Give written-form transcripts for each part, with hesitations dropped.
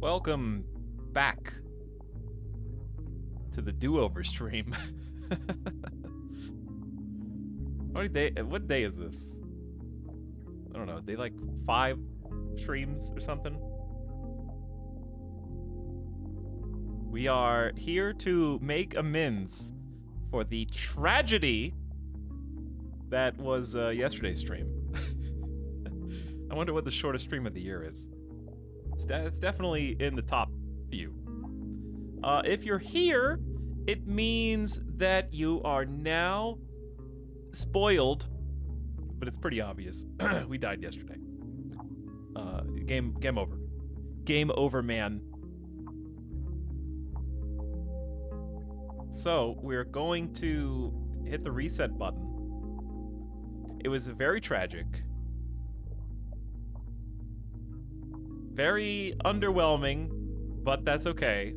Welcome back to the do-over stream. What day is this? I don't know. Day like 5 streams or something? We are here to make amends for the tragedy that was yesterday's stream. I wonder what the shortest stream of the year is. It's definitely in the top few. If you're here, it means that you are now spoiled, but it's pretty obvious. We died yesterday. Game over. Game over, man. So we're going to hit the reset button. It was very tragic. Very underwhelming, but that's okay.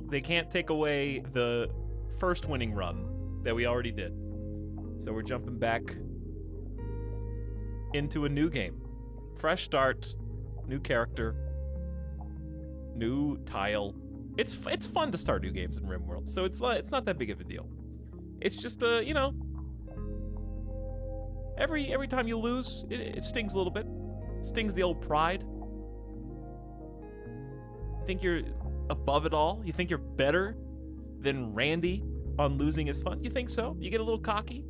They can't take away the first winning run that we already did. So we're jumping back into a new game. Fresh start, new character, new tile. It's fun to start new games in RimWorld, so it's not that big of a deal. It's just you know, every time you lose, it stings a little bit. Stings the old pride. Think you're above it all? You think you're better than Randy on losing is fun? You think so? You get a little cocky?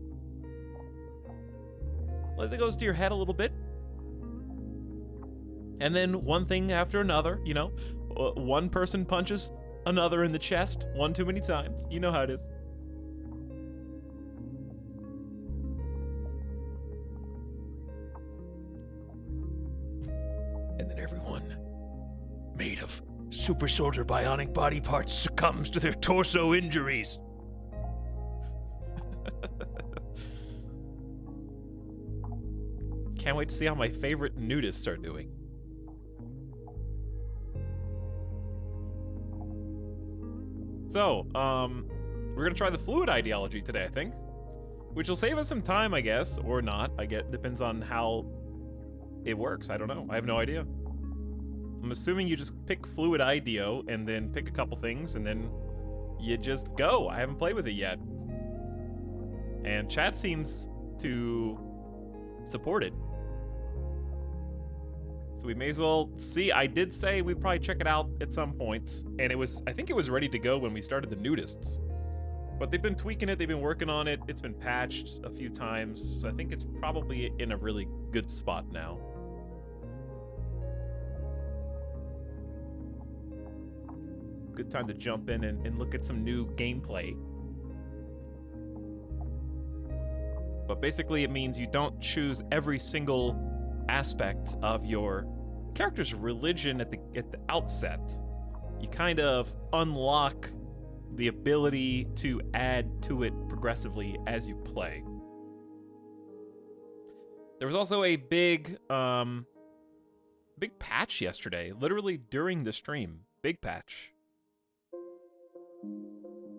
That goes to your head a little bit. And then one thing after another, you know, one person punches another in the chest one too many times. You know how it is. And then everyone made of super soldier bionic body parts succumbs to their torso injuries. Can't wait to see how my favorite nudists are doing. So, we're gonna try the fluid ideology today, I think, which will save us some time, I guess, or not. Depends on how it works. I don't know. I have no idea. I'm assuming you just pick fluid ideo and then pick a couple things and then you just go. I haven't played with it yet. And chat seems to support it. So we may as well see. I did say we'd probably check it out at some point, and I think it was ready to go when we started the nudists. But they've been tweaking it, they've been working on it, it's been patched a few times, so I think it's probably in a really good spot now. Good time to jump in and look at some new gameplay. But basically it means you don't choose every single aspect of your character's religion at the outset. You kind of unlock the ability to add to it progressively as you play. There was also a big patch yesterday, literally during the stream. Big patch.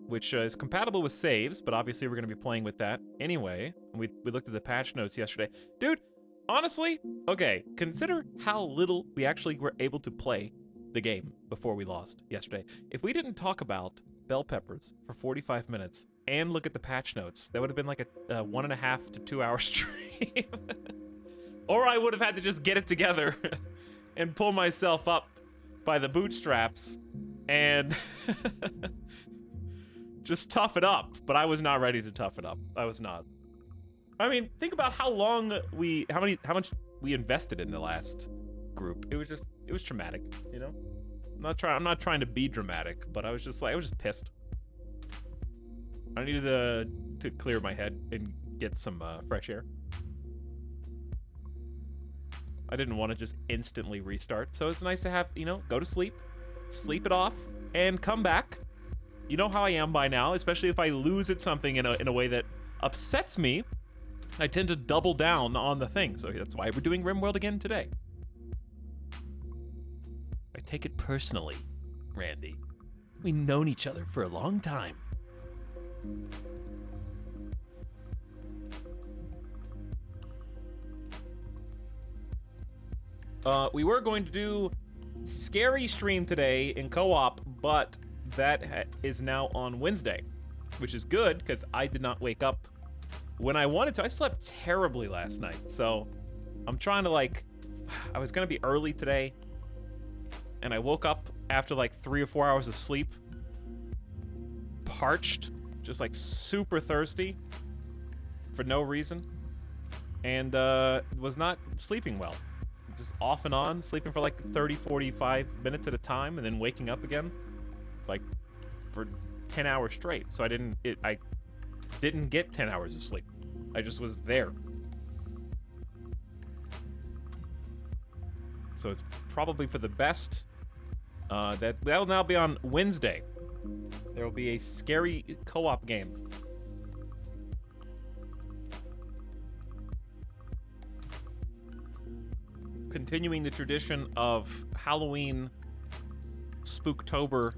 Which is compatible with saves, but obviously we're going to be playing with that anyway. We looked at the patch notes yesterday. Dude, honestly, okay, consider how little we actually were able to play the game before we lost yesterday. If we didn't talk about bell peppers for 45 minutes and look at the patch notes, that would have been like a 1.5 to 2 hour stream. Or I would have had to just get it together and pull myself up by the bootstraps and just tough it up. But I was not ready to tough it up. I was not. I mean, think about how much we invested in the last group. It was traumatic, you know? I'm not trying to be dramatic, but I was just pissed. I needed to clear my head and get some fresh air. I didn't want to just instantly restart, so it's nice to have, you know, go to sleep it off, and come back. You know how I am by now, especially if I lose at something in a way that upsets me. I tend to double down on the thing, so that's why we're doing RimWorld again today. I take it personally, Randy. We've known each other for a long time. We were going to do scary stream today in co-op, but that is now on Wednesday, which is good because I did not wake up when I wanted to. I slept terribly last night, so I'm trying to like, I was gonna be early today, and I woke up after like 3 or 4 hours of sleep, parched, just like super thirsty for no reason, and was not sleeping well. Just off and on, sleeping for like 30, 45 minutes at a time, and then waking up again, like for 10 hours straight. So I didn't get 10 hours of sleep. I just was there. So it's probably for the best. That'll now be on Wednesday. There will be a scary co-op game. Continuing the tradition of Halloween Spooktober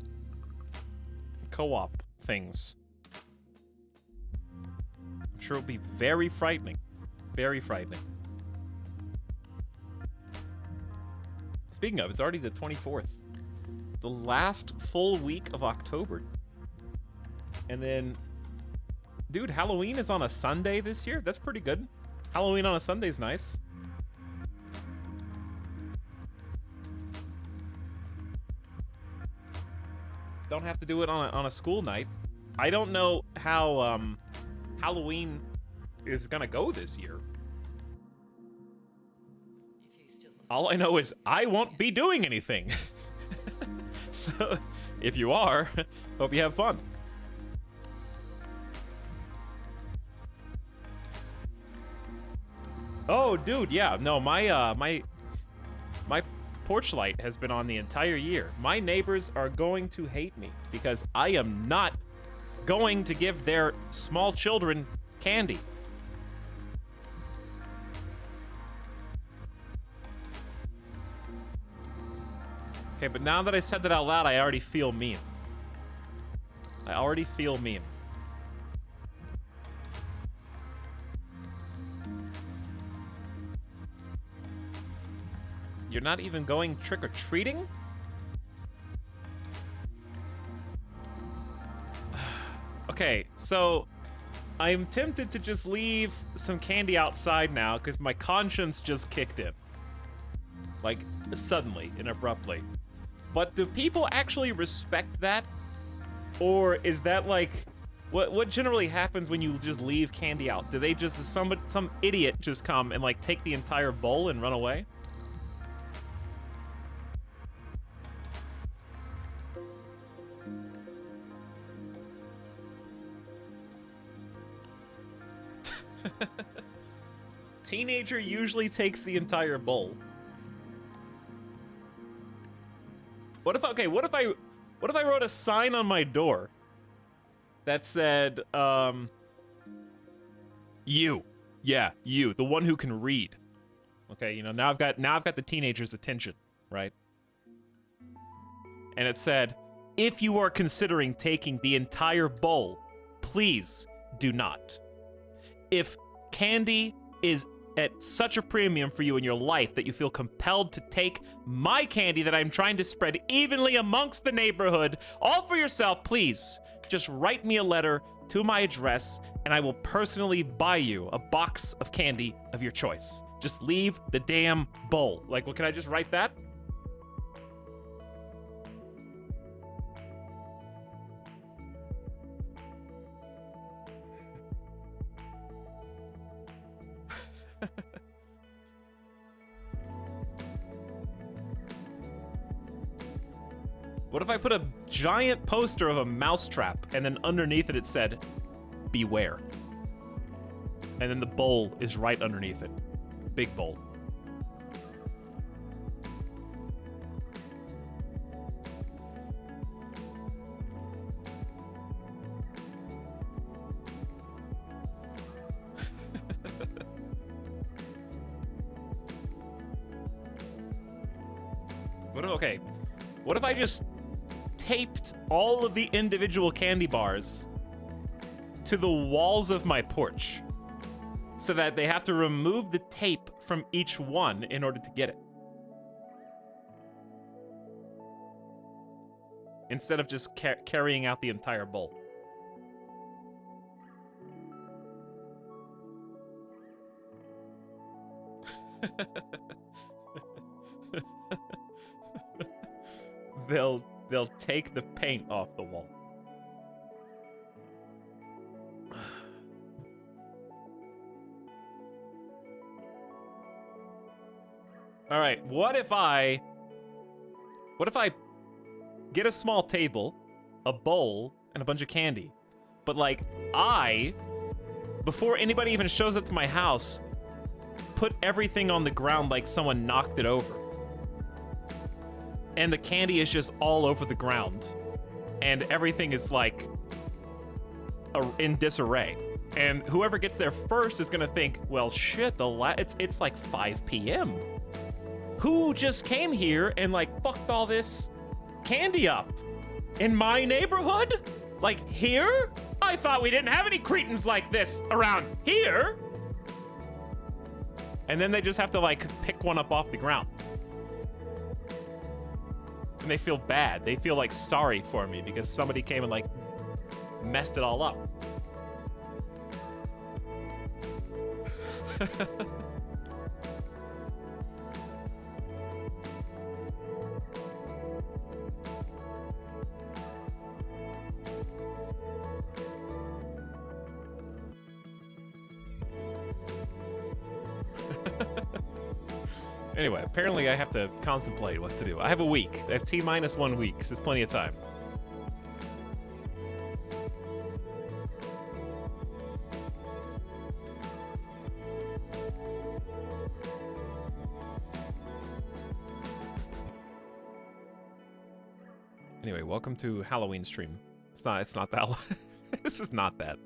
co-op things. I'm sure it'll be very frightening. Very frightening. Speaking of, it's already the 24th. The last full week of October. And then, dude, Halloween is on a Sunday this year? That's pretty good. Halloween on a Sunday is nice. Don't have to do it on a school night. I don't know how Halloween is gonna go this year. All I know is I won't be doing anything. So, if you are, hope you have fun. Oh, dude, yeah. No, my porch light has been on the entire year. My neighbors are going to hate me because I am not going to give their small children candy. Okay, but now that I said that out loud, I already feel mean. I already feel mean. You're not even going trick-or-treating? Okay, so I'm tempted to just leave some candy outside now because my conscience just kicked in. Like, suddenly and abruptly. But do people actually respect that? Or is that like, what generally happens when you just leave candy out? Do they just, some idiot just come and like take the entire bowl and run away? Teenager usually takes the entire bowl. What if I wrote a sign on my door that said, you. Yeah, you, the one who can read. Okay, you know, now I've got the teenager's attention, right? And it said, if you are considering taking the entire bowl, please do not. If candy is at such a premium for you in your life that you feel compelled to take my candy that I'm trying to spread evenly amongst the neighborhood, all for yourself, please just write me a letter to my address and I will personally buy you a box of candy of your choice. Just leave the damn bowl. Like, well, can I just write that? What if I put a giant poster of a mousetrap and then underneath it said, beware. And then the bowl is right underneath it. Big bowl. What if I just taped all of the individual candy bars to the walls of my porch so that they have to remove the tape from each one in order to get it? instead of just carrying out the entire bowl. They'll take the paint off the wall. All right, what if I get a small table, a bowl, and a bunch of candy, but like before anybody even shows up to my house, put everything on the ground like someone knocked it over. And the candy is just all over the ground. And everything is like in disarray. And whoever gets there first is gonna think, well, shit, it's like 5 p.m. Who just came here and like fucked all this candy up? In my neighborhood? Like here? I thought we didn't have any cretins like this around here. And then they just have to like pick one up off the ground. And they feel bad. They feel like sorry for me because somebody came and like messed it all up. Anyway, apparently I have to contemplate what to do. I have a week. I have T-minus 1 week, so there's plenty of time. Anyway, welcome to Halloween stream. It's not that. It's just not that.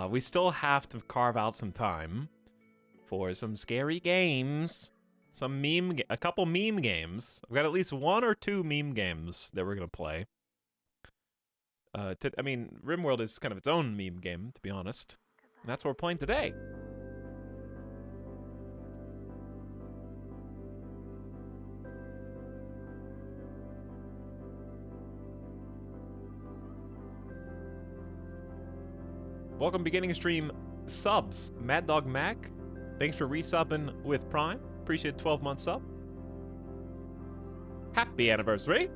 We still have to carve out some time for some scary games. A couple meme games. I've got at least 1 or 2 meme games that we're gonna play. I mean, RimWorld is kind of its own meme game, to be honest. And that's what we're playing today. Welcome beginning of stream subs. Mad Dog Mac, thanks for resubbing with Prime. Appreciate 12-month sub. Happy anniversary.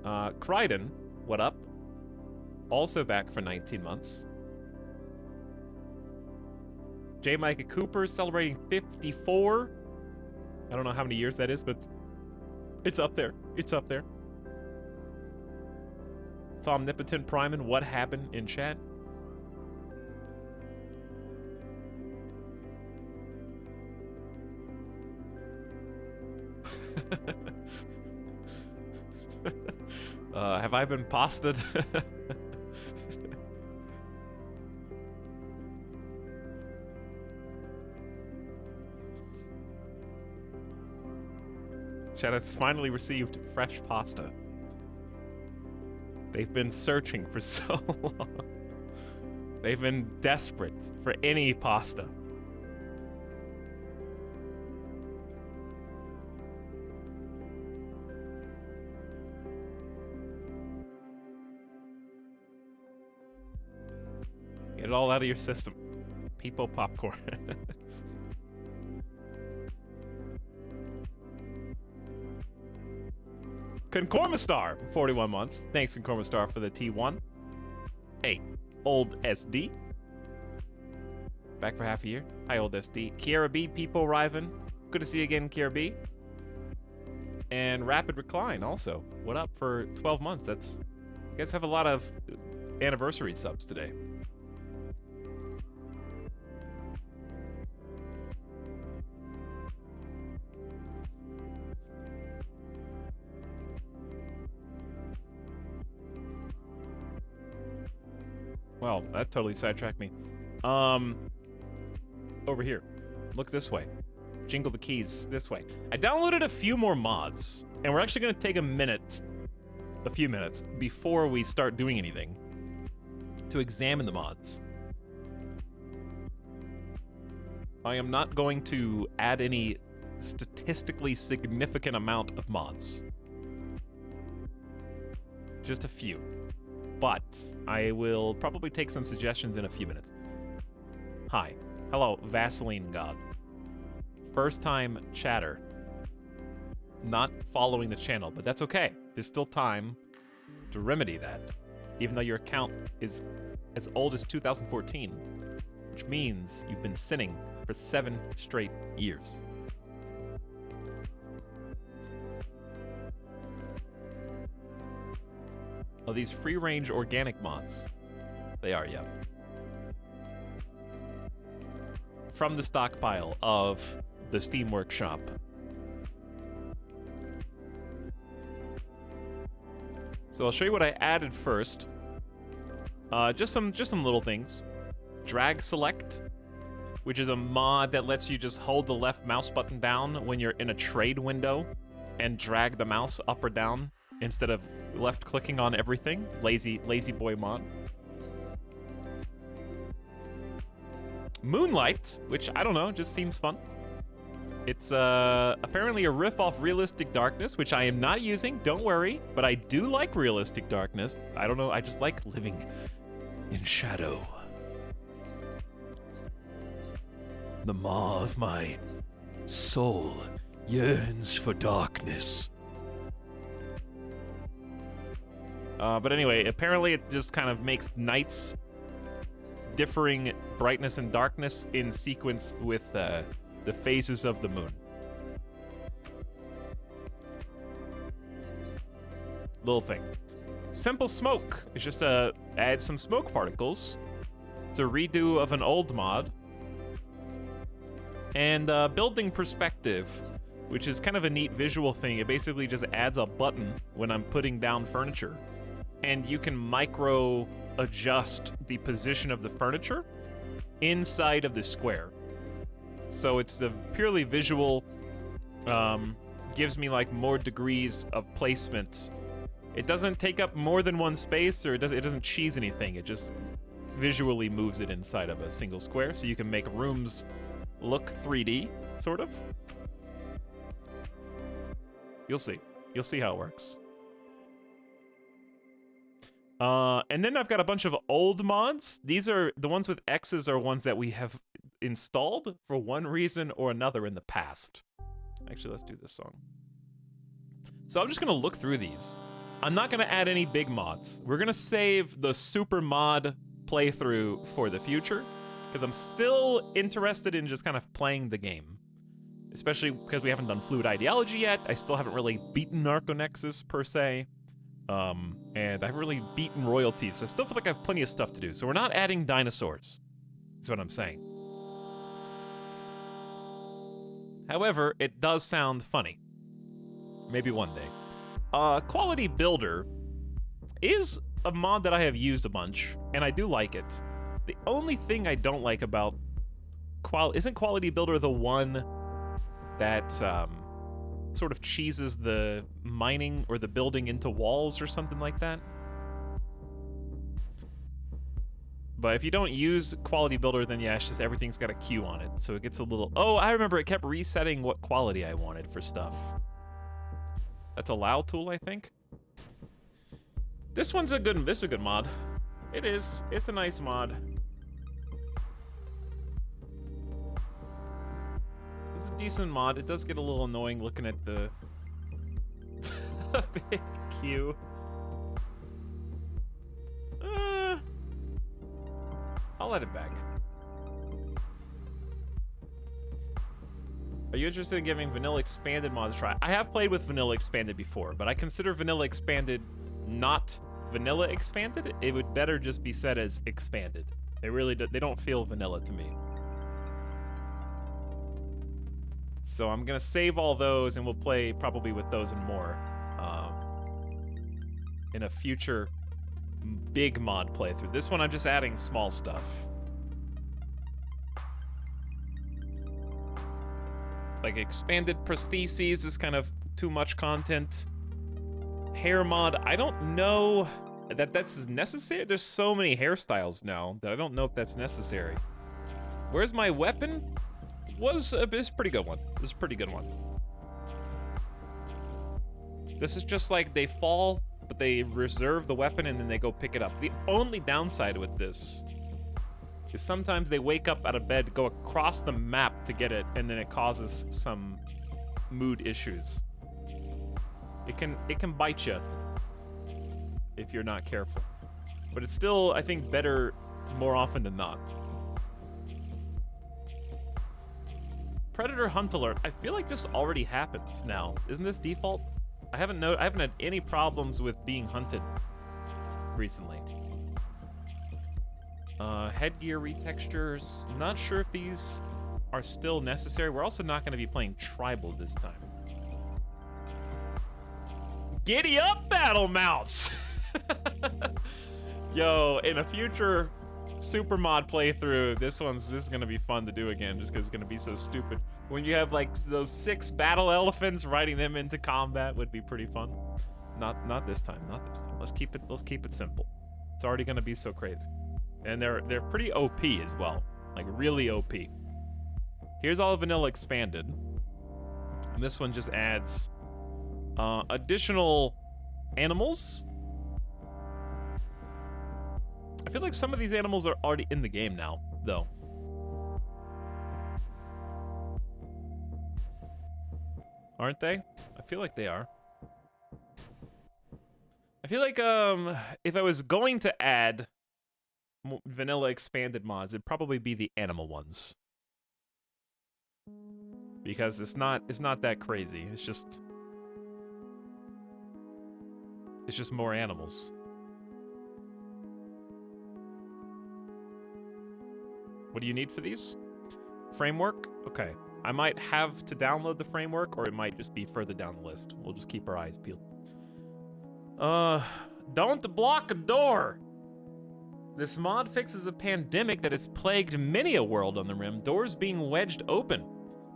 Kryden, what up? Also back for 19 months. J. Micah Cooper celebrating 54. I don't know how many years that is, but it's up there. It's up there. Thomnipotent Prime and what happened in chat? Have I been pasted? Chat has finally received fresh pasta. They've been searching for so long. They've been desperate for any pasta. Get it all out of your system. People popcorn. Concormastar, 41 months. Thanks, Concormastar, for the T1. Hey, old SD. Back for half a year. Hi, old SD. Kiara B, People Riven. Good to see you again, Kiara B. And Rapid Recline, also. What up for 12 months? You guys have a lot of anniversary subs today. Well, that totally sidetracked me. Over here. Look this way. Jingle the keys this way. I downloaded a few more mods, and we're actually going to take a few minutes, before we start doing anything, to examine the mods. I am not going to add any statistically significant amount of mods. Just a few. But I will probably take some suggestions in a few minutes. Hi. Hello, Vaseline God. First time chatter. Not following the channel, but that's okay. There's still time to remedy that. Even though your account is as old as 2014, which means you've been sinning for 7 straight years. Oh, these free-range organic mods. They are, yeah. From the stockpile of the Steam Workshop. So I'll show you what I added first. Just some little things. Drag select, which is a mod that lets you just hold the left mouse button down when you're in a trade window and drag the mouse up or down instead of left clicking on everything. Lazy boy mod. Moonlight, which I don't know, just seems fun. It's apparently a riff off Realistic Darkness, which I am not using, don't worry, but I do like Realistic Darkness. I don't know, I just like living in shadow. The maw of my soul yearns for darkness. But anyway, apparently it just kind of makes nights differing brightness and darkness in sequence with the phases of the moon. Little thing. Simple Smoke is just add some smoke particles. It's a redo of an old mod. And Building Perspective, which is kind of a neat visual thing. It basically just adds a button when I'm putting down furniture. And you can micro adjust the position of the furniture inside of the square. So it's a purely visual, gives me like more degrees of placement. It doesn't take up more than one space, or it doesn't cheese anything. It just visually moves it inside of a single square, so you can make rooms look 3D, sort of. You'll see. You'll see how it works. And then I've got a bunch of old mods. These are the ones with X's are ones that we have installed for one reason or another in the past. Actually, let's do this song. So I'm just gonna look through these. I'm not gonna add any big mods. We're gonna save the super mod playthrough for the future, because I'm still interested in just kind of playing the game. Especially because we haven't done Fluid Ideology yet. I still haven't really beaten Narconexus per se. And I haven't really beaten Royalties, so I still feel like I have plenty of stuff to do. So we're not adding dinosaurs, is what I'm saying. However, it does sound funny. Maybe one day. Quality Builder is a mod that I have used a bunch, and I do like it. The only thing I don't like about isn't Quality Builder the one that sort of cheeses the mining or the building into walls or something like that? But if you don't use Quality Builder, then yeah, it's just everything's got a queue on it, so it gets a little... Oh, I remember, it kept resetting what quality I wanted for stuff. That's a Lao tool, I think. This is a good mod. It is. It's a nice mod. It's a decent mod. It does get a little annoying looking at the big queue. I'll let it back. Are you interested in giving Vanilla Expanded mods a try? I have played with Vanilla Expanded before, but I consider Vanilla Expanded not Vanilla Expanded. It would better just be said as Expanded. They don't feel vanilla to me. So I'm gonna save all those, and we'll play probably with those and more in a future big mod playthrough. This one I'm just adding small stuff. Like expanded prostheses is kind of too much content. Hair mod, I don't know that that's necessary. There's so many hairstyles now that I don't know if that's necessary. Where's my weapon? This is a pretty good one. This is a pretty good one. This is just like they fall, but they reserve the weapon and then they go pick it up. The only downside with this is sometimes they wake up out of bed, go across the map to get it, and then it causes some mood issues. It can bite you if you're not careful. But it's still, I think, better more often than not. Predator Hunt Alert. I feel like this already happens now. Isn't this default? I haven't had any problems with being hunted recently. Headgear retextures. Not sure if these are still necessary. We're also not going to be playing tribal this time. Giddy up, battle mounts! Yo, in a future super mod playthrough, this is gonna be fun to do again, just because it's gonna be so stupid. When you have like those 6 battle elephants, riding them into combat would be pretty fun. Not this time. Not this time. Let's keep it simple. It's already gonna be so crazy, and they're pretty OP as well, like really OP. Here's all of vanilla expanded, and this one just adds additional animals. I feel like some of these animals are already in the game now, though. Aren't they? I feel like they are. I feel like if I was going to add vanilla expanded mods, it'd probably be the animal ones. Because it's not that crazy. It's just more animals. What do you need for these? Framework? Okay. I might have to download the framework, or it might just be further down the list. We'll just keep our eyes peeled. Don't block a door! This mod fixes a pandemic that has plagued many a world on the Rim, doors being wedged open.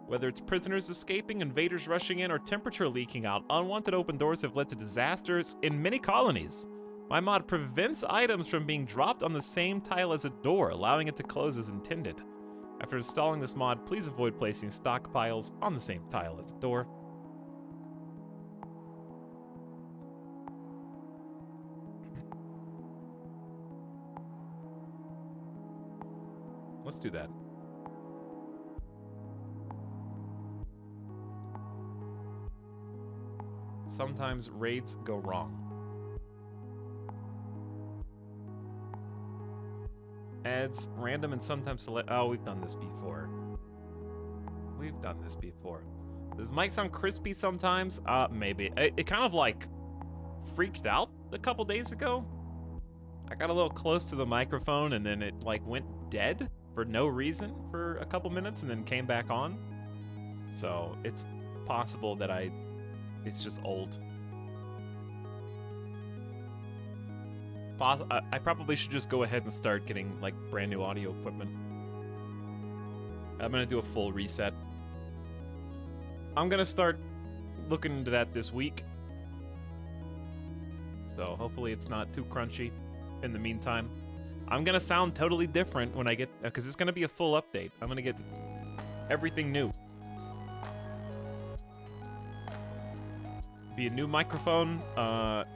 Whether it's prisoners escaping, invaders rushing in, or temperature leaking out, unwanted open doors have led to disasters in many colonies. My mod prevents items from being dropped on the same tile as a door, allowing it to close as intended. After installing this mod, please avoid placing stockpiles on the same tile as the door. Let's do that. Sometimes raids go wrong. Adds random and sometimes select. Oh, we've done this before. We've done this before. Does mic sound crispy sometimes? Maybe. It kind of like freaked out a couple days ago. I got a little close to the microphone and then it like went dead for no reason for a couple minutes and then came back on. So it's possible that it's just old. I probably should just go ahead and start getting like brand new audio equipment. I'm gonna do a full reset. I'm gonna start looking into that this week. So hopefully it's not too crunchy in the meantime. I'm gonna sound totally different when I get, because it's gonna be a full update. I'm gonna get everything new. Be a new microphone,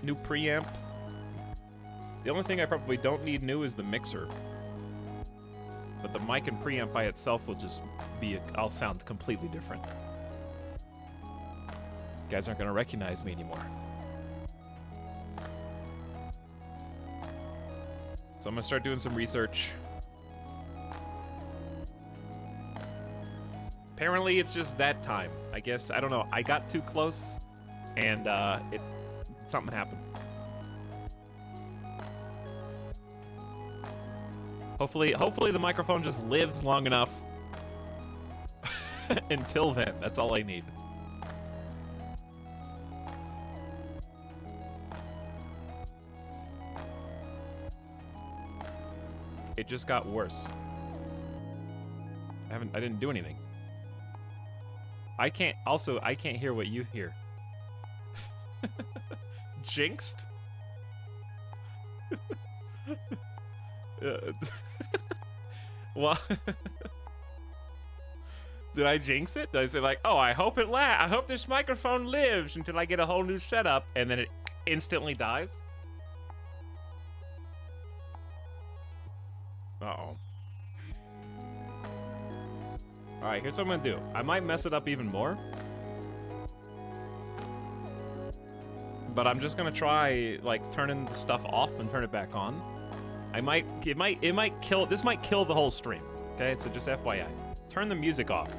new preamp. The only thing I probably don't need new is the mixer. But the mic and preamp by itself will just be, I'll sound completely different. You guys aren't gonna recognize me anymore. So I'm gonna start doing some research. Apparently it's just that time. I guess, I don't know, I got too close and something happened. Hopefully the microphone just lives long enough until then. That's all I need. It just got worse. I didn't do anything. I can't hear what you hear. Jinxed? Well, did I jinx it? Did I say like, oh, I hope this microphone lives until I get a whole new setup, and then it instantly dies. Uh-oh. Alright, here's what I'm gonna do. I might mess it up even more. But I'm just gonna try, like, turning the stuff off and turn it back on. It might kill, this might kill the whole stream. Okay, so just FYI. Turn the music off.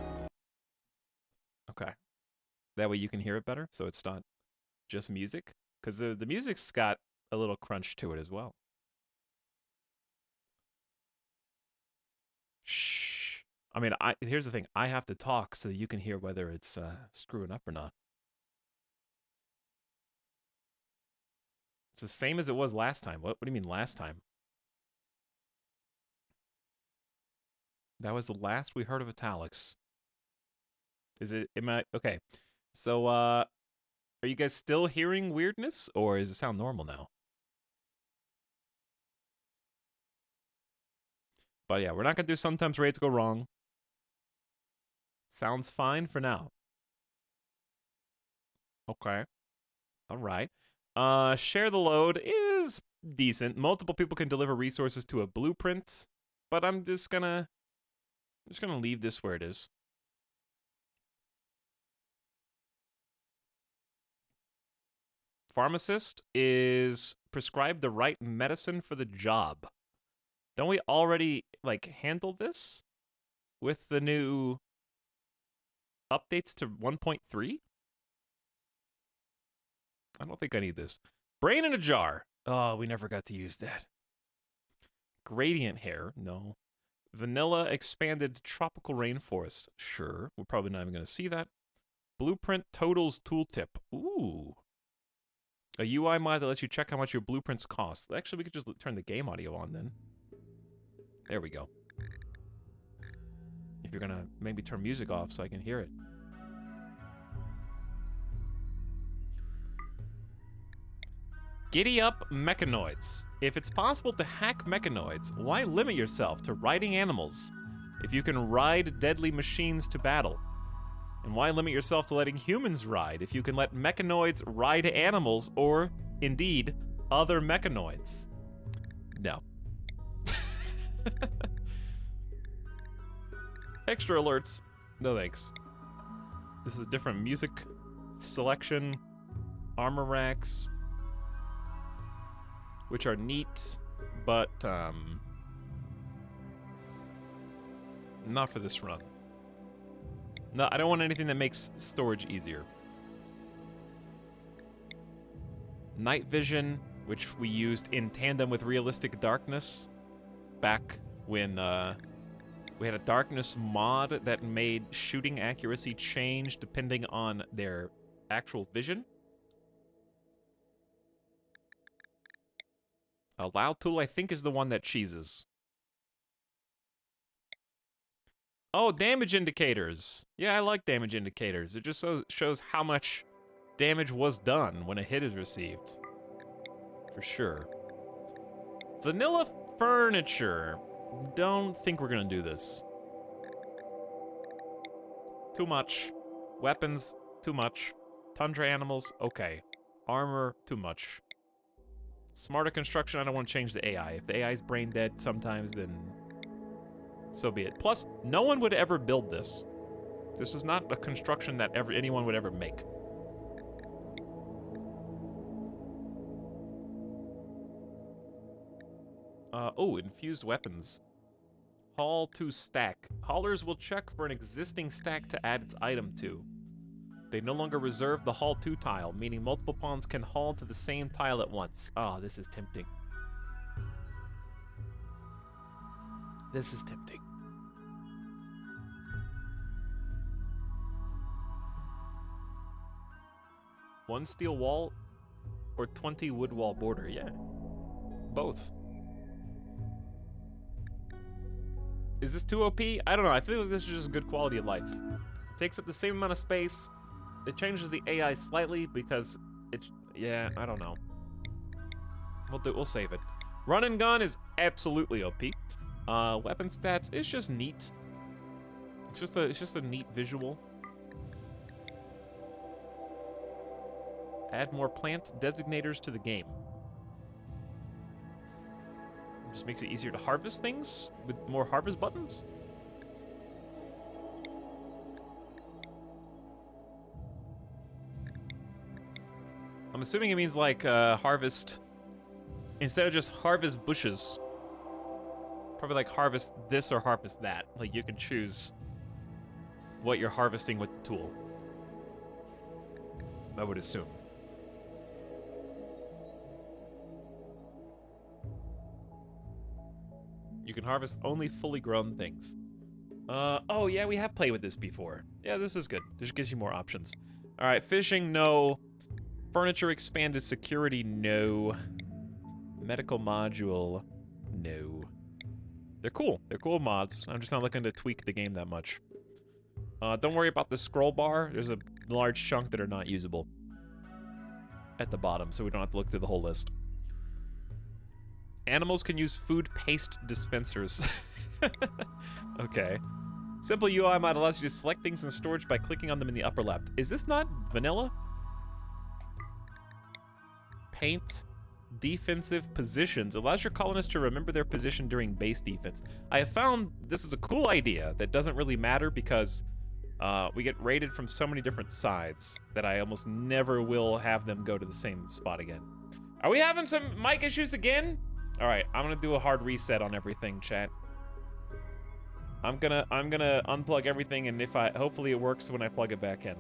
Okay. That way you can hear it better, so it's not just music. Because the music's got a little crunch to it as well. Shh. I mean, here's the thing. I have to talk so that you can hear whether it's screwing up or not. It's the same as it was last time. What do you mean last time? That was the last we heard of Etalyx. Okay. So, are you guys still hearing weirdness, or does it sound normal now? But yeah, we're not gonna do sometimes raids go wrong. Sounds fine for now. Okay. Alright. Share the load is decent. Multiple people can deliver resources to a blueprint, but I'm just gonna leave this where it is. Pharmacist is prescribed the right medicine for the job. Don't we already, like, handle this with the new updates to 1.3? I don't think I need this. Brain in a jar. Oh, we never got to use that. Gradient hair. No. Vanilla expanded tropical rainforest. Sure. We're probably not even going to see that. Blueprint totals tooltip. Ooh. A UI mod that lets you check how much your blueprints cost. Actually, we could just turn the game audio on then. There we go. If you're going to maybe turn music off so I can hear it. Giddy up mechanoids. If it's possible to hack mechanoids, why limit yourself to riding animals if you can ride deadly machines to battle? And why limit yourself to letting humans ride if you can let mechanoids ride animals or, indeed, other mechanoids? No. Extra alerts. No thanks. This is a different music selection. Armor racks. Which are neat, but not for this run. No, I don't want anything that makes storage easier. Night vision, which we used in tandem with realistic darkness back when we had a darkness mod that made shooting accuracy change depending on their actual vision. A loud tool, I think, is the one that cheeses. Oh, damage indicators. Yeah, I like damage indicators. It just shows how much damage was done when a hit is received. For sure. Vanilla furniture. Don't think we're gonna do this. Too much. Weapons, too much. Tundra animals, okay. Armor, too much. Smarter construction, I don't want to change the AI. If the AI is brain dead sometimes, then so be it. Plus, no one would ever build this. This is not a construction that anyone would ever make. Oh, infused weapons. Haul to stack. Haulers will check for an existing stack to add its item to. They no longer reserve the haul to tile, meaning multiple pawns can haul to the same tile at once. Oh, this is tempting. This is tempting. One steel wall or 20 wood wall border? Yeah. Both. Is this too OP? I don't know. I feel like this is just good quality of life. It takes up the same amount of space. It changes the AI slightly because it's... Yeah, I don't know. We'll save it. Run and gun is absolutely OP. Weapon stats, it's just neat. It's just a neat visual. Add more plant designators to the game. Just makes it easier to harvest things with more harvest buttons? I'm assuming it means like harvest, instead of just harvest bushes, probably like harvest this or harvest that. Like you can choose what you're harvesting with the tool, I would assume. You can harvest only fully grown things. Oh yeah, we have played with this before. Yeah, this is good. This gives you more options. All right, fishing, no. Furniture expanded security, no. Medical module, no. They're cool. They're cool mods. I'm just not looking to tweak the game that much. Don't worry about the scroll bar. There's a large chunk that are not usable at the bottom, so we don't have to look through the whole list. Animals can use food paste dispensers. Okay. Simple UI mod allows you to select things in storage by clicking on them in the upper left. Is this not vanilla? Paint defensive positions allows your colonists to remember their position during base defense. I have found this is a cool idea that doesn't really matter because we get raided from so many different sides that I almost never will have them go to the same spot again. Are we having some mic issues again? All right, I'm gonna do a hard reset on everything, chat. I'm gonna unplug everything, and hopefully it works when I plug it back in.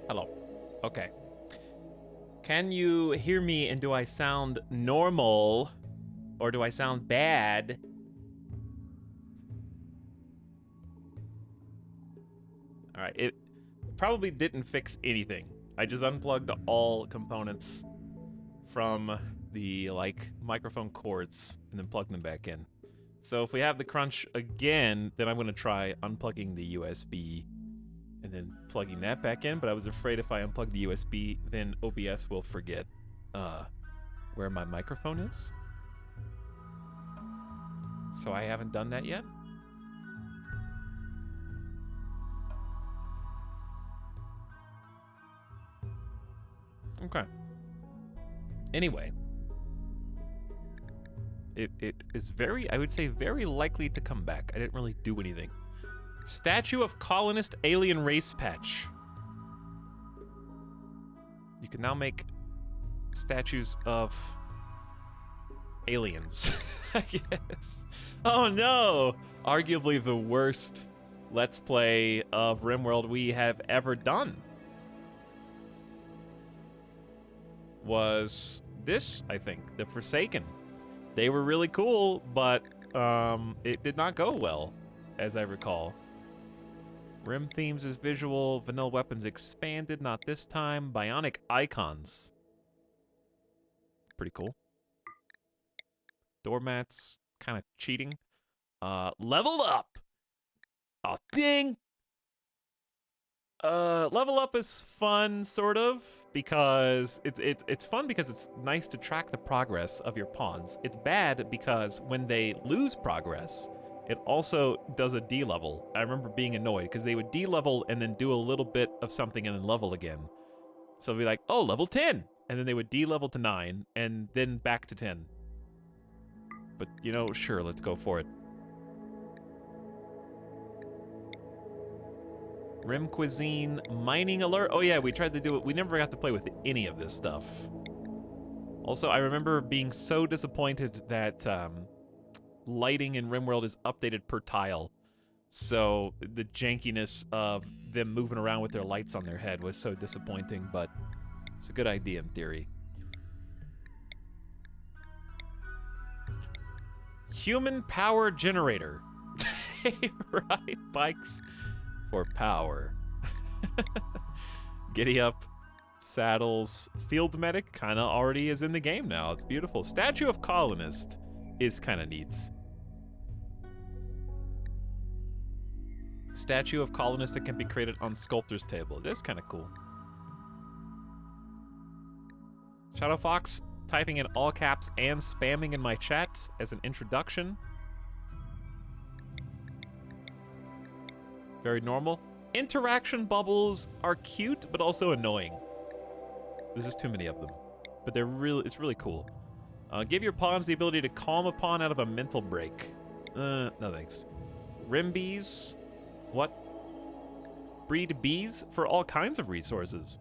Hello. Okay. Can you hear me, and do I sound normal or do I sound bad? All right, it probably didn't fix anything. I just unplugged all components from the microphone cords and then plugged them back in. So if we have the crunch again, then I'm gonna try unplugging the USB and then plugging that back in, but I was afraid if I unplug the USB, then OBS will forget where my microphone is. So I haven't done that yet. Okay. Anyway. It is very, I would say, very likely to come back. I didn't really do anything. Statue of Colonist Alien Race Patch. You can now make statues of aliens, I guess. Oh no! Arguably the worst Let's Play of RimWorld we have ever done was this, I think, the Forsaken. They were really cool, but it did not go well, as I recall. Rim themes is visual, vanilla weapons expanded, not this time. Bionic icons. Pretty cool. Doormats, kind of cheating. Level up! Oh, ding! Level up is fun, sort of, because it's fun because it's nice to track the progress of your pawns. It's bad because when they lose progress, it also does a D-level. I remember being annoyed because they would D-level and then do a little bit of something and then level again. So it'd be like, oh, level 10! And then they would D-level to 9 and then back to 10. But, you know, sure, let's go for it. Rim Cuisine, Mining Alert. Oh yeah, we tried to do it. We never got to play with any of this stuff. Also, I remember being so disappointed that lighting in RimWorld is updated per tile. So the jankiness of them moving around with their lights on their head was so disappointing, but it's a good idea in theory. Human Power Generator. Ride bikes for power. Giddy up. Saddles. Field Medic kind of already is in the game now. It's beautiful. Statue of Colonist is kind of neat. Statue of Colonist that can be created on Sculptor's Table. This is kind of cool. Shadow Fox typing in all caps and spamming in my chat as an introduction. Very normal. Interaction bubbles are cute, but also annoying. There's just too many of them. But it's really cool. Give your pawns the ability to calm a pawn out of a mental break. No thanks. Rim bees. What? Breed bees for all kinds of resources.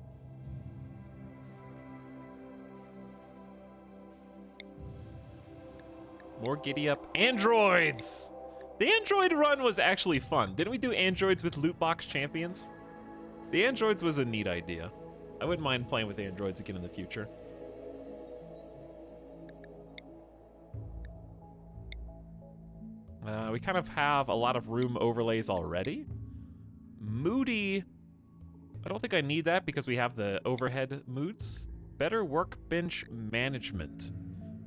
More giddy up. Androids! The android run was actually fun. Didn't we do androids with loot box champions? The androids was a neat idea. I wouldn't mind playing with androids again in the future. We kind of have a lot of room overlays already. Moody. I don't think I need that because we have the overhead moods. Better workbench management.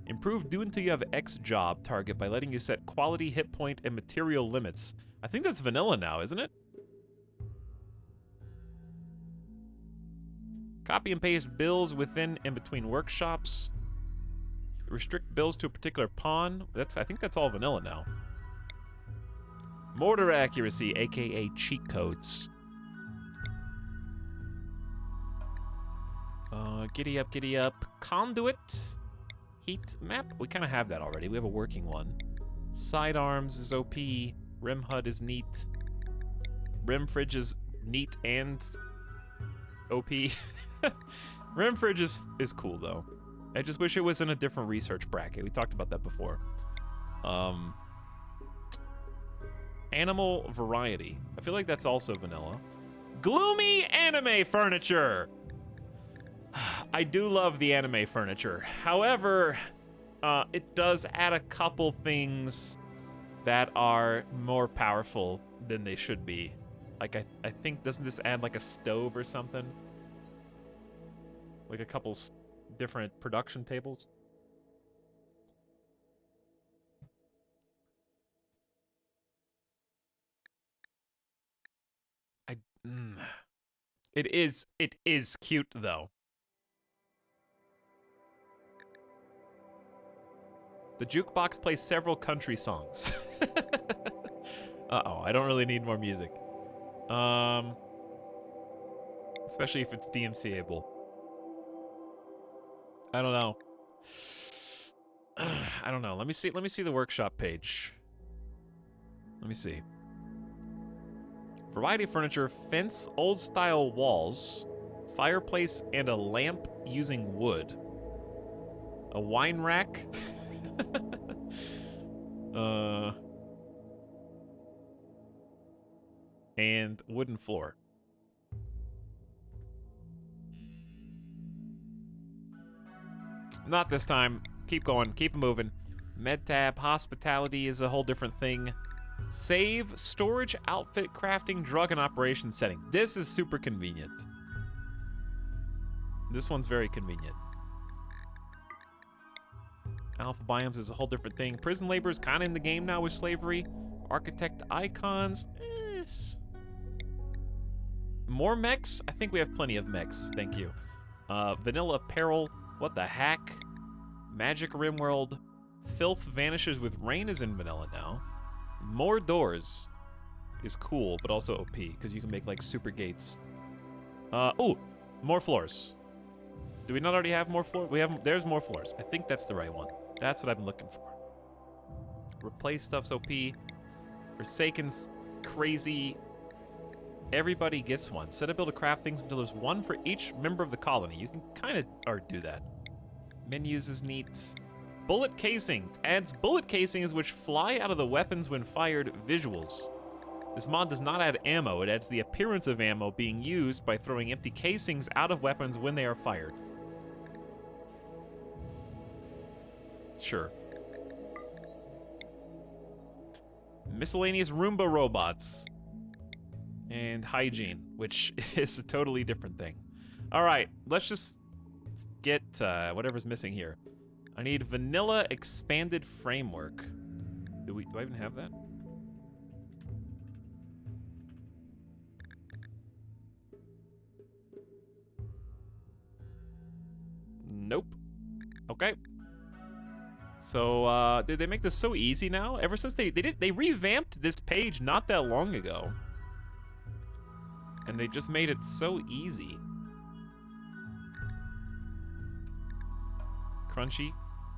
Improve do until you have X job target by letting you set quality, hit point, and material limits. I think that's vanilla now, isn't it? Copy and paste bills within and between workshops. Restrict bills to a particular pawn. I think that's all vanilla now. Mortar accuracy, aka cheat codes. Giddy up, giddy up. Conduit. Heat map? We kind of have that already. We have a working one. Sidearms is OP. Rim HUD is neat. Rim fridge is neat and OP. Rim fridge is cool though. I just wish it was in a different research bracket. We talked about that before. Animal variety. I feel like that's also vanilla. Gloomy anime furniture. I do love the anime furniture. However, it does add a couple things that are more powerful than they should be. Like, I think, doesn't this add like a stove or something? Like a couple different production tables? It is cute though. The jukebox plays several country songs. Uh-oh, I don't really need more music. Especially if it's DMC-able. I don't know. I don't know. Let me see the workshop page. Let me see. Variety of furniture, fence, old style walls, fireplace, and a lamp using wood. A wine rack. And wooden floor. Not this time. Keep going. Keep moving. Med tab, hospitality is a whole different thing. Save, storage, outfit, crafting, drug, and operations setting. This is super convenient. This one's very convenient. Alpha biomes is a whole different thing. Prison labor is kind of in the game now with slavery. Architect icons. More mechs? I think we have plenty of mechs. Thank you. Vanilla apparel. What the heck? Magic RimWorld. Filth vanishes with rain is in vanilla now. More doors is cool, but also OP, because you can make, like, super gates. Oh, more floors. Do we not already have more floors? There's more floors. I think that's the right one. That's what I've been looking for. Replace stuff's OP. Forsaken's crazy. Everybody gets one. Set a build to craft things until there's one for each member of the colony. You can kind of do that. Menus is neat. Bullet casings. Adds bullet casings which fly out of the weapons when fired. Visuals. This mod does not add ammo. It adds the appearance of ammo being used by throwing empty casings out of weapons when they are fired. Sure. Miscellaneous Roomba robots. And hygiene, which is a totally different thing. All right, let's just get whatever's missing here. I need vanilla expanded framework. Do I even have that? Nope. Okay. So, did they make this so easy now? Ever since they revamped this page not that long ago. And they just made it so easy. Crunchy.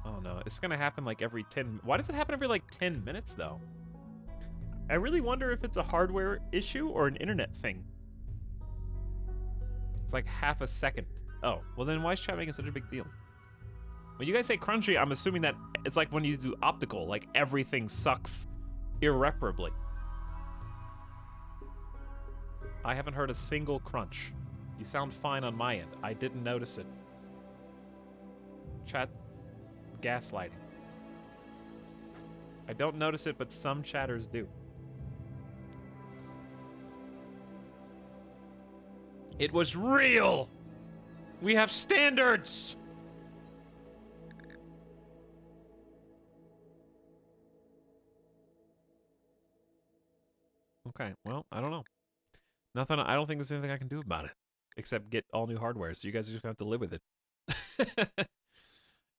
Oh no, it's gonna happen like every 10... Why does it happen every like 10 minutes though? I really wonder if it's a hardware issue or an internet thing. It's like half a second. Oh, well then why is chat making such a big deal? When you guys say crunchy, I'm assuming that it's like when you do optical, like everything sucks irreparably. I haven't heard a single crunch. You sound fine on my end. I didn't notice it. Chat gaslighting. I don't notice it, but some chatters do. It was real! We have standards! Okay, well, I don't know. Nothing, I don't think there's anything I can do about it. Except get all new hardware, so you guys are just gonna have to live with it.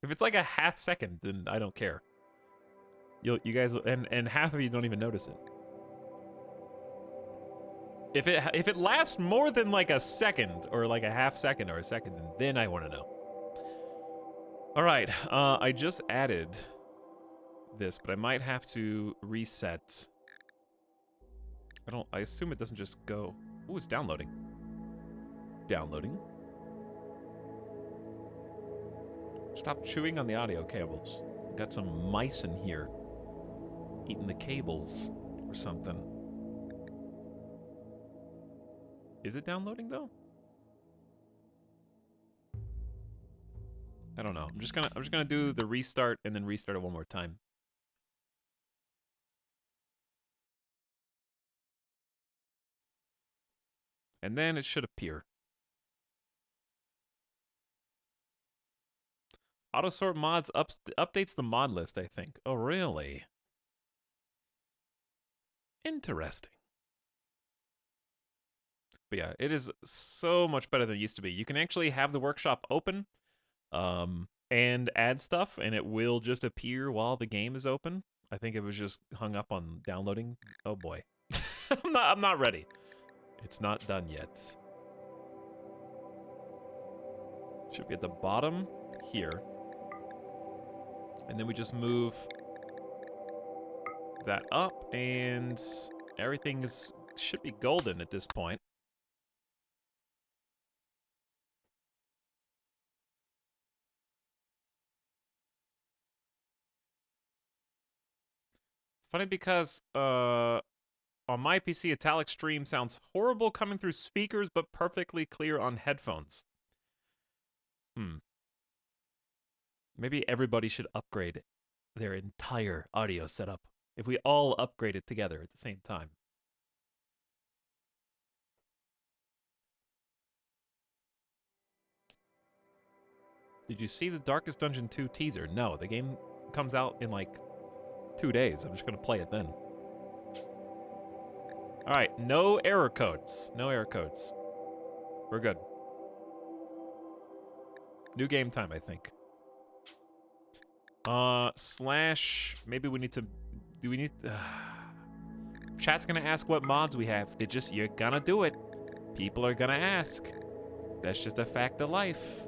If it's like a half second, then I don't care. You guys, and half of you don't even notice it. If it lasts more than like a second, or like a half second, or a second, then I want to know. All right, I just added this, but I might have to reset. I assume it doesn't just go. Ooh, it's downloading. Downloading. Stop chewing on the audio cables. Got some mice in here eating the cables or something. Is it downloading though? I don't know. I'm just gonna do the restart and then restart it one more time. And then it should appear. Autosort mods updates the mod list, I think. Oh, really? Interesting. But yeah, it is so much better than it used to be. You can actually have the workshop open and add stuff, and it will just appear while the game is open. I think it was just hung up on downloading. Oh boy. I'm not ready. It's not done yet. Should be at the bottom here. And then we just move that up, and everything should be golden at this point. It's funny because on my PC, Etalyx stream sounds horrible coming through speakers, but perfectly clear on headphones. Maybe everybody should upgrade their entire audio setup if we all upgrade it together at the same time. Did you see the Darkest Dungeon 2 teaser? No, the game comes out in like 2 days. I'm just gonna play it then. All right, no error codes. No error codes. We're good. New game time, I think. Slash, maybe we need to, do we need, chat's gonna ask what mods we have. You're gonna do it. People are gonna ask. That's just a fact of life.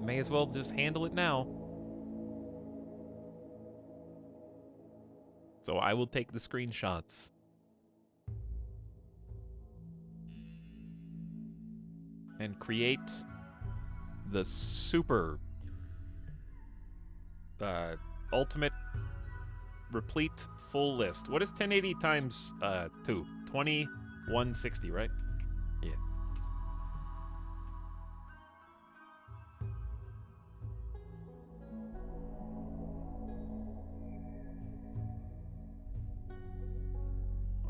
May as well just handle it now. So I will take the screenshots. And create the super ultimate replete full list. What is 1080 times 2? 2160, right? Yeah.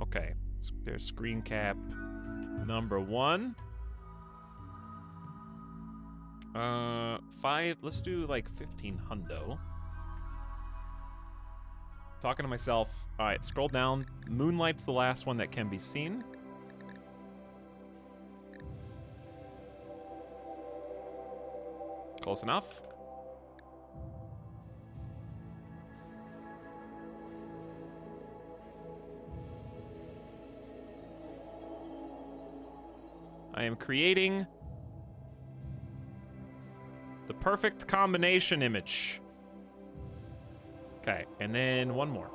Okay. There's screen cap number 1. 5. Let's do like 15 hundo. Talking to myself. All right, scroll down. Moonlight's the last one that can be seen. Close enough. I am creating the perfect combination image. Okay, and then one more.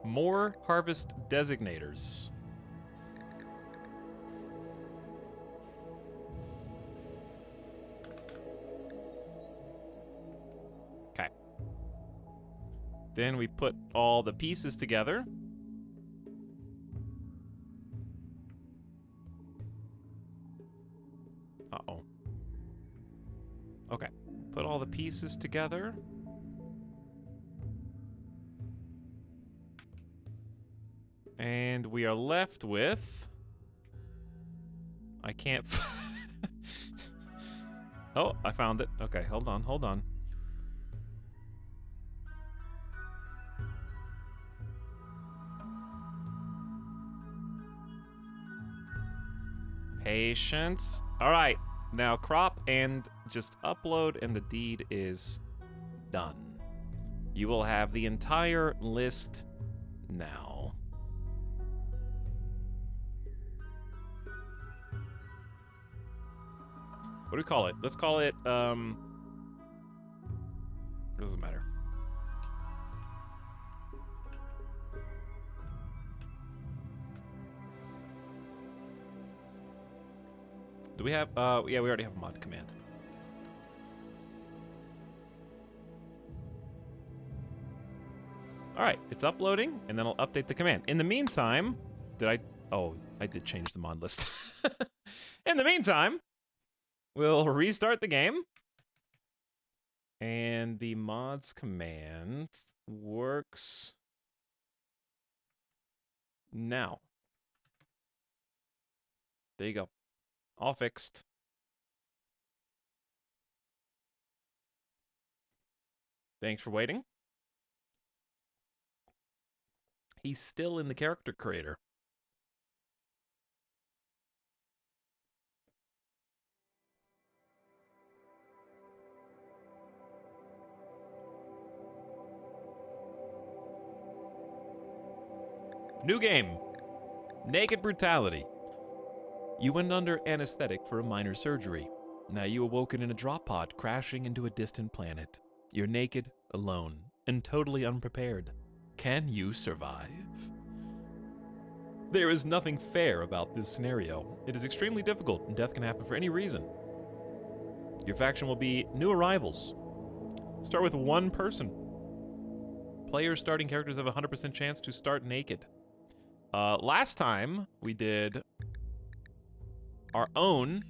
More harvest designators. Okay. Then we put all the pieces together. Uh-oh. Okay. Put all the pieces together. And we are left with... I can't... Oh, I found it. Okay, hold on, hold on. Patience. All right, now crop and just upload, and the deed is done. You will have the entire list now. What do we call it? Let's call it, it doesn't matter. Do we have, yeah, we already have a mod command. All right, it's uploading, and then I'll update the command. In the meantime, oh, I did change the mod list. In the meantime, we'll restart the game. And the mods command works now. There you go. All fixed. Thanks for waiting. He's still in the character creator. New game. Naked Brutality. You went under anesthetic for a minor surgery. Now you awoken in a drop pod crashing into a distant planet. You're naked, alone, and totally unprepared. Can you survive? There is nothing fair about this scenario. It is extremely difficult, and death can happen for any reason. Your faction will be new arrivals. Start with one person. Players starting characters have a 100% chance to start naked. Last time, we did our own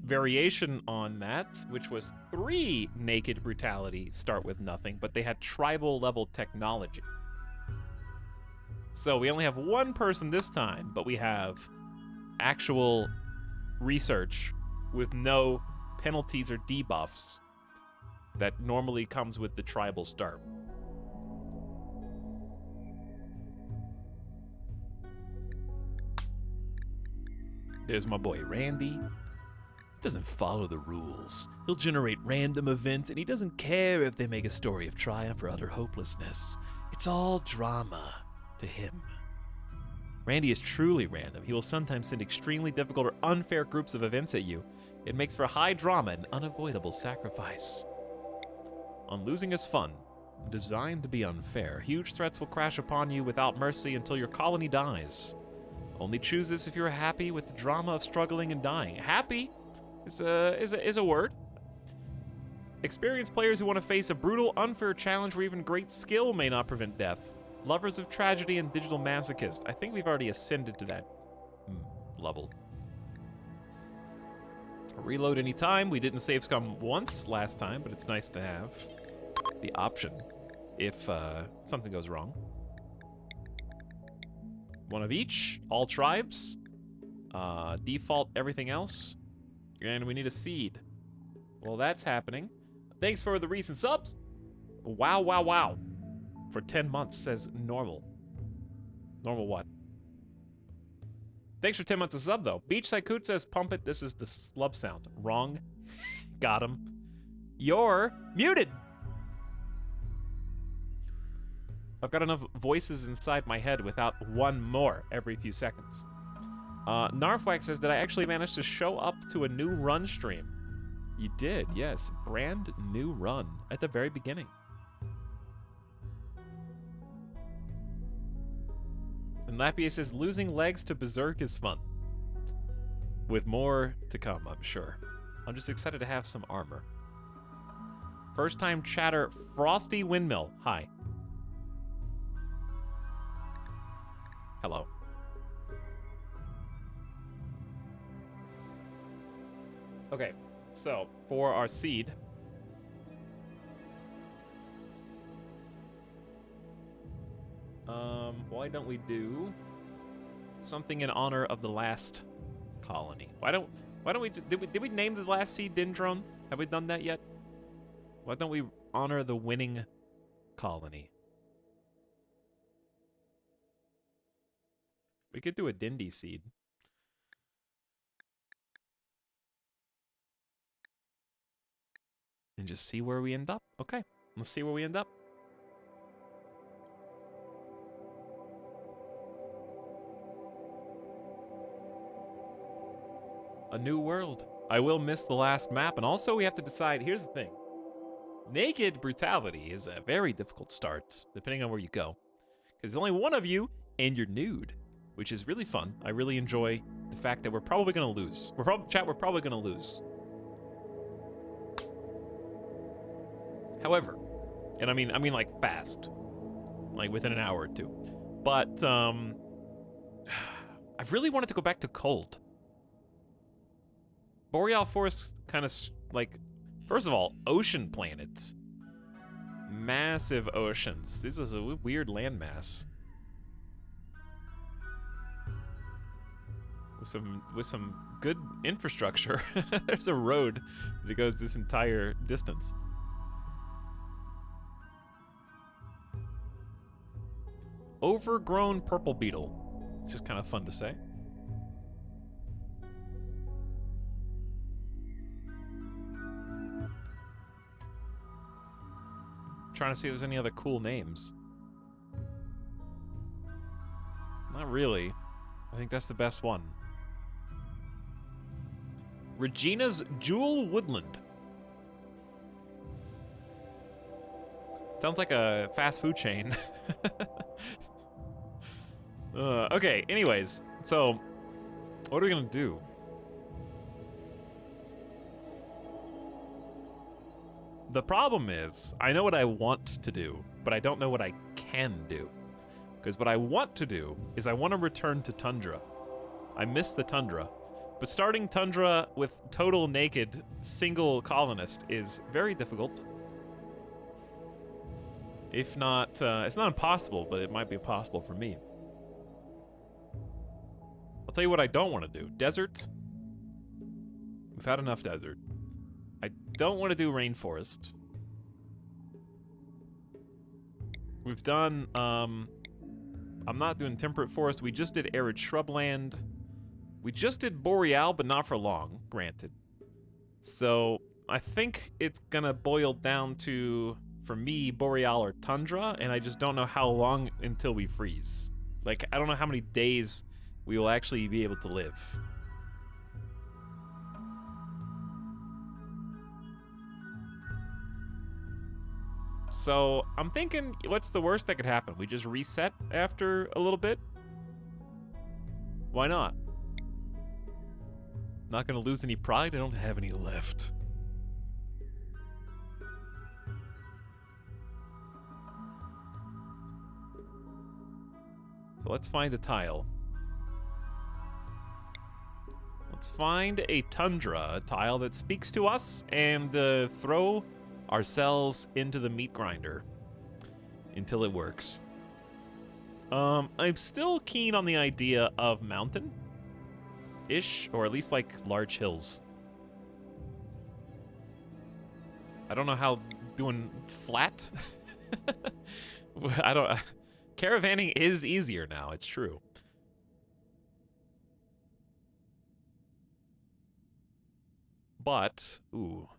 variation on that, which was 3 naked brutality start with nothing, but they had tribal level technology. So we only have one person this time, but we have actual research with no penalties or debuffs that normally comes with the tribal start. There's my boy Randy. He doesn't follow the rules. He'll generate random events, and he doesn't care if they make a story of triumph or utter hopelessness. It's all drama to him. Randy is truly random. He will sometimes send extremely difficult or unfair groups of events at you. It makes for high drama and unavoidable sacrifice. On losing is fun. Designed to be unfair, huge threats will crash upon you without mercy until your colony dies. Only choose this if you're happy with the drama of struggling and dying. Happy is a word. Experienced players who want to face a brutal, unfair challenge where even great skill may not prevent death. Lovers of tragedy and digital masochists. I think we've already ascended to that level. Reload anytime. We didn't save scum once last time, but it's nice to have the option if something goes wrong. One of each, all tribes, default everything else, and we need a seed. Well, that's happening. Thanks for the recent subs. Wow, wow, wow. For 10 months, says normal. Normal what? Thanks for 10 months of sub, though. Beach Saikut says, pump it, this is the slub sound. Wrong. Got him. You're muted. I've got enough voices inside my head without one more every few seconds. Narfwax says, did I actually manage to show up to a new run stream? You did, yes. Brand new run at the very beginning. And Lapia says, losing legs to Berserk is fun. With more to come, I'm sure. I'm just excited to have some armor. First time chatter, Frosty Windmill. Hi. Hello. Okay, so for our seed, why don't we do something in honor of the last colony? Why don't we did we name the last seed Dendron? Have we done that yet? Why don't we honor the winning colony? We could do a Dindy seed. And just see where we end up. Okay, let's see where we end up. A new world. I will miss the last map, and also we have to decide, here's the thing. Naked brutality is a very difficult start, depending on where you go. Because there's only one of you, and you're nude. Which is really fun. I really enjoy the fact that we're probably gonna lose. We're probably gonna lose. However, and I mean like fast, like within an hour or two. But I've really wanted to go back to cold. Boreal forests kind of like, first of all, ocean planets, massive oceans. This is a weird landmass. With some good infrastructure. There's a road that goes this entire distance. Overgrown purple beetle. It's just kind of fun to say. Trying to see if there's any other cool names. Not really. I think that's the best one. Regina's Jewel Woodland. Sounds like a fast food chain. Okay, anyways, so what are we gonna do? The problem is, I know what I want to do, but I don't know what I can do. Because what I want to do is I want to return to Tundra. I miss the Tundra. But starting Tundra with total naked single colonist is very difficult. If not, it's not impossible, but it might be possible for me. I'll tell you what I don't want to do. Desert. We've had enough desert. I don't want to do rainforest. We've done, I'm not doing temperate forest. We just did arid shrubland. We just did boreal, but not for long, granted. So I think it's gonna boil down to, for me, boreal or tundra, and I just don't know how long until we freeze. Like, I don't know how many days we will actually be able to live. So I'm thinking, what's the worst that could happen? We just reset after a little bit? Why not? Not gonna lose any pride? I don't have any left. So let's find a tile. Let's find a tundra, a tile that speaks to us, and throw ourselves into the meat grinder until it works. I'm still keen on the idea of mountain-ish, or at least like large hills. I don't know how doing flat. I don't. Caravanning is easier now. It's true. But ooh,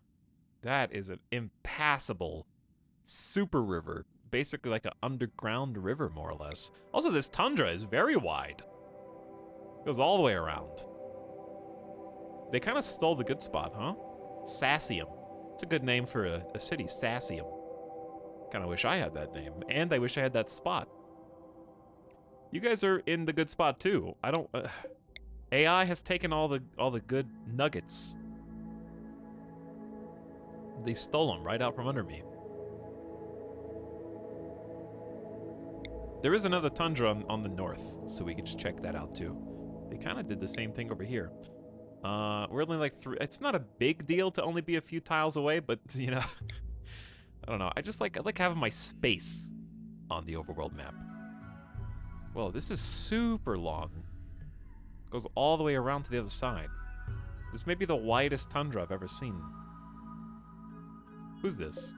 that is an impassable super river. Basically like an underground river, more or less. Also, this tundra is very wide. It goes all the way around. They kind of stole the good spot, huh? Sassium. It's a good name for a city, Sassium. Kind of wish I had that name, and I wish I had that spot. You guys are in the good spot too. I don't. AI has taken all the good nuggets. They stole them right out from under me. There is another tundra on the north, so we can just check that out too. They kind of did the same thing over here. We're only like three. It's not a big deal to only be a few tiles away, but you know, I don't know. I like having my space on the overworld map. Whoa, this is super long. Goes all the way around to the other side. This may be the widest tundra I've ever seen. Who's this?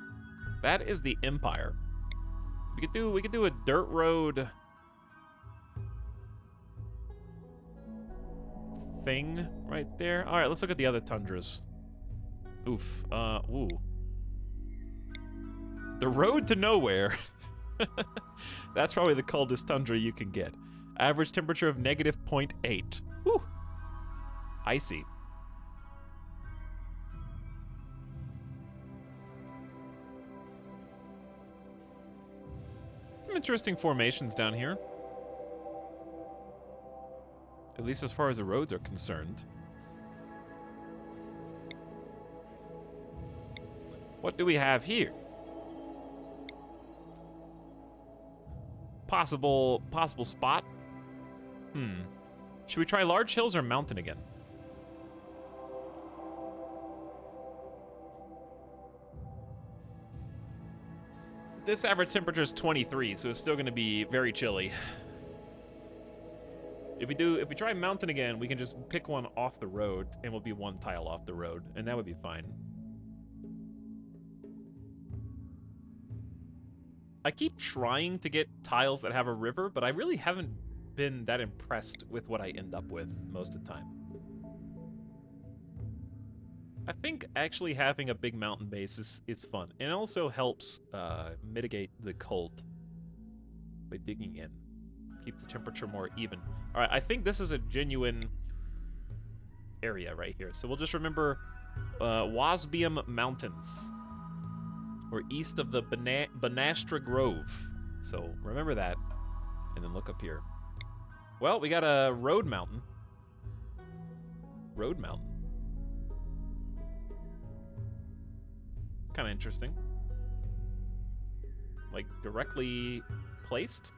That is the Empire. We could do a dirt road thing right there. All right, let's look at the other tundras. Oof. Ooh. The road to nowhere. That's probably the coldest tundra you can get. Average temperature of -0.8. Whew. Icy. Some interesting formations down here. At least as far as the roads are concerned. What do we have here? Possible spot? Should we try large hills or mountain again? This average temperature is 23, so it's still going to be very chilly. If we try mountain again, we can just pick one off the road, and we'll be one tile off the road, and that would be fine. I keep trying to get tiles that have a river, but I really haven't been that impressed with what I end up with most of the time. I think actually having a big mountain base is fun, and it also helps mitigate the cold by digging in. Keep the temperature more even. All right, I think this is a genuine area right here. So we'll just remember Wasbium Mountains. We're east of the Banastra Grove. So remember that, and then look up here. Well, we got a road mountain. Road mountain. Kind of interesting. Like, directly placed?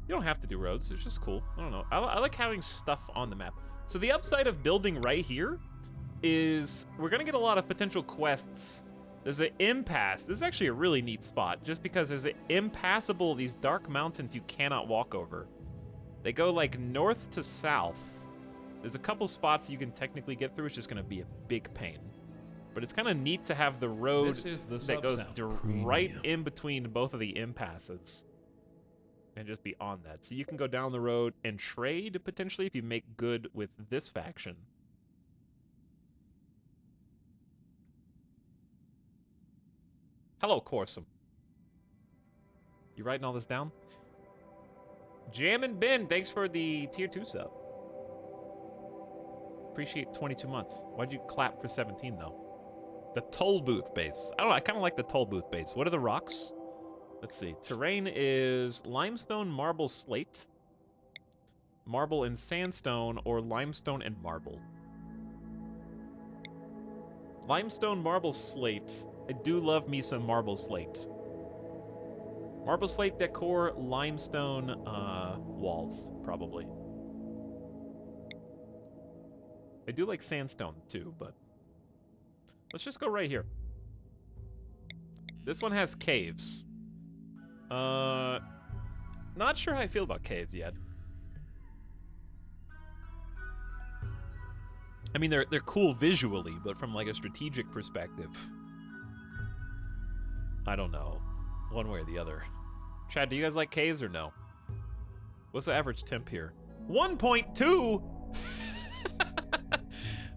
You don't have to do roads, it's just cool. I don't know. I like having stuff on the map. So the upside of building right here is we're gonna get a lot of potential quests. There's an impasse. This is actually a really neat spot, just because there's an impassable, these dark mountains you cannot walk over. They go like north to south. There's a couple spots you can technically get through. It's just gonna be a big pain. But it's kind of neat to have the road that goes right in between both of the impasses. And just be on that. So you can go down the road and trade, potentially, if you make good with this faction. Hello, Corsum. You writing all this down? Jammin' Ben, thanks for the tier 2 sub. Appreciate 22 months. Why'd you clap for 17, though? The toll booth base. I don't know, I kind of like the toll booth base. What are the rocks? Let's see. Terrain is limestone, marble, slate, marble and sandstone, or limestone and marble. Limestone, marble, slate. I do love me some marble slate. Marble slate decor, limestone walls, probably. I do like sandstone too, but let's just go right here. This one has caves. Not sure how I feel about caves yet. I mean, they're cool visually, but from like a strategic perspective, I don't know. One way or the other. Chad, do you guys like caves or no? What's the average temp here? 1.2?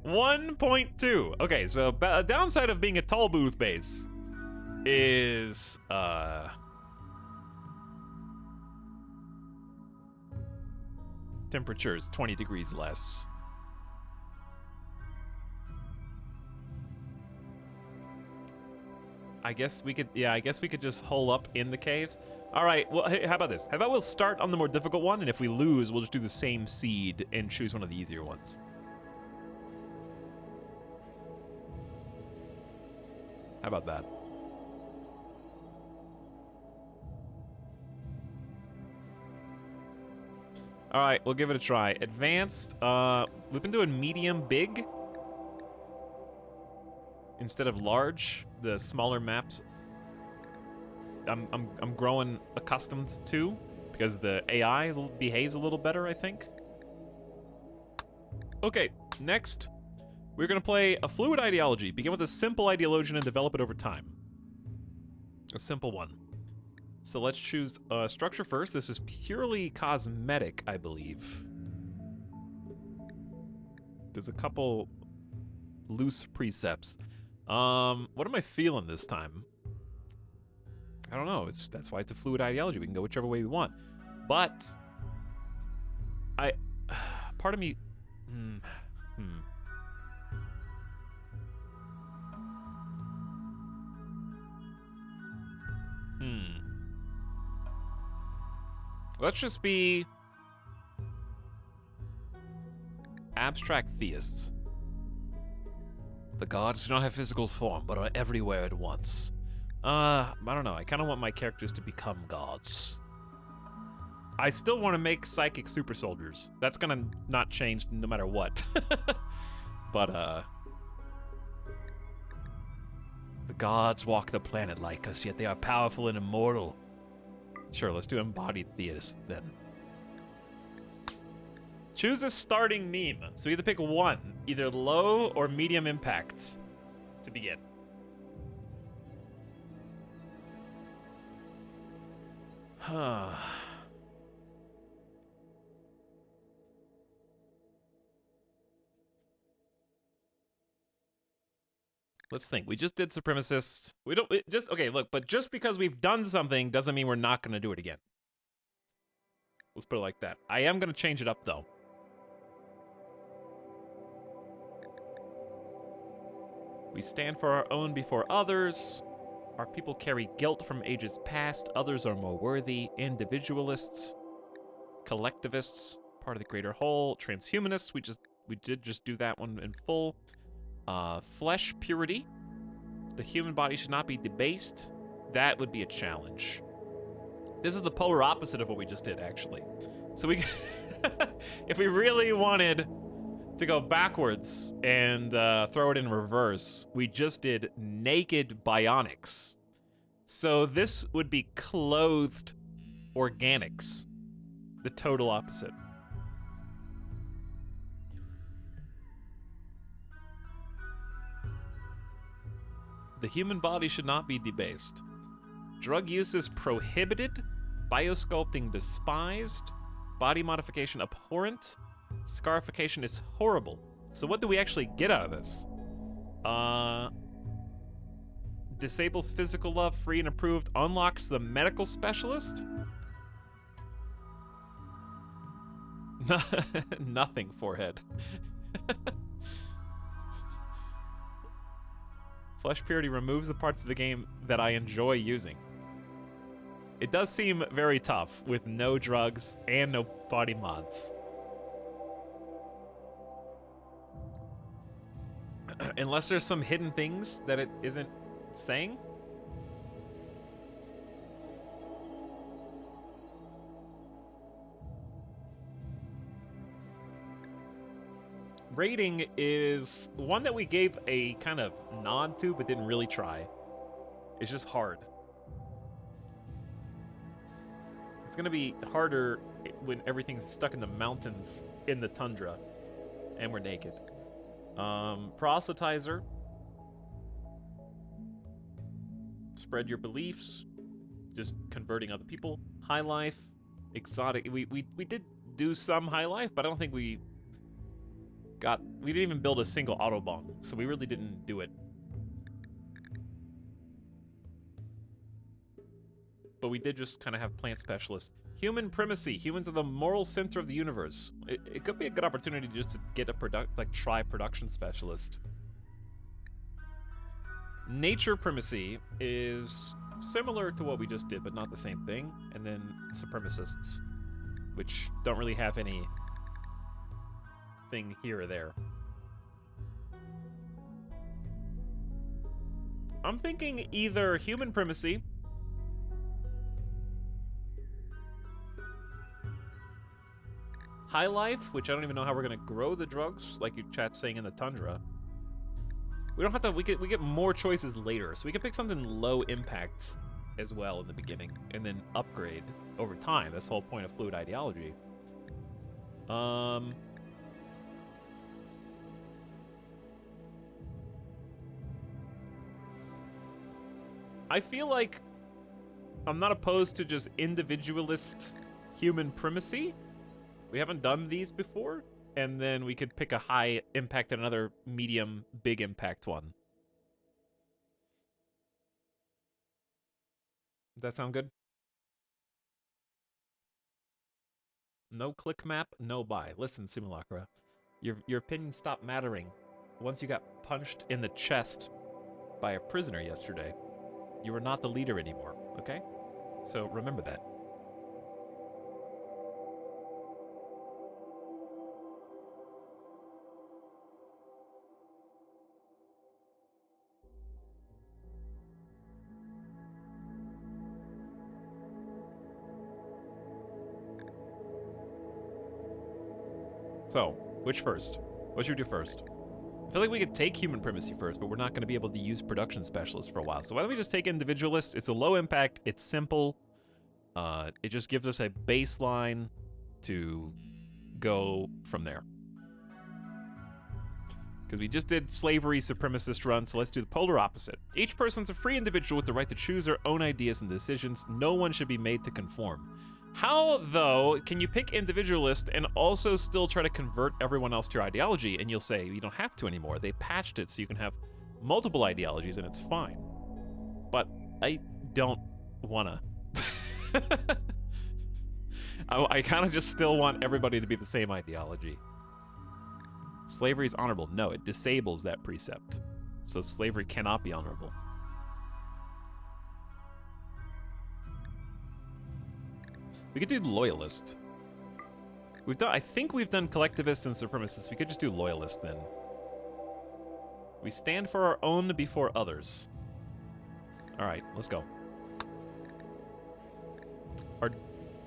1.2. Okay, so a downside of being a toll booth base is, temperatures 20 degrees less. I guess we could, yeah, I guess we could just hole up in the caves. All right, well, hey, how about this? How about we'll start on the more difficult one, and if we lose, we'll just do the same seed and choose one of the easier ones. How about that? All right, we'll give it a try. Advanced, we've been doing medium big instead of large. The smaller maps I'm growing accustomed to because the AI behaves a little better, I think. Okay, next we're gonna play a fluid ideology. Begin with a simple ideology and develop it over time. A simple one. So let's choose structure first. This is purely cosmetic, I believe. There's a couple loose precepts. What am I feeling this time? I don't know. That's why it's a fluid ideology. We can go whichever way we want. But part of me, Let's just be abstract theists. The gods do not have physical form, but are everywhere at once. I don't know. I kind of want my characters to become gods. I still want to make psychic super soldiers. That's gonna not change no matter what. But, the gods walk the planet like us, yet they are powerful and immortal. Sure, let's do embodied theist then. Choose a starting meme. So either pick one, either low or medium impact to begin. Let's think. We just did supremacist. We don't okay, look, but just because we've done something doesn't mean we're not going to do it again. Let's put it like that. I am going to change it up, though. We stand for our own before others. Our people carry guilt from ages past. Others are more worthy. Individualists. Collectivists. Part of the greater whole. Transhumanists. We did just do that one in full. Flesh purity. The human body should not be debased. That would be a challenge. This is the polar opposite of what we just did, actually. So we, if we really wanted to go backwards and throw it in reverse, we just did naked bionics. So this would be clothed organics. The total opposite. The human body should not be debased. Drug use is prohibited. Biosculpting despised. Body modification abhorrent. Scarification is horrible. So what do we actually get out of this? Disables physical love, free and approved. Unlocks the medical specialist. Nothing, forehead. Flesh purity removes the parts of the game that I enjoy using. It does seem very tough with no drugs and no body mods. Unless there's some hidden things that it isn't saying. Rating is one that we gave a kind of nod to, but didn't really try. It's just hard. It's gonna be harder when everything's stuck in the mountains in the tundra, and we're naked. Proselytizer. Spread your beliefs. Just converting other people. High life. Exotic. We did do some high life, but I don't think we didn't even build a single Autobahn, so we really didn't do it. But we did just kind of have plant specialists. Human primacy. Humans are the moral center of the universe. It could be a good opportunity just to get a try production specialist. Nature primacy is similar to what we just did, but not the same thing. And then supremacists, which don't really have any thing here or there. I'm thinking either human primacy, high life, which I don't even know how we're gonna grow the drugs, like your chat's saying in the tundra. We don't have to. We get more choices later, so we can pick something low impact as well in the beginning, and then upgrade over time. That's the whole point of fluid ideology. I feel like I'm not opposed to just individualist human primacy. We haven't done these before, and then we could pick a high impact and another medium, big impact one. Does that sound good? No click map, no buy. Listen, Simulacra, your opinion stopped mattering once you got punched in the chest by a prisoner yesterday. You were not the leader anymore, okay? So remember that. So, which first? What should we do first? I feel like we could take human primacy first, but we're not going to be able to use production specialists for a while. So why don't we just take individualist? It's a low impact. It's simple. It just gives us a baseline to go from there. Because we just did slavery supremacist run, so let's do the polar opposite. Each person's a free individual with the right to choose their own ideas and decisions. No one should be made to conform. How, though, can you pick individualist and also still try to convert everyone else to your ideology? And you'll say, you don't have to anymore. They patched it so you can have multiple ideologies and it's fine. But I don't wanna. I kind of just still want everybody to be the same ideology. Slavery is honorable. No, it disables that precept. So slavery cannot be honorable. We could do loyalist. I think we've done collectivist and supremacist. We could just do loyalist then. We stand for our own before others. All right, let's go. Our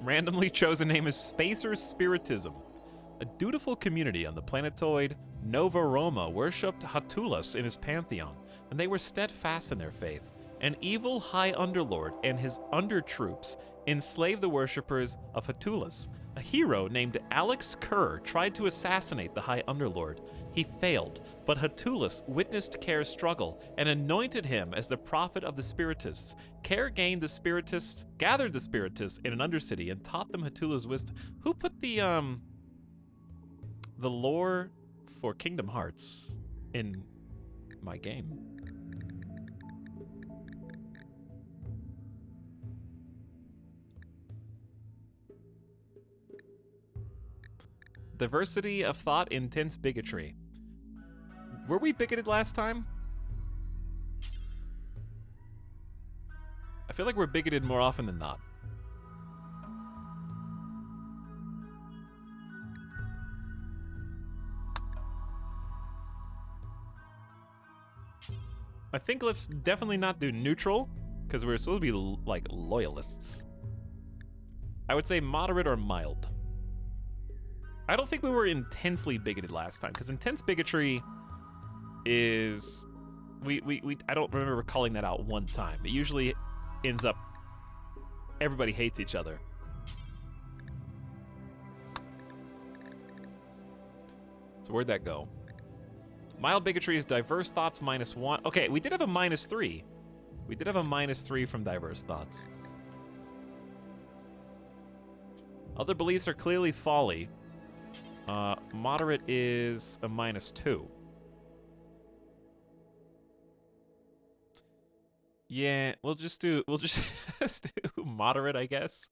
randomly chosen name is Spacer Spiritism. A dutiful community on the planetoid Nova Roma worshipped Etalyx in his pantheon, and they were steadfast in their faith. An evil high underlord and his undertroops enslaved the worshippers of Etalyx. A hero named Alex Kerr tried to assassinate the high underlord. He failed, but Etalyx witnessed Kerr's struggle and anointed him as the prophet of the Spiritists. Kerr gathered the Spiritists in an undercity and taught them Etalyx's wisdom. Who put the lore for Kingdom Hearts in my game? Diversity of thought, intense bigotry. Were we bigoted last time? I feel like we're bigoted more often than not. I think let's definitely not do neutral, because we're supposed to be like loyalists. I would say moderate or mild. I don't think we were intensely bigoted last time, because intense bigotry is... I don't remember calling that out one time. It usually ends up... everybody hates each other. So where'd that go? Mild bigotry is diverse thoughts -1. Okay, we did have a -3. We did have a -3 from diverse thoughts. Other beliefs are clearly folly. Moderate is a -2. Yeah, we'll just do moderate, I guess.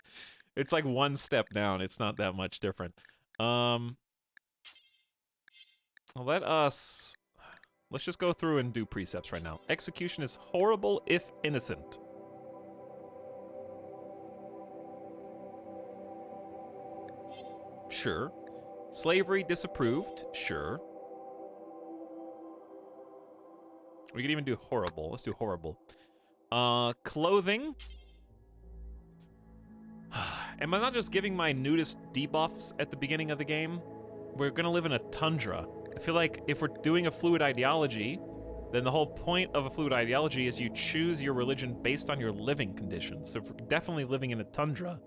It's like one step down. It's not that much different. Let's just go through and do precepts right now. Execution is horrible if innocent. Sure. Slavery disapproved. Sure. We could even do horrible. Let's do horrible. Clothing. Am I not just giving my nudist debuffs at the beginning of the game? We're gonna live in a tundra. I feel like if we're doing a fluid ideology, then the whole point of a fluid ideology is you choose your religion based on your living conditions. So if we're definitely living in a tundra,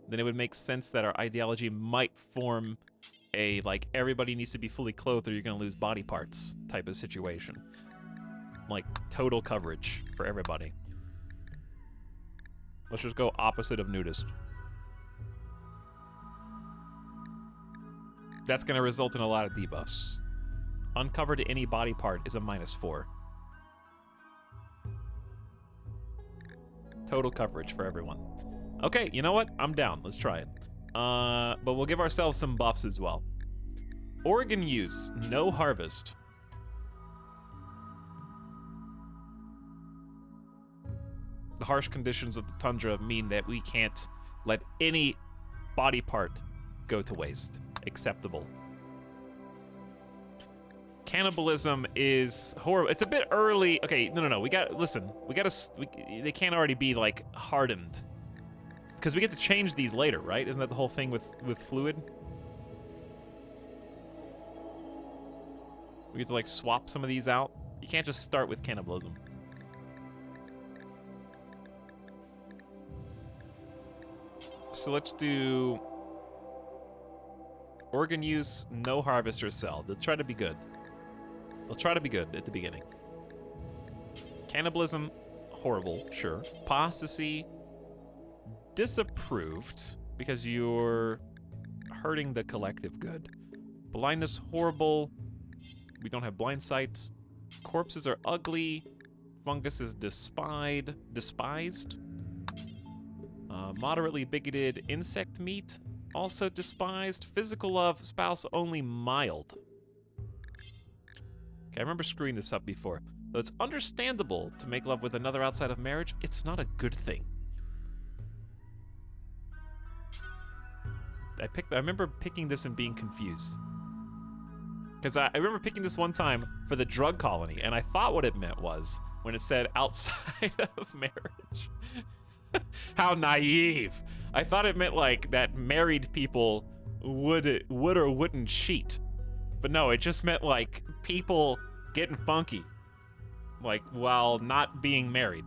then it would make sense that our ideology might form a, like, everybody needs to be fully clothed or you're gonna lose body parts type of situation. Like, total coverage for everybody. Let's just go opposite of nudist. That's gonna result in a lot of debuffs. Uncovered any body part is a -4. Total coverage for everyone. Okay, you know what? I'm down. Let's try it. But we'll give ourselves some buffs as well. Organ use, no harvest. The harsh conditions of the tundra mean that we can't let any body part go to waste. Acceptable. Cannibalism is horrible. It's a bit early. Okay, no. They can't already be, like, hardened. Because we get to change these later, right? Isn't that the whole thing with fluid? We get to, like, swap some of these out. You can't just start with cannibalism. So let's do organ use, no harvest or sell. They'll try to be good. They'll try to be good at the beginning. Cannibalism, horrible, sure. Apostasy, disapproved, because you're hurting the collective good. Blindness, horrible. We don't have blind sight. Corpses are ugly. Fungus is despised. Moderately bigoted. Insect meat, Also despised. Physical love, spouse only mild. Okay, I remember screwing this up before. Though it's understandable to make love with another outside of marriage, it's not a good thing. I remember picking this and being confused. Because I remember picking this one time for the drug colony, and I thought what it meant was when it said outside of marriage. How naive. I thought it meant like that married people would or wouldn't cheat. But no, it just meant like people getting funky. Like while not being married.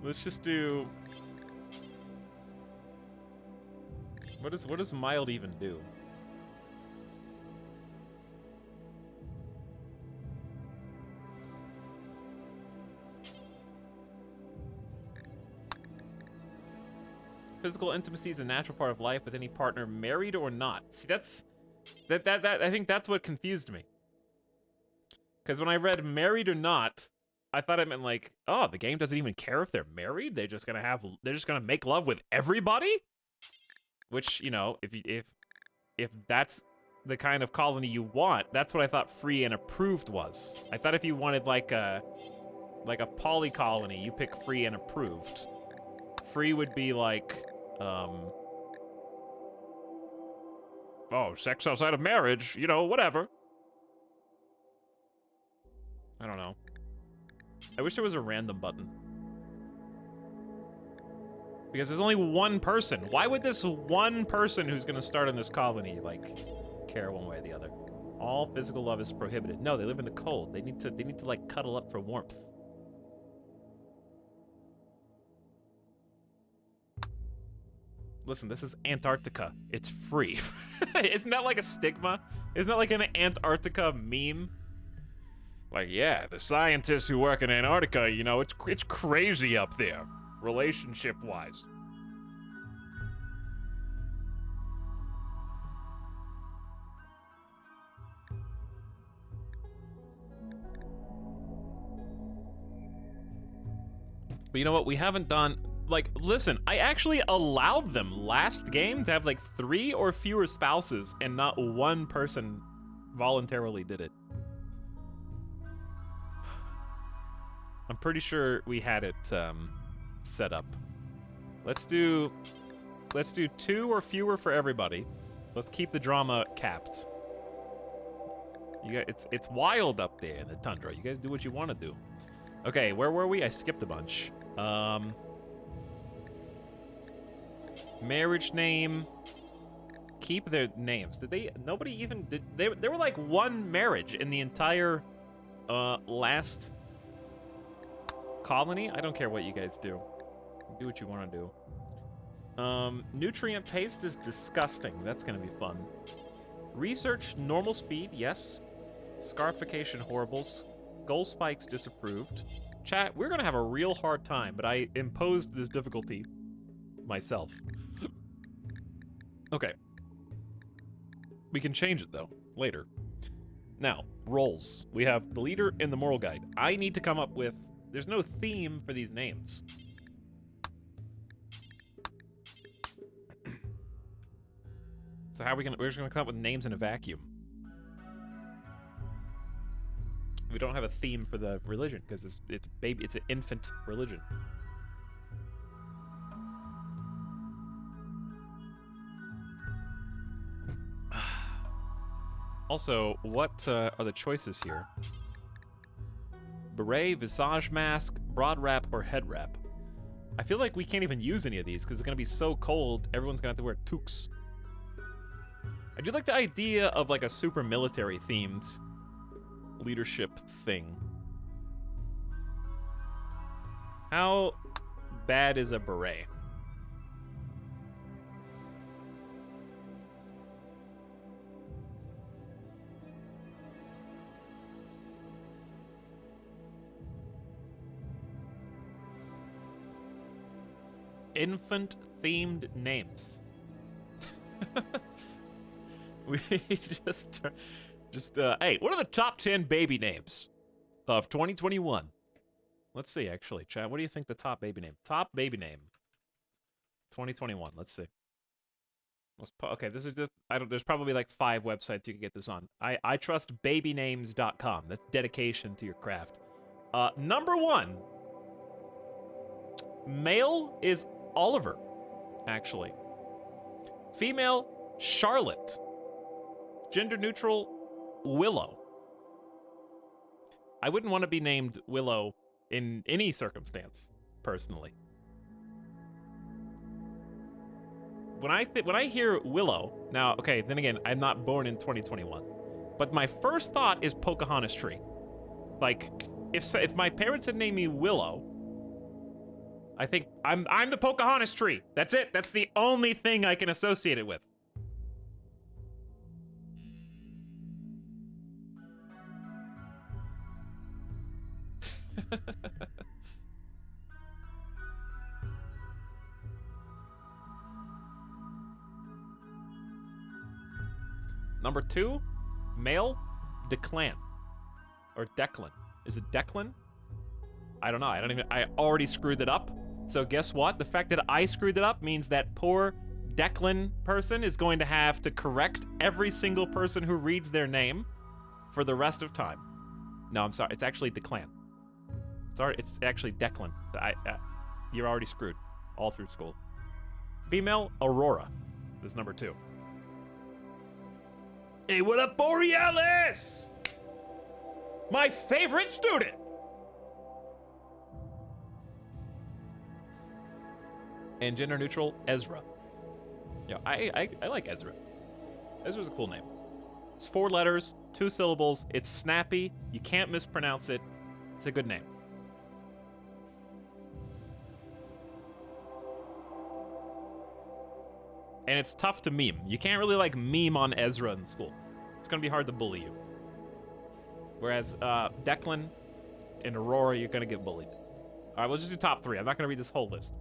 Let's just do... What does mild even do? Physical intimacy is a natural part of life with any partner, married or not. See, I think that's what confused me. Because when I read married or not, I thought it meant like, oh, the game doesn't even care if they're married. They're just gonna make love with everybody. Which, you know, if that's the kind of colony you want, that's what I thought free and approved was. I thought if you wanted like a poly colony, you pick free and approved. Free would be like, oh, sex outside of marriage, you know, whatever. I don't know. I wish there was a random button. Because there's only one person. Why would this one person who's gonna start in this colony, like, care one way or the other? All physical love is prohibited. No, they live in the cold. They need to like cuddle up for warmth. Listen, this is Antarctica. It's free. Isn't that like a stigma? Isn't that like an Antarctica meme? Like, yeah, the scientists who work in Antarctica, you know, it's crazy up there, relationship-wise. But you know what? We haven't done... Like, listen, I actually allowed them last game to have, like, 3 or fewer spouses, and not one person voluntarily did it. I'm pretty sure we had it, set up. Let's do 2 or fewer for everybody. Let's keep the drama capped. It's wild up there in the tundra. You guys do what you want to do. Okay, where were we? I skipped a bunch. Marriage name. Keep their names. Did they? Nobody even did. There were like one marriage in the entire last colony. I don't care what you guys do. Do what you want to do. Nutrient paste is disgusting. That's gonna be fun. Research normal speed. Yes. Scarification horribles. Goal spikes disapproved. Chat, we're gonna have a real hard time, but I imposed this difficulty myself. Okay. We can change it, though, later. Now, roles. We have the leader and the moral guide. I need to come up with... There's no theme for these names. So how are we gonna... We're just gonna come up with names in a vacuum. We don't have a theme for the religion, because it's an infant religion. Also, what are the choices here? Beret, visage mask, broad wrap, or head wrap? I feel like we can't even use any of these because it's gonna be so cold, everyone's gonna have to wear toques. I do like the idea of like a super military themed leadership thing. How bad is a beret? Infant-themed names. We just hey, what are the top 10 baby names? of 2021. Let's see, actually, chat. What do you think the top baby name? Top baby name. 2021. Let's see. Okay, this is just there's probably like 5 websites you can get this on. I trust babynames.com. That's dedication to your craft. Number 1. Male is Oliver, actually. Female, Charlotte. Gender neutral, Willow. I wouldn't want to be named Willow in any circumstance, personally. When I hear Willow, now, okay, then again, I'm not born in 2021, but my first thought is Pocahontas tree. Like, if my parents had named me Willow, I think I'm the Pocahontas tree. That's it. That's the only thing I can associate it with. Number 2, male, Declan. Or Declan. Is it Declan? I don't know. I already screwed it up. So guess what? The fact that I screwed it up means that poor Declan person is going to have to correct every single person who reads their name for the rest of time. No, I'm sorry. It's actually Declan. It's actually Declan. You're already screwed all through school. Female, Aurora is number 2. Hey, what up, Borealis? My favorite student. And gender neutral, Ezra. Yeah, I like Ezra. Ezra's a cool name. It's 4 letters, 2 syllables. It's snappy. You can't mispronounce it. It's a good name. And it's tough to meme. You can't really, like, meme on Ezra in school. It's gonna be hard to bully you. Whereas, Declan and Aurora, you're gonna get bullied. Alright, we'll just do top 3. I'm not gonna read this whole list.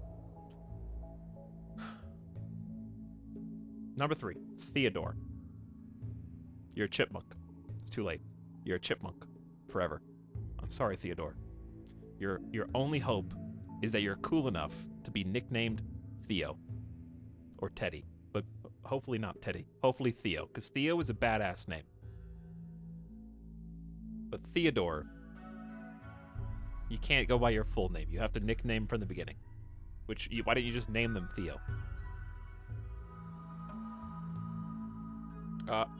Number 3, Theodore. You're a chipmunk. It's too late. You're a chipmunk. Forever. I'm sorry, Theodore. Your only hope is that you're cool enough to be nicknamed Theo. Or Teddy. But hopefully not Teddy. Hopefully Theo, because Theo is a badass name. But Theodore, you can't go by your full name. You have to nickname from the beginning. Why don't you just name them Theo?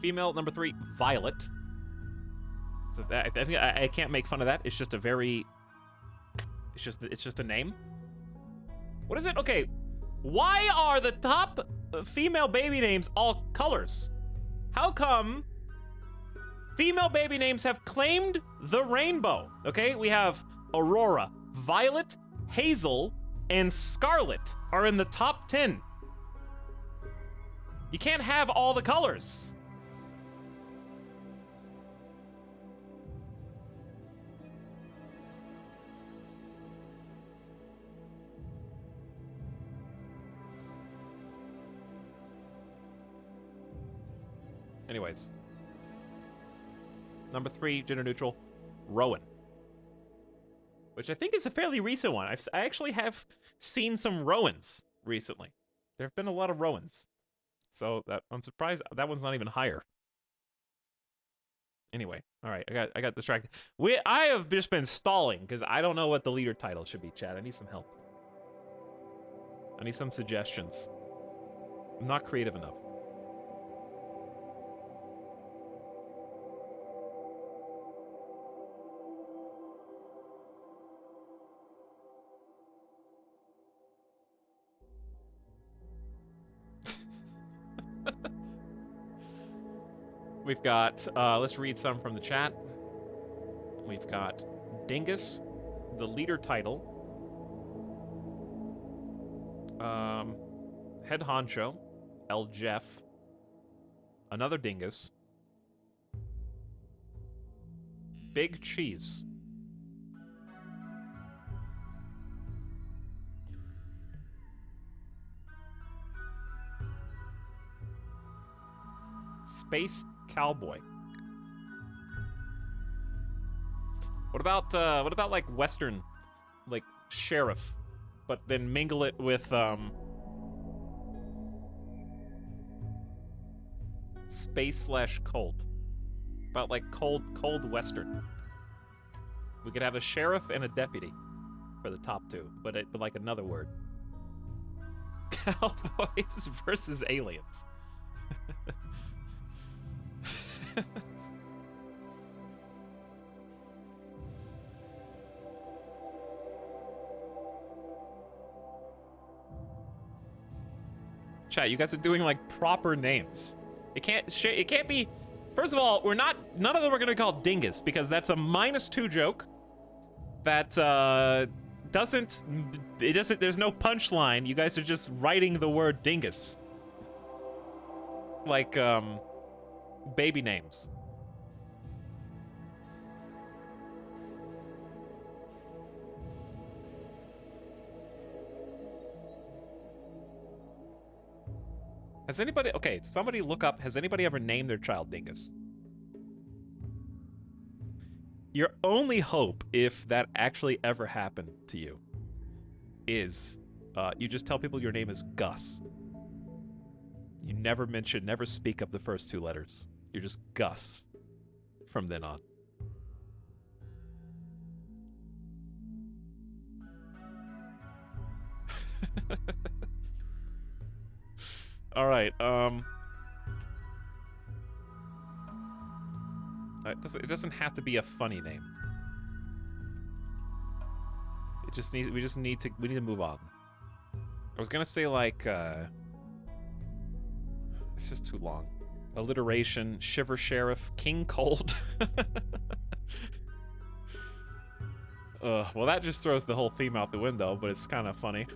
Female, number 3, Violet. So I think I can't make fun of that. It's just a very... It's just a name. What is it? Okay. Why are the top female baby names all colors? How come female baby names have claimed the rainbow? Okay, we have Aurora, Violet, Hazel, and Scarlet are in the top 10. You can't have all the colors. Anyways. Number 3, gender neutral, Rowan. Which I think is a fairly recent one. I actually have seen some Rowans recently. There have been a lot of Rowans. So I'm surprised that one's not even higher. Anyway, all right, I got distracted. I have just been stalling because I don't know what the leader title should be, chat. I need some help. I need some suggestions. I'm not creative enough. We've got, let's read some from the chat. We've got Dingus, the leader title. Head honcho, El Jeff. Another Dingus. Big Cheese. Space Cowboy. What about like Western, like sheriff, but then mingle it with space/cold. About like cold Western. We could have a sheriff and a deputy for the top two, but like another word. Cowboys versus aliens. Chat, you guys are doing like proper names. It can't be. First of all, none of them are gonna be called Dingus because that's a -2 joke. That there's no punchline. You guys are just writing the word dingus. Like baby names. Has anybody, okay, somebody look up, has anybody ever named their child Dingus? Your only hope, if that actually ever happened to you, is you just tell people your name is Gus. You never speak up the first 2 letters. You're just Gus from then on. All right, it doesn't have to be a funny name. We need to move on. I was gonna say like it's just too long. Alliteration, Shiver Sheriff, King Cold. Well, that just throws the whole theme out the window, but it's kind of funny.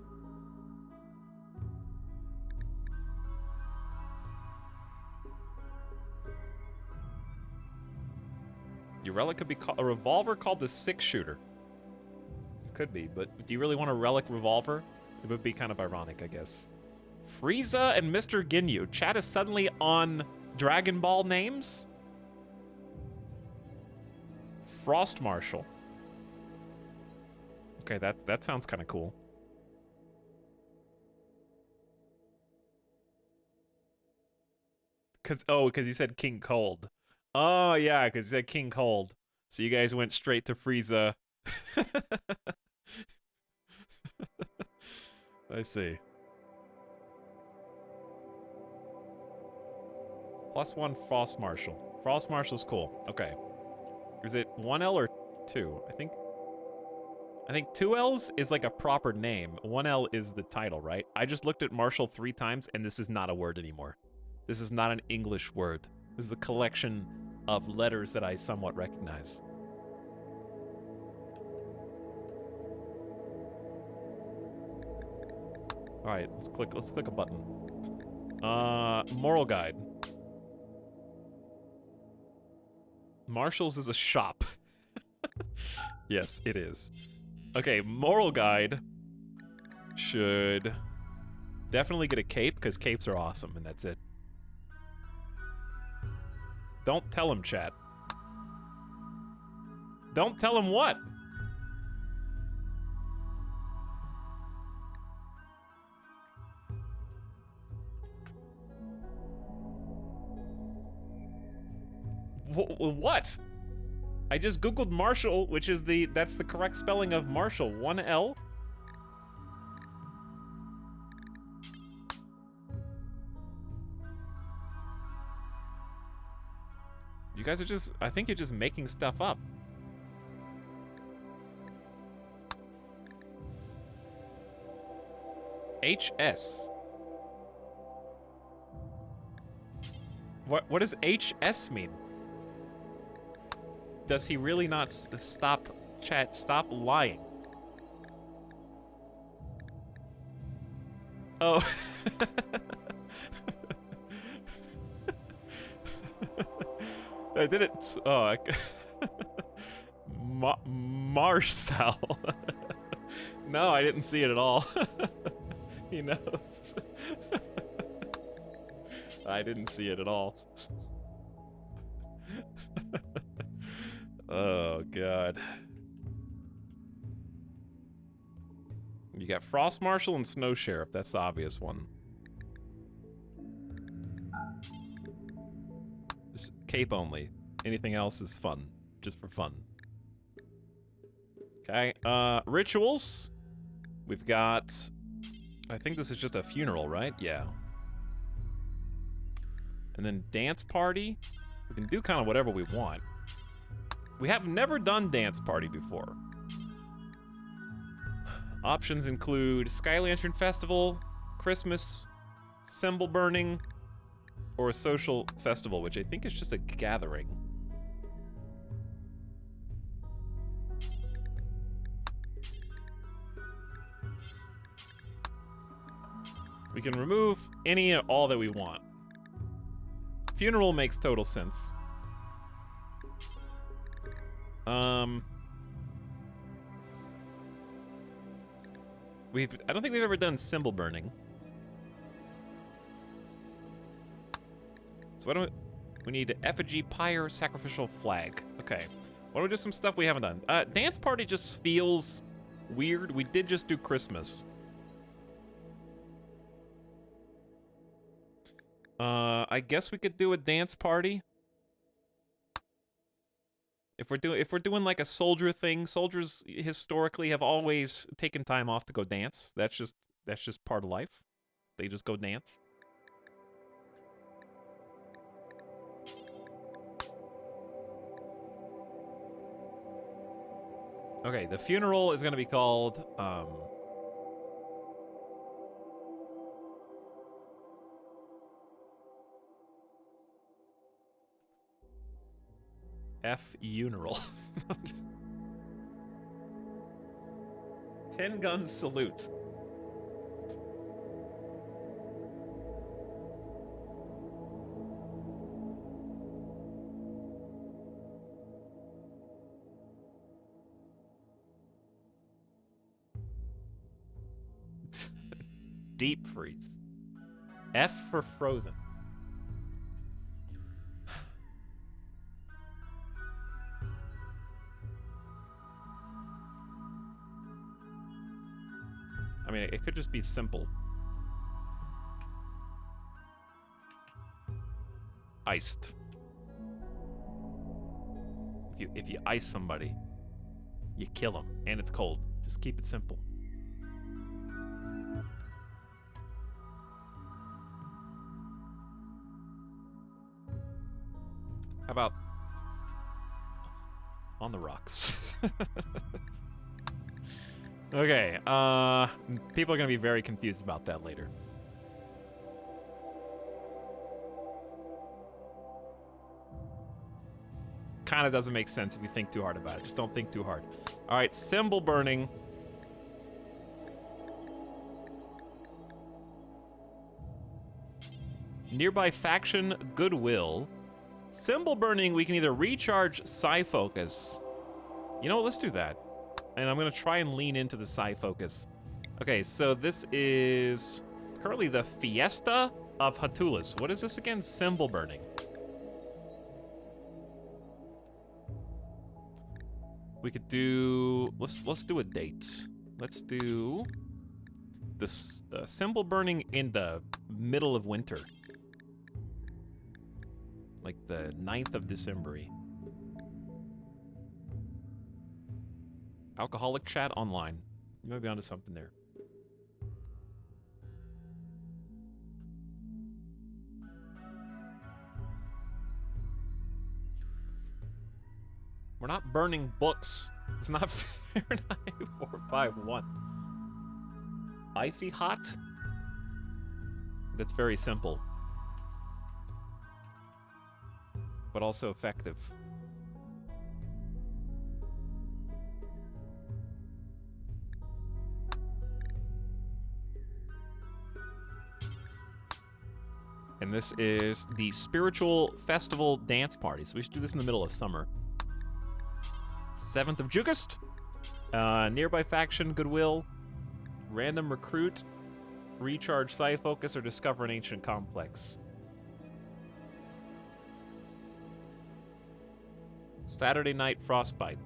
Your relic could be a revolver called the 6-shooter. It could be, but do you really want a relic revolver? It would be kind of ironic, I guess. Frieza and Mr. Ginyu. Chat is suddenly on Dragon Ball names? Frost Marshal. Okay, that sounds kind of cool. Cause you said King Cold. Oh yeah, because you said King Cold. So you guys went straight to Frieza. I see. +1 Frost Marshal. Frost Marshal's cool. Okay. Is it 1 L or 2? I think 2 L's is like a proper name. 1 L is the title, right? I just looked at Marshall 3 times and this is not a word anymore. This is not an English word. This is a collection of letters that I somewhat recognize. All right, let's click a button. Moral guide. Marshall's is a shop. Yes, it is. Okay, moral guide should definitely get a cape because capes are awesome, and that's it. Don't tell him, chat. Don't tell him what? What? I just googled Marshall, which is that's the correct spelling of Marshall. 1 L. You guys are just, I think you're just making stuff up. HS. What does HS mean? Does he really not stop lying? Oh. I did it. Oh, Marcel. No, I didn't see it at all. He knows. I didn't see it at all. Oh, God. You got Frost Marshal and Snow Sheriff. That's the obvious one. Just cape only. Anything else is fun. Just for fun. Okay, rituals. We've got... I think this is just a funeral, right? Yeah. And then dance party. We can do kind of whatever we want. We have never done dance party before. Options include Sky Lantern Festival, Christmas, symbol burning, or a social festival, which I think is just a gathering. We can remove any and all that we want. Funeral makes total sense. I don't think we've ever done symbol burning. So why don't we need effigy, pyre, sacrificial flag. Okay. Why don't we do some stuff we haven't done? Dance party just feels weird. We did just do Christmas. I guess we could do a dance party. If we're doing like a soldier thing, soldiers historically have always taken time off to go dance. That's just part of life. They just go dance. Okay, the funeral is gonna be called F-uneral. 10 gun salute. Deep freeze. F for frozen. I mean, it could just be simple. Iced. If you ice somebody, you kill them, and it's cold. Just keep it simple. How about on the rocks? Okay, people are gonna be very confused about that later. Kind of doesn't make sense if you think too hard about it. Just don't think too hard. All right, symbol burning. Nearby faction, goodwill. Symbol burning, we can either recharge Psi Focus. You know what, let's do that. And I'm gonna try and lean into the Psi Focus. Okay, so this is currently the Fiesta of Hatulas. What is this again? Symbol burning. We could do, let's do a date. Let's do this symbol burning in the middle of winter. Like the 9th of December. Alcoholic chat online. You might be onto something there. We're not burning books. It's not Fahrenheit 451. Icy hot? That's very simple. But also effective. And this is the Spiritual Festival Dance Party. So we should do this in the middle of summer. 7th of August. Nearby faction, goodwill. Random recruit. Recharge Psi Focus or discover an ancient complex. Saturday night frostbite.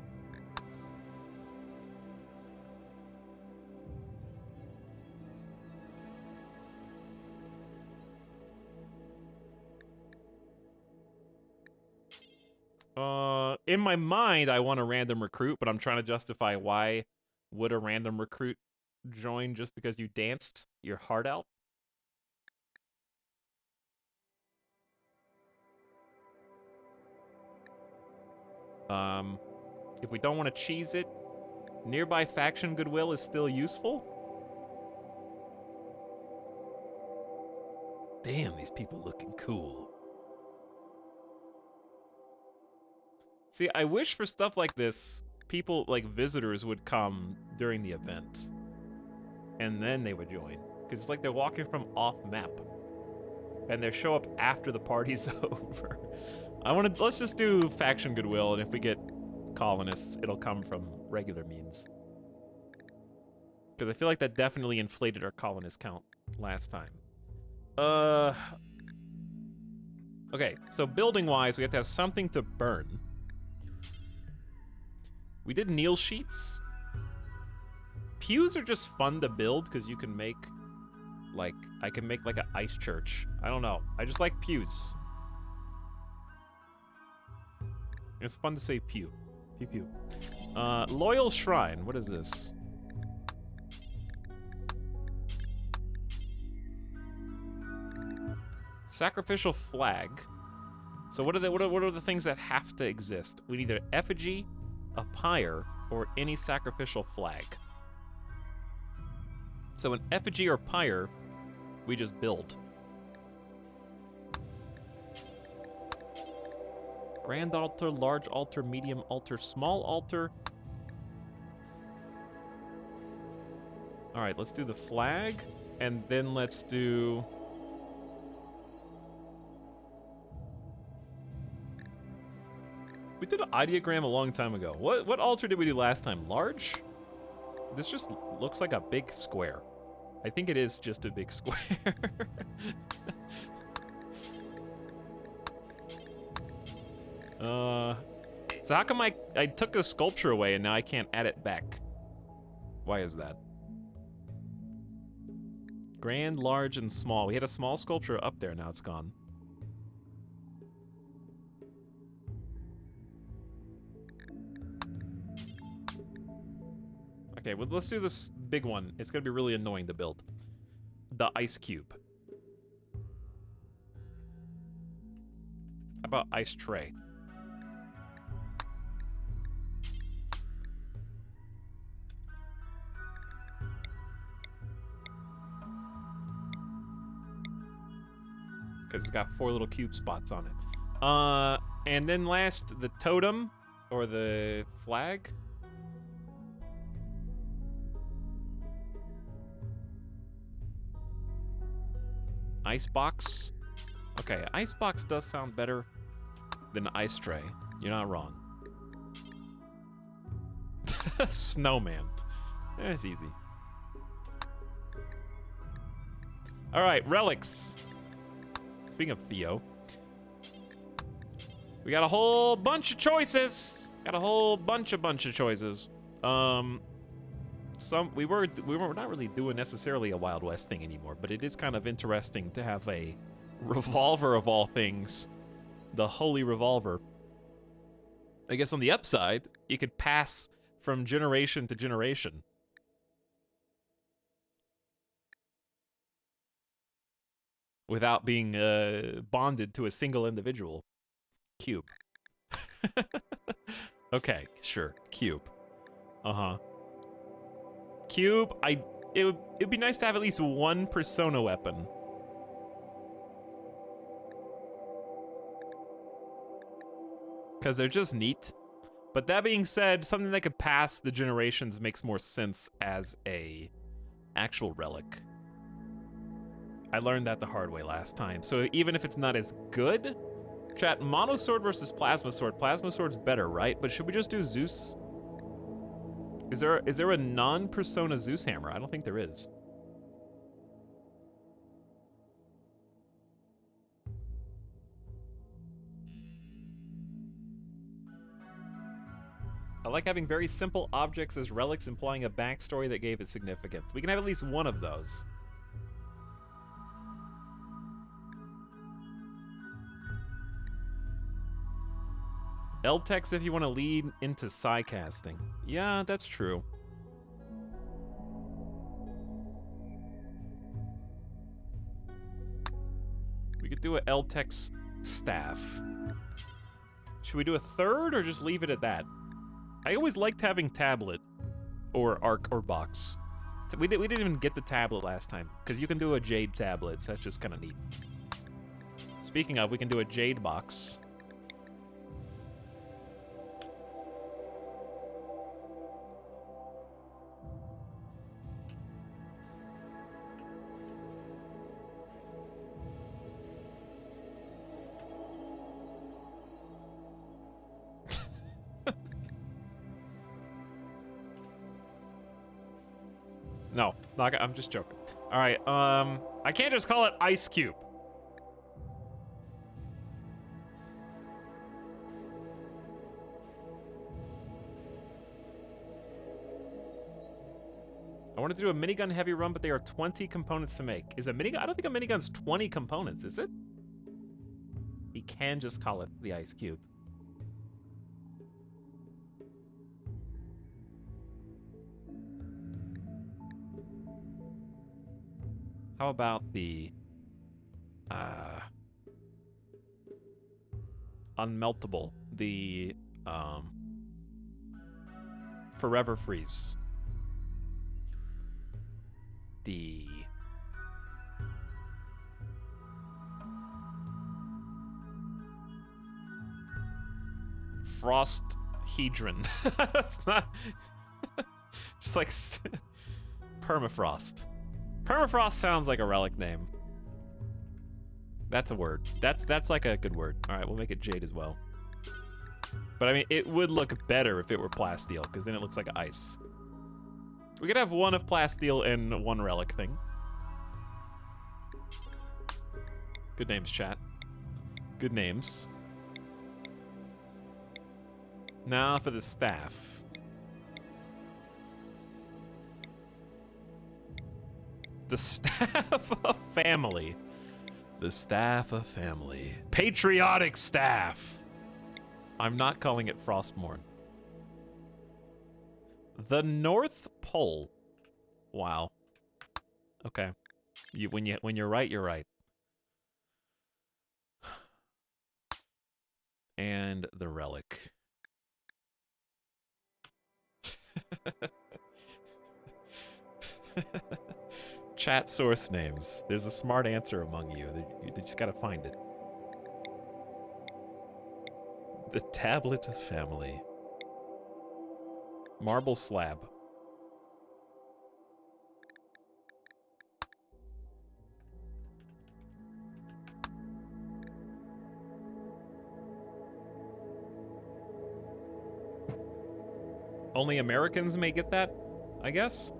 In my mind, I want a random recruit, but I'm trying to justify why would a random recruit join just because you danced your heart out? If we don't want to cheese it, nearby faction goodwill is still useful? Damn, these people looking cool. See, I wish for stuff like this, people, like visitors, would come during the event. And then they would join. Because it's like they're walking from off-map. And they show up after the party's over. Let's just do faction goodwill, and if we get colonists, it'll come from regular means. Because I feel like that definitely inflated our colonist count last time. Okay, so building-wise, we have to have something to burn. We did Neil sheets. Pews are just fun to build, because you can make, like, I can make, like, an ice church. I don't know. I just like pews. It's fun to say pew. Pew pew. Loyal Shrine. What is this? Sacrificial flag. So what are the things that have to exist? We need an effigy, a pyre, or any sacrificial flag. So an effigy or pyre, we just build. Grand altar, large altar, medium altar, small altar. All right, let's do the flag, and then let's do... We did an ideogram a long time ago. What altar did we do last time? Large? This just looks like a big square. I think it is just a big square. So how come I took the sculpture away and now I can't add it back? Why is that? Grand, large, and small. We had a small sculpture up there, now it's gone. Okay, well, let's do this big one. It's gonna be really annoying to build. The ice cube. How about ice tray? Because it's got 4 little cube spots on it. And then last, the totem, or the flag. Icebox. Okay, icebox does sound better than ice tray. You're not wrong. Snowman. That's easy. All right, relics. Speaking of Theo, we got a whole bunch of choices. Got a whole bunch of choices. We were not really doing necessarily a Wild West thing anymore, but it is kind of interesting to have a revolver of all things, the holy revolver. I guess on the upside, you could pass from generation to generation. Without being bonded to a single individual. Cube. Okay, sure. Cube. Uh-huh. Cube, it'd be nice to have at least one persona weapon. Because they're just neat. But that being said, something that could pass the generations makes more sense as a actual relic. I learned that the hard way last time. So even if it's not as good, chat, mono sword versus plasma sword. Plasma sword's better, right? But should we just do Zeus? Is there a non-persona Zeus hammer? I don't think there is. I like having very simple objects as relics, implying a backstory that gave it significance. We can have at least one of those. L-text if you want to lead into psi-casting. Yeah, that's true. We could do a L-text staff. Should we do a third or just leave it at that? I always liked having tablet or arc or box. We didn't even get the tablet last time because you can do a jade tablet, so that's just kind of neat. Speaking of, we can do a jade box. No, I'm just joking. All right, I can't just call it Ice Cube. I wanted to do a minigun heavy run, but there are 20 components to make. Is a minigun? I don't think a minigun's 20 components, is it? He can just call it the Ice Cube. How about the unmeltable, the forever freeze, the frost hedron. That's not just like permafrost. Permafrost sounds like a relic name. That's a word. That's like a good word. All right, we'll make it jade as well. But I mean, it would look better if it were plasteel, because then it looks like ice. We could have one of plasteel and one relic thing. Good names, chat. Good names. Now for the staff. The staff of family. The staff of family. Patriotic staff. I'm not calling it Frostmourne. The North Pole. Wow. Okay. When you're right, you're right. And the relic. Chat source names. There's a smart answer among you. You just gotta find it. The tablet of family. Marble slab. Only Americans may get that, I guess?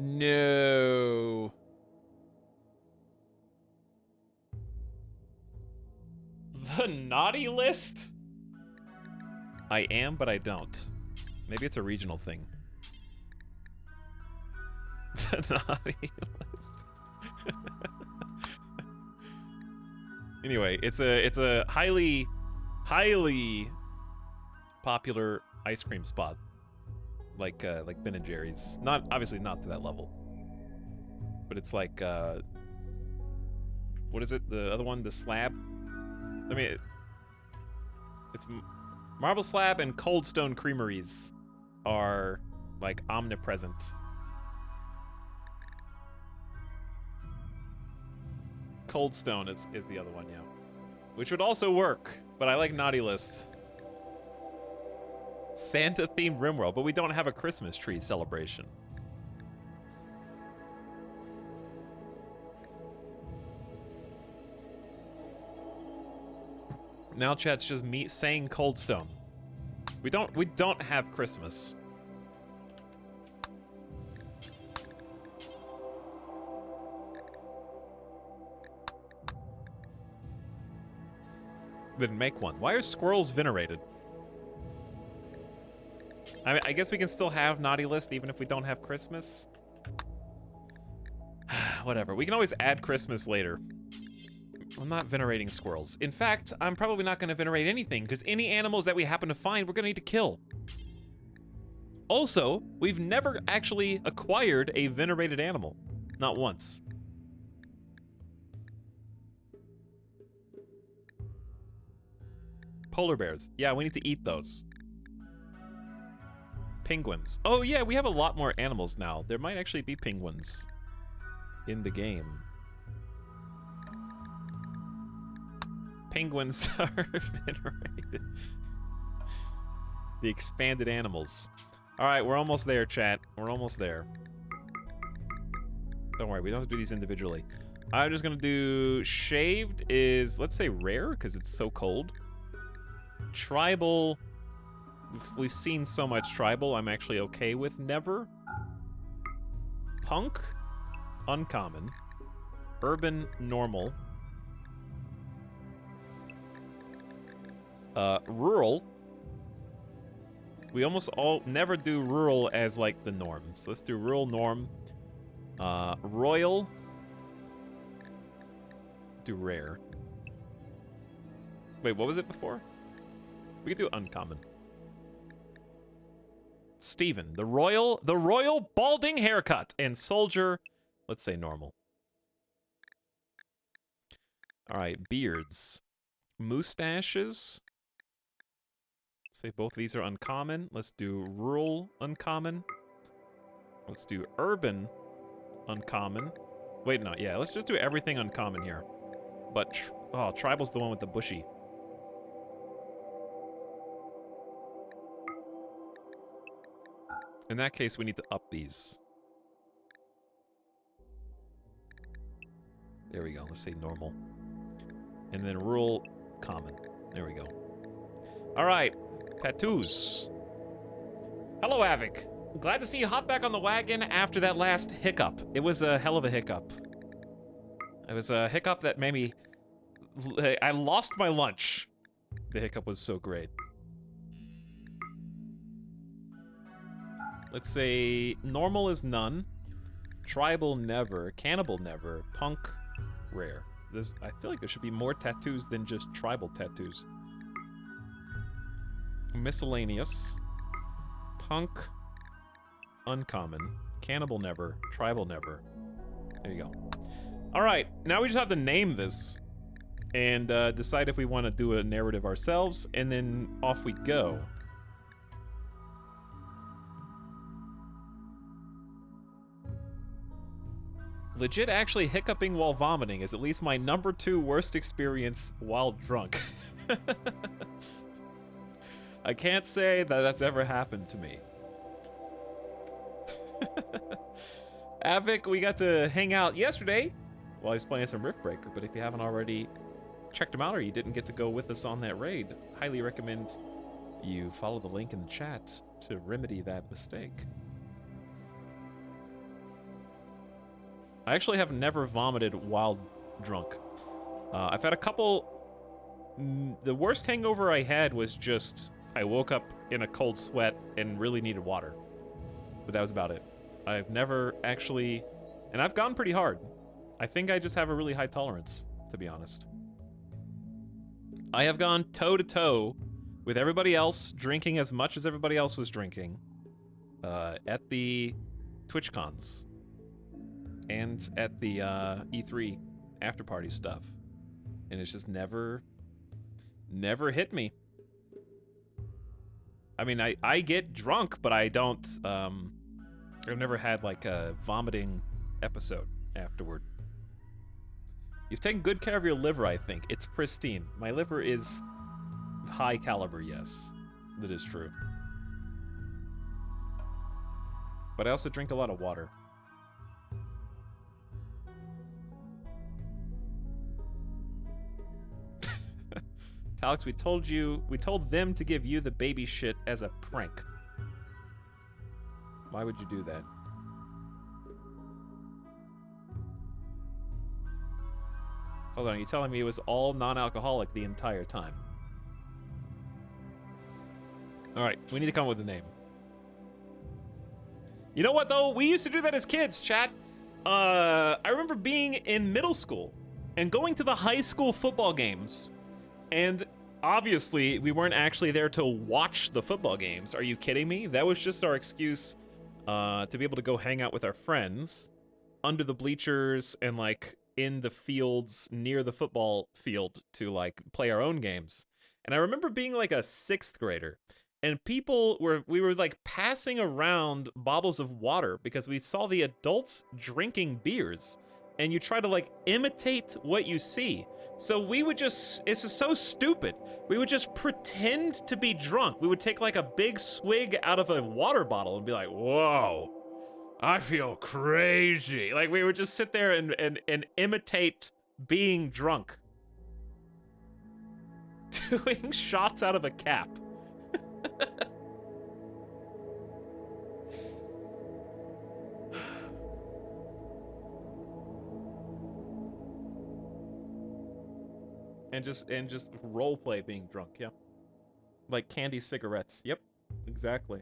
No. The naughty list? I am, but I don't. Maybe it's a regional thing. The naughty list. Anyway, it's a highly popular ice cream spot. Like Ben and Jerry's. Obviously not to that level. But it's like what is it? The other one, the slab? I mean, it's Marble Slab and Cold Stone Creameries are like omnipresent. Cold Stone is the other one, yeah. Which would also work, but I like Naughty List. Santa-themed RimWorld, but we don't have a Christmas tree celebration. Now chat's just me saying Cold Stone. We don't have Christmas. Then make one. Why are squirrels venerated? I mean, I guess we can still have Naughty List even if we don't have Christmas. Whatever. We can always add Christmas later. I'm not venerating squirrels. In fact, I'm probably not going to venerate anything, because any animals that we happen to find, we're going to need to kill. Also, we've never actually acquired a venerated animal. Not once. Polar bears. Yeah, we need to eat those. Penguins. Oh yeah, we have a lot more animals now. There might actually be penguins in the game. Penguins are venerated. The expanded animals. All right, we're almost there, chat. We're almost there. Don't worry, we don't have to do these individually. I'm just gonna do shaved is, let's say rare, because it's so cold. Tribal, we've seen so much tribal, I'm actually okay with never. Punk, uncommon. Urban, normal. Rural. We almost all never do rural as like the norm. So let's do rural norm. Royal. Do rare. Wait, what was it before? We could do uncommon. Steven, the royal balding haircut. And soldier, let's say normal. All right, beards. Mustaches. Say both of these are uncommon. Let's do rural uncommon. Let's do urban uncommon. Wait, no, yeah, let's just do everything uncommon here. But, tribal's the one with the bushy. In that case, we need to up these. There we go, let's say normal. And then rural common. There we go. All right. Tattoos. Hello, Avic. Glad to see you hop back on the wagon after that last hiccup. It was a hell of a hiccup. It was a hiccup that made me... I lost my lunch. The hiccup was so great. Let's say normal is none. Tribal never. Cannibal never. Punk rare. I feel like there should be more tattoos than just tribal tattoos. Miscellaneous. Punk. Uncommon. Cannibal never. Tribal never. There you go. Alright, now we just have to name this. And decide if we want to do a narrative ourselves. And then off we go. Legit actually hiccuping while vomiting is at least my #2 worst experience while drunk. I can't say that that's ever happened to me. Avic, we got to hang out yesterday while he was playing some Riftbreaker, but if you haven't already checked him out or you didn't get to go with us on that raid, highly recommend you follow the link in the chat to remedy that mistake. I actually have never vomited while drunk. I've had a couple... The worst hangover I had was just... I woke up in a cold sweat and really needed water. But that was about it. I've never actually... And I've gone pretty hard. I think I just have a really high tolerance, to be honest. I have gone toe-to-toe with everybody else, drinking as much as everybody else was drinking. At the TwitchCons. And at the E3 after-party stuff. And it's just never hit me. I mean, I get drunk, but I don't, I've never had, like, a vomiting episode afterward. You've taken good care of your liver, I think. It's pristine. My liver is high caliber, yes. That is true. But I also drink a lot of water. Alex, we told them to give you the baby shit as a prank. Why would you do that? Hold on, you're telling me it was all non-alcoholic the entire time? Alright, we need to come up with a name. You know what, though? We used to do that as kids, chat. I remember being in middle school, and going to the high school football games. And obviously, we weren't actually there to watch the football games. Are you kidding me? That was just our excuse to be able to go hang out with our friends under the bleachers and like in the fields near the football field to like play our own games. And I remember being like a 6th grader, and we were like passing around bottles of water because we saw the adults drinking beers, and you try to like imitate what you see. So we would just, it's just so stupid. We would just pretend to be drunk. We would take like a big swig out of a water bottle and be like, whoa, I feel crazy. Like we would just sit there and imitate being drunk. Doing shots out of a cap. and just role play being drunk, yeah. Like candy cigarettes. Yep, exactly.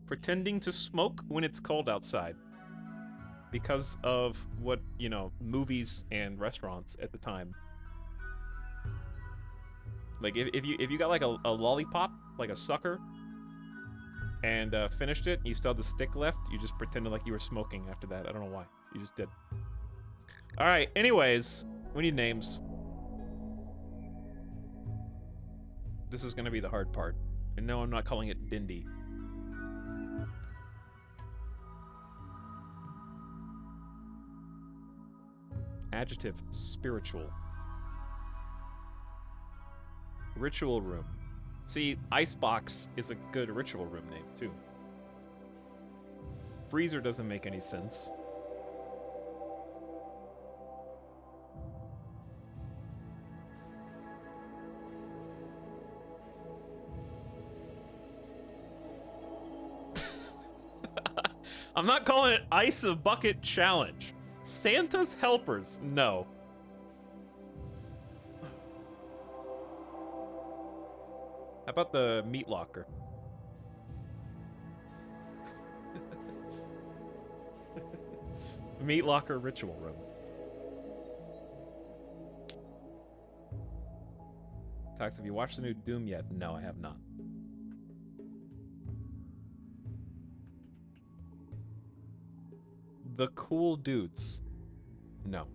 Pretending to smoke when it's cold outside. Because of what, you know, movies and restaurants at the time. Like if you got like a lollipop, like a sucker, and finished it, and you still had the stick left, you just pretended like you were smoking after that. I don't know why. You just did. All right. Anyways, we need names. This is gonna be the hard part. And no, I'm not calling it Bindi. Adjective, spiritual. Ritual room. See, Icebox is a good ritual room name, too. Freezer doesn't make any sense. I'm not calling it Ice a Bucket Challenge. Santa's Helpers, no. How about the meat locker? Meat locker ritual room. Tox, have you watched the new Doom yet? No, I have not. The Cool Dudes. No.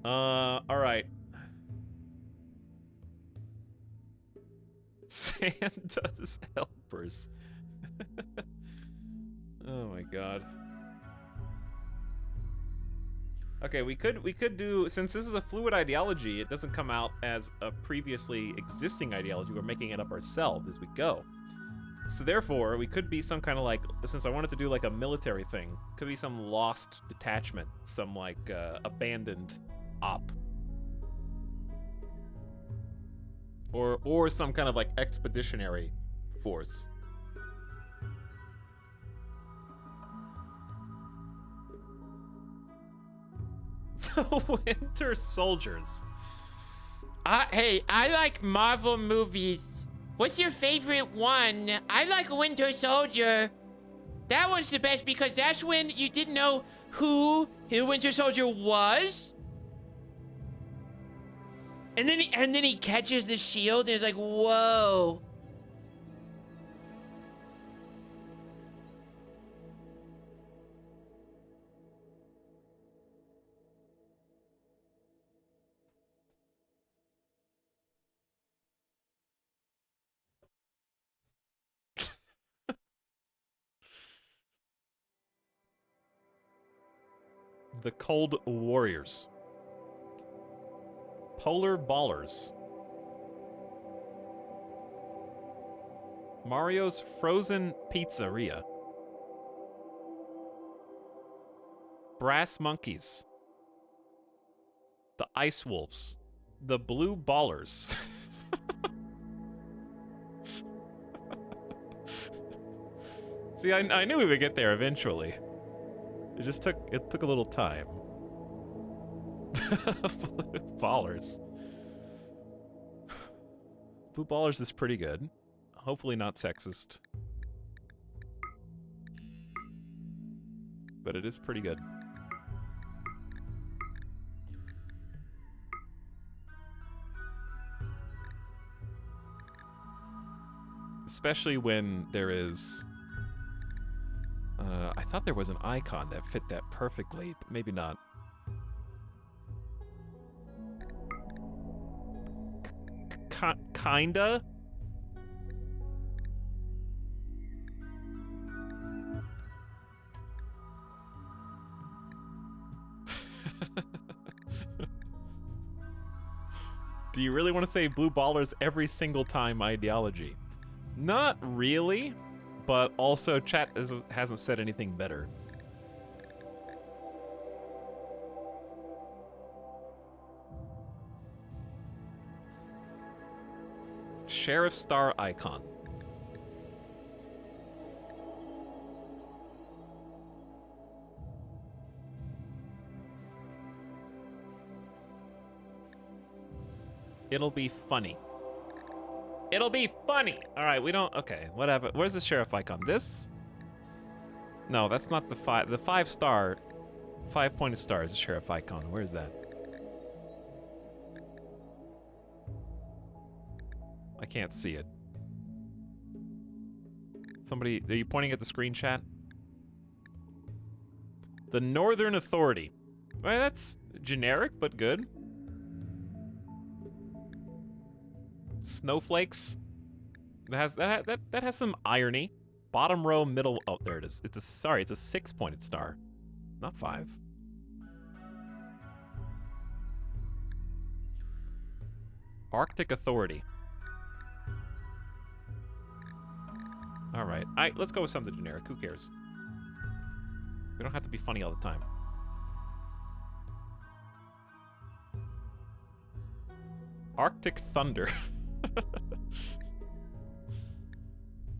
Alright. Santa's Helpers. Oh my god. Okay, we could do, since this is a fluid ideology, it doesn't come out as a previously existing ideology. We're making it up ourselves as we go. So therefore, we could be some kind of like, since I wanted to do like a military thing, could be some lost detachment, some like abandoned op. Or some kind of like expeditionary force. The Winter Soldiers. Hey, I like Marvel movies. What's your favorite one? I like Winter Soldier. That one's the best because that's when you didn't know who the Winter Soldier was. And then he catches the shield and it's like, whoa. The Cold Warriors. Polar Ballers. Mario's Frozen Pizzeria. Brass Monkeys. The Ice Wolves. The Blue Ballers. See, I knew we would get there eventually. It took a little time. Blue Ballers. Blue Ballers is pretty good. Hopefully not sexist. But it is pretty good. especially when there is... I thought there was an icon that fit that perfectly, but maybe not. Kinda? Do you really want to say blue ballers every single time ideology? Not really, but also chat hasn't said anything better. Sheriff star icon. It'll be funny. It'll be funny. All right, we don't. Okay, whatever. Where's the sheriff icon? This? No, that's not the five. The 5-star, 5-pointed star is the sheriff icon. Where's that? I can't see it. Somebody, are you pointing at the screen, chat? The Northern Authority. Well, that's generic, but good. Snowflakes. That has some irony. Bottom row, middle. Oh, there it is. It's a 6-pointed star, not 5. Arctic Authority. All right, let's go with something generic. Who cares? We don't have to be funny all the time. Arctic Thunder.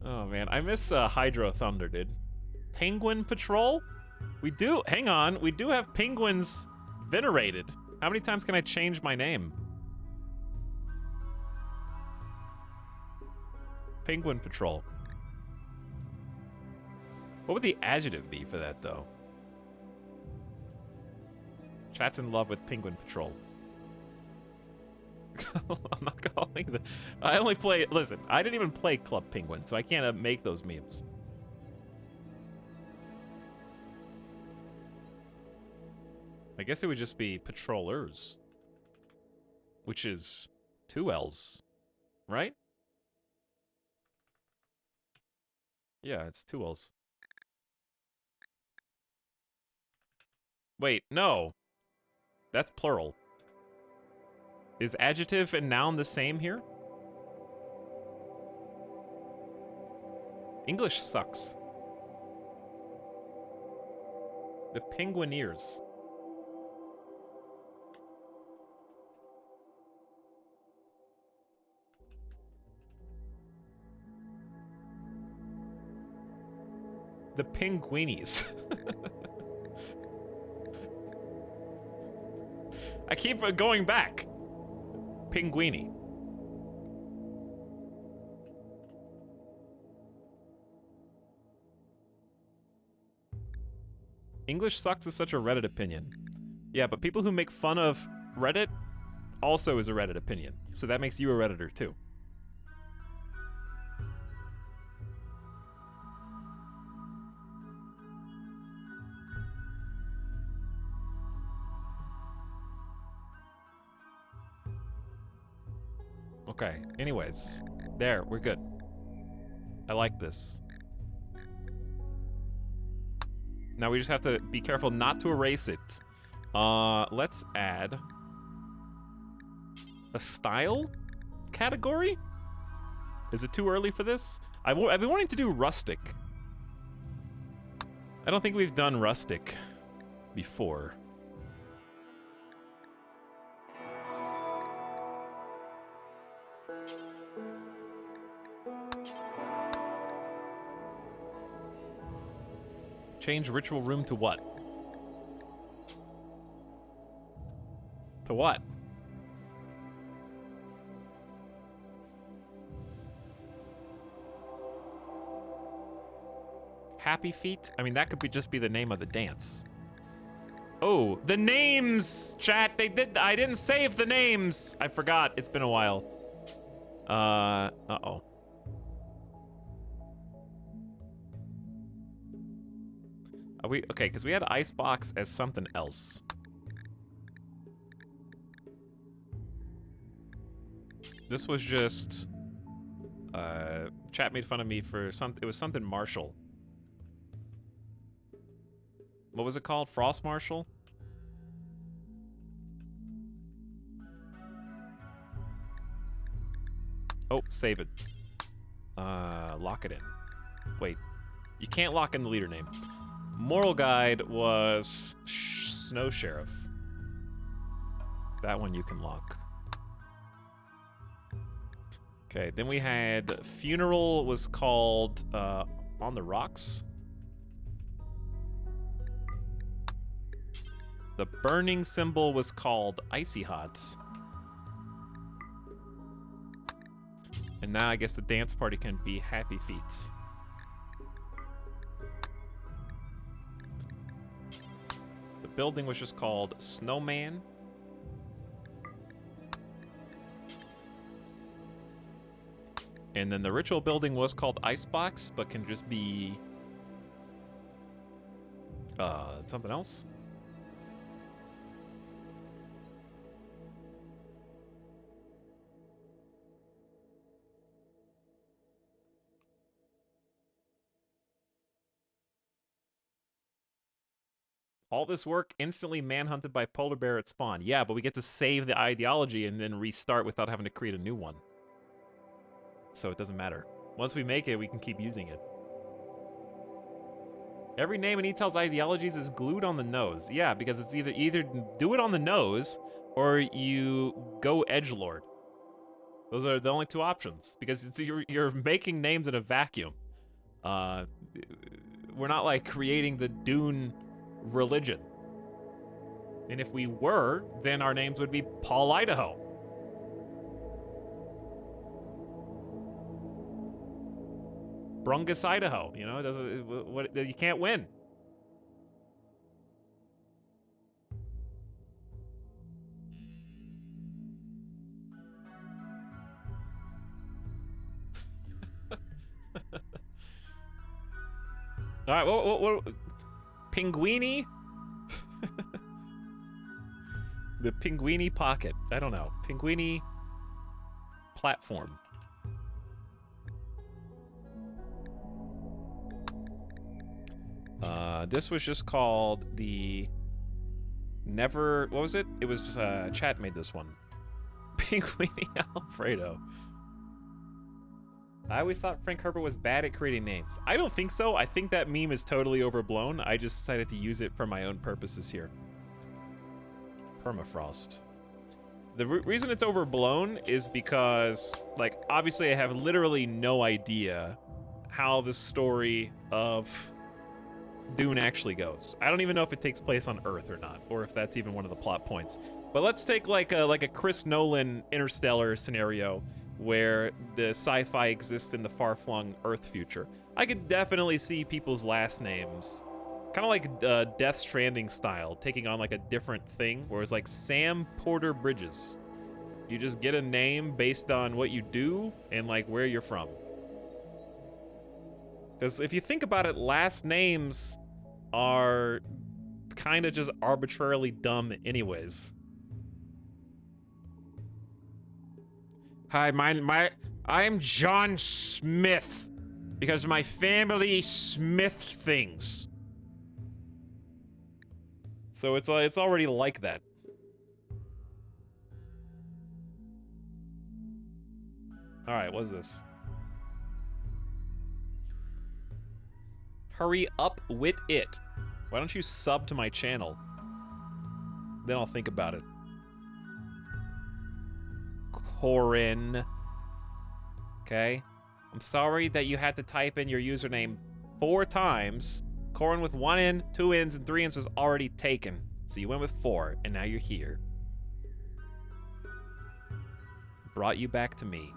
Oh man, I miss Hydro Thunder, dude. Penguin Patrol? We do, hang on, we do have penguins venerated. How many times can I change my name? Penguin Patrol. What would the adjective be for that, though? Chat's in love with Penguin Patrol. I'm not calling the... I only play... Listen, I didn't even play Club Penguin, so I can't make those memes. I guess it would just be Patrollers. Which is 2 L's, right? Yeah, it's 2 L's. Wait, no. That's plural. Is adjective and noun the same here? English sucks. The Penguineers. The Penguinies. I keep going back. Pinguini. English sucks is such a Reddit opinion. Yeah, but people who make fun of Reddit also is a Reddit opinion. So that makes you a Redditor too. Okay, anyways. There, we're good. I like this. Now we just have to be careful not to erase it. Let's add a style category? Is it too early for this? I've been wanting to do rustic. I don't think we've done rustic before. Change ritual room to what? To what? Happy Feet? I mean, that could just be the name of the dance. Oh, the names, chat. I didn't save the names. I forgot. It's been a while. Uh-oh. Are we okay? Because we had icebox as something else. This was just. Chat made fun of me for something. It was something Marshall. What was it called? Frost Marshall? Oh, save it. Lock it in. Wait. You can't lock in the leader name. Moral Guide was Snow Sheriff. That one you can lock. Okay, then we had Funeral was called On the Rocks. The burning symbol was called Icy Hot. And now I guess the dance party can be Happy Feet. The building was just called Snowman. And then the ritual building was called Icebox, but can just be something else. All this work instantly manhunted by polar bear at spawn. Yeah, but we get to save the ideology and then restart without having to create a new one. So it doesn't matter. Once we make it, we can keep using it. Every name in Etel's ideologies is glued on the nose. Yeah, because it's either do it on the nose or you go edgelord. Those are the only two options because you're making names in a vacuum. We're not like creating the Dune religion. And if we were, then our names would be Paul Idaho. Brungus, Idaho. You know, you can't win. All right, what Pinguini? The Pinguini Pocket. I don't know. Pinguini Platform. This was just called the Never... What was it? It was, chat made this one. Pinguini Alfredo. I always thought Frank Herbert was bad at creating names. I don't think so. I think that meme is totally overblown. I just decided to use it for my own purposes here. Permafrost. The reason it's overblown is because, like, obviously I have literally no idea how the story of Dune actually goes. I don't even know if it takes place on Earth or not, or if that's even one of the plot points. But let's take like a Chris Nolan Interstellar scenario where the sci-fi exists in the far-flung Earth future. I could definitely see people's last names, kind of like Death Stranding style, taking on like a different thing, where it's like Sam Porter Bridges. You just get a name based on what you do and like where you're from. Because if you think about it, last names are kind of just arbitrarily dumb anyways. Hi, I'm John Smith because my family Smith things. So it's already like that. All right, what's this? Hurry up with it. Why don't you sub to my channel? Then I'll think about it. Corin. Okay. I'm sorry that you had to type in your username 4 times. Corin with 1 N, 2 N's, and 3 N's was already taken. So you went with 4, and now you're here. Brought you back to me.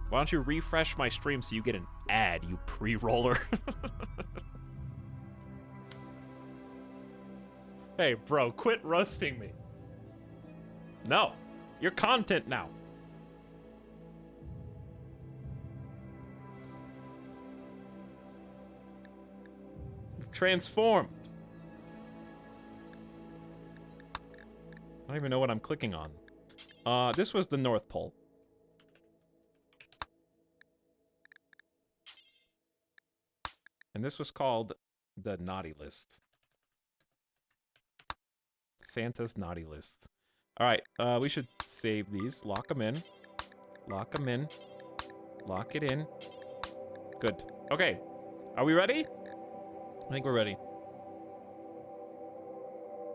Why don't you refresh my stream so you get an ad, you pre-roller? Hey, bro, quit roasting me. No, you're content now. Transformed. I don't even know what I'm clicking on. This was the North Pole. And this was called the Naughty List. Santa's Naughty List. Alright, we should save these. Lock them in. Lock them in. Lock it in. Good. Okay. Are we ready? I think we're ready.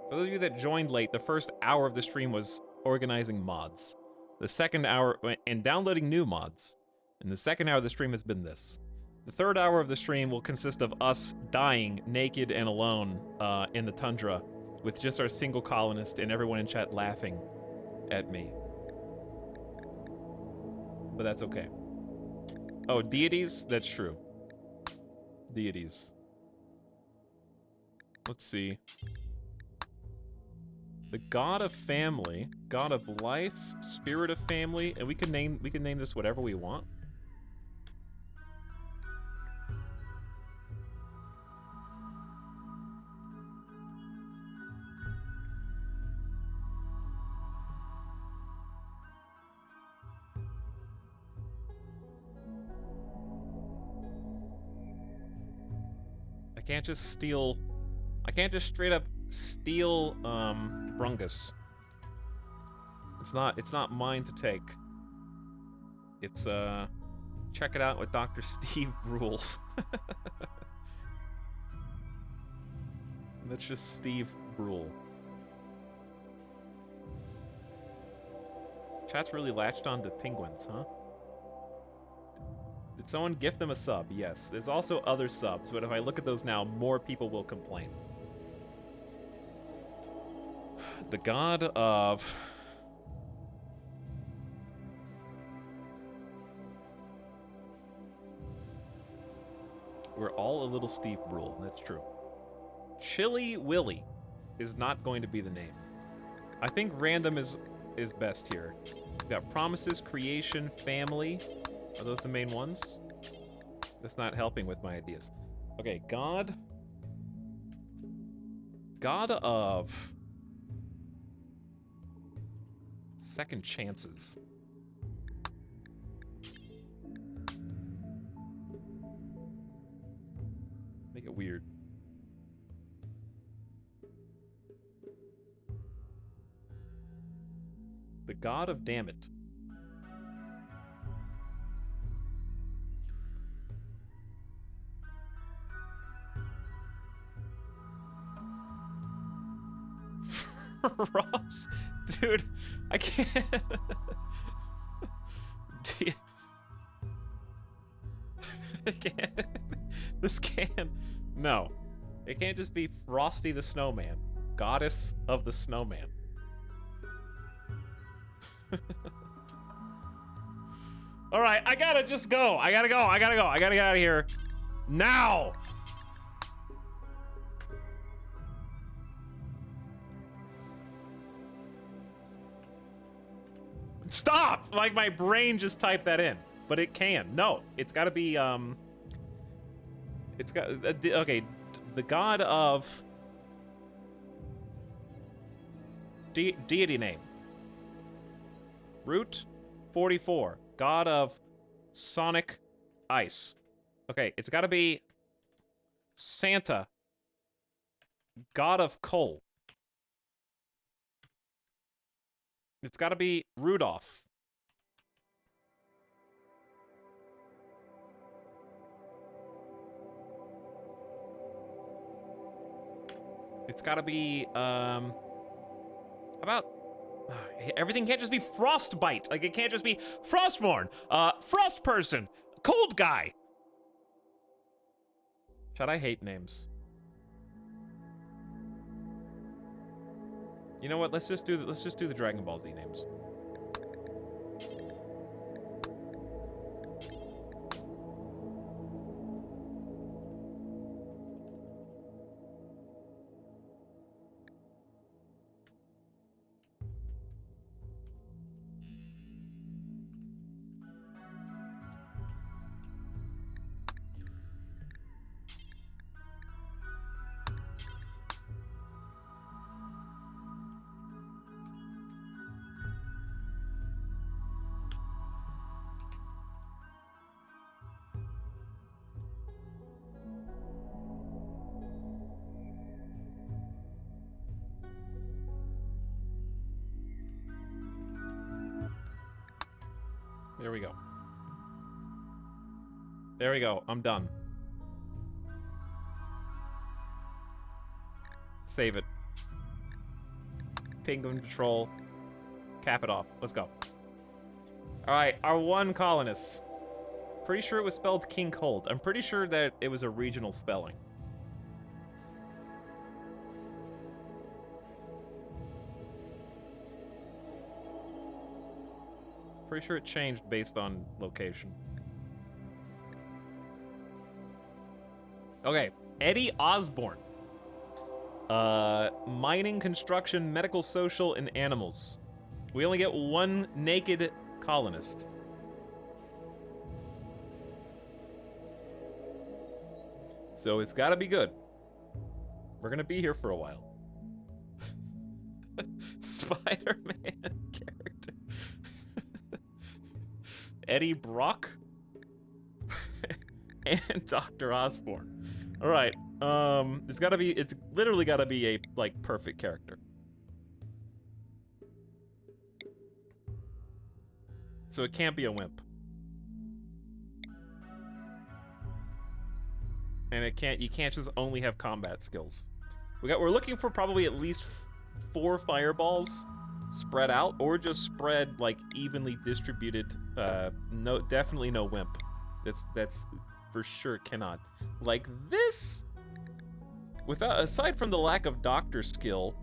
For those of you that joined late, the first hour of the stream was organizing mods. The second hour, and downloading new mods. And the second hour of the stream has been this. The third hour of the stream will consist of us dying naked and alone in the tundra with just our single colonist and everyone in chat laughing at me. But that's okay. Oh, deities? That's true. Deities. Let's see. The god of family, god of life, spirit of family, and we can name this whatever we want. I can't just straight up steal Brungus. It's not mine to take. It's check it out with Dr. Steve Brule. That's just Steve Brule. Chat's really latched on to penguins, huh? Did someone gift them a sub? Yes. There's also other subs, but if I look at those now, more people will complain. The god of... We're all a little Steve Brule, that's true. Chili Willy is not going to be the name. I think random is best here. We've got promises, creation, family. Are those the main ones? That's not helping with my ideas. Okay, God. God of... second chances. Make it weird. The god of damn it. Ross? Dude, I can't. I can't. This can't. No. It can't just be Frosty the Snowman. Goddess of the Snowman. Alright, I gotta just go. I gotta get out of here. Now! Stop! Like, my brain just typed that in. But it can. No, it's gotta be, it's got, okay, the god of... deity name. Route 44. God of Sonic Ice. Okay, it's gotta be... Santa. God of Coal. It's gotta be Rudolph. It's gotta be, how about... everything can't just be Frostbite. Like, it can't just be Frostborn, Frost Person, Cold Guy. Chad, I hate names. You know what? Let's just do the Dragon Ball Z names. There we go. There we go. I'm done. Save it. Penguin Patrol. Cap it off. Let's go. Alright, our one colonist. Pretty sure it was spelled King Cold. I'm pretty sure that it was a regional spelling. Pretty sure it changed based on location. Okay, Eddie Osborne. Mining, construction, medical, social, and animals. We only get one naked colonist. So it's gotta be good. We're gonna be here for a while. Spider-Man character. Eddie Brock and Dr. Osborne. All right. It's literally gotta be a, like, perfect character. So it can't be a wimp. And you can't just only have combat skills. We're looking for probably at least 4 fireballs spread out, or just spread, like, evenly distributed. Definitely no wimp. That's for sure cannot. Like this, aside from the lack of doctor skill,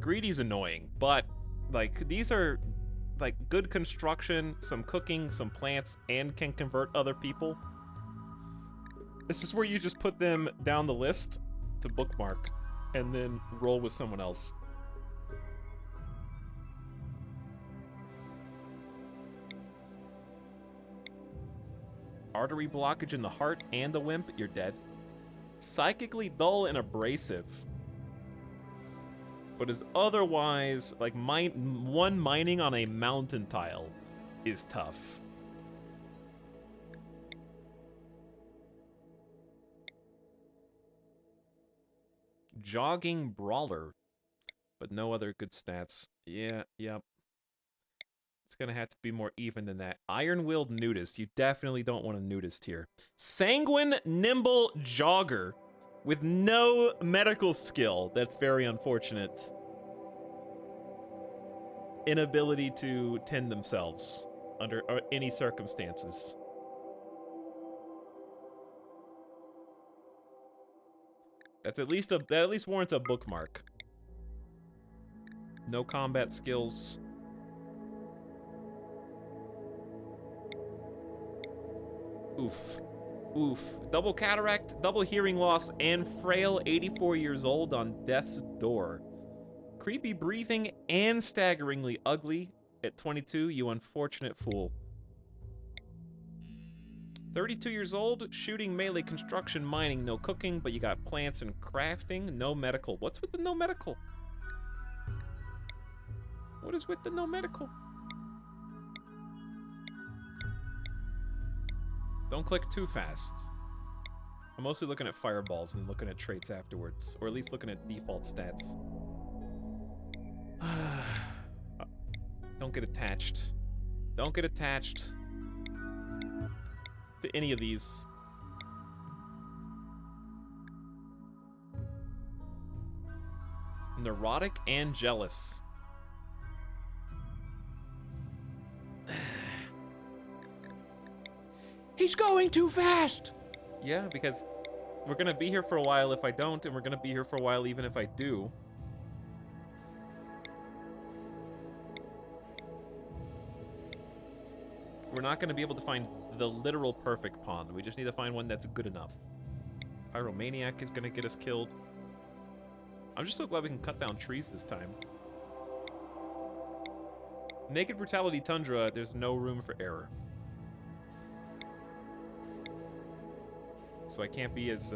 Greedy's annoying, but like these are like good construction, some cooking, some plants, and can convert other people. This is where you just put them down the list to bookmark and then roll with someone else. Artery blockage in the heart and the wimp, you're dead. Psychically dull and abrasive. But is otherwise, like, mining on a mountain tile is tough. Jogging brawler, but no other good stats. Yeah, yep. It's gonna have to be more even than that. Iron-willed nudist. You definitely don't want a nudist here. Sanguine, nimble jogger with no medical skill. That's very unfortunate. Inability to tend themselves under any circumstances. That at least warrants a bookmark. No combat skills. Oof. Oof. Double cataract, double hearing loss, and frail 84 years old on death's door. Creepy breathing and staggeringly ugly at 22, you unfortunate fool. 32 years old, shooting, melee, construction, mining, no cooking, but you got plants and crafting, no medical. What's with the no medical? What is with the no medical? Don't click too fast. I'm mostly looking at fireballs and looking at traits afterwards, or at least looking at default stats. Don't get attached. Don't get attached to any of these. Neurotic and jealous. He's going too fast! Yeah, because we're gonna be here for a while if I don't, and we're gonna be here for a while even if I do. We're not gonna be able to find the literal perfect pawn. We just need to find one that's good enough. Pyromaniac is gonna get us killed. I'm just so glad we can cut down trees this time. Naked Brutality Tundra, there's no room for error. So I can't be as,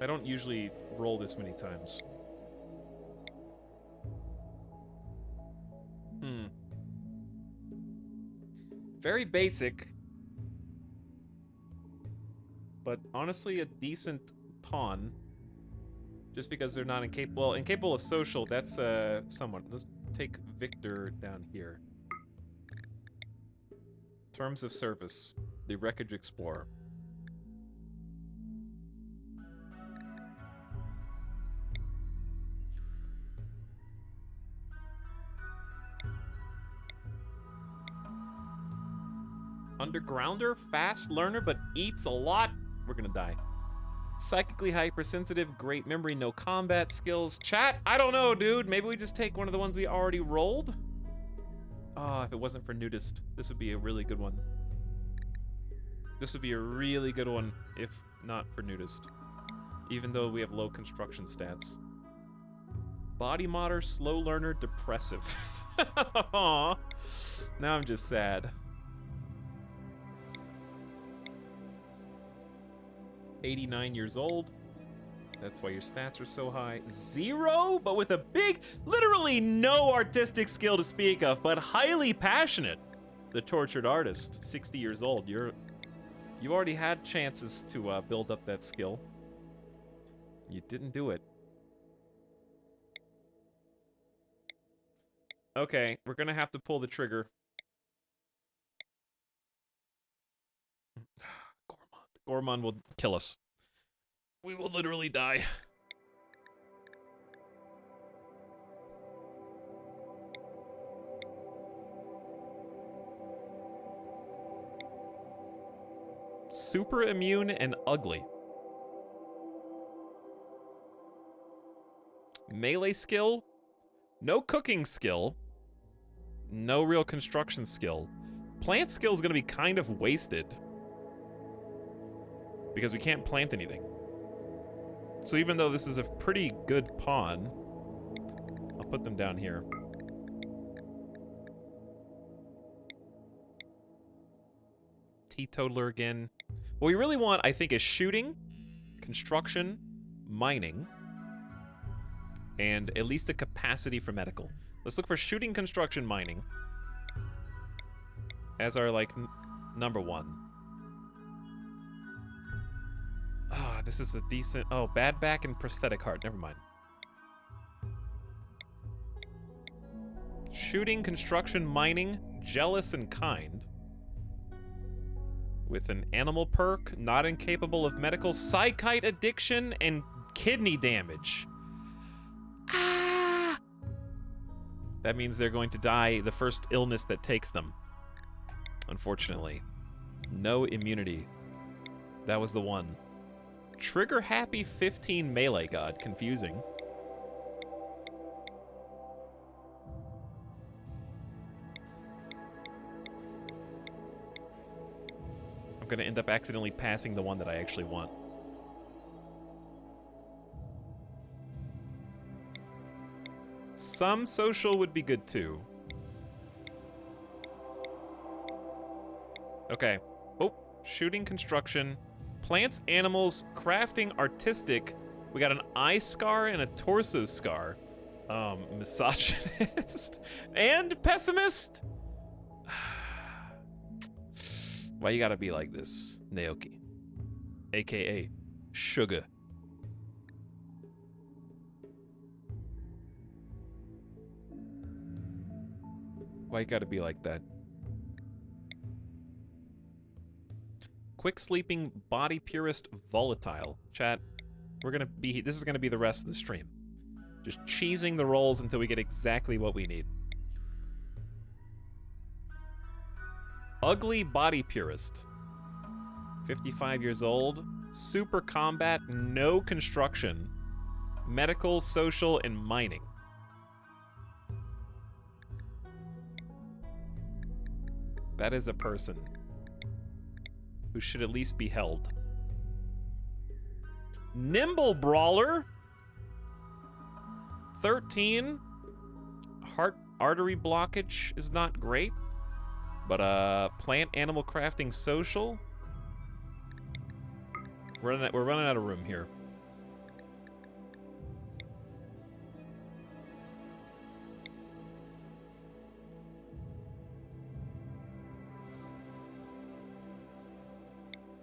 I don't usually roll this many times. Very basic. But honestly, a decent pawn. Just because they're not incapable. Well, incapable of social, that's, someone. Let's take Victor down here. Terms of service. The Wreckage Explorer. Undergrounder, fast learner, but eats a lot. We're gonna die. Psychically hypersensitive, great memory, no combat skills. Chat, I don't know, dude. Maybe we just take one of the ones we already rolled? Oh, if it wasn't for nudist, this would be a really good one. This would be a really good one if not for nudist. Even though we have low construction stats. Body modder, slow learner, depressive. Aww. Now I'm just sad. 89 years old. That's why your stats are so high. 0, but with a big, literally no artistic skill to speak of, but highly passionate. The tortured artist, 60 years old. You already had chances to build up that skill. You didn't do it. Okay, we're gonna have to pull the trigger. Gormon will kill us. We will literally die. Super immune and ugly. Melee skill. No cooking skill. No real construction skill. Plant skill is going to be kind of wasted. Because we can't plant anything. So even though this is a pretty good pawn, I'll put them down here. Teetotaler again. What we really want, I think, is shooting, construction, mining, and at least a capacity for medical. Let's look for shooting, construction, mining as our, like, number one. Ah, this is a decent... Oh, bad back and prosthetic heart. Never mind. Shooting, construction, mining, jealous, and kind. With an animal perk, not incapable of medical, psychite addiction, and kidney damage. Ah! That means they're going to die the first illness that takes them. Unfortunately. No immunity. That was the one. Trigger happy 15 melee god. Confusing. I'm gonna end up accidentally passing the one that I actually want. Some social would be good too. Okay. Oh, shooting, construction. Plants, animals, crafting, artistic. We got an eye scar and a torso scar. Misogynist and pessimist. Why you gotta be like this, Naoki? AKA Sugar. Why you gotta be like that? Quick sleeping, body purist, volatile. Chat, this is gonna be the rest of the stream. Just cheesing the rolls until we get exactly what we need. Ugly body purist. 55 years old. Super combat, no construction. Medical, social, and mining. That is a person who should at least be held. Nimble brawler. 13. Heart artery blockage is not great. But plant animal crafting social. We're running out of room here.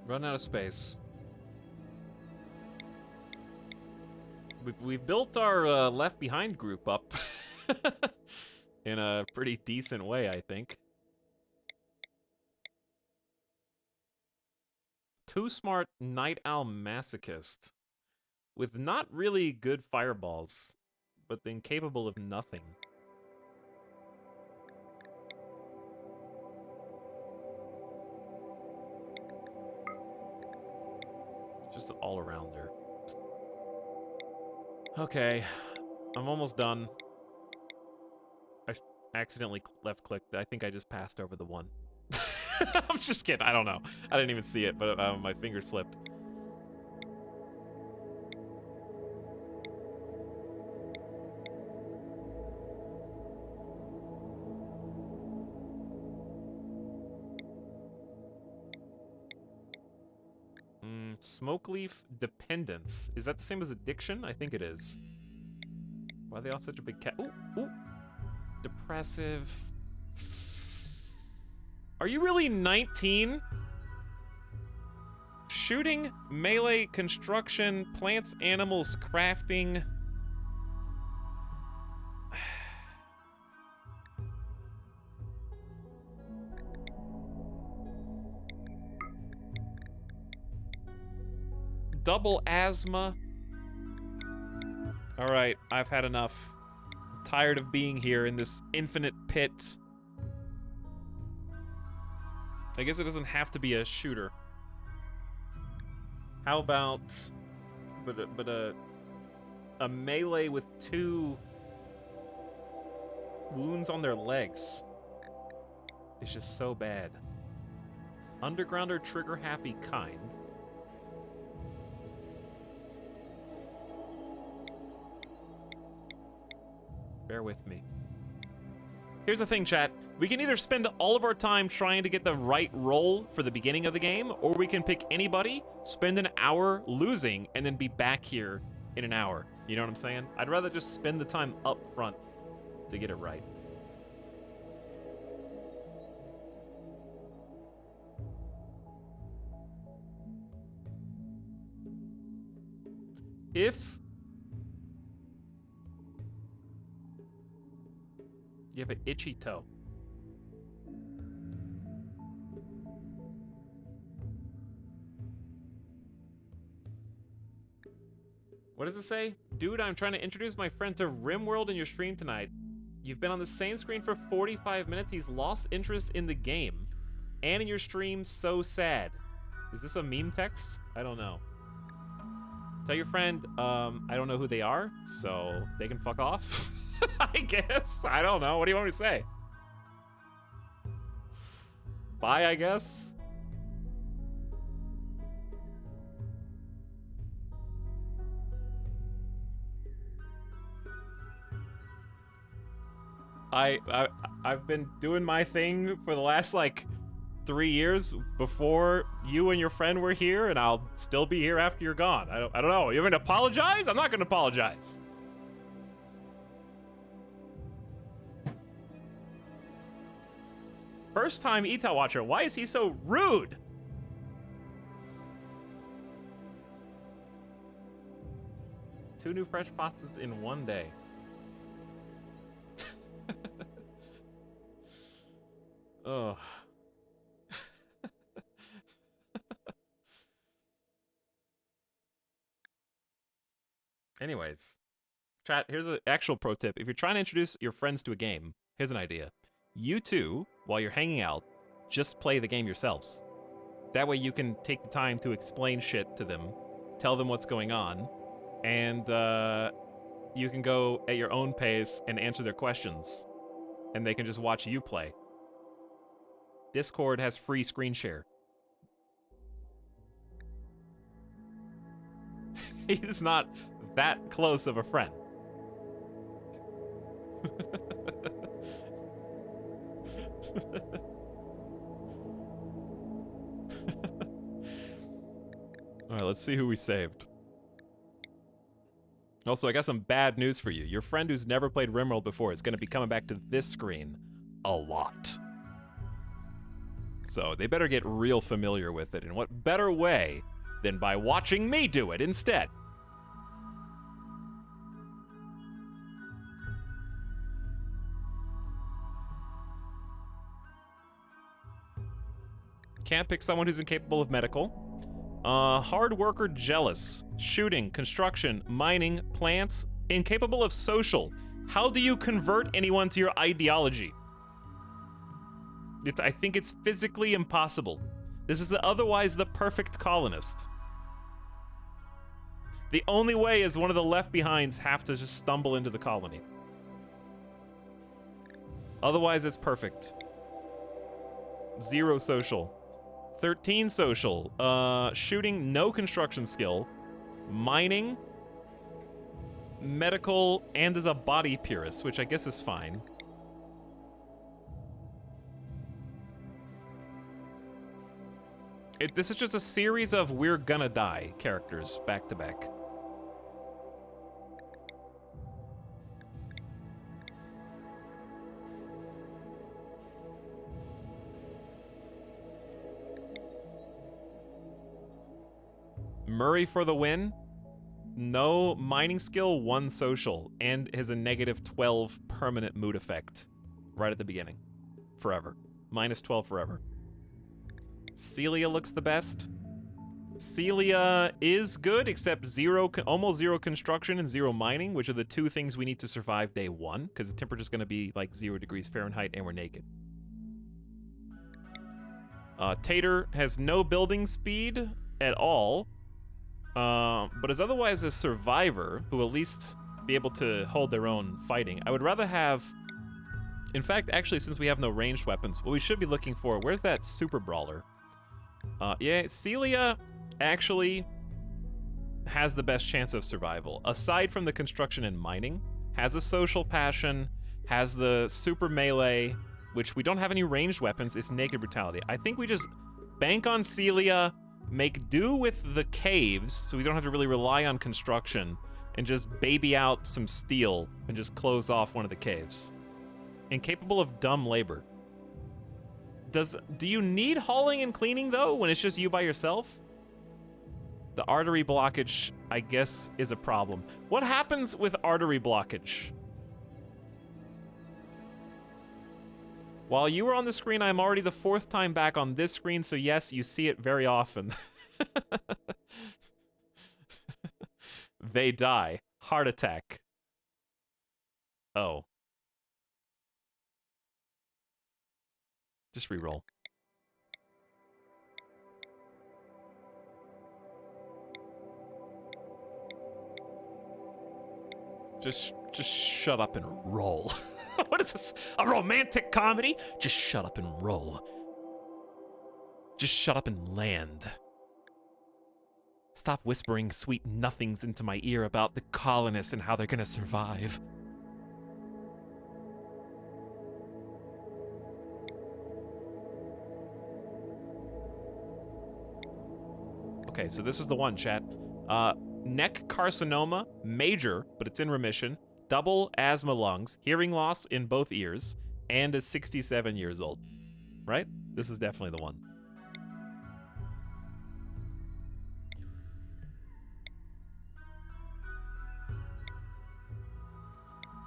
Run out of space. We've built our Left Behind group up in a pretty decent way, I think. Too smart night owl masochist with not really good fireballs, but then capable of nothing. Just an all-arounder. Okay, I'm almost done. I accidentally left-clicked. I think I just passed over the one. I'm just kidding. I don't know. I didn't even see it, but my finger slipped. Smoke leaf dependence. Is that the same as addiction? I think it is. Why are they all such a big cat? Ooh, ooh. Depressive. Are you really 19? Shooting, melee, construction, plants, animals, crafting. Double asthma. All right, I've had enough. I'm tired of being here in this infinite pit. I guess it doesn't have to be a shooter. How about, a melee with 2 wounds on their legs? It's just so bad. Undergrounder, trigger happy, kind. Bear with me. Here's the thing, chat. We can either spend all of our time trying to get the right roll for the beginning of the game, or we can pick anybody, spend an hour losing, and then be back here in an hour. You know what I'm saying? I'd rather just spend the time up front to get it right. If you have an itchy toe. What does it say? Dude, I'm trying to introduce my friend to RimWorld in your stream tonight. You've been on the same screen for 45 minutes. He's lost interest in the game. And in your stream, so sad. Is this a meme text? I don't know. Tell your friend, I don't know who they are, so they can fuck off. I guess. I don't know. What do you want me to say? Bye, I guess. I've been doing my thing for the last, like, 3 years before you and your friend were here, and I'll still be here after you're gone. I don't know. You're gonna apologize? I'm not gonna apologize. First time Eta watcher. Why is he so rude? Two new fresh pastas in one day. Ugh. Anyways, chat, here's an actual pro tip. If you're trying to introduce your friends to a game, here's an idea. You two, while you're hanging out, just play the game yourselves. That way you can take the time to explain shit to them, tell them what's going on, and you can go at your own pace and answer their questions. And they can just watch you play. Discord has free screen share. He's not that close of a friend. Alright, let's see who we saved. Also, I got some bad news for you. Your friend who's never played RimWorld before is going to be coming back to this screen a lot. So they better get real familiar with it, and what better way than by watching me do it instead? Can't pick someone who's incapable of medical. Hard worker, jealous. Shooting, construction, mining, plants, incapable of social. How do you convert anyone to your ideology? I think it's physically impossible. This is otherwise the perfect colonist. The only way is one of the left behinds have to just stumble into the colony. Otherwise, it's perfect. 0 social. 13 social. Shooting, no construction skill. Mining, medical, and is a body purist, which I guess is fine. This is just a series of we're gonna die characters back to back. Murray for the win. No mining skill, 1 social, and has a -12 permanent mood effect right at the beginning. Forever. -12 forever. Celia looks the best. Celia is good, except almost 0 construction and 0 mining, which are the 2 things we need to survive day 1, because the temperature's going to be like 0 degrees Fahrenheit and we're naked. Tater has no building speed at all. But is otherwise a survivor who will at least be able to hold their own fighting. I would rather have... In fact, actually, since we have no ranged weapons, what we should be looking for... Where's that super brawler? Yeah, Celia actually has the best chance of survival. Aside from the construction and mining, has a social passion, has the super melee, which we don't have any ranged weapons, it's naked brutality. I think we just bank on Celia... Make do with the caves, so we don't have to really rely on construction, and just baby out some steel and just close off one of the caves. Incapable of dumb labor. Do you need hauling and cleaning, though, when it's just you by yourself? The artery blockage, I guess, is a problem. What happens with artery blockage? While you were on the screen, I'm already the 4th time back on this screen, so yes, you see it very often. They die. Heart attack. Oh. Just reroll. Just shut up and roll. What is this? A romantic comedy? Just shut up and roll. Just shut up and land. Stop whispering sweet nothings into my ear about the colonists and how they're gonna survive. Okay, so this is the one, chat. Neck carcinoma, major, but it's in remission. Double asthma lungs, hearing loss in both ears, and is 67 years old. Right? This is definitely the one.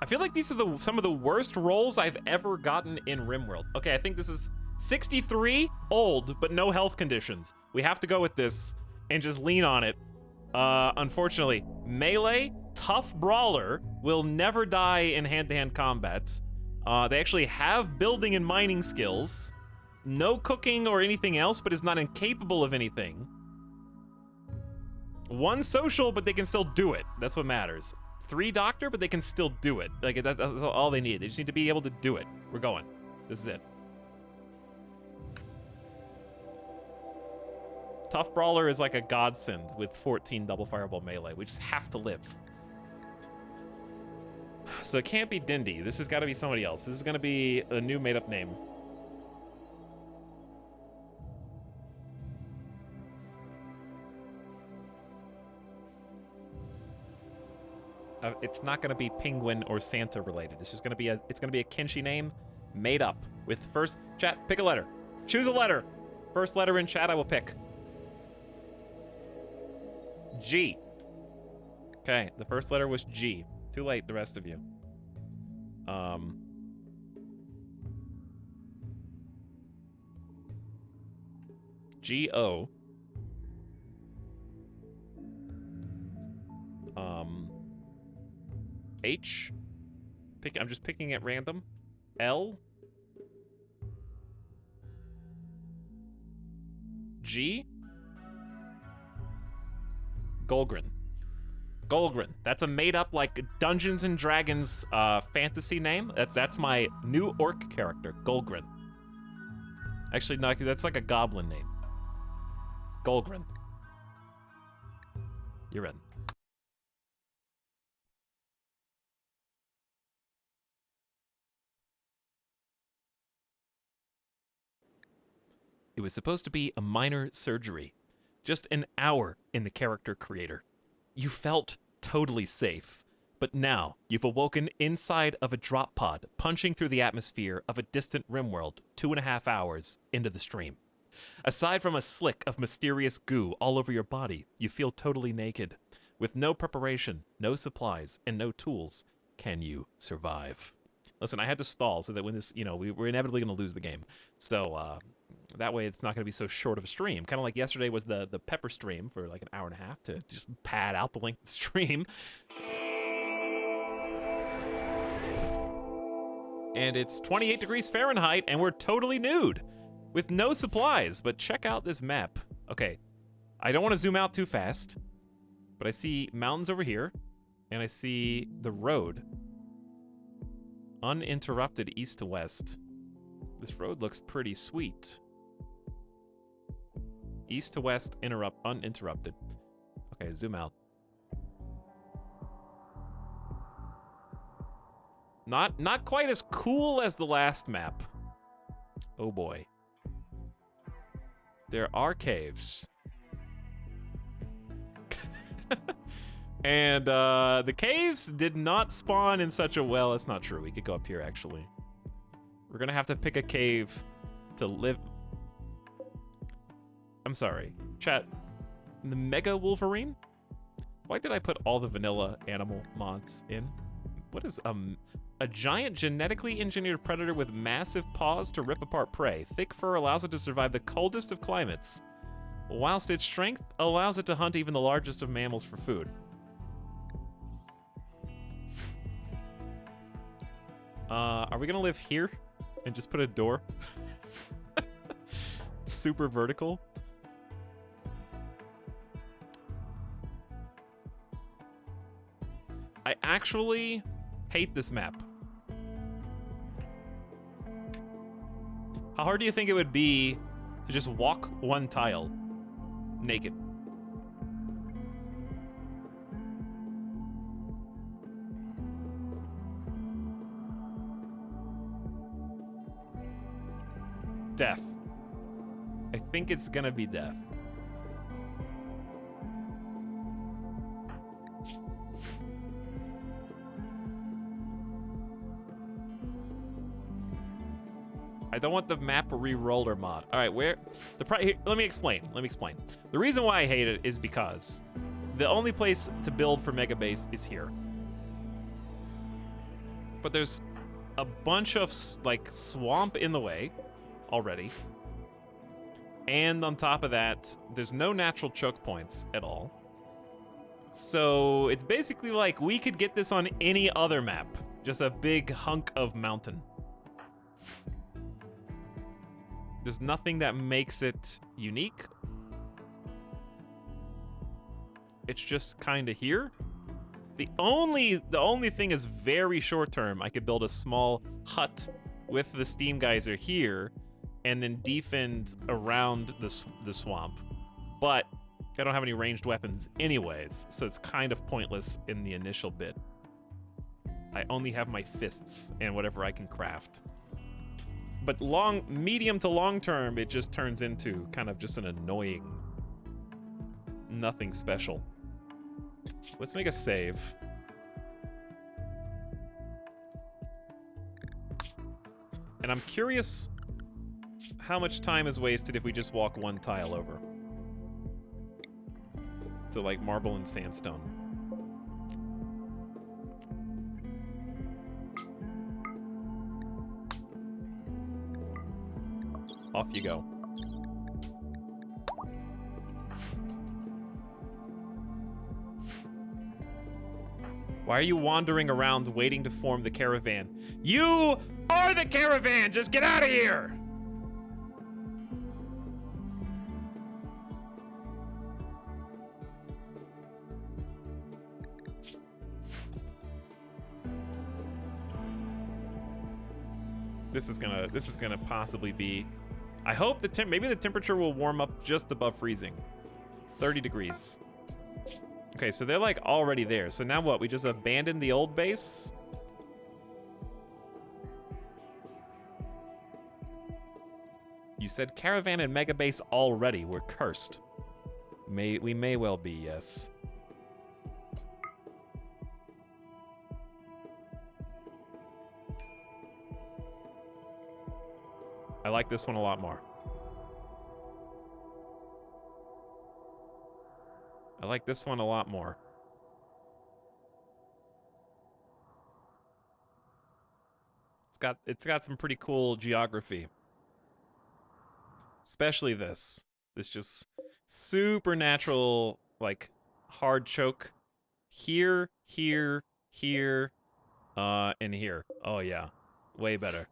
I feel like these are some of the worst rolls I've ever gotten in RimWorld. Okay, I think this is 63, old, but no health conditions. We have to go with this and just lean on it. Unfortunately, melee, tough brawler, will never die in hand-to-hand combat. They actually have building and mining skills. No cooking or anything else, but is not incapable of anything. 1 social, but they can still do it. That's what matters. 3 doctor, but they can still do it. Like, that's all they need. They just need to be able to do it. We're going. This is it. Tough brawler is like a godsend with 14 double fireball melee. We just have to live. So it can't be Dindy. This has got to be somebody else. This is going to be a new made-up name. It's not going to be Penguin or Santa related. It's just going to be a Kenshi name made up with first chat. Pick a letter. Choose a letter. First letter in chat I will pick. G. Okay, the first letter was G. Too late, the rest of you. G-O. H. I'm just picking at random. L. G. Golgrin. Golgrin. That's a made-up, like, Dungeons and Dragons fantasy name. That's my new orc character, Golgrin. Actually, no, that's like a goblin name. Golgrin. You're in. It was supposed to be a minor surgery. Just an hour in the character creator. You felt totally safe. But now, you've awoken inside of a drop pod, punching through the atmosphere of a distant RimWorld 2.5 hours into the stream. Aside from a slick of mysterious goo all over your body, you feel totally naked. With no preparation, no supplies, and no tools, can you survive? Listen, I had to stall so that when this, we're inevitably going to lose the game. So, that way it's not going to be so short of a stream. Kind of like yesterday was the pepper stream for like an hour and a half to just pad out the length of the stream. And it's 28 degrees Fahrenheit, and we're totally nude with no supplies. But check out this map. Okay, I don't want to zoom out too fast, but I see mountains over here, and I see the road. Uninterrupted east to west. This road looks pretty sweet. East to west, uninterrupted. Okay, zoom out. Not quite as cool as the last map. Oh boy. There are caves. And the caves did not spawn in such a well. That's not true. We could go up here actually. We're gonna have to pick a cave to live. I'm sorry, chat. The Mega Wolverine? Why did I put all the vanilla animal mods in? What is a giant genetically engineered predator with massive paws to rip apart prey. Thick fur allows it to survive the coldest of climates, whilst its strength allows it to hunt even the largest of mammals for food. Are we gonna live here and just put a door? Super vertical. I actually hate this map. How hard do you think it would be to just walk one tile naked? Death. I think it's gonna be death. I don't want the map re-roller mod. All right, where let me explain. The reason why I hate it is because the only place to build for Mega Base is here. But there's a bunch of like swamp in the way already. And on top of that, there's no natural choke points at all. So it's basically like we could get this on any other map. Just a big hunk of mountain. There's nothing that makes it unique. It's just kind of here. The only thing is very short term. I could build a small hut with the steam geyser here and then defend around the swamp. But I don't have any ranged weapons anyways, so it's kind of pointless in the initial bit. I only have my fists and whatever I can craft. But medium to long term, it just turns into kind of just an annoying, nothing special. Let's make a save. And I'm curious how much time is wasted if we just walk one tile over. So like marble and sandstone. Off you go. Why are you wandering around waiting to form the caravan? You are the caravan! Just get out of here! This is gonna possibly be... I hope maybe the temperature will warm up just above freezing. It's 30 degrees. Okay, so they're like already there. So now what? We just abandon the old base? You said caravan and mega base already. We're cursed. We may well be, yes. I like this one a lot more. I like this one a lot more. It's got some pretty cool geography. Especially this. This just supernatural, like, hard choke. Here, here, here, and here. Oh yeah. Way better.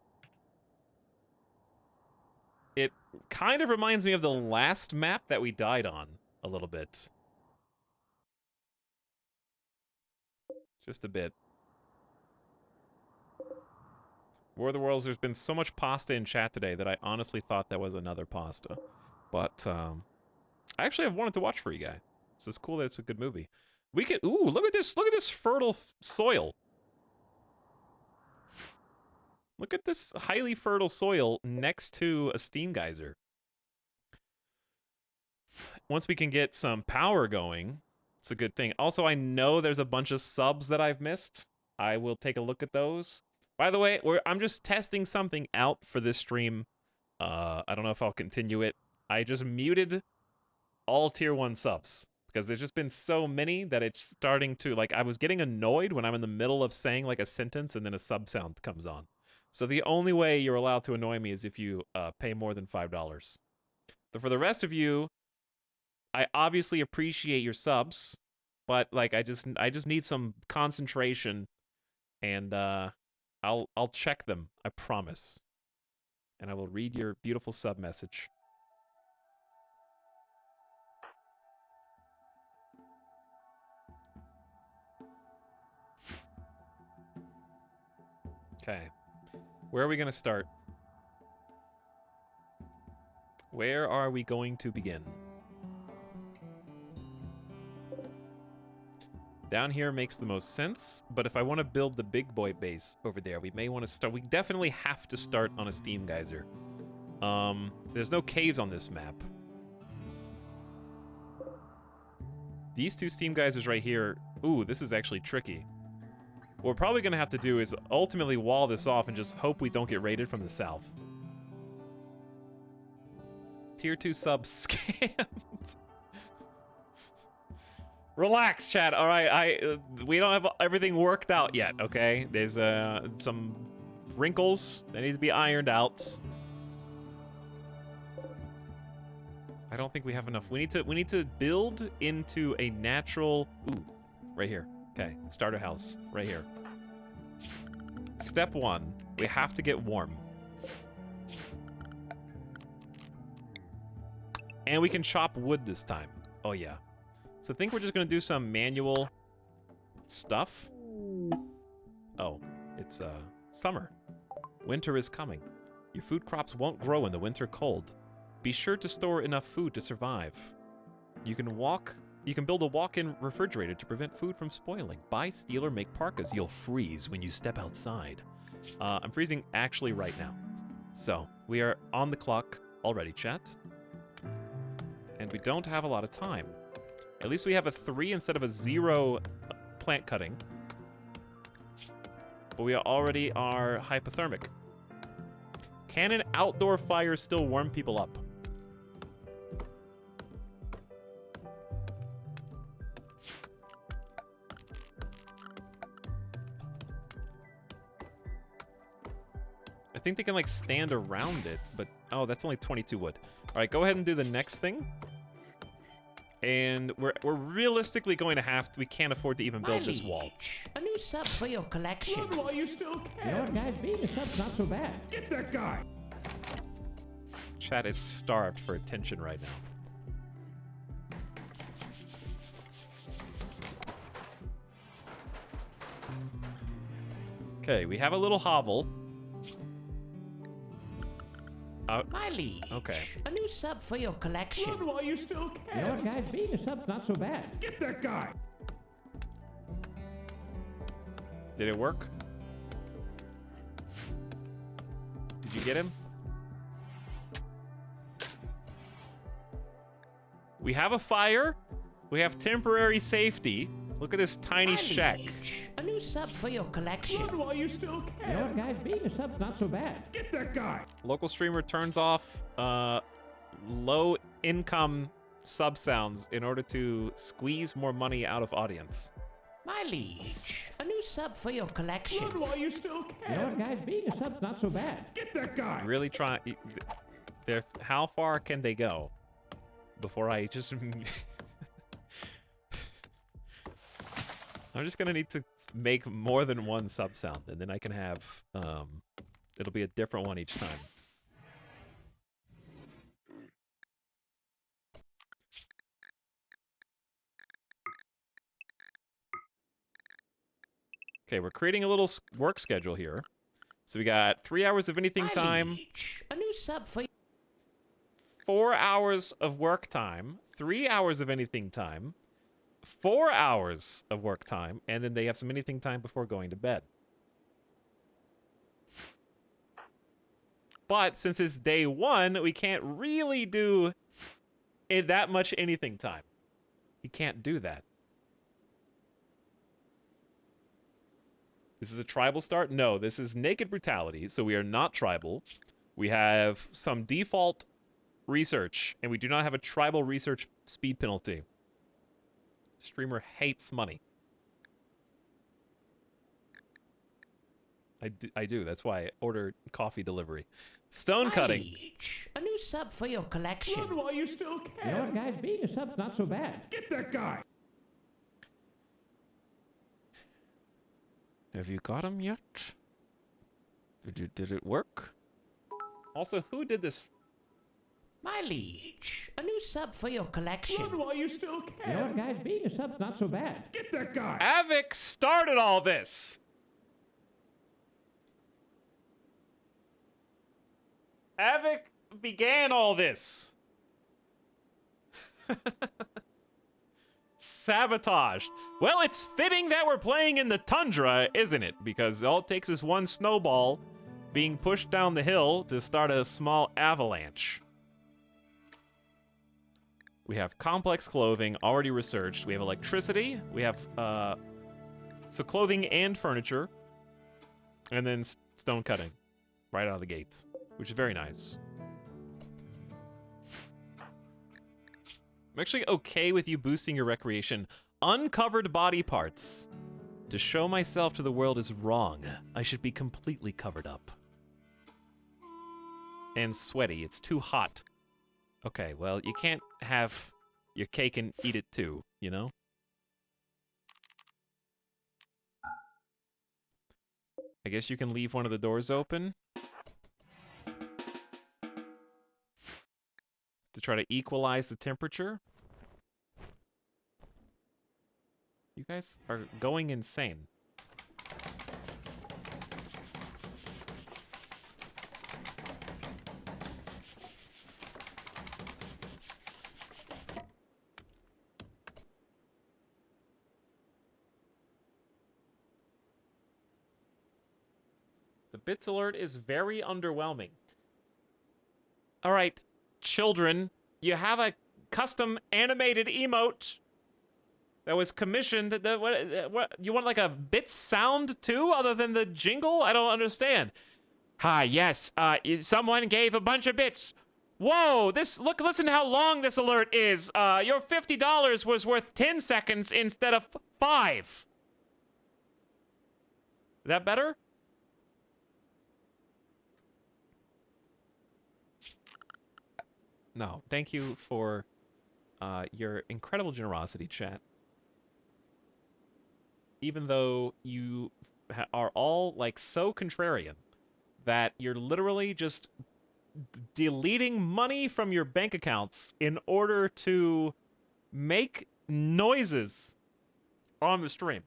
It kind of reminds me of the last map that we died on a little bit. Just a bit. War of the Worlds, there's been so much pasta in chat today that I honestly thought that was another pasta. But, I actually have wanted to watch for you guys. So it's cool that it's a good movie. We could, ooh, look at this fertile soil. Look at this highly fertile soil next to a steam geyser. Once we can get some power going, it's a good thing. Also, I know there's a bunch of subs that I've missed. I will take a look at those. By the way, I'm just testing something out for this stream. I don't know if I'll continue it. I just muted all tier 1 subs because there's just been so many that it's starting to, like, I was getting annoyed when I'm in the middle of saying like a sentence and then a sub sound comes on. So the only way you're allowed to annoy me is if you pay more than $5. But for the rest of you, I obviously appreciate your subs, but like I just need some concentration, and I'll check them, I promise. And I will read your beautiful sub message. Okay. Where are we going to start? Where are we going to begin? Down here makes the most sense, but if I want to build the big boy base over there, we may want to start... We definitely have to start on a steam geyser. There's no caves on this map. These two steam geysers right here... Ooh, this is actually tricky. What we're probably going to have to do is ultimately wall this off and just hope we don't get raided from the south. Tier 2 subs scammed. Relax, chat. All right, we don't have everything worked out yet, okay? There's some wrinkles that need to be ironed out. I don't think we have enough. We need to build into a natural... Ooh, right here. Okay, starter house, right here. Step 1, we have to get warm. And we can chop wood this time. Oh, yeah. So I think we're just going to do some manual stuff. Oh, it's summer. Winter is coming. Your food crops won't grow in the winter cold. Be sure to store enough food to survive. You can build a walk-in refrigerator to prevent food from spoiling. Buy, steal, or make parkas. You'll freeze when you step outside. I'm freezing actually right now. So, we are on the clock already, chat. And we don't have a lot of time. At least we have a 3 instead of a 0 plant cutting. But we already are hypothermic. Can an outdoor fire still warm people up? I think they can, like, stand around it, but... Oh, that's only 22 wood. All right, go ahead and do the next thing. And we're realistically going to have to, we can't afford to even build this wall. A new sub for your collection. Run while you still can. You know what, guys? Being a sub's not so bad. Get that guy. Chat is starved for attention right now. Okay, we have a little hovel. My liege. Okay. A new sub for your collection. Run while you still can. You know what, guys? Being a sub's not so bad. Get that guy. Did it work? Did you get him? We have a fire. We have temporary safety. Look at this tiny My shack. liege. A new sub for your collection. Run while you still can. You know what, guys? Being a sub's not so bad. Get that guy. Local streamer turns off low income sub sounds in order to squeeze more money out of audience. My liege. A new sub for your collection. Run while you still can. You know what, guys? Being a sub's not so bad. Get that guy. Really trying. How far can they go before I just? I'm just gonna need to make more than one sub sound, and then I can have it'll be a different one each time. Okay, we're creating a little work schedule here. So we got 3 hours of anything My time, liege. A new sub for 4 hours of work time, 3 hours of anything time, 4 hours of work time, and then they have some anything time before going to bed. But since it's day one, we can't really do that much anything time. You can't do that. This is a tribal start? No, this is naked brutality, so we are not tribal. We have some default research, and we do not have a tribal research speed penalty. Streamer hates money. I do. That's why I ordered coffee delivery. Stone cutting. liege. A new sub for your collection. Run while you still can. You know what, guys? Being a sub's not so bad. Get that guy. Have you got him yet? Did it work? Also, who did this? My liege. A new sub for your collection. Run while you still can. You know what, guys? Being a sub's not so bad. Get that guy. Avik started all this. Avik began all this. Sabotaged. Well, it's fitting that we're playing in the tundra, isn't it? Because all it takes is one snowball being pushed down the hill to start a small avalanche. We have complex clothing, already researched. We have electricity. We have, so clothing and furniture. And then stone cutting right out of the gates, which is very nice. I'm actually okay with you boosting your recreation. Uncovered body parts. To show myself to the world is wrong. I should be completely covered up. And sweaty. It's too hot. Okay, well, you can't have your cake and eat it too, you know? I guess you can leave one of the doors open to try to equalize the temperature. You guys are going insane. The bits alert is very underwhelming. All right, children, you have a custom animated emote that was commissioned. What you want, like a bit sound too, other than the jingle? I don't understand. Hi, yes. Someone gave a bunch of bits. Whoa! Listen how long this alert is. Your $50 was worth 10 seconds instead of 5. Is that better? No, thank you for your incredible generosity, chat. Even though you are all, like, so contrarian that you're literally just deleting money from your bank accounts in order to make noises on the stream.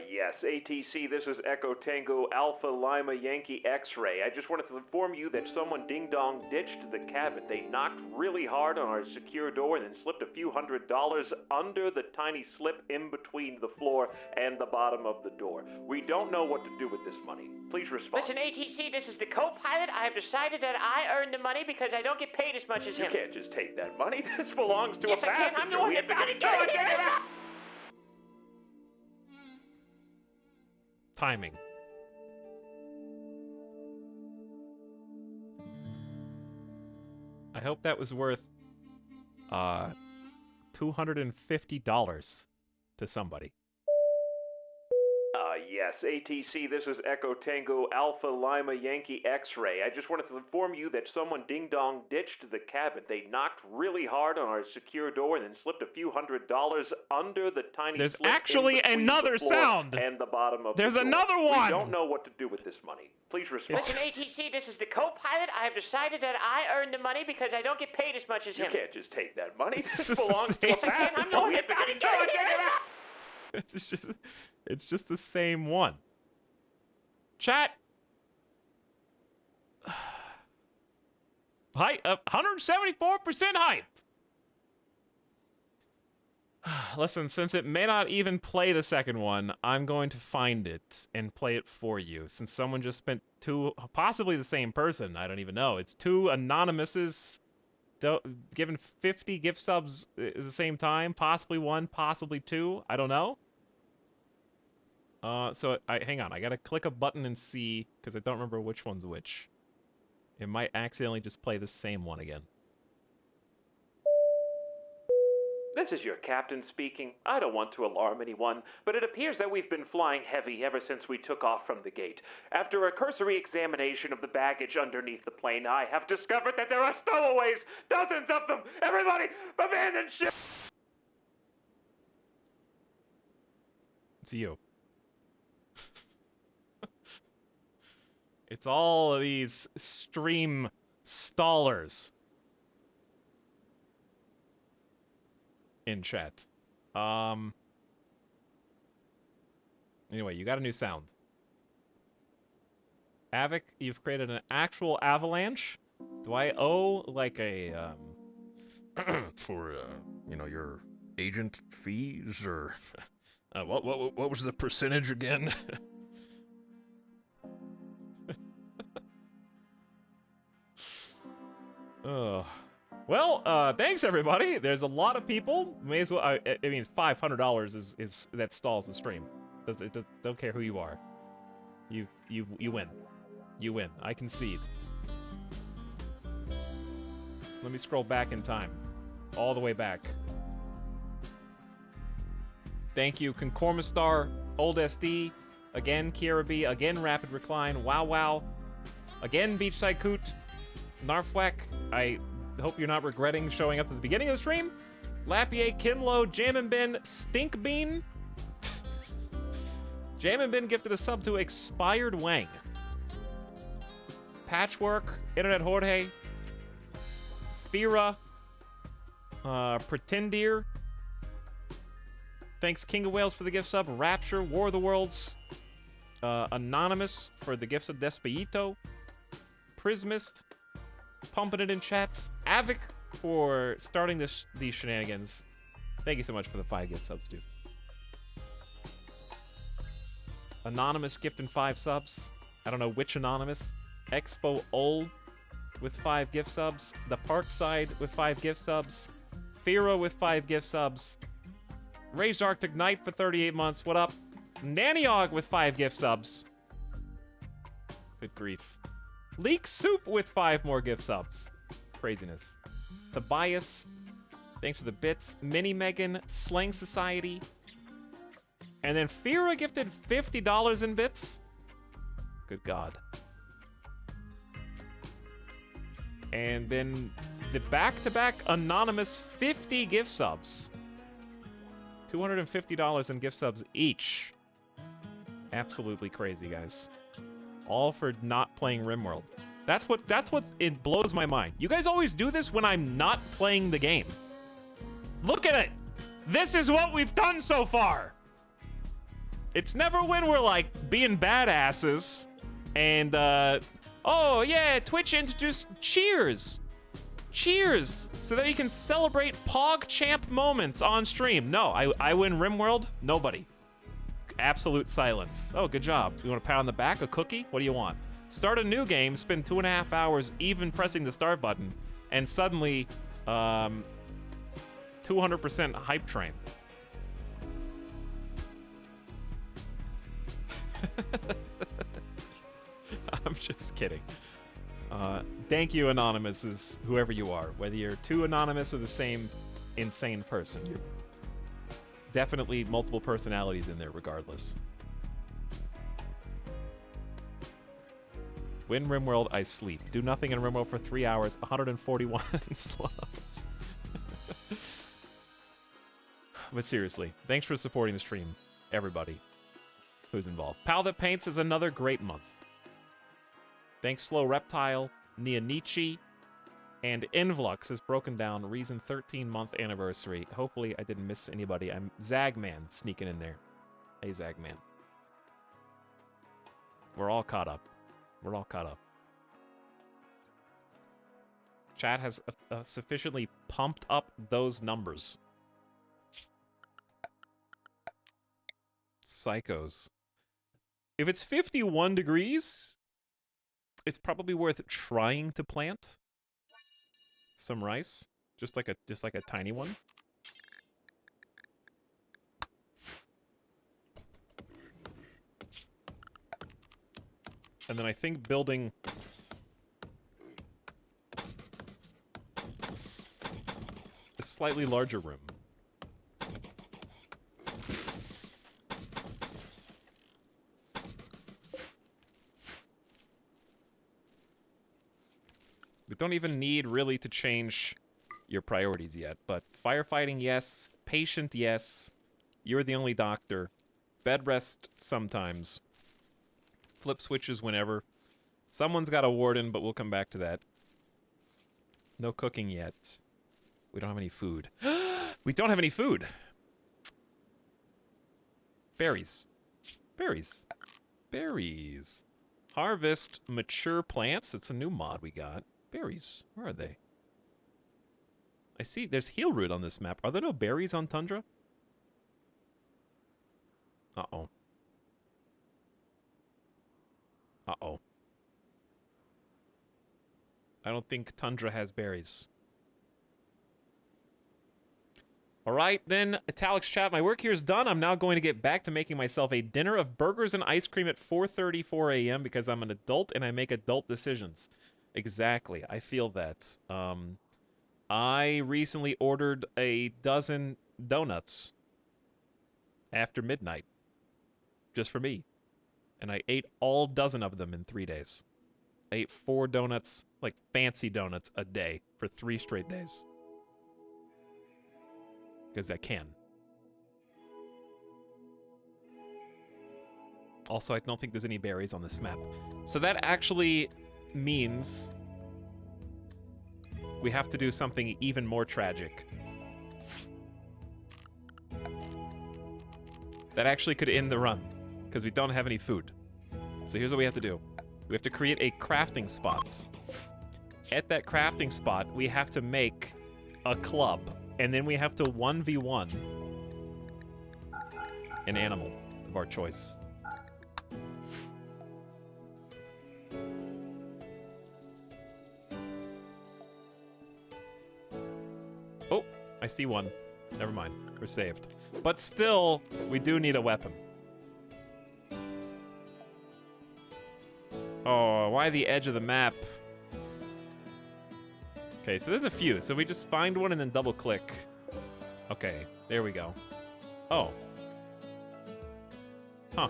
Yes, ATC, this is Echo Tango Alpha Lima Yankee X-Ray. I just wanted to inform you that someone ding-dong ditched the cabin. They knocked really hard on our secure door and then slipped a few $100s under the tiny slip in between the floor and the bottom of the door. We don't know what to do with this money. Please respond. Listen, ATC, this is the co-pilot. I have decided that I earn the money because I don't get paid as much as You him. can't just take that money. This belongs to Yes, a I passenger. can. I'm the one We that have to got it. get Get it. Timing. I hope that was worth $250 to somebody. Yes, ATC, this is Echo Tango Alpha Lima Yankee X-Ray. I just wanted to inform you that someone ding-dong ditched the cabin. They knocked really hard on our secure door and then slipped a few $100s under the tiny There's slip in actually between another the floor sound. and the bottom of There's the door. another one. We don't know what to do with this money. Please respond. Listen, ATC, this is the co-pilot. I have decided that I earn the money because I don't get paid as much as You him. can't just take that money. This This is the belongs to a same- Yes, I can. I'm the passenger. one We that have to got it. get It's just the same one. Chat. Hype, 174% hype. Listen, since it may not even play the second one, I'm going to find it and play it for you. Since someone just spent possibly the same person, I don't even know. It's two anonymouses given 50 gift subs at the same time. Possibly one, possibly two. I don't know. So hang on. I gotta click a button and see, because I don't remember which one's which. It might accidentally just play the same one again. This is your captain speaking. I don't want to alarm anyone, but it appears that we've been flying heavy ever since we took off from the gate. After a cursory examination of the baggage underneath the plane, I have discovered that there are stowaways, dozens of them. Everybody, abandon ship! It's you. It's all of these stream stallers in chat. Anyway, you got a new sound. Avic, you've created an actual avalanche. Do I owe like a for you know, your agent fees, or what was the percentage again? Well, thanks everybody. There's a lot of people. May as well. I mean, $500 is that stalls the stream. Don't care who you are. You win. You win. I concede. Let me scroll back in time, all the way back. Thank you, Concormistar, Old SD, again Kiera B, again Rapid Recline, Wow Wow, again Beachside Coot, Narfwack. I hope you're not regretting showing up at the beginning of the stream. Lapier, Kinlo, Jammin' Bin, Stink Bean. Jammin' Bin gifted a sub to Expired Wang. Patchwork, Internet Jorge, Fira, Pretendier. Thanks King of Wales for the gift sub. Rapture, War of the Worlds. Anonymous for the gifts of Despacito. Prismist, pumping it in chats. Avic for starting these shenanigans. Thank you so much for the 5 gift subs, dude. Anonymous gifting 5 subs. I don't know which Anonymous. Expo Old with 5 gift subs. The Parkside with 5 gift subs. Fira with 5 gift subs. Ray's Arctic Knight for 38 months. What up? Nannyog with 5 gift subs. Good grief. Leek Soup with 5 more gift subs. Craziness. Tobias, thanks for the bits. Mini Megan, Slang Society. And then Fira gifted $50 in bits. Good God. And then the back-to-back anonymous 50 gift subs. $250 in gift subs each. Absolutely crazy, guys. All for not playing RimWorld. That's what it blows my mind. You guys always do this when I'm not playing the game. Look at it. This is what we've done so far. It's never when we're like being badasses and oh yeah, Twitch introduced cheers. Cheers, so that you can celebrate PogChamp moments on stream. No, I win RimWorld, nobody. Absolute silence. Oh, good job. You want a pat on the back, a cookie? What do you want? Start a new game, spend 2.5 hours even pressing the start button, and suddenly, 200% hype train. I'm just kidding. Thank you, Anonymous, whoever you are. Whether you're too anonymous or the same insane person. You're definitely multiple personalities in there regardless. Win RimWorld, I sleep. Do nothing in RimWorld for 3 hours, 141 slubs. But seriously, thanks for supporting the stream, everybody who's involved. Pal That Paints is another great month. Thanks Slow Reptile, Neonichi, and Influx is broken down. Reason 13-month anniversary. Hopefully I didn't miss anybody. I'm Zagman sneaking in there. Hey, Zagman. We're all caught up. We're all caught up. Chat has sufficiently pumped up those numbers. Psychos. If it's 51 degrees, it's probably worth trying to plant some rice, just like a tiny one. And then I think building a slightly larger room. We don't even need really to change your priorities yet, but firefighting, yes. Patient, yes. You're the only doctor. Bed rest sometimes. Flip switches whenever. Someone's got a warden, but we'll come back to that. No cooking yet. We don't have any food. We don't have any food. Berries. Berries. Berries. Harvest mature plants. It's a new mod we got. Berries. Where are they? I see there's heel root on this map. Are there no berries on Tundra? Uh-oh. Uh-oh. I don't think Tundra has berries. Alright, then, Etalyx chat, my work here is done. I'm now going to get back to making myself a dinner of burgers and ice cream at 4:34 a.m. because I'm an adult and I make adult decisions. Exactly, I feel that. I recently ordered a dozen donuts after midnight, just for me. And I ate all dozen of them in 3 days. I ate 4 donuts, like fancy donuts, a day for 3 straight days. Because I can. Also, I don't think there's any berries on this map. So that actually means we have to do something even more tragic. That actually could end the run, because we don't have any food. So here's what we have to do. We have to create a crafting spot. At that crafting spot, we have to make a club, and then we have to 1v1 an animal of our choice. Oh, I see one. Never mind. We're saved. But still, we do need a weapon. Oh, why the edge of the map? Okay, so there's a few. So we just find one and then double click. Okay, there we go. Oh. Huh.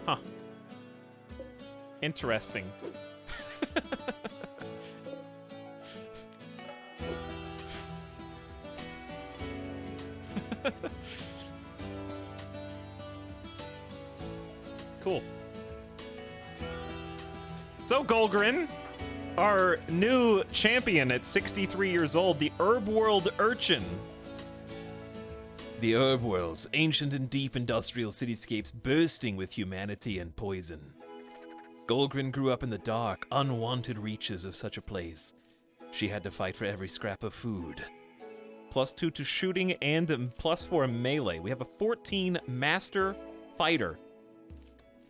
Huh. Interesting. Cool. So, Golgrin, our new champion at 63 years old, the RimWorld Urchin. The RimWorld's ancient and deep industrial cityscapes bursting with humanity and poison. Golgrin grew up in the dark, unwanted reaches of such a place. She had to fight for every scrap of food. +2 to shooting and +4 melee. We have a 14 master fighter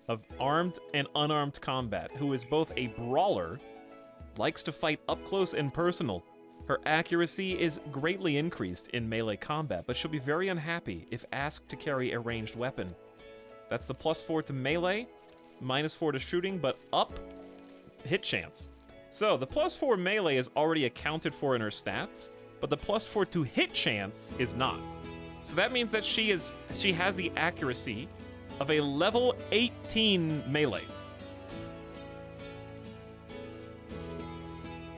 of armed and unarmed combat who is both a brawler, likes to fight up close and personal. Her accuracy is greatly increased in melee combat, but she'll be very unhappy if asked to carry a ranged weapon. That's the +4 to melee, -4 to shooting, but up hit chance. So the +4 melee is already accounted for in her stats, but the +4 to hit chance is not. So that means that she has the accuracy of a level 18 melee.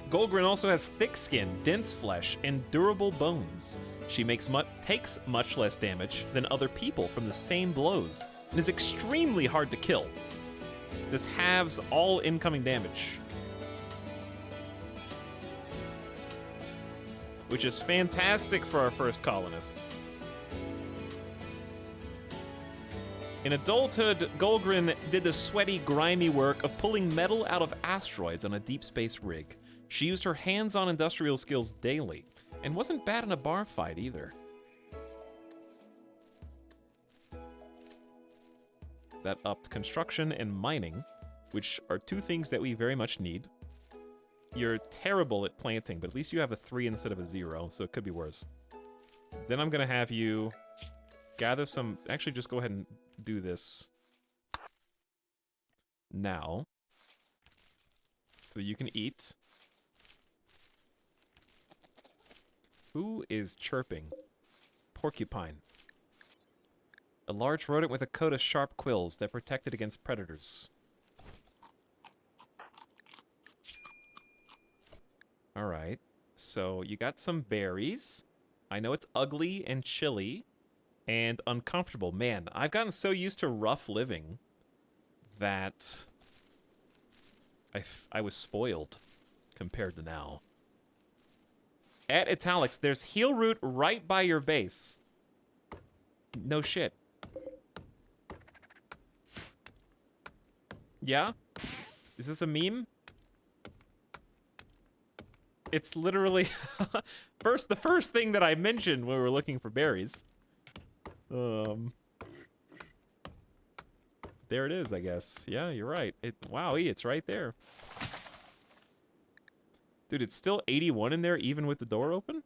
Golgrin also has thick skin, dense flesh, and durable bones. She takes much less damage than other people from the same blows, and is extremely hard to kill. This halves all incoming damage, which is fantastic for our first colonist. In adulthood, Golgrin did the sweaty, grimy work of pulling metal out of asteroids on a deep space rig. She used her hands-on industrial skills daily, and wasn't bad in a bar fight either. That upped construction and mining, which are two things that we very much need. You're terrible at planting, but at least you have a 3 instead of a 0, so it could be worse. Then I'm gonna have you gather some... Actually, just go ahead and do this now, so you can eat. Who is chirping? Porcupine. A large rodent with a coat of sharp quills that protect it against predators. Alright, so you got some berries. I know it's ugly and chilly and uncomfortable. Man, I've gotten so used to rough living that I was spoiled compared to now. At Etalyx, there's heal root right by your base. No shit. Yeah? Is this a meme? It's literally the first thing that I mentioned when we were looking for berries. There it is, I guess. Yeah, you're right. Wowee, it's right there. Dude, it's still 81 in there even with the door open?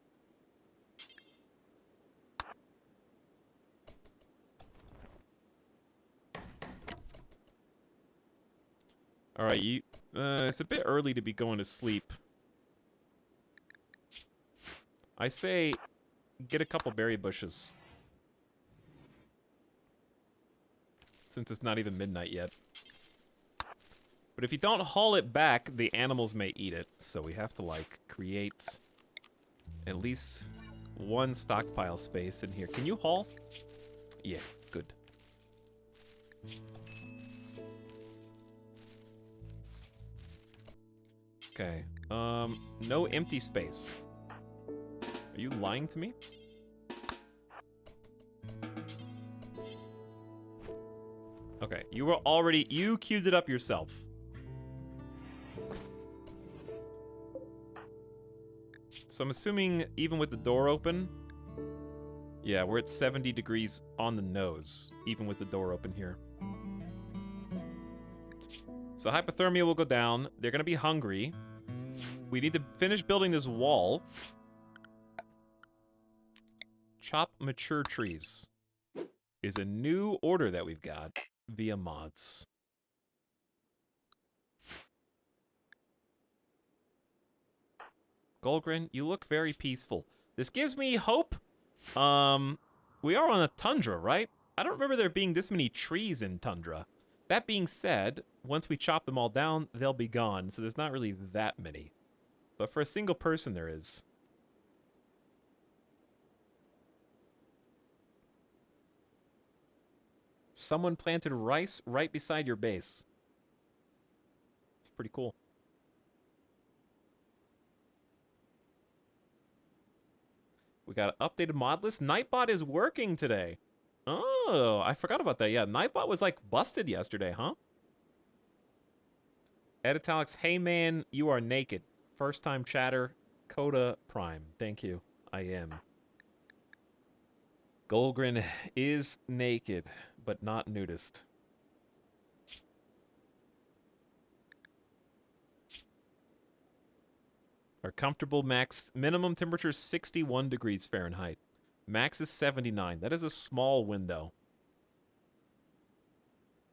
Alright, it's a bit early to be going to sleep. I say, get a couple berry bushes. Since it's not even midnight yet. But if you don't haul it back, the animals may eat it. So we have to, like, create at least one stockpile space in here. Can you haul? Yeah, good. Okay, no empty space. Are you lying to me? Okay, you queued it up yourself. So I'm assuming even with the door open, yeah, we're at 70 degrees on the nose, even with the door open here. So hypothermia will go down. They're gonna be hungry. We need to finish building this wall. Chop mature trees is a new order that we've got via mods. Golgrin, you look very peaceful. This gives me hope. We are on a tundra, right? I don't remember there being this many trees in tundra. That being said, once we chop them all down, they'll be gone. So there's not really that many. But for a single person, there is. Someone planted rice right beside your base. It's pretty cool. We got an updated mod list. Nightbot is working today. Oh, I forgot about that. Yeah, Nightbot was like busted yesterday, huh? Etalyx, hey man, you are naked. First time chatter, Coda Prime. Thank you. I am. Golgrin is naked, but not nudist. Our comfortable max minimum temperature is 61 degrees Fahrenheit. Max is 79. That is a small window.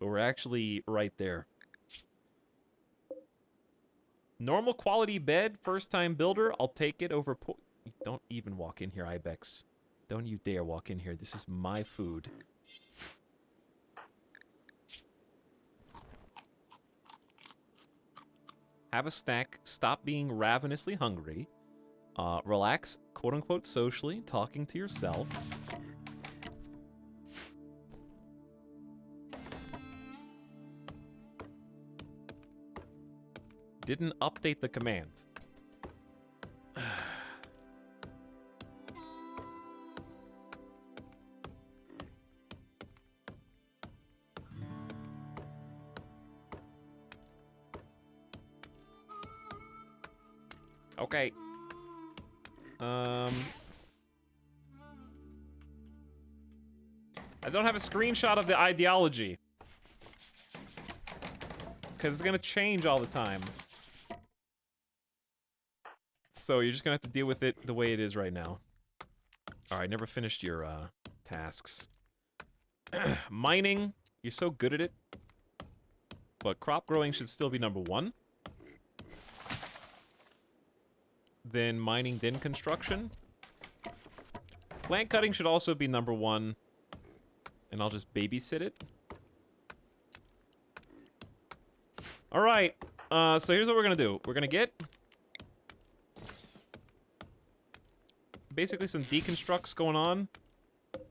But we're actually right there. Normal quality bed, first time builder. I'll take it over. Don't even walk in here, Ibex. Don't you dare walk in here. This is my food. Have a snack. Stop being ravenously hungry. Relax, quote-unquote, socially, talking to yourself. Didn't update the command. Okay. I don't have a screenshot of the ideology. Because it's going to change all the time. So you're just going to have to deal with it the way it is right now. Alright, never finished your tasks. Mining, you're so good at it. But crop growing should still be number 1. Then mining, then construction. Plant cutting should also be number 1. And I'll just babysit it. Alright, so here's what we're gonna do. We're gonna get basically some deconstructs going on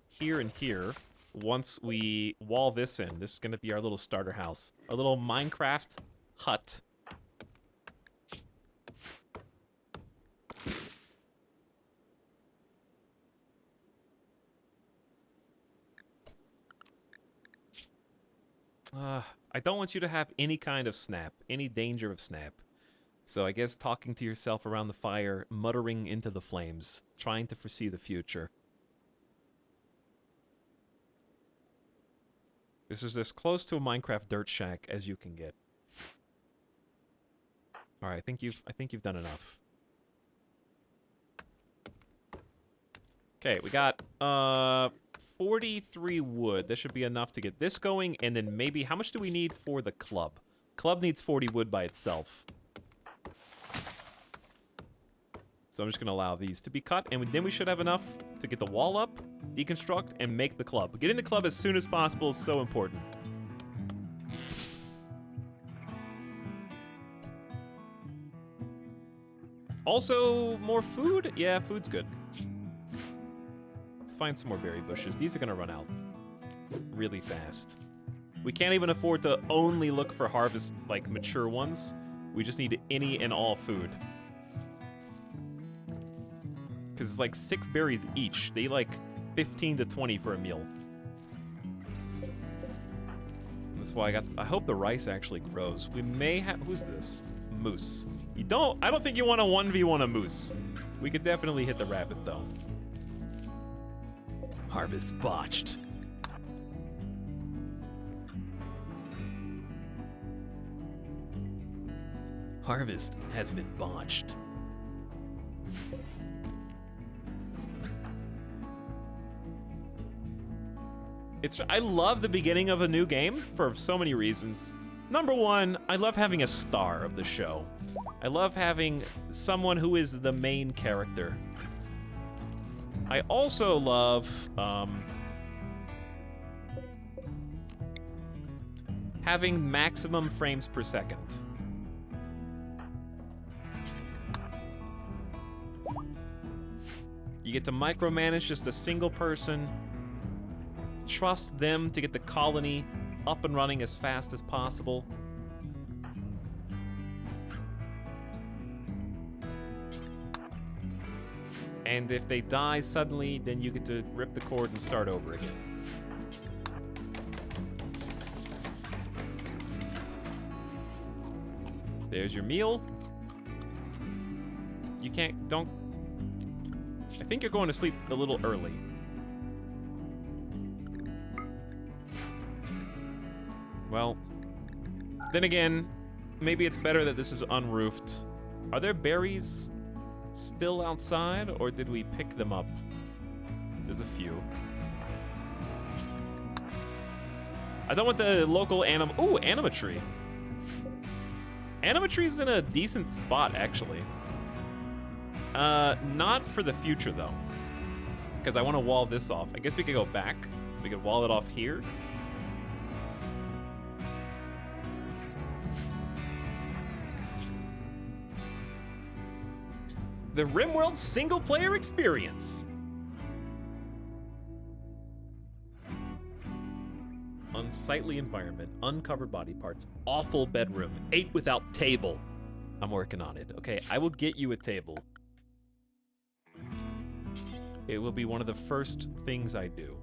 here and here. Once we wall this in, this is gonna be our little starter house. Our little Minecraft hut. I don't want you to have any kind of snap, any danger of snap. So I guess talking to yourself around the fire, muttering into the flames, trying to foresee the future. This is as close to a Minecraft dirt shack as you can get. All right, I think you've done enough. Okay, we got 43 wood. That should be enough to get this going, and then maybe how much do we need for the club? Club needs 40 wood by itself. So I'm just going to allow these to be cut, and then we should have enough to get the wall up, deconstruct, and make the club. Getting the club as soon as possible is so important. Also, more food? Yeah, food's good. Let's find some more berry bushes. These are going to run out really fast. We can't even afford to only look for harvest, like, mature ones. We just need any and all food. Because it's like 6 berries each. They like 15 to 20 for a meal. That's why I hope the rice actually grows. We may have, who's this? Moose. I don't think you want to 1v1 a moose. We could definitely hit the rabbit though. Harvest botched. Harvest has been botched. I love the beginning of a new game for so many reasons. Number one, I love having a star of the show. I love having someone who is the main character. I also love having maximum frames per second. You get to micromanage just a single person, trust them to get the colony up and running as fast as possible. And if they die suddenly, then you get to rip the cord and start over again. There's your meal. You don't... I think you're going to sleep a little early. Well, then again, maybe it's better that this is unroofed. Are there berries still outside, or did we pick them up? There's a few. I don't want the local Ooh, animatry. Animatry's in a decent spot, actually. Not for the future, though. Because I want to wall this off. I guess we could go back. We could wall it off here. The RimWorld single-player experience. Unsightly environment, uncovered body parts, awful bedroom, ate without table. I'm working on it. Okay, I will get you a table. It will be one of the first things I do.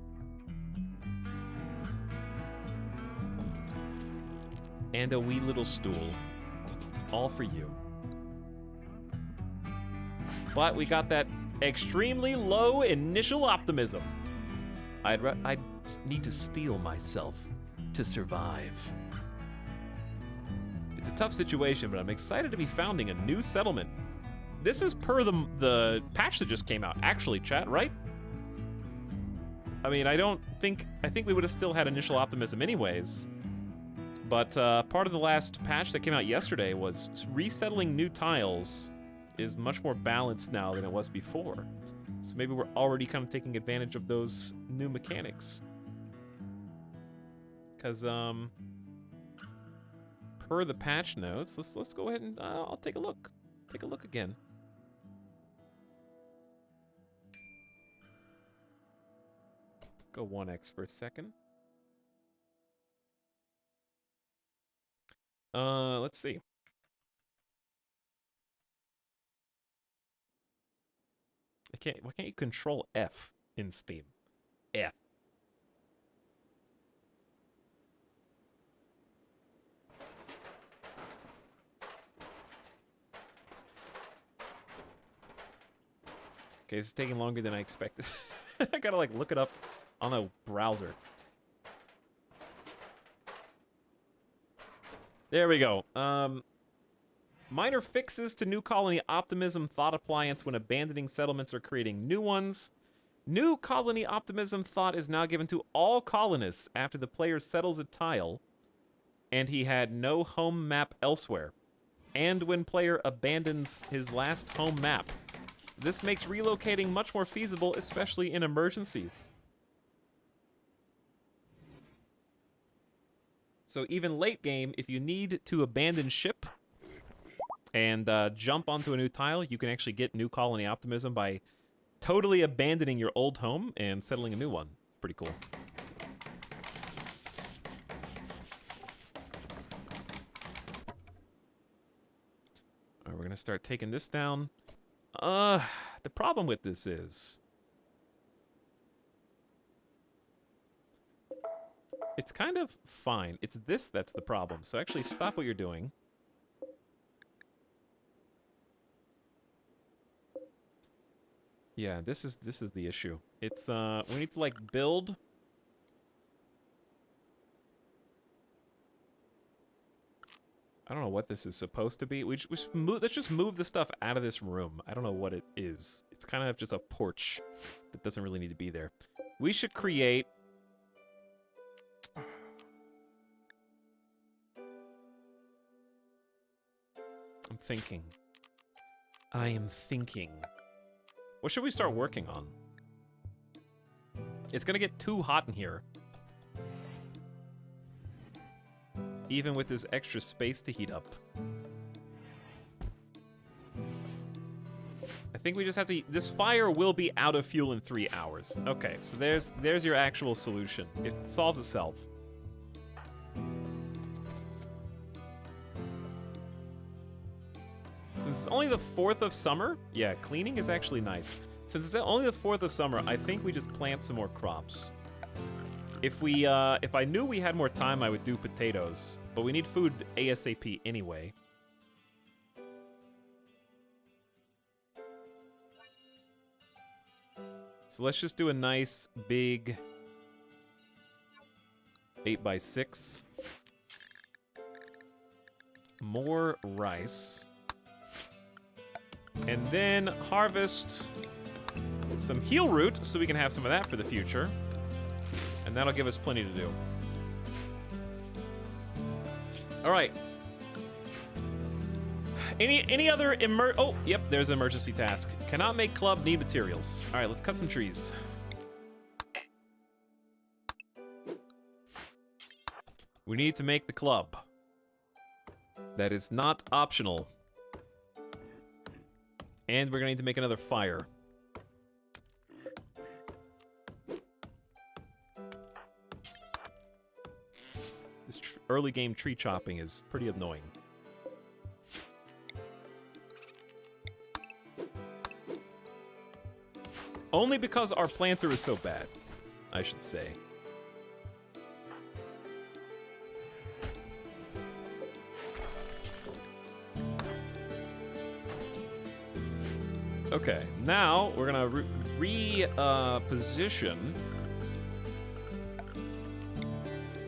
And a wee little stool. All for you. But we got that extremely low initial optimism. I'd need to steel myself to survive. It's a tough situation, but I'm excited to be founding a new settlement. This is per the patch that just came out, actually, chat, right? I mean, I think we would have still had initial optimism anyways. But part of the last patch that came out yesterday was resettling new tiles is much more balanced now than it was before. So maybe we're already kind of taking advantage of those new mechanics. Because, per the patch notes, let's go ahead and I'll take a look. Take a look again. Go 1x for a second. Let's see. Why can't you control F in Steam? F. Okay, this is taking longer than I expected. I gotta like look it up on the browser. There we go. Minor fixes to New Colony Optimism Thought Appliance when abandoning settlements or creating new ones. New Colony Optimism Thought is now given to all colonists after the player settles a tile and he had no home map elsewhere, and when player abandons his last home map. This makes relocating much more feasible, especially in emergencies. So even late game, if you need to abandon ship and jump onto a new tile, you can actually get New Colony Optimism by totally abandoning your old home and settling a new one. It's pretty cool. All right, we're gonna start taking this down. The problem with this is it's kind of fine. It's this that's the problem. So actually stop what you're doing. Yeah, this is the issue. It's we need to like build. I don't know what this is supposed to be. Let's just move the stuff out of this room. I don't know what it is. It's kind of just a porch that doesn't really need to be there. We should create. I'm thinking. I am thinking. What should we start working on? It's gonna get too hot in here. even with this extra space to heat up. I think we just have to... This fire will be out of fuel in 3 hours. Okay, so there's your actual solution. It solves itself. Since it's only the 4th of summer, yeah, cleaning is actually nice. Since it's only the 4th of summer, I think we just plant some more crops. If I knew we had more time, I would do potatoes. But we need food ASAP anyway. So let's just do a nice big 8x6. More rice. And then harvest some heel root so we can have some of that for the future. And that'll give us plenty to do. All right. Any other oh, yep, there's an emergency task. Cannot make club, need materials. All right, let's cut some trees. We need to make the club. That is not optional. And we're gonna need to make another fire. This early game tree chopping is pretty annoying. Only because our planter is so bad, I should say. Okay, now we're gonna position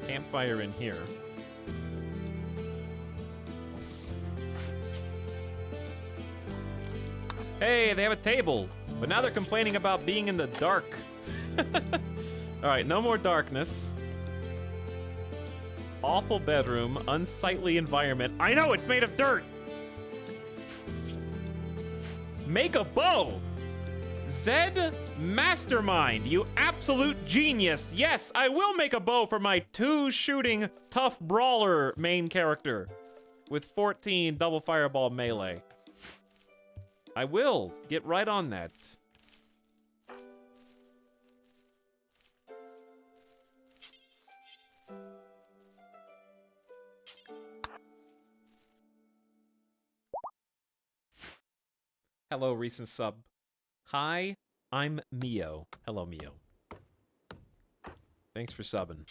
campfire in here. Hey, they have a table, but now they're complaining about being in the dark. All right, no more darkness. Awful bedroom, unsightly environment. I know, it's made of dirt. Make a bow. Zed Mastermind, you absolute genius. Yes, I will make a bow for my 2-shooting tough brawler main character with 14 double fireball melee. I will get right on that. Hello, recent sub. Hi, I'm Mio. Hello, Mio. Thanks for subbing.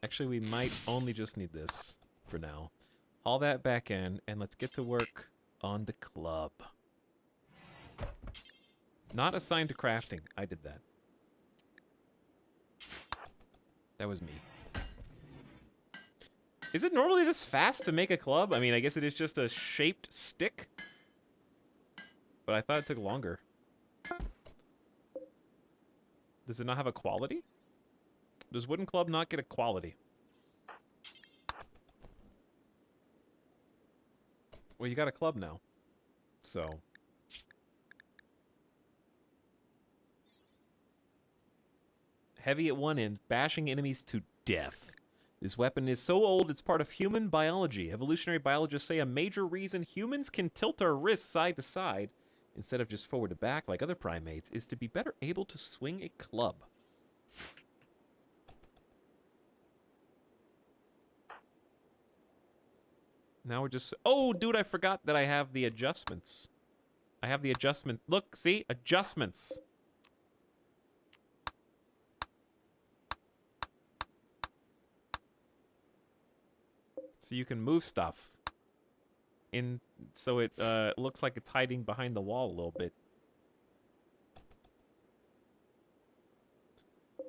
Actually, we might only just need this for now. Haul that back in, and let's get to work on the club. Not assigned to crafting. I did that. That was me. Is it normally this fast to make a club? I mean, I guess it is just a shaped stick. But I thought it took longer. Does it not have a quality? Does wooden club not get a quality? Well, you got a club now. So. Heavy at one end, bashing enemies to death. This weapon is so old, it's part of human biology. Evolutionary biologists say a major reason humans can tilt our wrists side to side instead of just forward to back like other primates is to be better able to swing a club. Now we're just... Oh, dude, I forgot that I have the adjustments. I have the adjustment. Look, see? Adjustments. So you can move stuff in, so it looks like it's hiding behind the wall a little bit.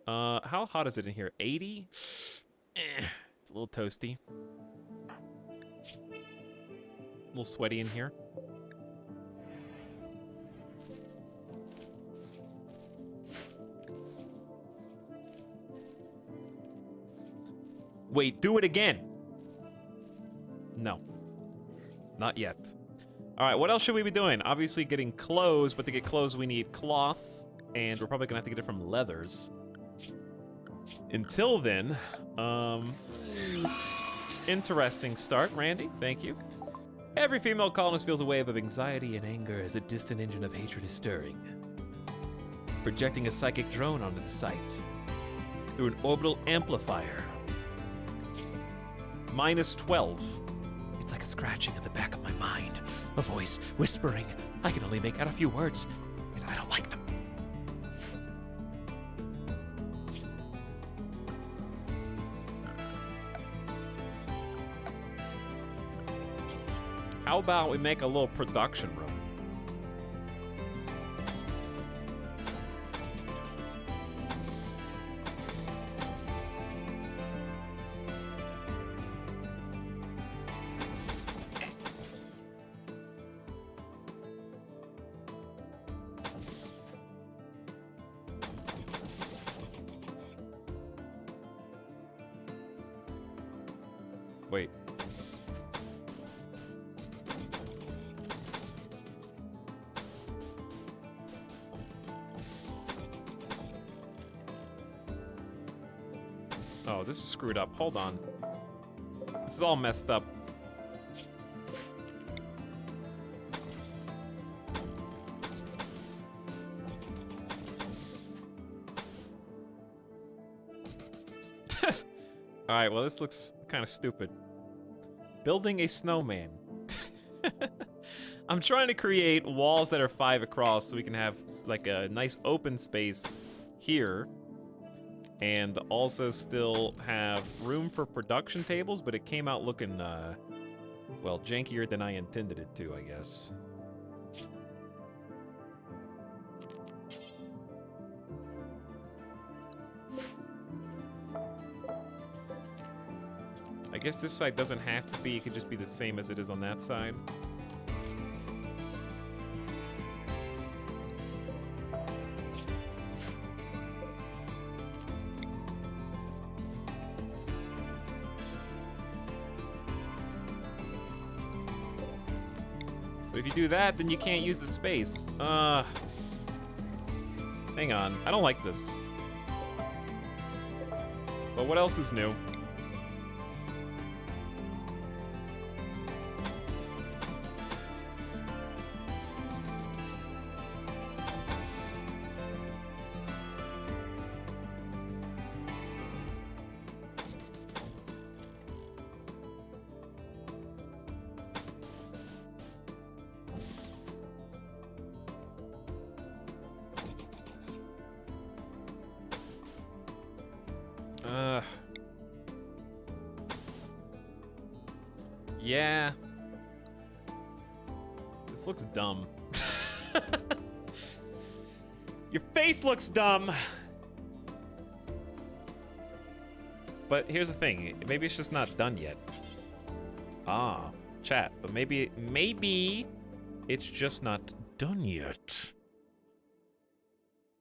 How hot is it in here? 80? It's a little toasty. A little sweaty in here. Wait, do it again. No. Not yet. All right, what else should we be doing? Obviously getting clothes, but to get clothes we need cloth. and we're probably gonna have to get it from leathers. Until then, interesting start, Randy. Thank you. Every female colonist feels a wave of anxiety and anger as a distant engine of hatred is stirring. Projecting a psychic drone onto the site through an orbital amplifier. -12. It's like a scratching at the back of my mind. A voice whispering. I can only make out a few words, and I don't like them. How about we make a little production room? Wait. Oh, this is screwed up. Hold on. This is all messed up. Alright, well, this looks kind of stupid. Building a snowman. I'm trying to create walls that are 5 across so we can have like a nice open space here. And also still have room for production tables, but it came out looking, well, jankier than I intended it to, I guess. I guess this side doesn't have to be, it could just be the same as it is on that side. But if you do that, then you can't use the space. Hang on, I don't like this. But what else is new? Yeah. This looks dumb. Your face looks dumb. But here's the thing, maybe it's just not done yet. Ah, chat, but maybe it's just not done yet.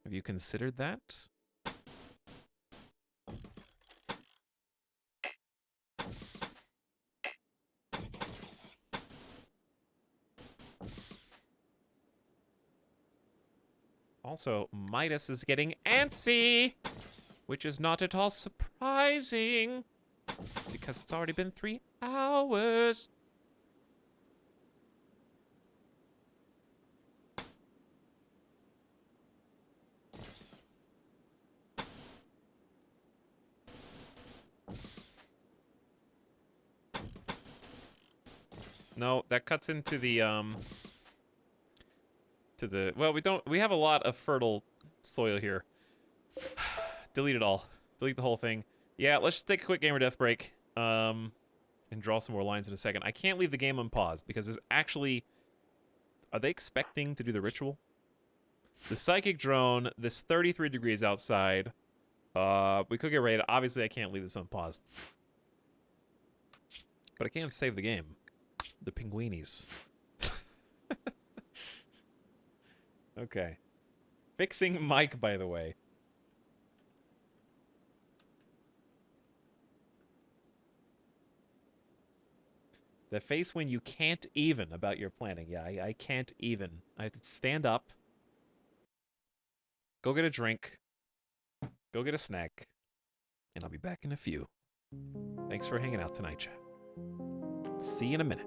Have you considered that? Also, Midas is getting antsy, which is not at all surprising, because it's already been 3 hours. No, that cuts into the, well, we have a lot of fertile soil here. Delete it all. Delete the whole thing. Yeah, let's just take a quick gamer death break, and draw some more lines in a second. I can't leave the game on pause, because there's actually... Are they expecting to do the ritual? The psychic drone, this 33 degrees outside. We could get ready to... Obviously, I can't leave this unpaused. But I can save the game. The pinguinis. Okay. Fixing Mike, by the way. The face when you can't even about your planning. Yeah, I can't even. I have to stand up. go get a drink, go get a snack, and I'll be back in a few. Thanks for hanging out tonight, chat. See you in a minute.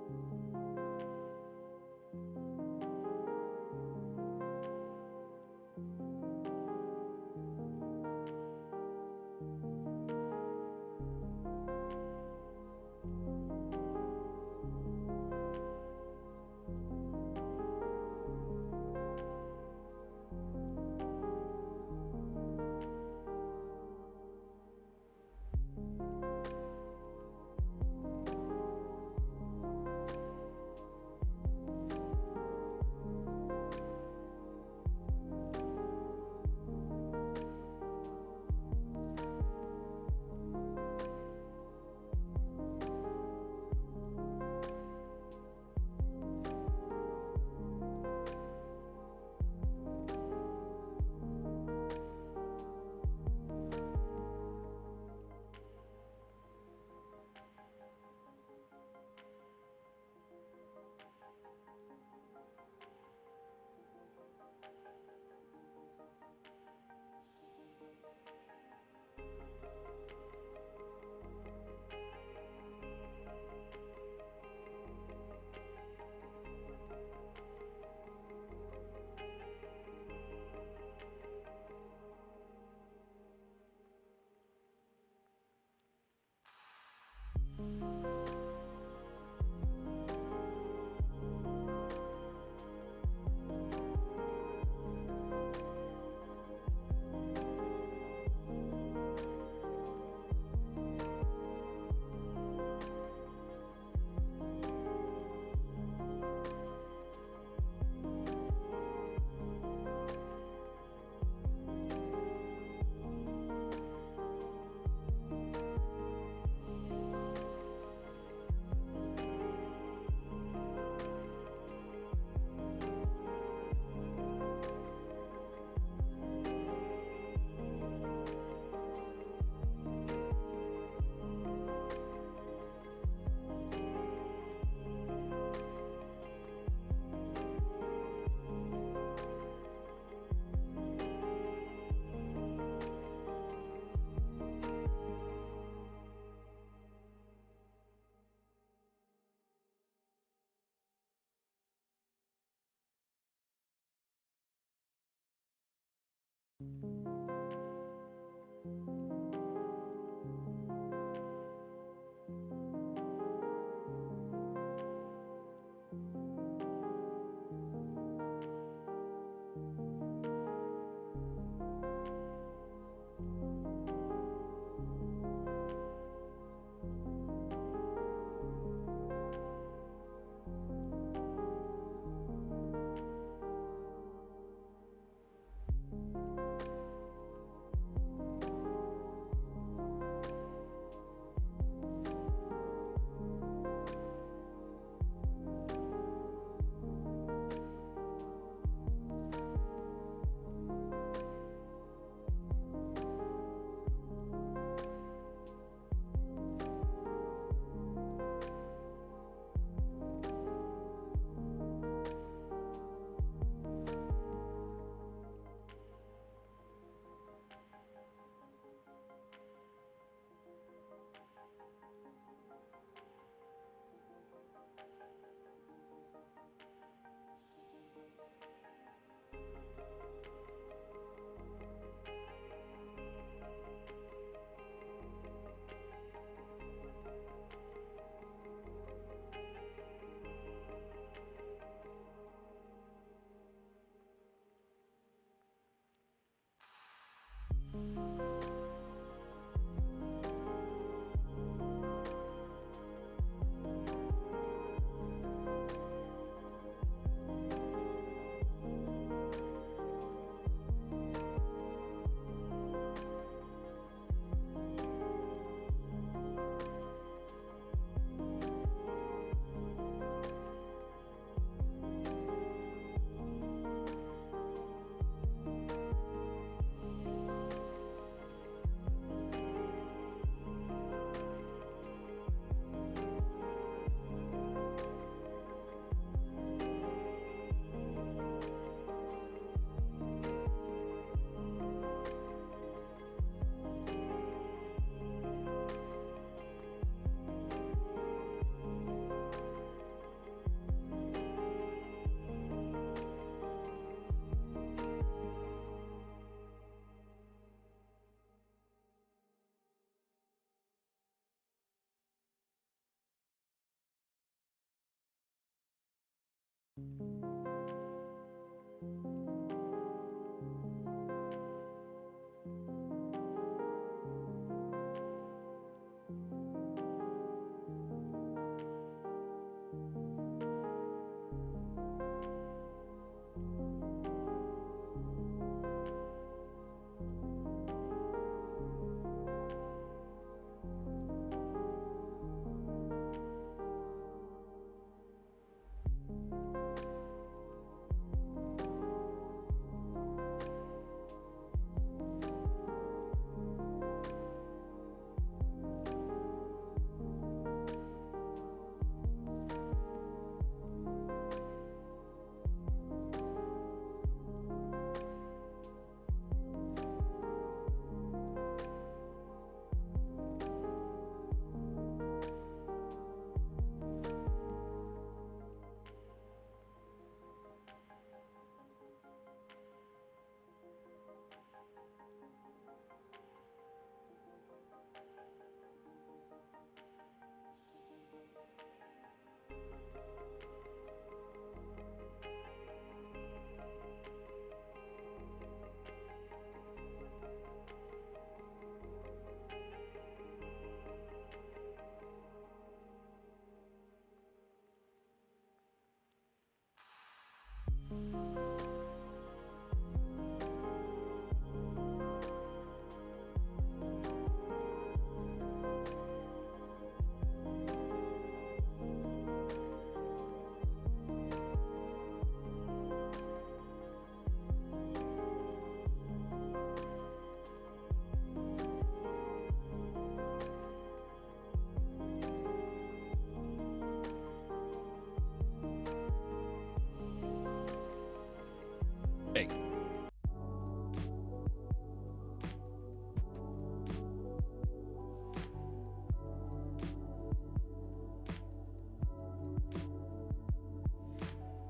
Hey.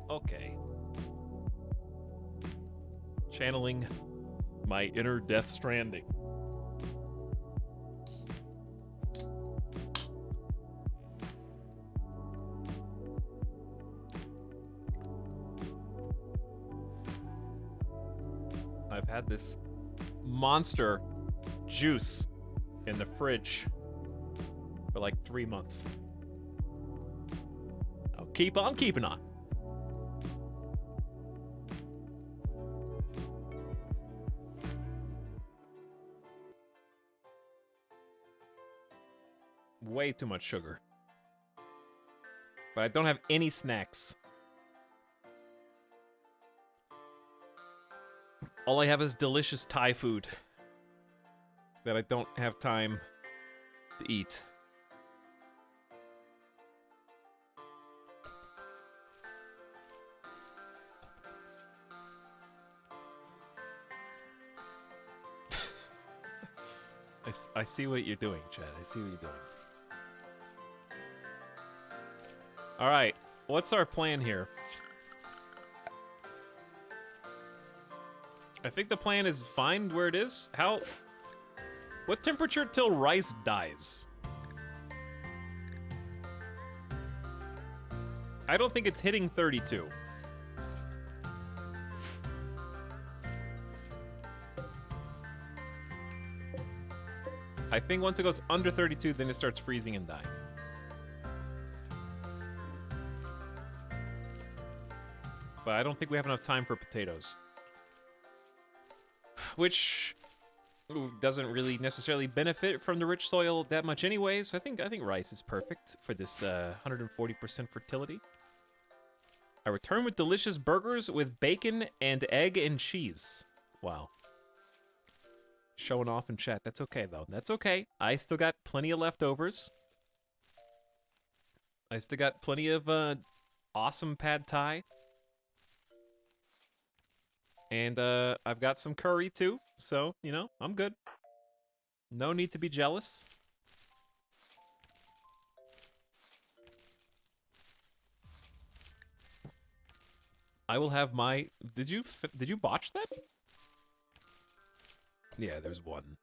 Okay. Channeling my inner Death Stranding. I've had this monster juice in the fridge for like 3 months. I'll keep on keeping on. Way too much sugar. But I don't have any snacks. All I have is delicious Thai food that I don't have time to eat. I see what you're doing, Chad. I see what you're doing. All right, what's our plan here? I think the plan is find where it is. What temperature till rice dies? I don't think it's hitting 32. I think once it goes under 32, then it starts freezing and dying. But I don't think we have enough time for potatoes. Which doesn't really necessarily benefit from the rich soil that much anyways. I think rice is perfect for this 140% fertility. I return with delicious burgers with bacon and egg and cheese. Wow. Showing off in chat. That's okay, though. That's okay. I still got plenty of leftovers. I still got plenty of awesome pad thai. And I've got some curry, too. So, you know, I'm good. No need to be jealous. I will have my... Did you botch that? Yeah, there's one.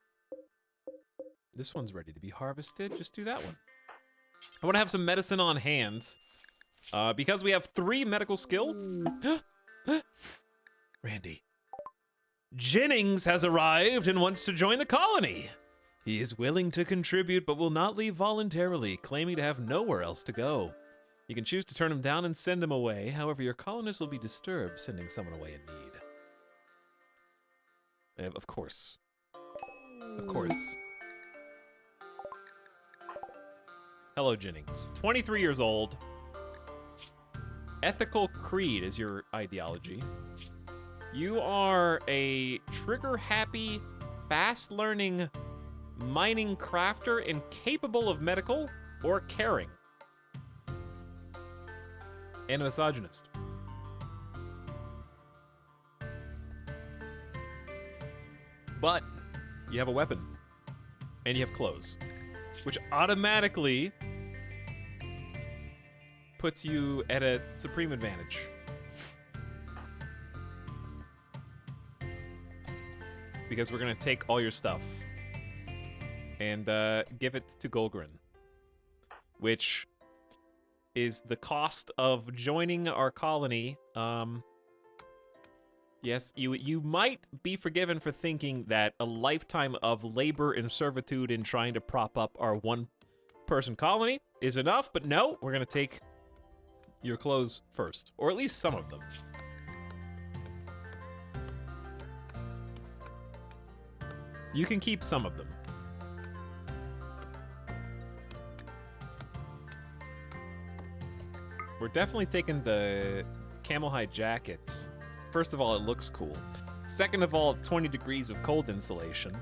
This one's ready to be harvested. Just do that one. I want to have some medicine on hand Because we have 3 medical skill. Randy. Jennings has arrived and wants to join the colony. He is willing to contribute, but will not leave voluntarily, claiming to have nowhere else to go. You can choose to turn him down and send him away. However, your colonists will be disturbed sending someone away in need. Of course. Of course. Hello, Jennings. 23 years old. Ethical creed is your ideology. You are a trigger-happy, fast-learning mining crafter incapable of medical or caring. And a misogynist. But you have a weapon. And you have clothes. Which automatically puts you at a supreme advantage. Because we're gonna take all your stuff and give it to Golgrin, which is the cost of joining our colony. Yes, you might be forgiven for thinking that a lifetime of labor and servitude in trying to prop up our one-person colony is enough, but no, we're gonna take your clothes first, or at least some of them. You can keep some of them. We're definitely taking the camel hide jackets. First of all, it looks cool. Second of all, 20 degrees of cold insulation.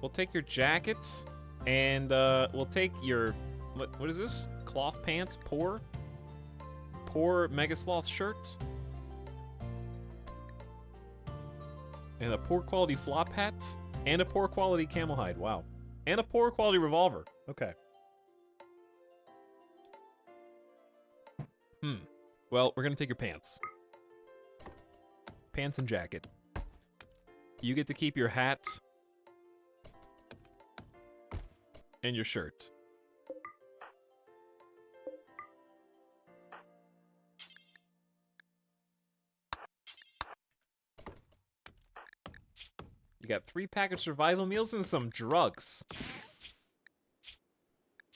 We'll take your jackets, and we'll take your, what is this? Cloth pants? Poor Megasloth shirts? And a poor quality flop hat, and a poor quality camel hide. Wow. And a poor quality revolver. Okay. Well, we're gonna take your pants. Pants and jacket. You get to keep your hat. And your shirt. You got 3 packaged survival meals and some drugs.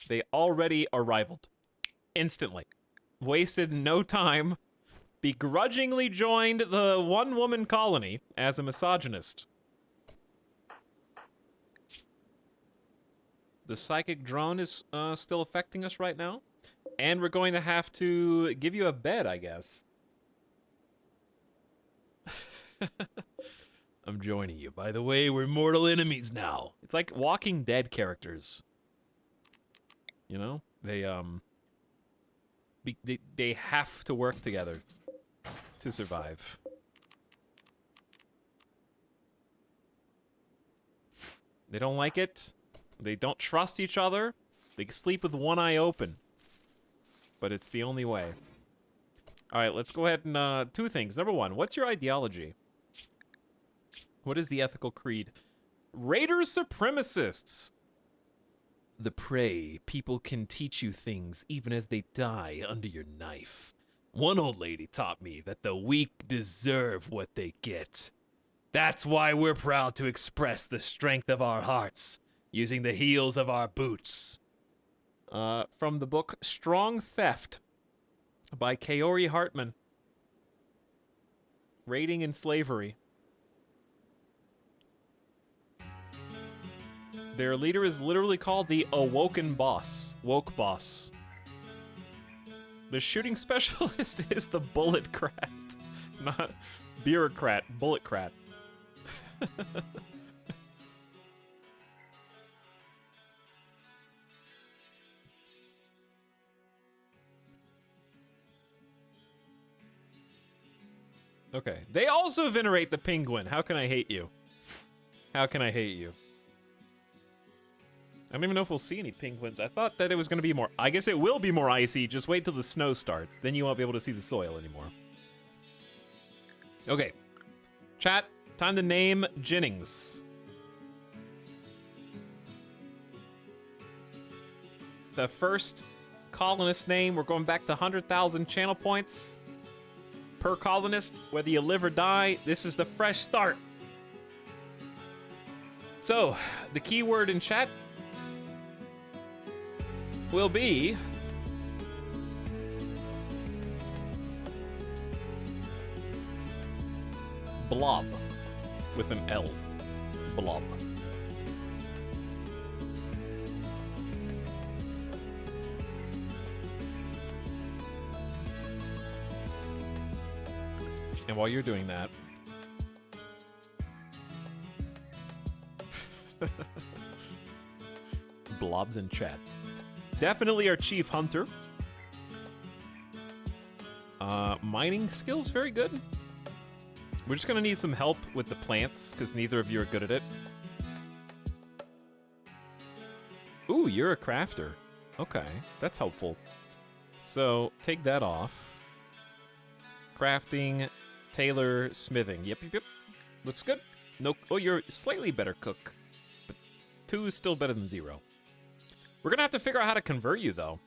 They already arrived. Instantly. Wasted no time. Begrudgingly joined the one-woman colony as a misogynist. The psychic drone is still affecting us right now. And we're going to have to give you a bed, I guess. I'm joining you. By the way, we're mortal enemies now. It's like Walking Dead characters. You know? They have to work together to survive. They don't like it. They don't trust each other. They sleep with one eye open. But it's the only way. Alright, let's go ahead and, 2 things. Number 1, what's your ideology? What is the ethical creed? Raider supremacists. The prey, people can teach you things even as they die under your knife. One old lady taught me that the weak deserve what they get. That's why we're proud to express the strength of our hearts, using the heels of our boots. From the book Strong Theft by Kaori Hartman. Raiding and slavery. Their leader is literally called the Awoken Boss. Woke Boss. The shooting specialist is the Bulletcrat. Not bureaucrat, Bulletcrat. Okay. They also venerate the penguin. How can I hate you? How can I hate you? I don't even know if we'll see any penguins. I thought that it was going to be more... I guess it will be more icy. Just wait till the snow starts. Then you won't be able to see the soil anymore. Okay. Chat, time to name Jennings. the first colonist name. We're going back to 100,000 channel points per colonist. Whether you live or die, this is the fresh start. So, the keyword in chat will be blob with an L. Blob. And while you're doing that, blobs in chat. Definitely our chief hunter. Mining skills, very good. We're just gonna need some help with the plants, because neither of you are good at it. Ooh, you're a crafter. Okay, that's helpful. So, take that off. Crafting, tailor, smithing. Yep. Looks good. No, oh, you're a slightly better cook. But 2 is still better than 0. We're gonna have to figure out how to convert you, though.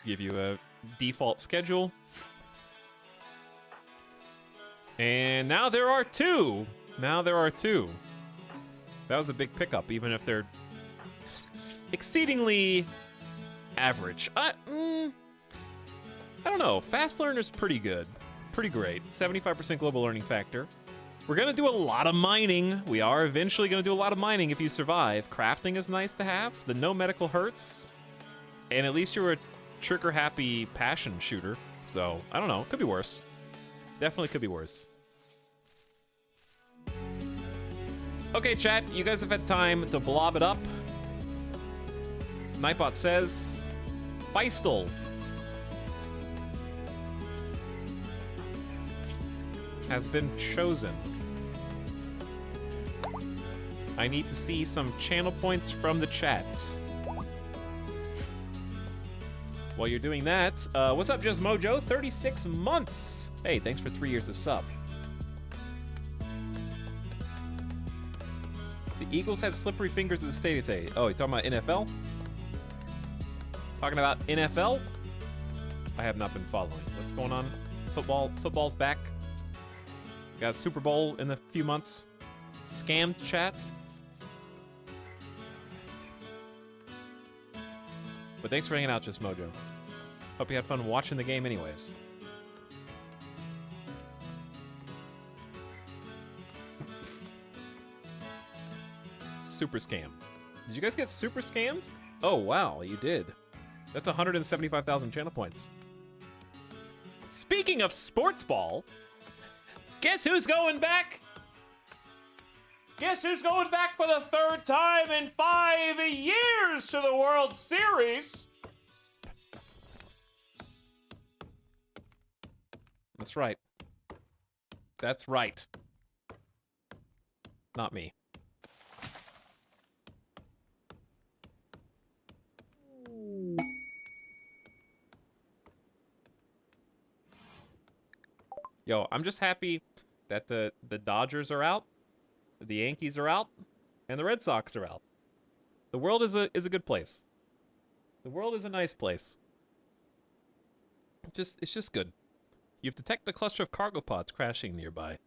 Give you a default schedule. And now there are 2. Now there are 2. That was a big pickup, even if they're exceedingly average. I don't know. Fast learner's pretty good. Pretty great. 75% global learning factor. We're going to do a lot of mining. We are eventually going to do a lot of mining if you survive. Crafting is nice to have. The no medical hurts. And at least you're a trigger-happy passion shooter. So, I don't know. Could be worse. Definitely could be worse. Okay, chat. You guys have had time to blob it up. Nightbot says, Feistel has been chosen. I need to see some channel points from the chat. While you're doing that, what's up, Just Mojo? 36 months. Hey, thanks for 3 years of sub. The Eagles had slippery fingers at the stadium today. Oh, you talking about NFL? Talking about NFL? I have not been following. What's going on? Football's back. Got Super Bowl in a few months. Scammed chat. But thanks for hanging out, Just Mojo. Hope you had fun watching the game anyways. Super scammed. Did you guys get super scammed? Oh, wow, you did. That's 175,000 channel points. Speaking of sports ball, guess who's going back? Guess who's going back for the 3rd time in 5 years to the World Series? That's right. That's right. Not me. Yo, I'm just happy that the Dodgers are out, the Yankees are out, and the Red Sox are out. The world is a good place. The world is a nice place. It's just good. You've detected a cluster of cargo pods crashing nearby.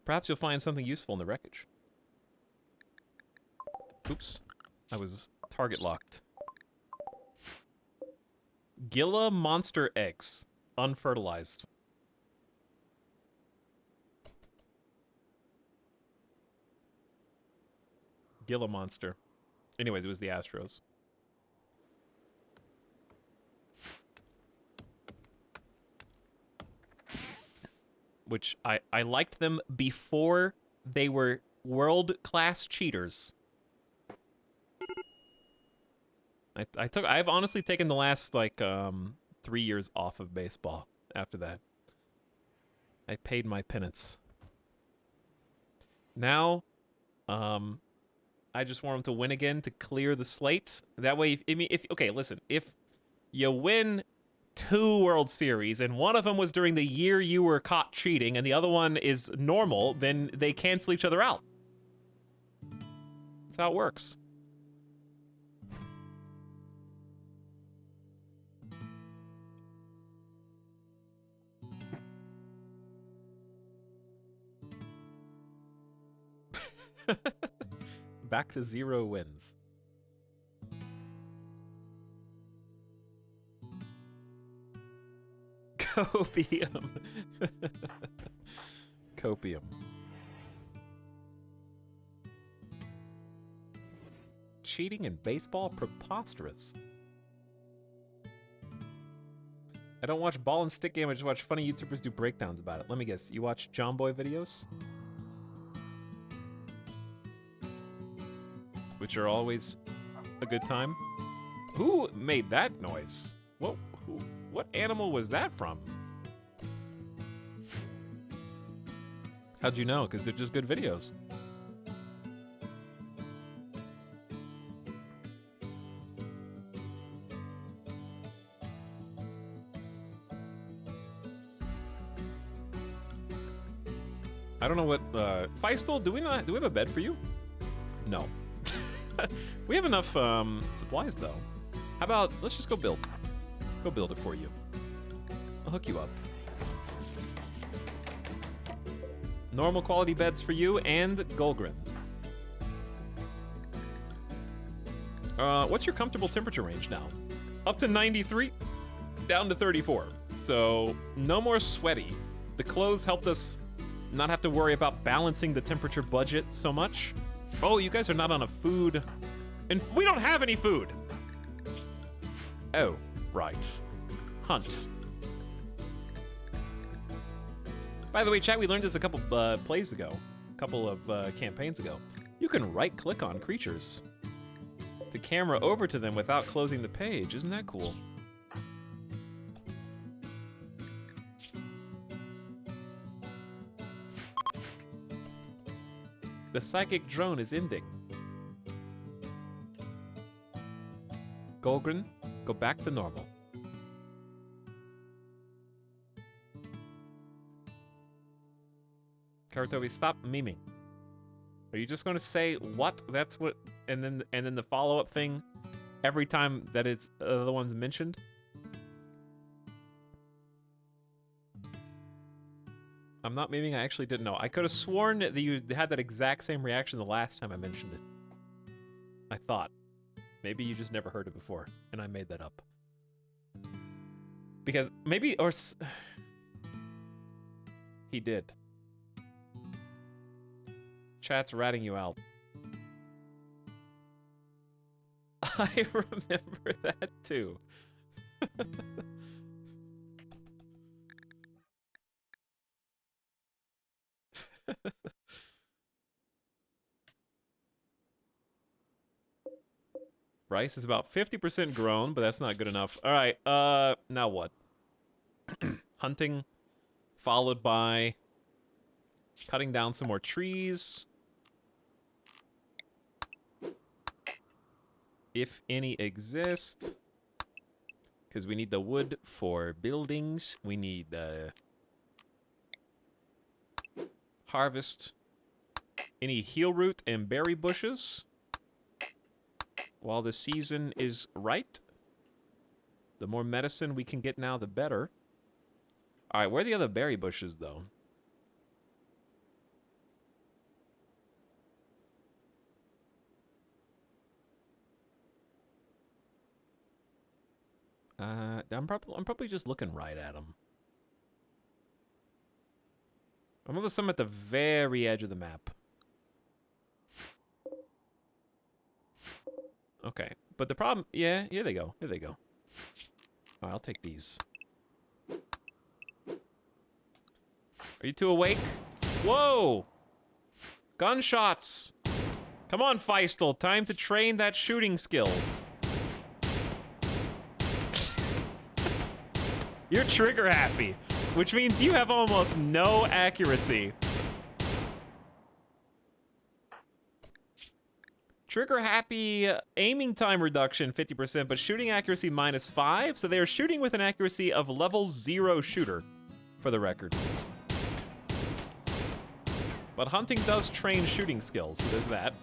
Perhaps you'll find something useful in the wreckage. Oops. I was target locked. Gila monster eggs. Unfertilized. Gila monster. Anyways, it was the Astros. Which I liked them before they were world-class cheaters. I've honestly taken the last, like, 3 years off of baseball after that. I paid my penance. Now, I just want them to win again to clear the slate. That way, okay, listen, if you win 2 World Series, and one of them was during the year you were caught cheating, and the other one is normal, then they cancel each other out. That's how it works. Back to 0 wins. Copium. Copium. Cheating in baseball? Preposterous. I don't watch ball and stick game, I just watch funny YouTubers do breakdowns about it. Let me guess, you watch John Boy videos? Which are always a good time. Who made that noise? What animal was that from? How'd you know? Because they're just good videos. I don't know what, Feistel, do we have a bed for you? No. We have enough, supplies, though. How about, let's just go build. Let's go build it for you. I'll hook you up. Normal quality beds for you and Golgrin. What's your comfortable temperature range now? Up to 93, down to 34. So, no more sweaty. The clothes helped us not have to worry about balancing the temperature budget so much. Oh, you guys are not on a food... And we don't have any food! Oh, right. Hunt. By the way, chat, we learned this a couple plays ago. A couple of campaigns ago. You can right-click on creatures to camera over to them without closing the page. Isn't that cool? The psychic drone is ending. Golgrin, go back to normal. Karatobi, stop memeing. Are you just going to say what? That's what, and then the follow-up thing every time that it's the one's mentioned? I'm not memeing, I actually didn't know. I could have sworn that you had that exact same reaction the last time I mentioned it. I thought. Maybe you just never heard it before, and I made that up. Because maybe, or... He did. Chat's ratting you out. I remember that too. Rice is about 50% grown, but that's not good enough. All right, now what? Hunting, followed by cutting down some more trees. If any exist. Because we need the wood for buildings. We need harvest any heel root and berry bushes while the season is right. The more medicine we can get now, the better. All right, where are the other berry bushes, though? I'm probably just looking right at them. I know there's some at the very edge of the map. Okay, but the problem, yeah, here they go, here they go. All right, I'll take these. Are you two awake? Whoa! Gunshots! Come on, Feistel, time to train that shooting skill. You're trigger happy, which means you have almost no accuracy. Trigger happy aiming time reduction 50%, but shooting accuracy -5. So they are shooting with an accuracy of level 0 shooter, for the record. But hunting does train shooting skills, so there's that.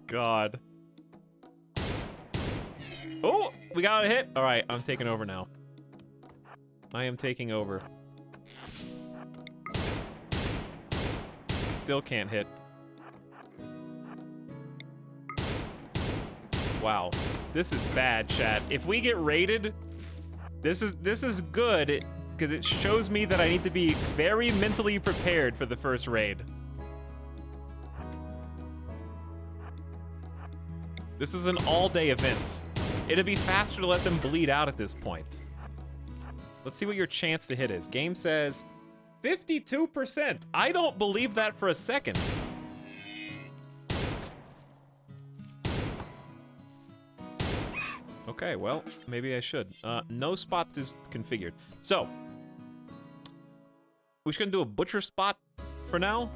God. Oh, we got a hit. All right, I'm taking over now. I am taking over. Still can't hit. Wow, this is bad, chat. If we get raided, this is good because it shows me that I need to be very mentally prepared for the first raid. This is an all-day event. It'd be faster to let them bleed out at this point. Let's see what your chance to hit is. Game says 52%. I don't believe that for a second. Okay, well, maybe I should. No spot is configured. So, we're just gonna do a butcher spot for now.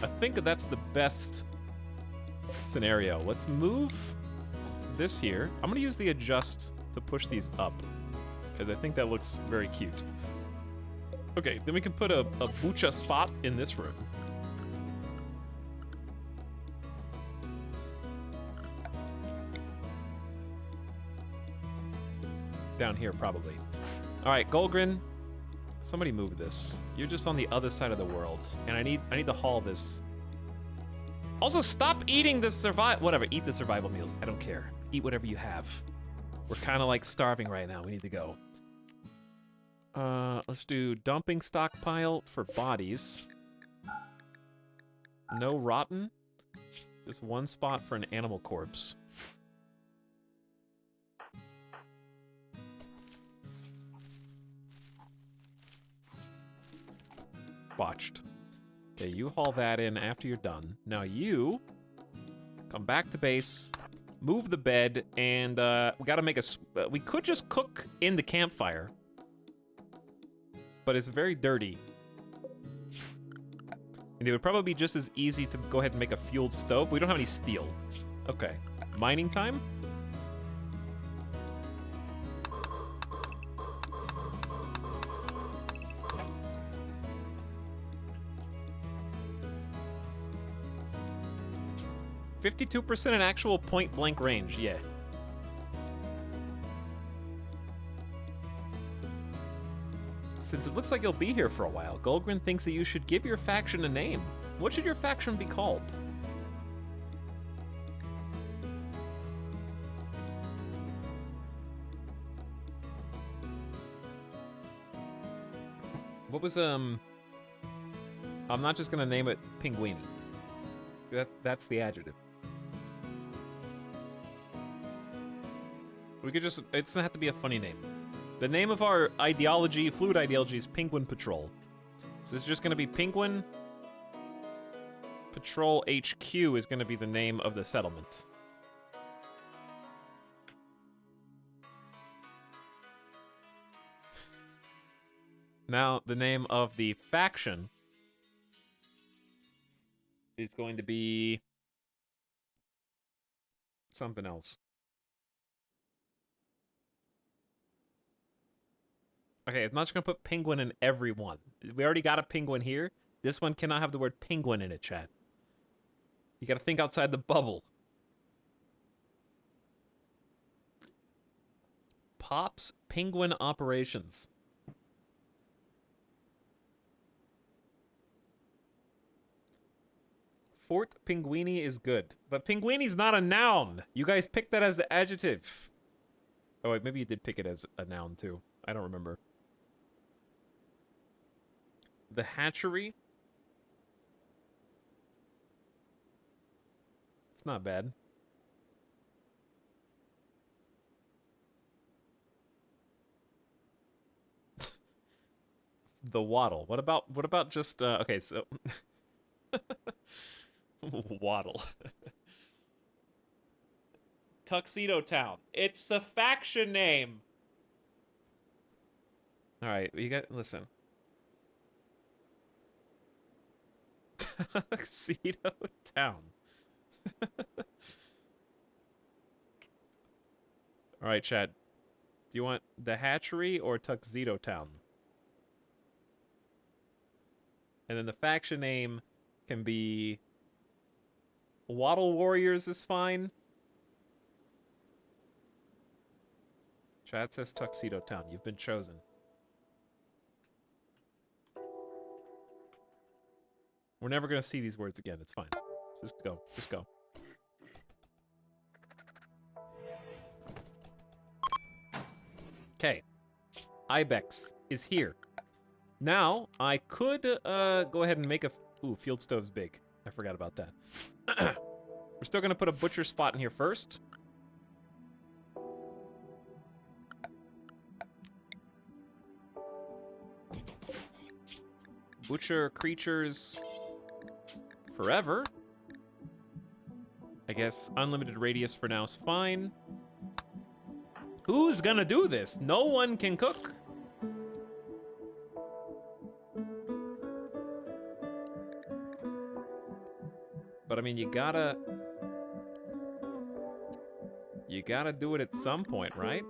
I think that's the best scenario. Let's move this here. I'm gonna use the adjust to push these up, because I think that looks very cute. Okay, then we can put a butcher spot in this room. Down here, probably. All right, Golgrin, somebody move this. You're just on the other side of the world, and I need to haul this. Also, stop eating the whatever, eat the survival meals. I don't care. Eat whatever you have. We're kind of like starving right now. We need to go. Let's do dumping stockpile for bodies. No rotten. Just one spot for an animal corpse. Botched. Okay, you haul that in after you're done. Now you come back to base, move the bed, and we gotta make we could just cook in the campfire, but it's very dirty. And it would probably be just as easy to go ahead and make a fueled stove. We don't have any steel. Okay, mining time. $52% in actual point-blank range, yeah. Since it looks like you'll be here for a while, Golgrin thinks that you should give your faction a name. What should your faction be called? What was, I'm not just gonna name it Pinguini. That's the adjective. We could just, it doesn't have to be a funny name. The name of our ideology, fluid ideology, is Penguin Patrol. So it's just gonna be Penguin Patrol HQ is gonna be the name of the settlement. Now, the name of the faction is going to be something else. Okay, I'm not just gonna put penguin in every one. We already got a penguin here. This one cannot have the word penguin in it, chat. You gotta think outside the bubble. Pops Penguin Operations. Fort Pinguini is good, but Pinguini's not a noun. You guys picked that as the adjective. Oh wait, maybe you did pick it as a noun too. I don't remember. The hatchery. It's not bad. The waddle. What about just okay, so waddle. Tuxedo Town. It's the faction name. All right, you got listen. Tuxedo Town. All right, chat. Do you want the hatchery or Tuxedo Town? And then the faction name can be Waddle Warriors is fine. Chat says Tuxedo Town. You've been chosen. We're never going to see these words again. It's fine. Just go. Just go. Okay. Ibex is here. Now, I could go ahead and make a... Ooh, field stove's big. I forgot about that. We're still going to put a butcher spot in here first. Butcher creatures forever. I guess unlimited radius for now is fine. Who's gonna do this? No one can cook. But I mean, you gotta do it at some point, right?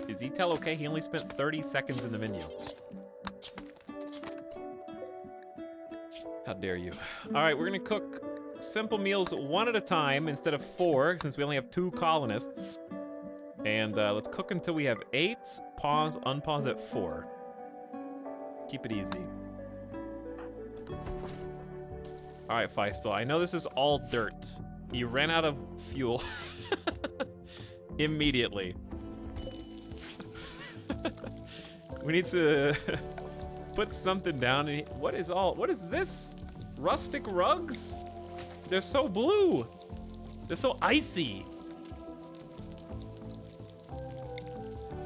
Is Etel okay? He only spent 30 seconds in the menu. How dare you. All right, we're gonna cook simple meals one at a time instead of 4, since we only have 2 colonists. And let's cook until we have 8. Pause, unpause at 4. Keep it easy. All right, Feistel, I know this is all dirt. You ran out of fuel immediately. We need to put something down. What is this? Rustic rugs? They're so blue. They're so icy.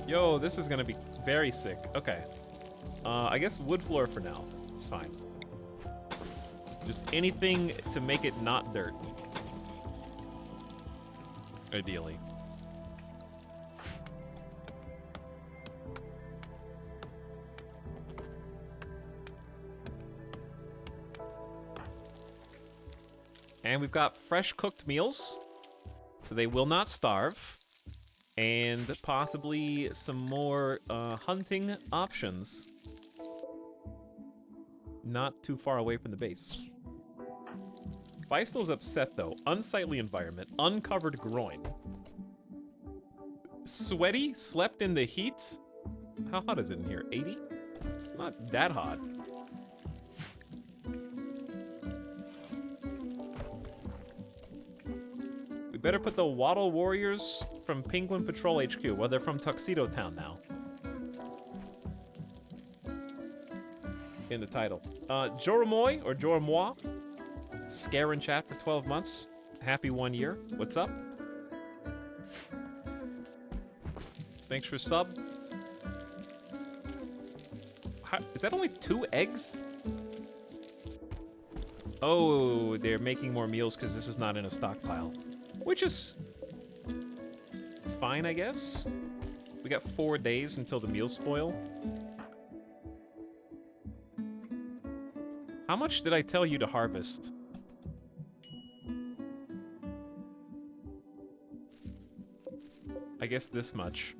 Yo, this is gonna be very sick. Okay. I guess wood floor for now. It's fine. Just anything to make it not dirt. Ideally. And we've got fresh cooked meals, so they will not starve. And possibly some more hunting options. Not too far away from the base. Feistel's upset though. Unsightly environment, uncovered groin. Sweaty, slept in the heat. How hot is it in here? 80? It's not that hot. We better put the Waddle Warriors from Penguin Patrol HQ. Well, they're from Tuxedo Town now. In the title. Joromoy, or Joromois. Scare in chat for 12 months. Happy 1 year. What's up? Thanks for sub. Is that only 2 eggs? Oh, they're making more meals because this is not in a stockpile. Which is fine, I guess. We got 4 days until the meals spoil. How much did I tell you to harvest? I guess this much.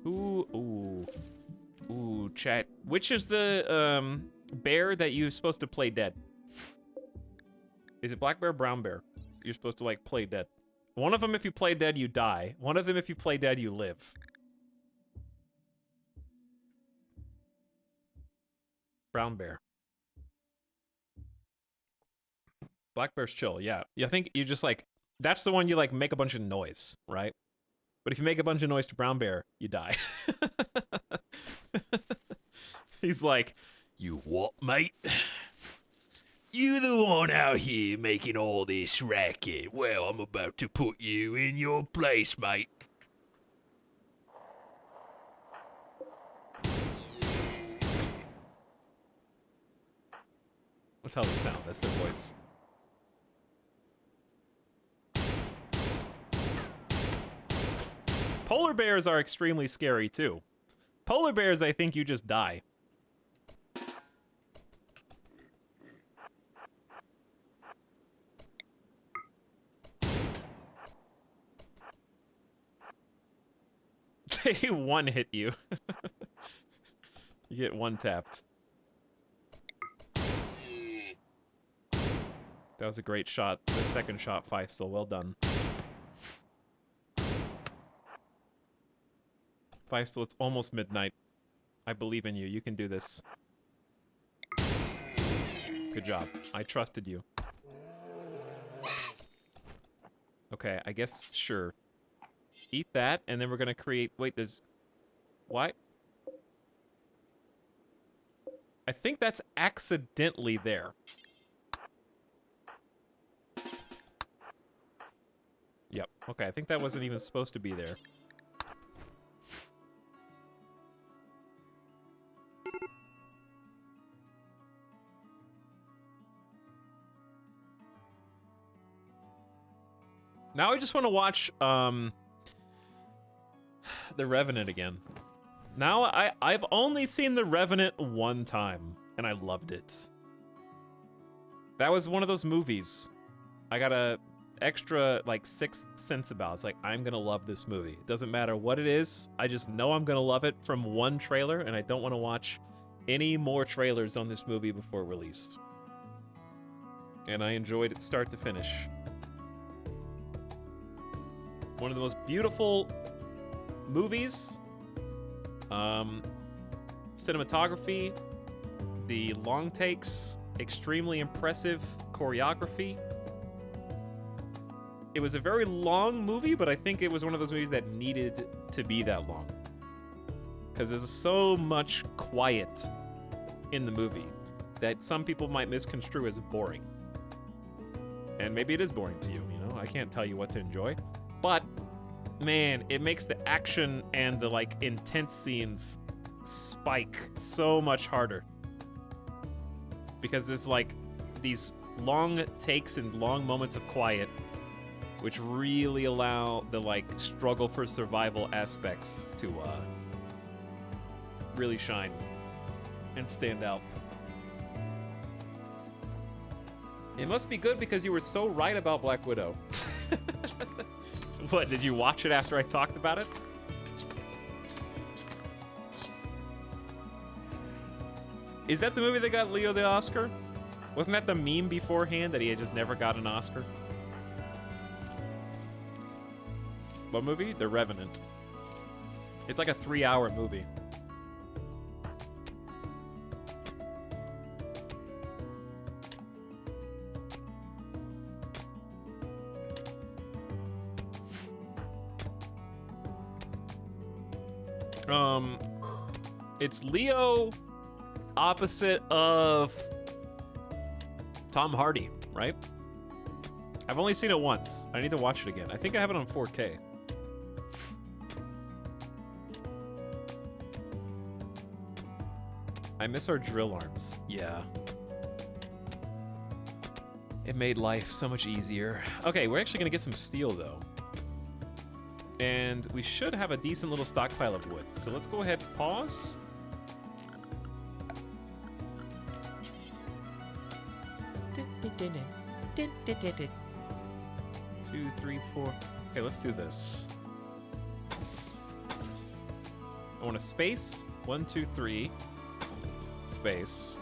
Ooh, chat. Which is the bear that you're supposed to play dead? Is it black bear, brown bear? You're supposed to, like, play dead. One of them, if you play dead, you die. One of them, if you play dead, you live. Brown bear. Black bear's chill, yeah. I think you just, like, that's the one you, like, make a bunch of noise, right? But if you make a bunch of noise to brown bear, you die. He's like, you what, mate? You the one out here making all this racket. Well, I'm about to put you in your place, mate. That's how they sound. That's their voice. Polar bears are extremely scary too. Polar bears, I think you just die. They one hit you. You get one tapped. That was a great shot. The second shot, Feistel. Well done. Feistel, it's almost midnight. I believe in you. You can do this. Good job. I trusted you. Okay, I guess, sure. Eat that, and then we're gonna create... Wait, there's... What? I think that's accidentally there. Yep. Okay, I think that wasn't even supposed to be there. Now I just want to watch, The Revenant again. Now I've only seen The Revenant one time, and I loved it. That was one of those movies I got a extra, like, sixth sense about. It's like, I'm gonna love this movie. It doesn't matter what it is, I just know I'm gonna love it from one trailer, and I don't want to watch any more trailers on this movie before released. And I enjoyed it start to finish. One of the most beautiful movies. Cinematography, the long takes, extremely impressive choreography. It was a very long movie, but I think it was one of those movies that needed to be that long. Because there's so much quiet in the movie that some people might misconstrue as boring. And maybe it is boring to you, you know? I can't tell you what to enjoy. But, man, it makes the action and the, like, intense scenes spike so much harder. Because there's, like, these long takes and long moments of quiet which really allow the, like, struggle for survival aspects to, really shine and stand out. It must be good because you were so right about Black Widow. What, did you watch it after I talked about it? Is that the movie that got Leo the Oscar? Wasn't that the meme beforehand that he had just never got an Oscar? What movie? The Revenant. It's like a 3-hour movie. It's Leo opposite of Tom Hardy, right? I've only seen it once. I need to watch it again. I think I have it on 4K. I miss our drill arms. Yeah. It made life so much easier. Okay, we're actually gonna get some steel though. And we should have a decent little stockpile of wood. So let's go ahead, pause. Two, three, four. Okay, let's do this. I want a space. 1, 2, 3. Space.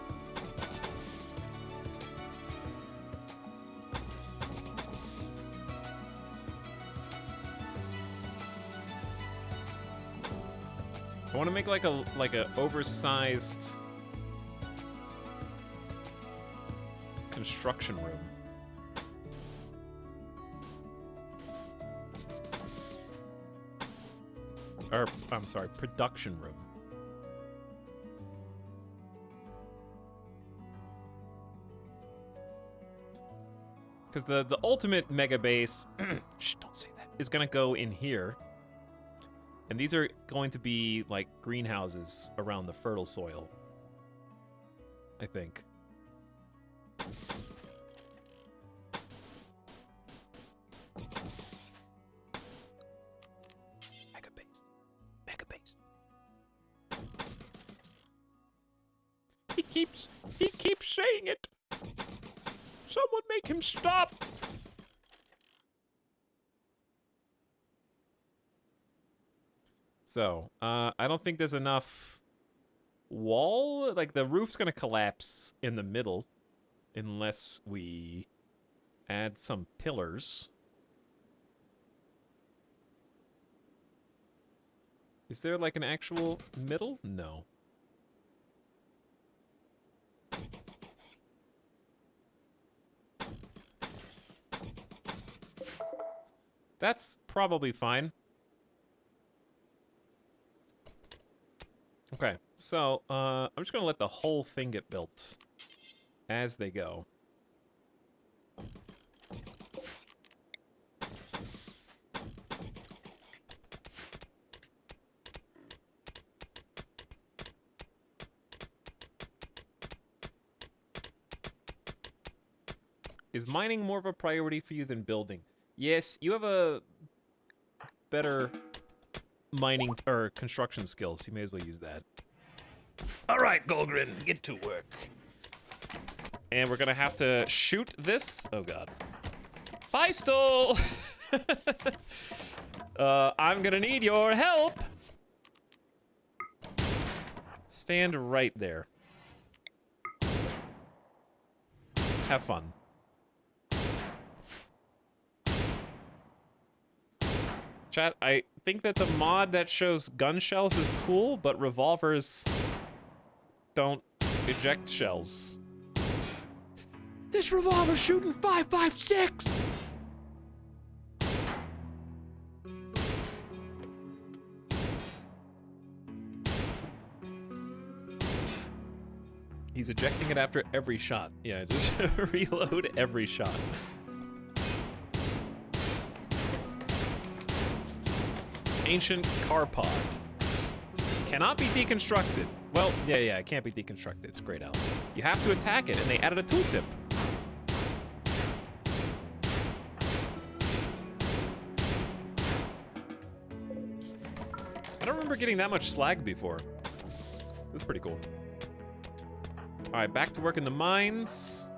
I want to make like a oversized construction room. Or, I'm sorry, production room. Because the ultimate mega base, shh, don't say that, is gonna go in here. And these are going to be like greenhouses around the fertile soil, I think. Mega keeps saying it. Someone make him stop. So, I don't think there's enough wall. Like, the roof's gonna collapse in the middle unless we add some pillars. Is there, like, an actual middle? No. That's probably fine. Okay, so, I'm just gonna let the whole thing get built as they go. Is mining more of a priority for you than building? Yes, you have a better mining or construction skills. You may as well use that. All right, Golgrin, get to work. And we're gonna have to shoot this. Oh god. Feistel! I'm gonna need your help. Stand right there. Have fun. Chat, I think that the mod that shows gun shells is cool, but revolvers don't eject shells. This revolver's shooting 5.56! He's ejecting it after every shot. Yeah, just reload every shot. Ancient car pod. Cannot be deconstructed. Well, yeah, it can't be deconstructed. It's grayed out. You have to attack it, and they added a tooltip. I don't remember getting that much slag before. That's pretty cool. All right, back to work in the mines.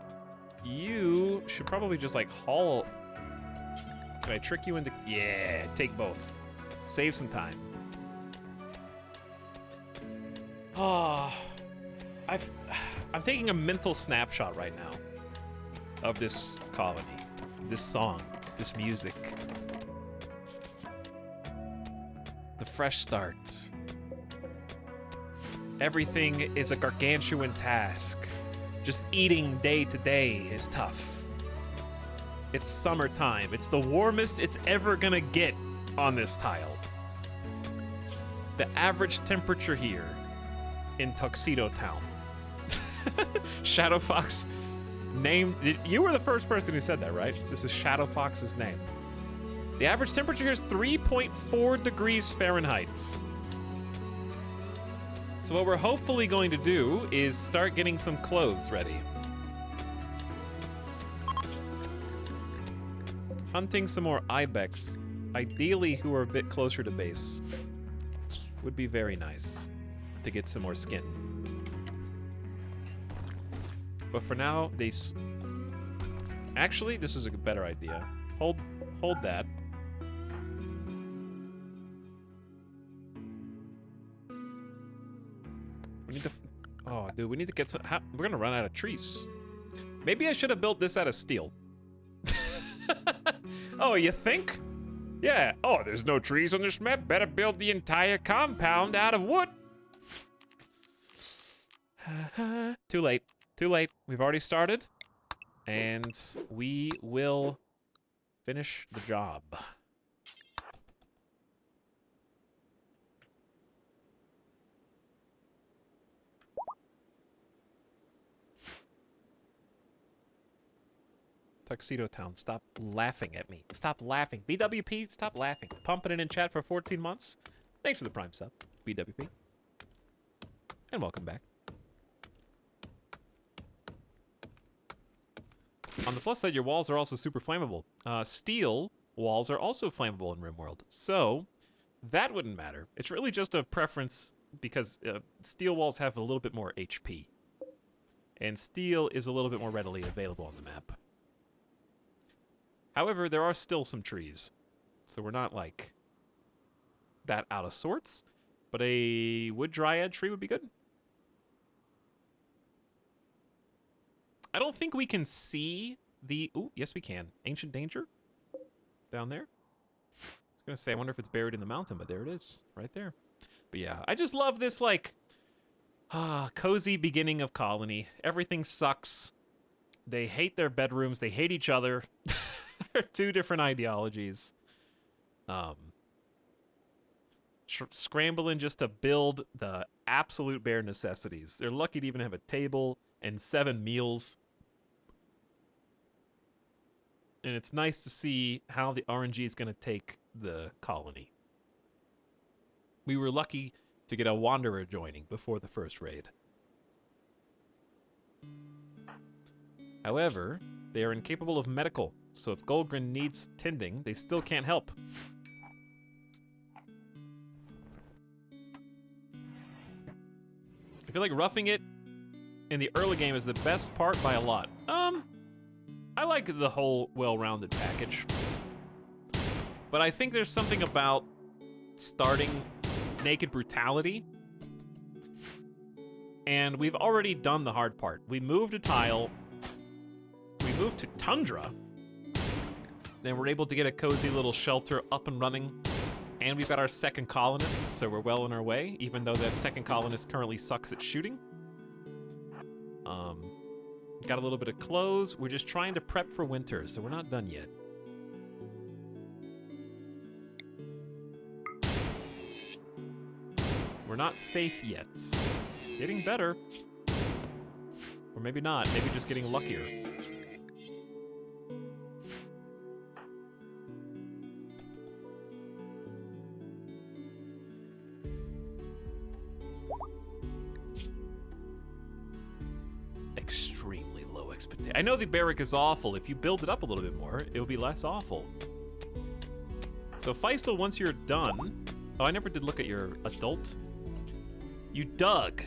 You should probably just, like, haul... Can I trick you into... Yeah, take both. Save some time. Oh, I'm taking a mental snapshot right now of this colony, this song, this music. The fresh start. Everything is a gargantuan task. Just eating day to day is tough. It's summertime. It's the warmest it's ever gonna get on this tile. The average temperature here in Tuxedo Town. Shadow Fox named... You were the first person who said that, right? This is Shadow Fox's name. The average temperature here is 3.4 degrees Fahrenheit. So what we're hopefully going to do is start getting some clothes ready. Hunting some more ibex, ideally who are a bit closer to base, would be very nice to get some more skin. But for now, actually, this is a better idea. Hold that. We need to... Oh, dude, we need to get some... We're gonna run out of trees. Maybe I should have built this out of steel. Oh, you think? Yeah. Oh, there's no trees on this map. Better build the entire compound out of wood. Too late. Too late. We've already started. And we will finish the job. Tuxedo Town, stop laughing at me. Stop laughing. BWP, stop laughing. Pumping it in chat for 14 months. Thanks for the prime sub, BWP. And welcome back. On the plus side, your walls are also super flammable. Steel walls are also flammable in RimWorld. So, that wouldn't matter. It's really just a preference because steel walls have a little bit more HP. and steel is a little bit more readily available on the map. However, there are still some trees, so we're not, like, that out of sorts, but a wood dryad tree would be good. I don't think we can see the... Ooh, yes we can. Ancient Danger? Down there? I was gonna say, I wonder if it's buried in the mountain, but there it is. Right there. But yeah, I just love this, like, cozy beginning of Colony. Everything sucks. They hate their bedrooms. They hate each other. They're two different ideologies. Scrambling just to build the absolute bare necessities. They're lucky to even have a table and 7 meals. And it's nice to see how the RNG is going to take the colony. We were lucky to get a wanderer joining before the first raid. However, they are incapable of medical, so if Goldgren needs tending, they still can't help. I feel like roughing it in the early game is the best part by a lot. I like the whole well-rounded package. But I think there's something about starting Naked Brutality, and we've already done the hard part. We moved a tile, we moved to Tundra, then we're able to get a cozy little shelter up and running, and we've got our second colonist, so we're well on our way, even though that second colonist currently sucks at shooting. Got a little bit of clothes. We're just trying to prep for winter, so we're not done yet. We're not safe yet. Getting better. Or maybe not. Maybe just getting luckier. Extremely low expectation. I know the barrack is awful. If you build it up a little bit more, it'll be less awful. So Feistel, once you're done... Oh, I never did look at your adult. You dug.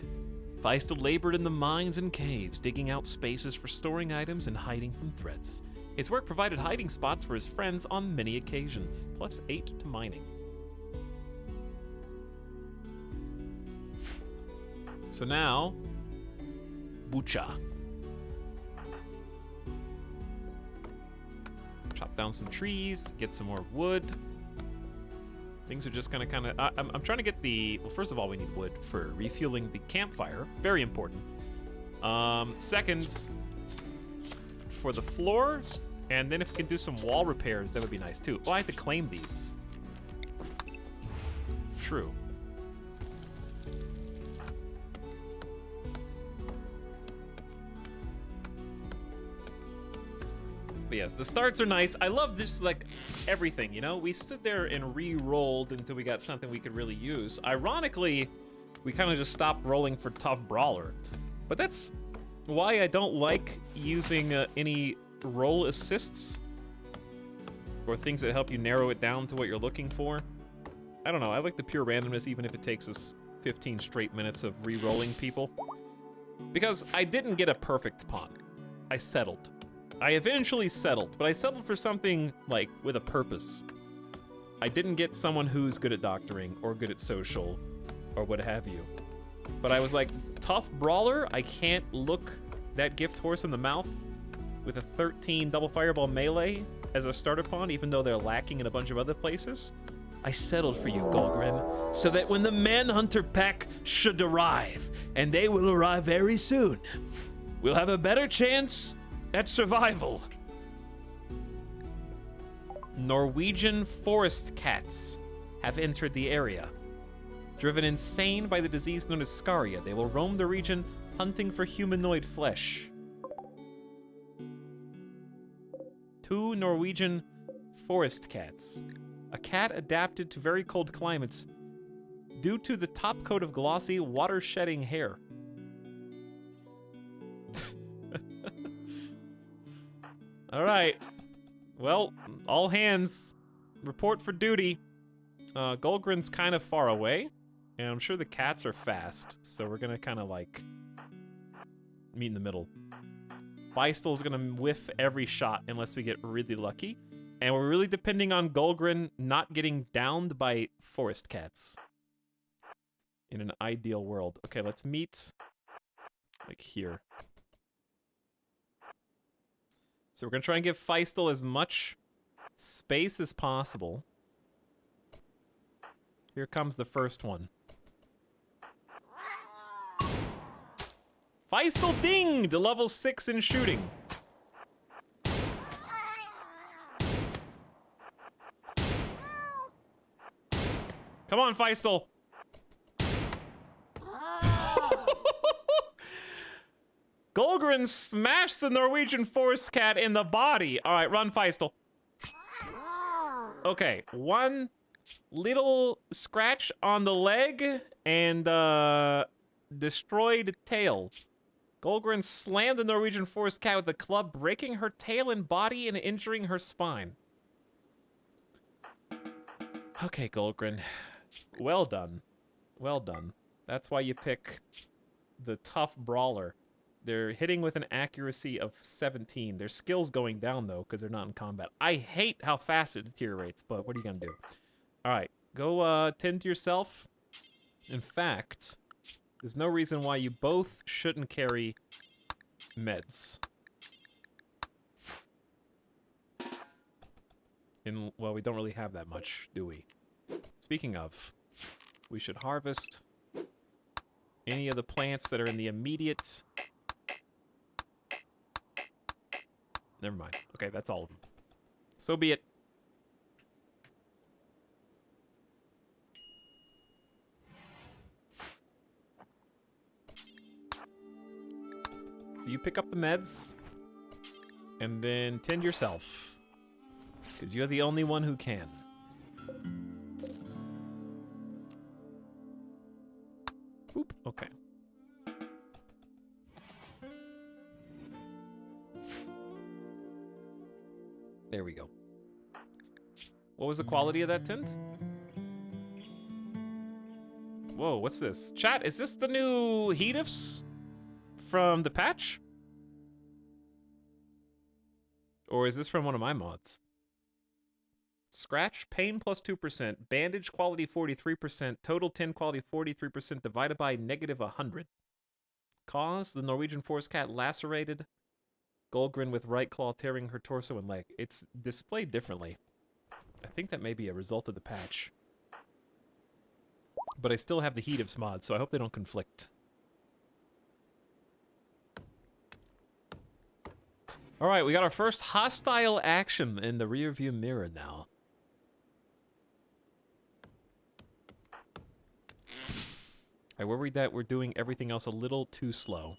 Feistel labored in the mines and caves, digging out spaces for storing items and hiding from threats. His work provided hiding spots for his friends on many occasions, plus 8 to mining. So now, Bucha. Chop down some trees, get some more wood. Things are just gonna kind of... I'm trying to get the... Well, first of all, we need wood for refueling the campfire. Very important. Second, for the floor. And then if we can do some wall repairs, that would be nice too. Oh, I have to claim these. True. But yes, the starts are nice. I love this, like, everything, you know? We stood there and re-rolled until we got something we could really use. Ironically, we kind of just stopped rolling for Tough Brawler. But that's why I don't like using any roll assists or things that help you narrow it down to what you're looking for. I don't know, I like the pure randomness even if it takes us 15 straight minutes of re-rolling people. Because I didn't get a perfect pawn. I settled. I eventually settled, but I settled for something, like, with a purpose. I didn't get someone who's good at doctoring, or good at social, or what have you. But I was like, Tough Brawler? I can't look that gift horse in the mouth with a 13 double fireball melee as a starter pawn, even though they're lacking in a bunch of other places. I settled for you, Golgren, so that when the Manhunter pack should arrive, and they will arrive very soon, we'll have a better chance at survival. Norwegian forest cats have entered the area. Driven insane by the disease known as Scaria, they will roam the region hunting for humanoid flesh. 2 Norwegian forest cats. A cat adapted to very cold climates due to the top coat of glossy, water-shedding hair. All right. Well, all hands, report for duty. Golgren's kind of far away, and I'm sure the cats are fast, so we're gonna kind of like meet in the middle. Feistel's gonna whiff every shot unless we get really lucky. And we're really depending on Golgrin not getting downed by forest cats. In an ideal world. Okay, let's meet like here. So we're gonna try and give Feistel as much space as possible. Here comes the first one. Feistel dinged! Level 6 in shooting. Come on, Feistel! Golgrin smashed the Norwegian forest cat in the body. All right, run, Feistel. Okay, one little scratch on the leg and destroyed tail. Golgrin slammed the Norwegian forest cat with a club, breaking her tail and body and injuring her spine. Okay, Golgrin. Well done. Well done. That's why you pick the tough brawler. They're hitting with an accuracy of 17. Their skill's going down, though, because they're not in combat. I hate how fast it deteriorates, but what are you going to do? All right, go tend to yourself. In fact, there's no reason why you both shouldn't carry meds. Well, we don't really have that much, do we? Speaking of, we should harvest any of the plants that are in the immediate... Never mind. Okay, that's all of them. So be it. So you pick up the meds, and then tend yourself, because you're the only one who can. Oop, okay. There we go. What was the quality of that tint? Whoa, what's this? Chat, is this the new heatifs from the patch? Or is this from one of my mods? Scratch, pain plus 2%, bandage quality 43%, total 10 quality 43% divided by negative 100. Cause, the Norwegian forest cat lacerated. Golgrin with right claw tearing her torso and leg. It's displayed differently. I think that may be a result of the patch. But I still have the heatifs mod, so I hope they don't conflict. Alright, we got our first hostile action in the rearview mirror now. I worried that we're doing everything else a little too slow.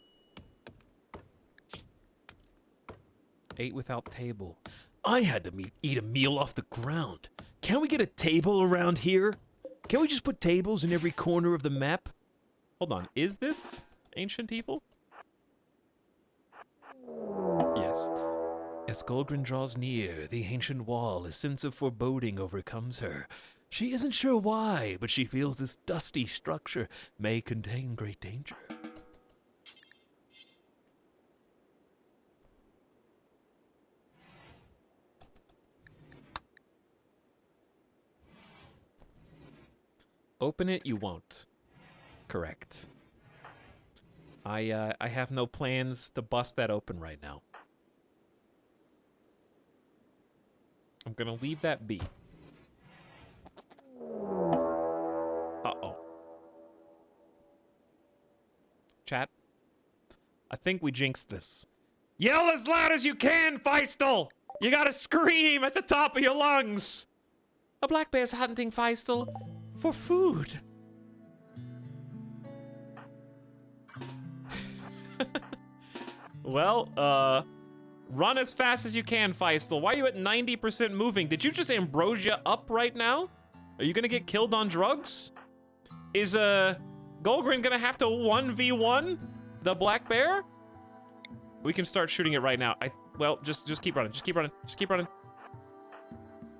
8 without table. I had to eat a meal off the ground. Can't we get a table around here? Can't we just put tables in every corner of the map? Hold on, is this ancient evil? Yes. As Golgrin draws near, the ancient wall, a sense of foreboding overcomes her. She isn't sure why, but she feels this dusty structure may contain great danger. Open it, you won't. Correct. I have no plans to bust that open right now. I'm gonna leave that be. Uh-oh. Chat, I think we jinxed this. Yell as loud as you can, Feistel! You gotta scream at the top of your lungs! A black bear's hunting Feistel for food. Well, run as fast as you can, Feistel. Why are you at 90% moving? Did you just ambrosia up right now? Are you gonna get killed on drugs? Is, Golgrin gonna have to 1v1 the black bear? We can start shooting it right now. Well, just keep running, just keep running, just keep running.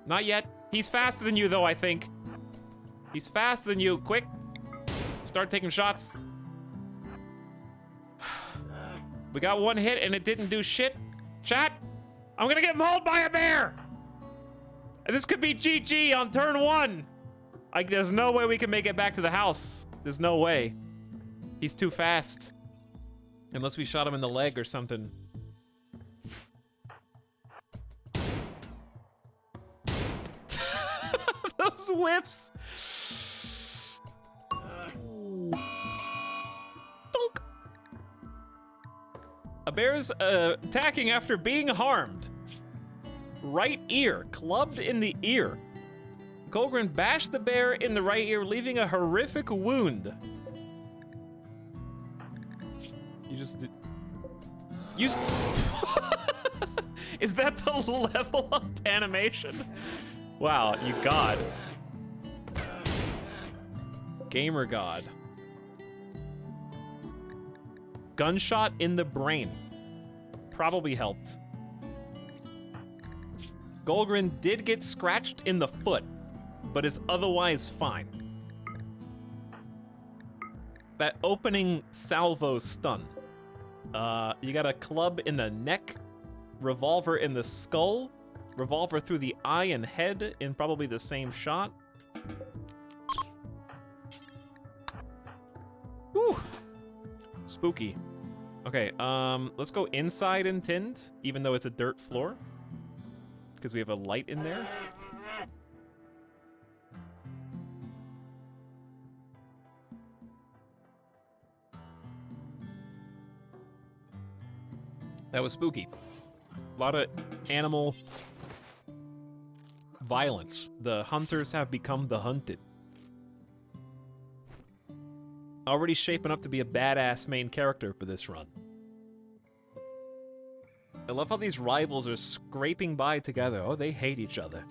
Not yet. He's faster than you, though, I think. He's faster than you. Quick. Start taking shots. We got one hit and it didn't do shit. Chat, I'm gonna get mauled by a bear. This could be GG on turn 1. There's no way we can make it back to the house. There's no way. He's too fast. Unless we shot him in the leg or something. Those whiffs. Donk. A bear's attacking after being harmed. Right ear, clubbed in the ear. Colgren bashed the bear in the right ear, leaving a horrific wound. You just did. Is that the level up animation? Wow, you god. Gamer god. Gunshot in the brain. Probably helped. Golgrin did get scratched in the foot, but is otherwise fine. That opening salvo stun. You got a club in the neck, revolver in the skull, revolver through the eye and head in probably the same shot. Whew. Spooky. Okay, let's go inside and tinned, even though it's a dirt floor. Because we have a light in there. That was spooky. A lot of animal violence. The hunters have become the hunted. Already shaping up to be a badass main character for this run. I love how these rivals are scraping by together. Oh, they hate each other.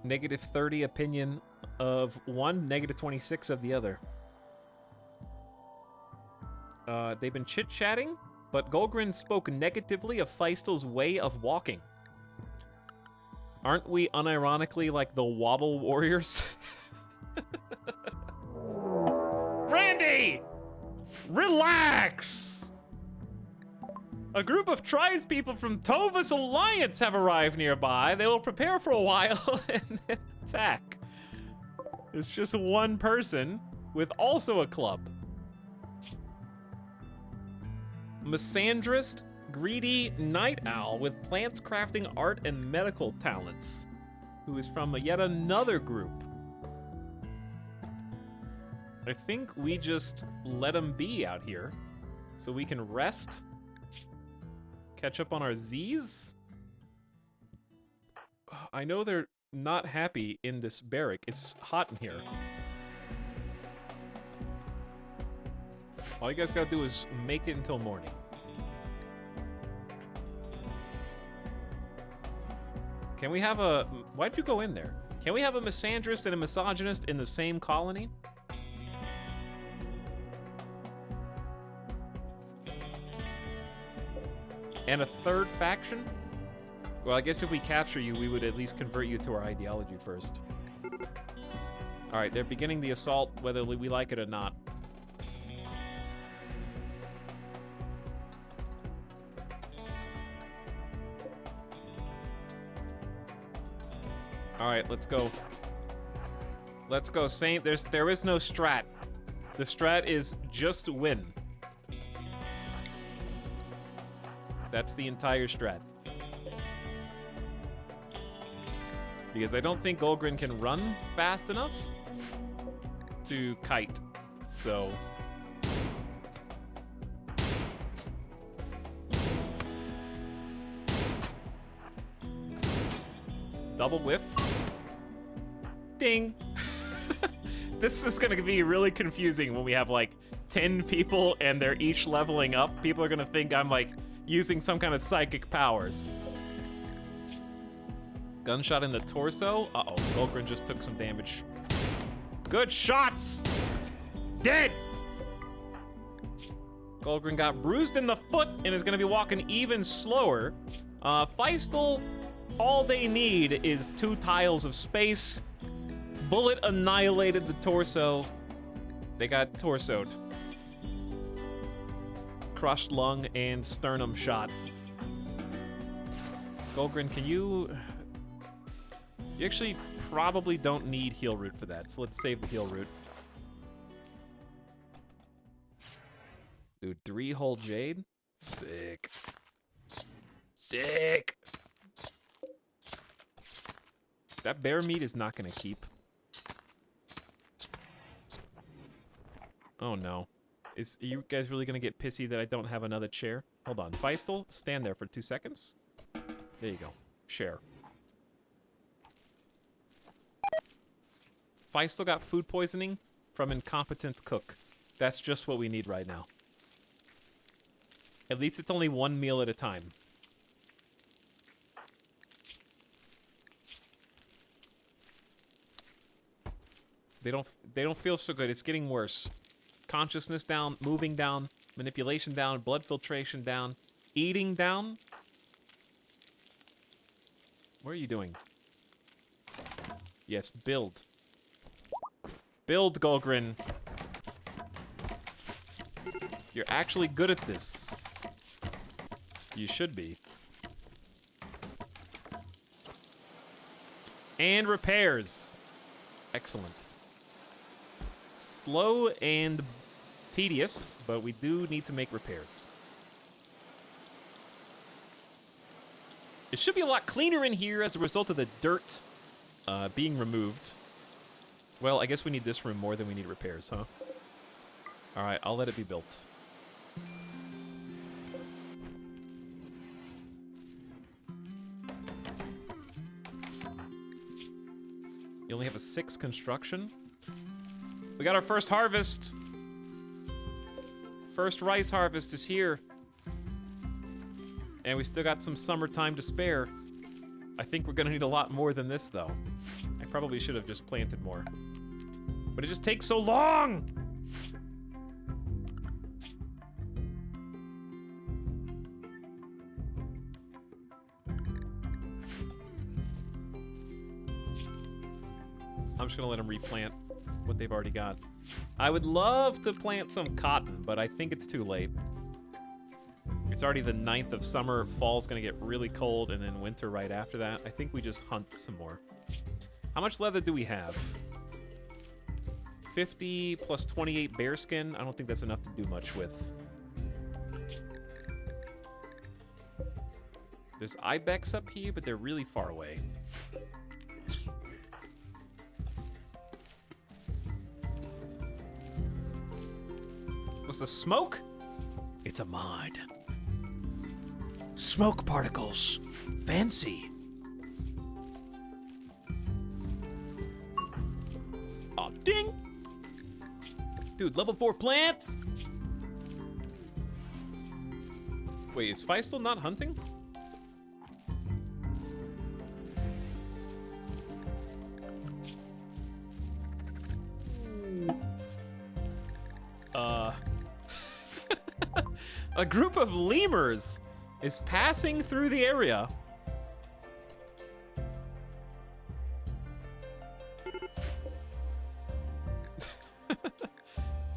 Negative 30 opinion of one, negative 26 of the other. They've been chit-chatting, but Golgrin spoke negatively of Feistel's way of walking. Aren't we unironically like the Waddle Warriors? Randy! Relax! A group of tribespeople from Tovus Alliance have arrived nearby. They will prepare for a while and then attack. It's just one person with also a club. Misandrist, greedy night owl with plants crafting art and medical talents, who is from yet another group. I think we just let him be out here so we can rest. Catch up on our Z's? I know they're not happy in this barrack. It's hot in here. All you guys gotta do is make it until morning. Can we have a... Why'd you go in there? Can we have a misandrist and a misogynist in the same colony? And a third faction? Well, I guess if we capture you, we would at least convert you to our ideology first. Alright, they're beginning the assault, whether we like it or not. Alright, let's go. Let's go. Saint, there is no strat. The strat is just win. That's the entire strat. Because I don't think Golgrin can run fast enough to kite. So... Double whiff. Ding. This is gonna be really confusing when we have like 10 people and they're each leveling up. People are gonna think I'm like using some kind of psychic powers. Gunshot in the torso. Uh-oh, Golgrin just took some damage. Good shots! Dead! Golgrin got bruised in the foot and is gonna be walking even slower. Feistel, all they need is 2 tiles of space. Bullet annihilated the torso. They got torsoed. crushed lung and sternum shot. Golgrin, can you... You actually probably don't need heal root for that, so let's save the heal root. Dude, 3 whole jade? Sick. Sick! That bear meat is not gonna keep. Oh no. Are you guys really gonna get pissy that I don't have another chair? Hold on. Feistel, stand there for 2 seconds. There you go. Share. Feistel got food poisoning from incompetent cook. That's just what we need right now. At least it's only 1 meal at a time. They don't feel so good. It's getting worse. Consciousness down, moving down, manipulation down, blood filtration down, eating down. What are you doing? Yes, build. Build, Golgrin. You're actually good at this. You should be. And repairs. Excellent. Slow and tedious, but we do need to make repairs. It should be a lot cleaner in here as a result of the dirt being removed. Well, I guess we need this room more than we need repairs, huh? Alright, I'll let it be built. You only have a 6 construction? We got our first harvest. First rice harvest is here. And we still got some summertime to spare. I think we're gonna need a lot more than this, though. I probably should have just planted more. But it just takes so long! I'm just gonna let them replant what they've already got. I would love to plant some cotton, but I think it's too late. It's already the 9th of summer. Fall's gonna get really cold, and then winter right after that. I think we just hunt some more. How much leather do we have? 50 plus 28 bearskin. I don't think that's enough to do much with. There's ibex up here, but they're really far away. What's the smoke? It's a mine. Smoke particles. Fancy. Aw, ding! Dude, level 4 plants? Wait, is Feistel not hunting? A group of lemurs is passing through the area.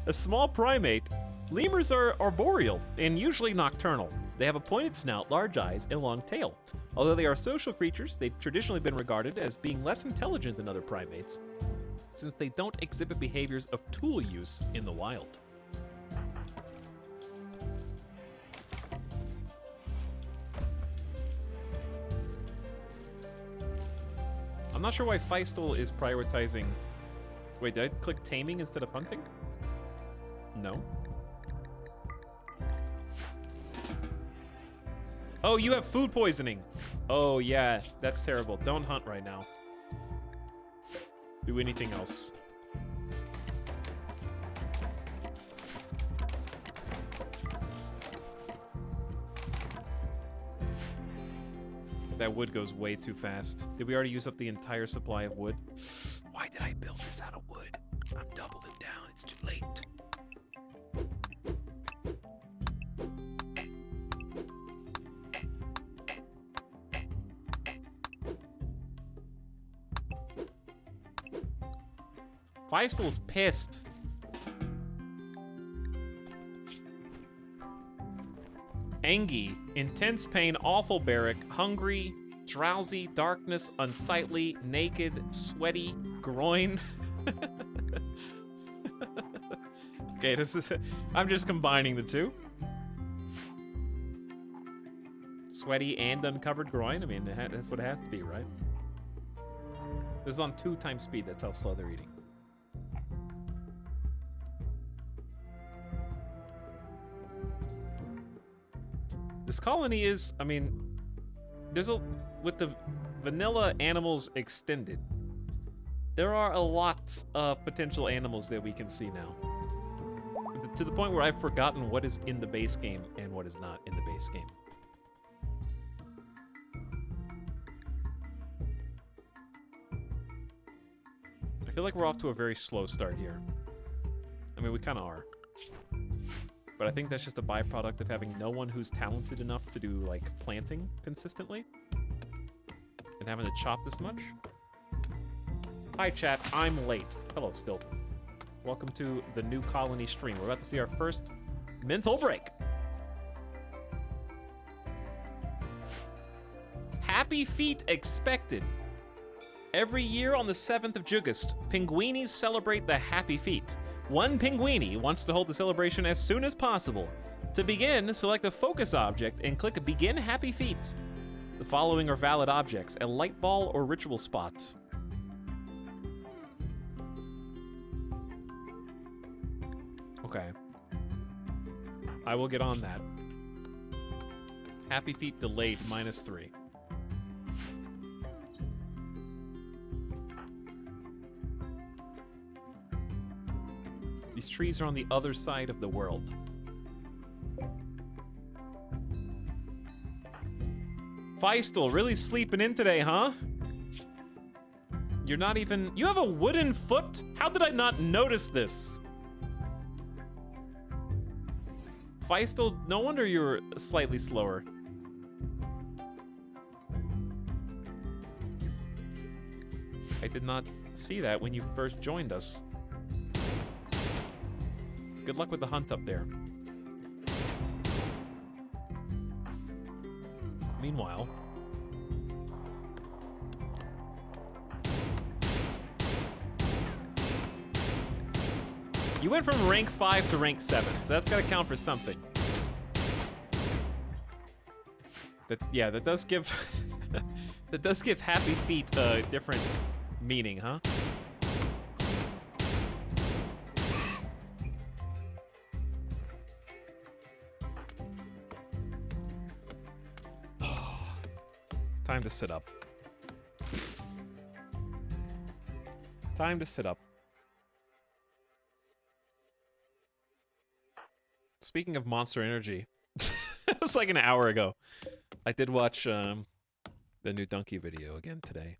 A small primate. Lemurs are arboreal and usually nocturnal. They have a pointed snout, large eyes, and a long tail. Although they are social creatures, they've traditionally been regarded as being less intelligent than other primates, since they don't exhibit behaviors of tool use in the wild. I'm not sure why Feistel is prioritizing... Wait, did I click taming instead of hunting? No. Oh, you have food poisoning. Oh, yeah, that's terrible. Don't hunt right now. Do anything else. That wood goes way too fast. Did we already use up the entire supply of wood? Why did I build this out of wood? I'm doubling down. It's too late. Feistel's pissed. Angie, intense pain, awful barrack, hungry, drowsy, darkness, unsightly, naked, sweaty, groin. Okay, this is... I'm just combining the two. Sweaty and uncovered groin? I mean, that's what it has to be, right? This is on 2 times speed. That's how slow they're eating. This colony is, I mean, there's a... With the vanilla animals extended, there are a lot of potential animals that we can see now. To the point where I've forgotten what is in the base game and what is not in the base game. I feel like we're off to a very slow start here. I mean, we kind of are. But I think that's just a byproduct of having no one who's talented enough to do, like, planting consistently. And having to chop this much. Hi, chat. I'm late. Hello, Stilton. Welcome to the new colony stream. We're about to see our first mental break. Happy feet expected. Every year on the 7th of August, Pinguinis celebrate the Happy Feet. One Pinguini wants to hold the celebration as soon as possible. To begin, select a focus object and click Begin Happy Feet. The following are valid objects: a light ball or ritual spot. Okay. I will get on that. Happy Feet delayed, -3. These trees are on the other side of the world. Feistel, really sleeping in today, huh? You're not even... You have a wooden foot? How did I not notice this? Feistel, no wonder you're slightly slower. I did not see that when you first joined us. Good luck with the hunt up there. Meanwhile... You went from rank 5 to rank 7, so that's gotta count for something. Yeah, that does give... that does give Happy Feet a different meaning, huh? Time to sit up. Time to sit up. Speaking of Monster Energy, it was like an hour ago. I did watch the new Donkey video again today.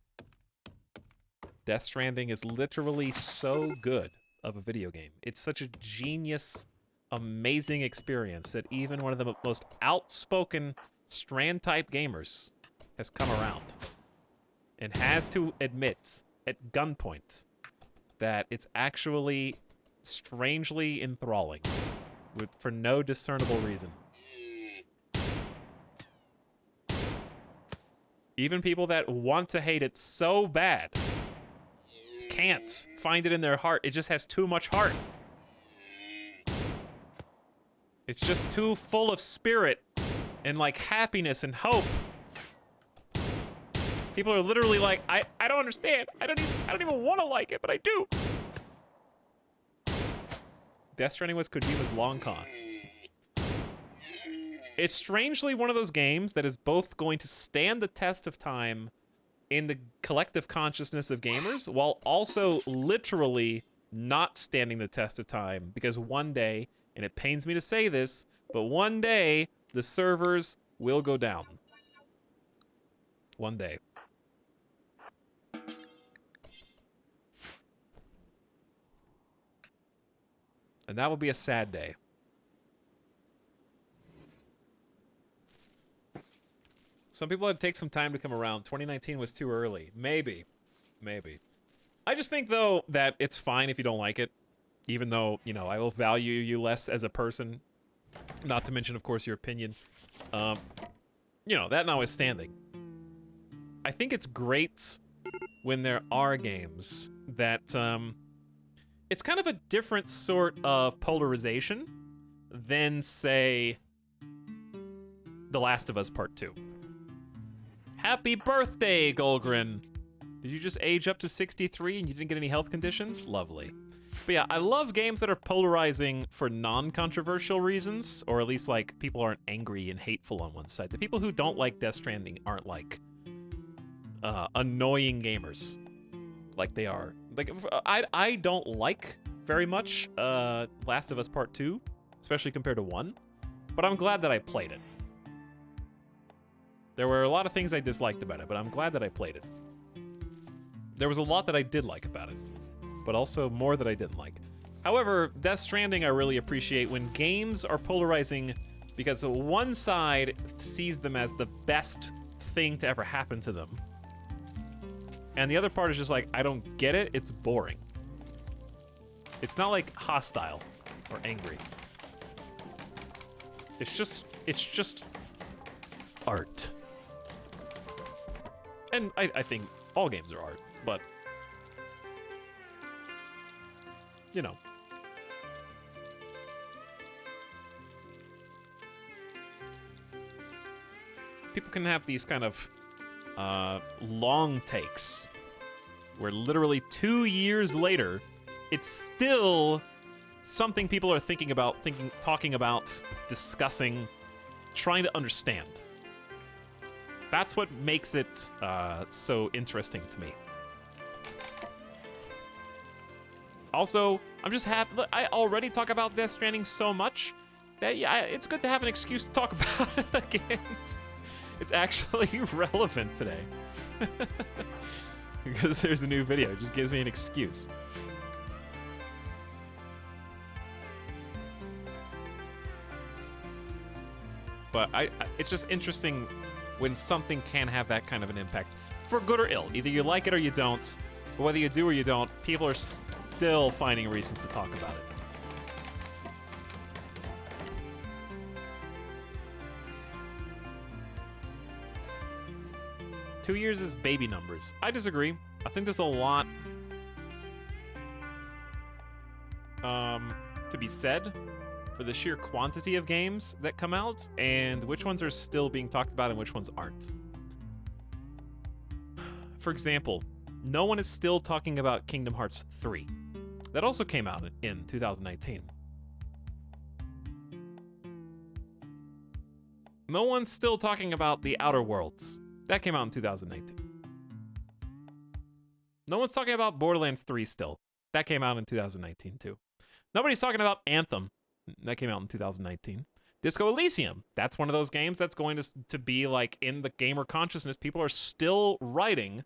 Death Stranding is literally so good of a video game. It's such a genius, amazing experience that even one of the most outspoken Strand-type gamers has come around and has to admit at gunpoint that it's actually strangely enthralling for no discernible reason. Even people that want to hate it so bad can't find it in their heart. It just has too much heart. It's just too full of spirit and like happiness and hope. People are literally like, I don't understand. I don't even want to like it, but I do. Death Stranding was Kojima's long con. It's strangely one of those games that is both going to stand the test of time in the collective consciousness of gamers, while also literally not standing the test of time, because one day, and it pains me to say this, but one day, the servers will go down. One day. And that will be a sad day. Some people had to take some time to come around. 2019 was too early. Maybe. Maybe. I just think, though, that it's fine if you don't like it. Even though, you know, I will value you less as a person Not to mention, of course, your opinion. You know, that notwithstanding, I think it's great when there are games that, it's kind of a different sort of polarization than, say, The Last of Us Part 2. Happy birthday, Golgrin! Did you just age up to 63 and you didn't get any health conditions? Lovely. But yeah, I love games that are polarizing for non-controversial reasons, or at least, like, people aren't angry and hateful on one side. The people who don't like Death Stranding aren't, like, annoying gamers. Like they are. Like, I don't like very much Last of Us Part 2, especially compared to 1, but I'm glad that I played it. There were a lot of things I disliked about it, but I'm glad that I played it. There was a lot that I did like about it, but also more that I didn't like. However, Death Stranding I really appreciate when games are polarizing because one side sees them as the best thing to ever happen to them, and the other part is just like, I don't get it, it's boring. It's not like hostile or angry. It's just art. And I think all games are art, but you know. People can have these kind of long takes where literally 2 years later, it's still something people are thinking about, talking about, discussing, trying to understand. That's what makes it so interesting to me. Also, I'm just happy. I already talk about Death Stranding so much that yeah, it's good to have an excuse to talk about it again. It's actually relevant today. Because there's a new video. It just gives me an excuse. But it's just interesting when something can have that kind of an impact. For good or ill. Either you like it or you don't. But whether you do or you don't, people are still finding reasons to talk about it. Two years is baby numbers. I disagree. I think there's a lot to be said for the sheer quantity of games that come out and which ones are still being talked about and which ones aren't. For example, no one is still talking about Kingdom Hearts 3. That also came out in 2019. No one's still talking about The Outer Worlds. That came out in 2019. No one's talking about Borderlands 3 still. That came out in 2019 too. Nobody's talking about Anthem. That came out in 2019. Disco Elysium. That's one of those games that's going to be like in the gamer consciousness. People are still writing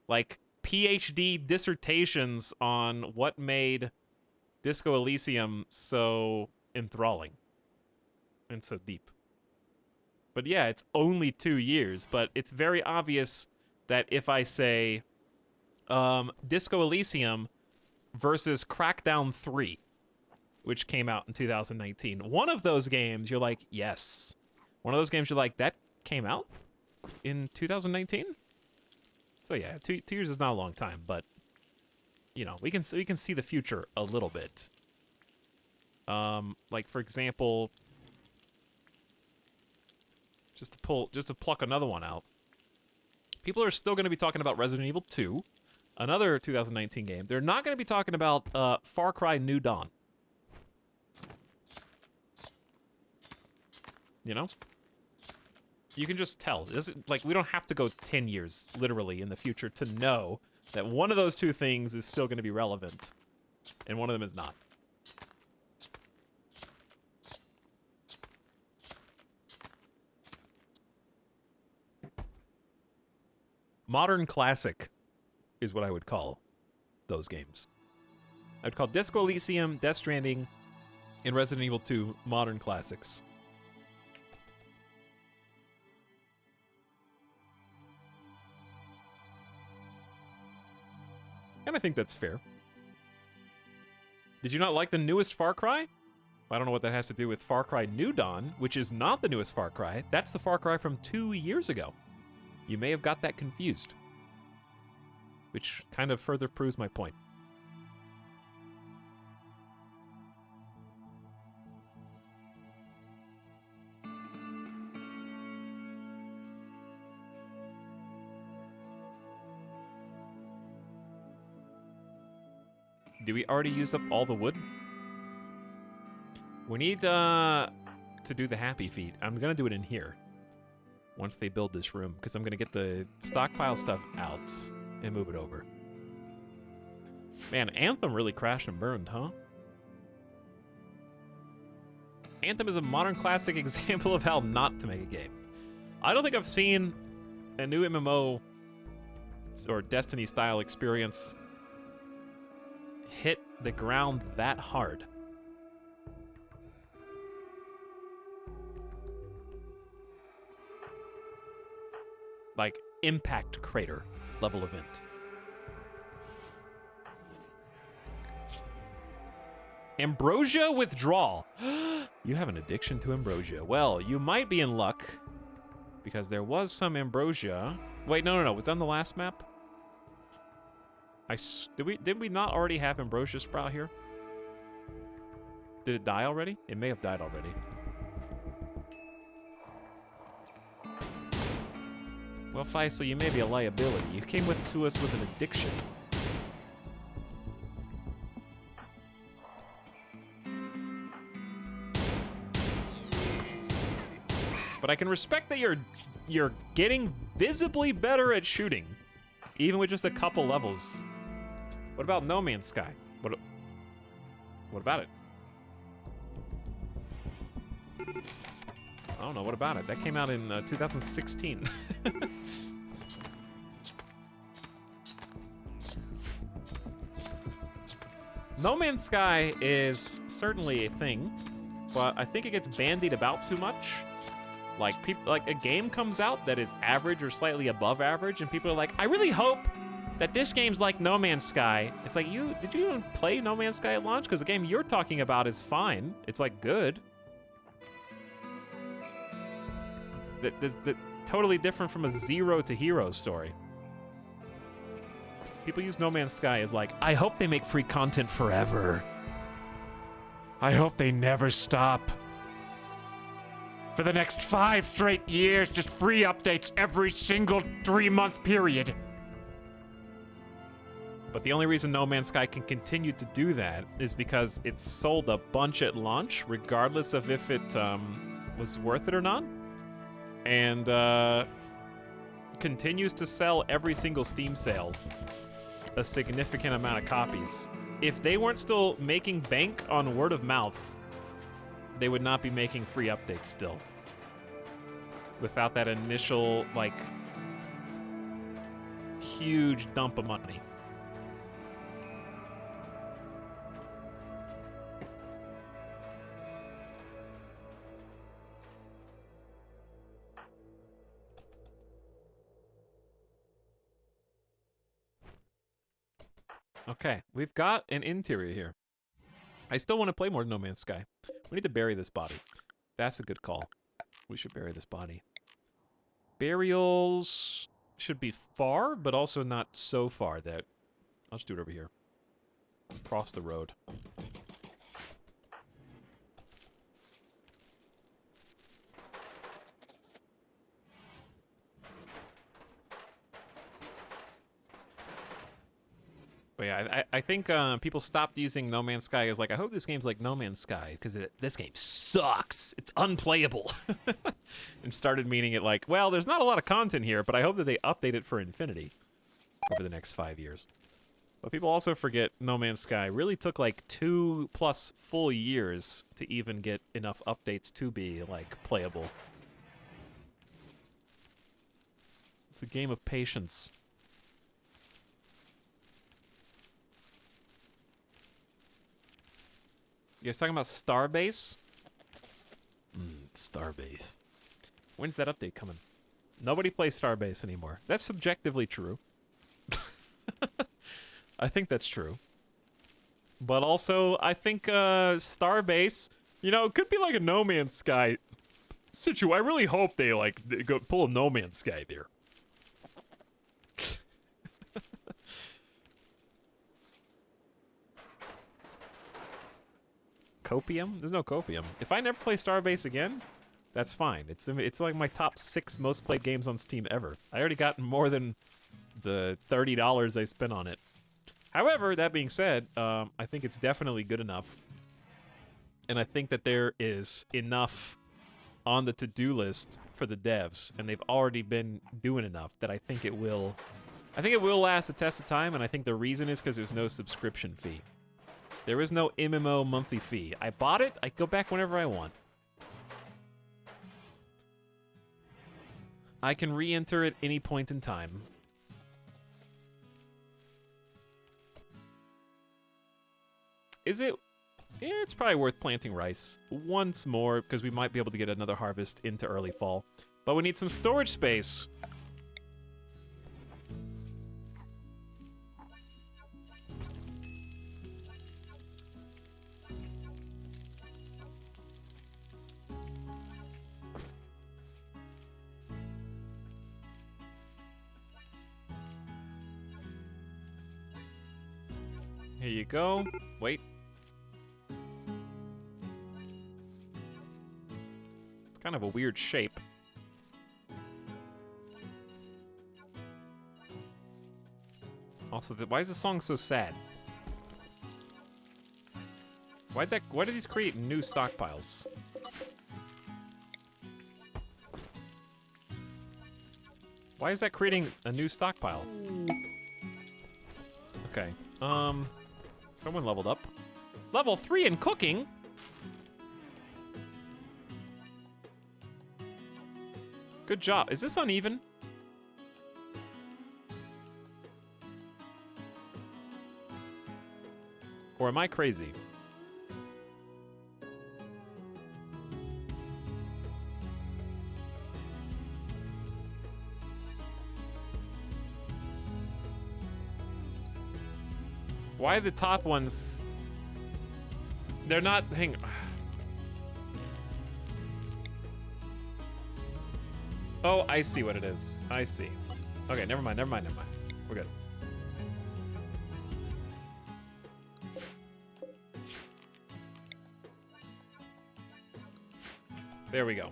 like PhD dissertations on what made Disco Elysium so enthralling and so deep. But yeah, it's only 2 years, but it's very obvious that if I say Disco Elysium versus Crackdown 3, which came out in 2019, one of those games you're like, yes. One of those games you're like, that came out in 2019? So yeah, two years is not a long time, but you know, we can see the future a little bit. Like for example, just to pluck another one out. People are still going to be talking about Resident Evil 2, another 2019 game. They're not going to be talking about Far Cry New Dawn. You know? You can just tell. Like, we don't have to go 10 years, literally, in the future to know that one of those two things is still going to be relevant, and one of them is not. Modern classic is what I would call those games. I'd call Disco Elysium, Death Stranding, and Resident Evil 2 modern classics. And I think that's fair. Did you not like the newest Far Cry? I don't know what that has to do with Far Cry New Dawn, which is not the newest Far Cry. That's the Far Cry from 2 years ago. You may have got that confused. Which kind of further proves my point. Did we already use up all the wood? We need to do the happy feat. I'm gonna do it in here. Once they build this room, because I'm gonna get the stockpile stuff out and move it over. Man, Anthem really crashed and burned, huh? Anthem is a modern classic example of how not to make a game. I don't think I've seen a new MMO or Destiny-style experience hit the ground that hard. Like, impact crater level event. Ambrosia withdrawal. You have an addiction to ambrosia. Well, you might be in luck, because there was some ambrosia. Wait, no. Was that on the last map? Did we not already have ambrosia sprout here? Did it die already? It may have died already. Well, Faisal, you may be a liability. You came to us with an addiction. But I can respect that you're getting visibly better at shooting, even with just a couple levels. What about No Man's Sky? What about it? I don't know. What about it? That came out in 2016. No Man's Sky is certainly a thing, but I think it gets bandied about too much. Like a game comes out that is average or slightly above average, and people are like, I really hope that this game's like No Man's Sky. It's like, did you even play No Man's Sky at launch? Because the game you're talking about is fine. It's like good. That's totally different from a zero to hero story. People use No Man's Sky as like, I hope they make free content forever. I hope they never stop. For the next 5 straight years, just free updates every single 3-month period. But the only reason No Man's Sky can continue to do that is because it sold a bunch at launch, regardless of if it was worth it or not. And continues to sell every single Steam sale a significant amount of copies. If they weren't still making bank on word of mouth, they would not be making free updates still. Without that initial, like, huge dump of money. Okay, we've got an interior here. I still want to play more No Man's Sky. We need to bury this body. That's a good call. We should bury this body. Burials should be far, but also not so far that... I'll just do it over here. Across the road. But yeah, I think people stopped using No Man's Sky as like, I hope this game's like No Man's Sky, because this game sucks. It's unplayable. And started meaning it like, well, there's not a lot of content here, but I hope that they update it for infinity over the next 5 years. But people also forget No Man's Sky really took like 2+ full years to even get enough updates to be like playable. It's a game of patience. You guys talking about Starbase? Starbase. When's that update coming? Nobody plays Starbase anymore. That's subjectively true. I think that's true. But also, I think Starbase You know, it could be like a No Man's Sky situ. I really hope they they go pull a No Man's Sky there. Copium? There's no copium. If I never play Starbase again, that's fine. It's like my top 6 most played games on Steam ever. I already got more than the $30 I spent on it. However, that being said, I think it's definitely good enough. And I think that there is enough on the to-do list for the devs, and they've already been doing enough that I think it will last the test of time, and I think the reason is because there's no subscription fee. There is no MMO monthly fee. I bought it, I go back whenever I want. I can re-enter at any point in time. Is it? Yeah, it's probably worth planting rice once more, because we might be able to get another harvest into early fall. But we need some storage space. Here you go. Wait. It's kind of a weird shape. Also, why is the song so sad? Why did these create new stockpiles? Why is that creating a new stockpile? Okay. Someone leveled up. Level 3 in cooking? Good job. Is this uneven? Or am I crazy? Why the top ones? They're not. Hang. Oh, I see what it is. I see. Okay, never mind. We're good. There we go.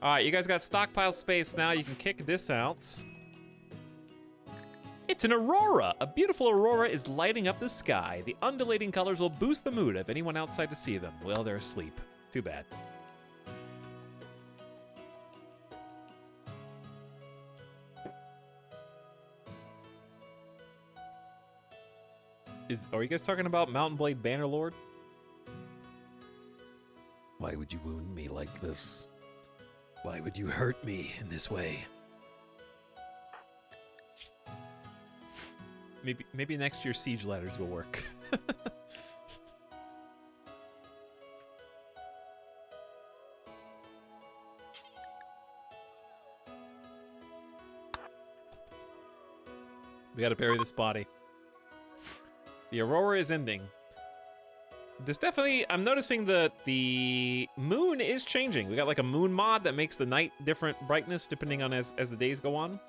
All right, you guys got stockpile space now. You can kick this out. It's an aurora! A beautiful aurora is lighting up the sky. The undulating colors will boost the mood of anyone outside to see them. Well, they're asleep. Too bad. Are you guys talking about Mountain Blade Bannerlord? Why would you wound me like this? Why would you hurt me in this way? Maybe next year siege ladders will work. We gotta bury this body. The aurora is ending. There's definitely, I'm noticing that the moon is changing. We got like a moon mod that makes the night different brightness depending on as the days go on.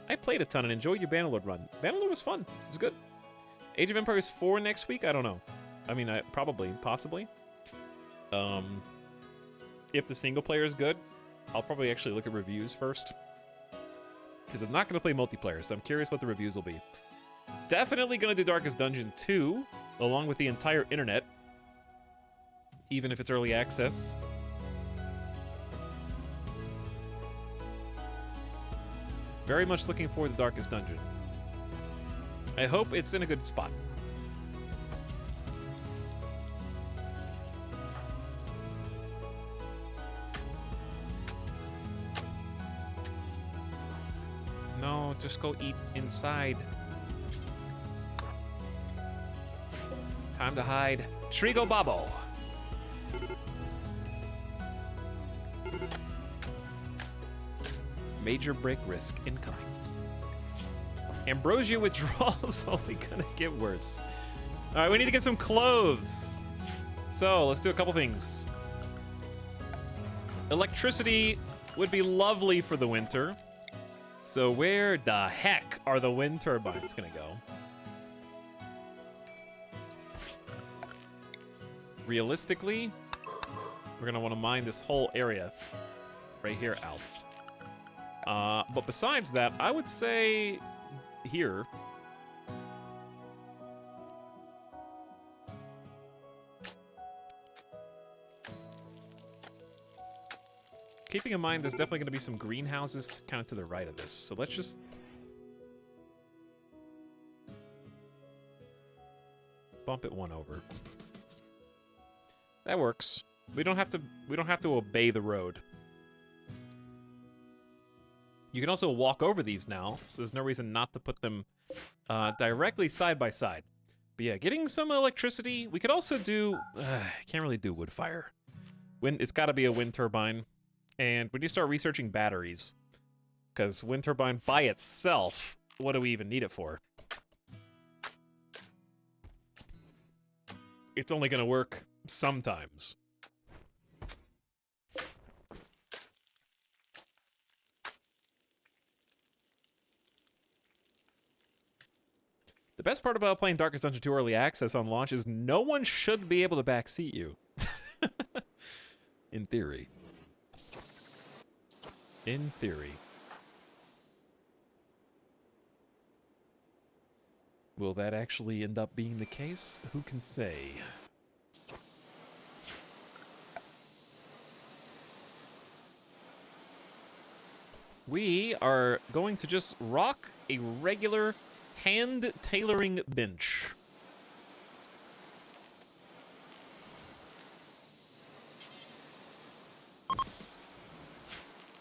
I played a ton and enjoyed your Bannerlord run. Bannerlord was fun. It was good. Age of Empires 4 next week? I don't know. I mean, possibly. If the single player is good, I'll probably actually look at reviews first. Because I'm not going to play multiplayer, so I'm curious what the reviews will be. Definitely going to do Darkest Dungeon 2, along with the entire internet. Even if it's early access. Very much looking forward to Darkest Dungeon. I hope it's in a good spot. No, just go eat inside. Time to hide. Trigo Babo. Major break risk incoming. Ambrosia withdrawal is only gonna get worse. All right, we need to get some clothes. So let's do a couple things. Electricity would be lovely for the winter. So where the heck are the wind turbines gonna go? Realistically, we're gonna want to mine this whole area right here out. But besides that, I would say here. Keeping in mind, there's definitely going to be some greenhouses kind of to the right of this. So let's just... bump it one over. That works. We don't have to obey the road. You can also walk over these now, so there's no reason not to put them directly side by side. But yeah, getting some electricity. We could also do... can't really do wood fire. It's got to be a wind turbine. And we need to start researching batteries. Because wind turbine by itself, what do we even need it for? It's only going to work sometimes. The best part about playing Darkest Dungeon 2 Early Access on launch is no one should be able to backseat you. In theory. In theory. Will that actually end up being the case? Who can say? We are going to just rock a regular hand tailoring bench.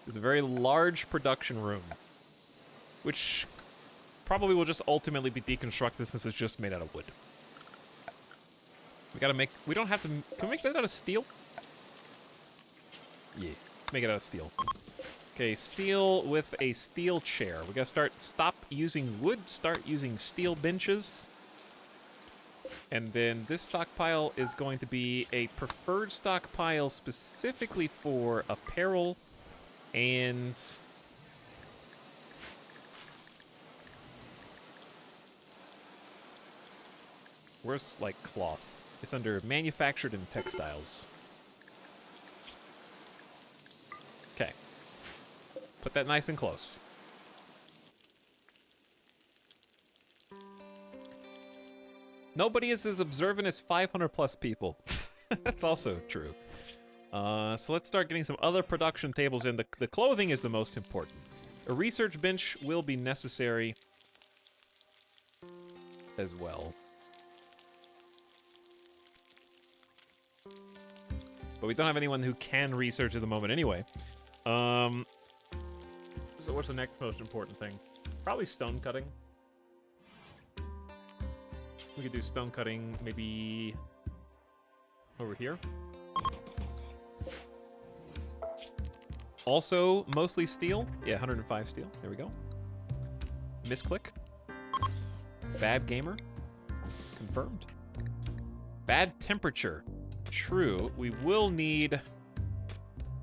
It's a very large production room, which probably will just ultimately be deconstructed since it's just made out of wood. We gotta make... We don't have to... Can we make that out of steel? Yeah, make it out of steel. Okay, steel with a steel chair. We gotta stop using wood, start using steel benches. And then this stockpile is going to be a preferred stockpile specifically for apparel and... Where's, like, cloth? It's under manufactured and textiles. Okay. Put that nice and close. Nobody is as observant as 500 plus people. That's also true. So let's start getting some other production tables in. The clothing is the most important. A research bench will be necessary as well. But we don't have anyone who can research at the moment anyway. So what's the next most important thing? Probably stone cutting. We could do stone cutting maybe over here. Also, mostly steel. Yeah, 105 steel. There we go. Misclick. Bad gamer. Confirmed. Bad temperature. True. We will need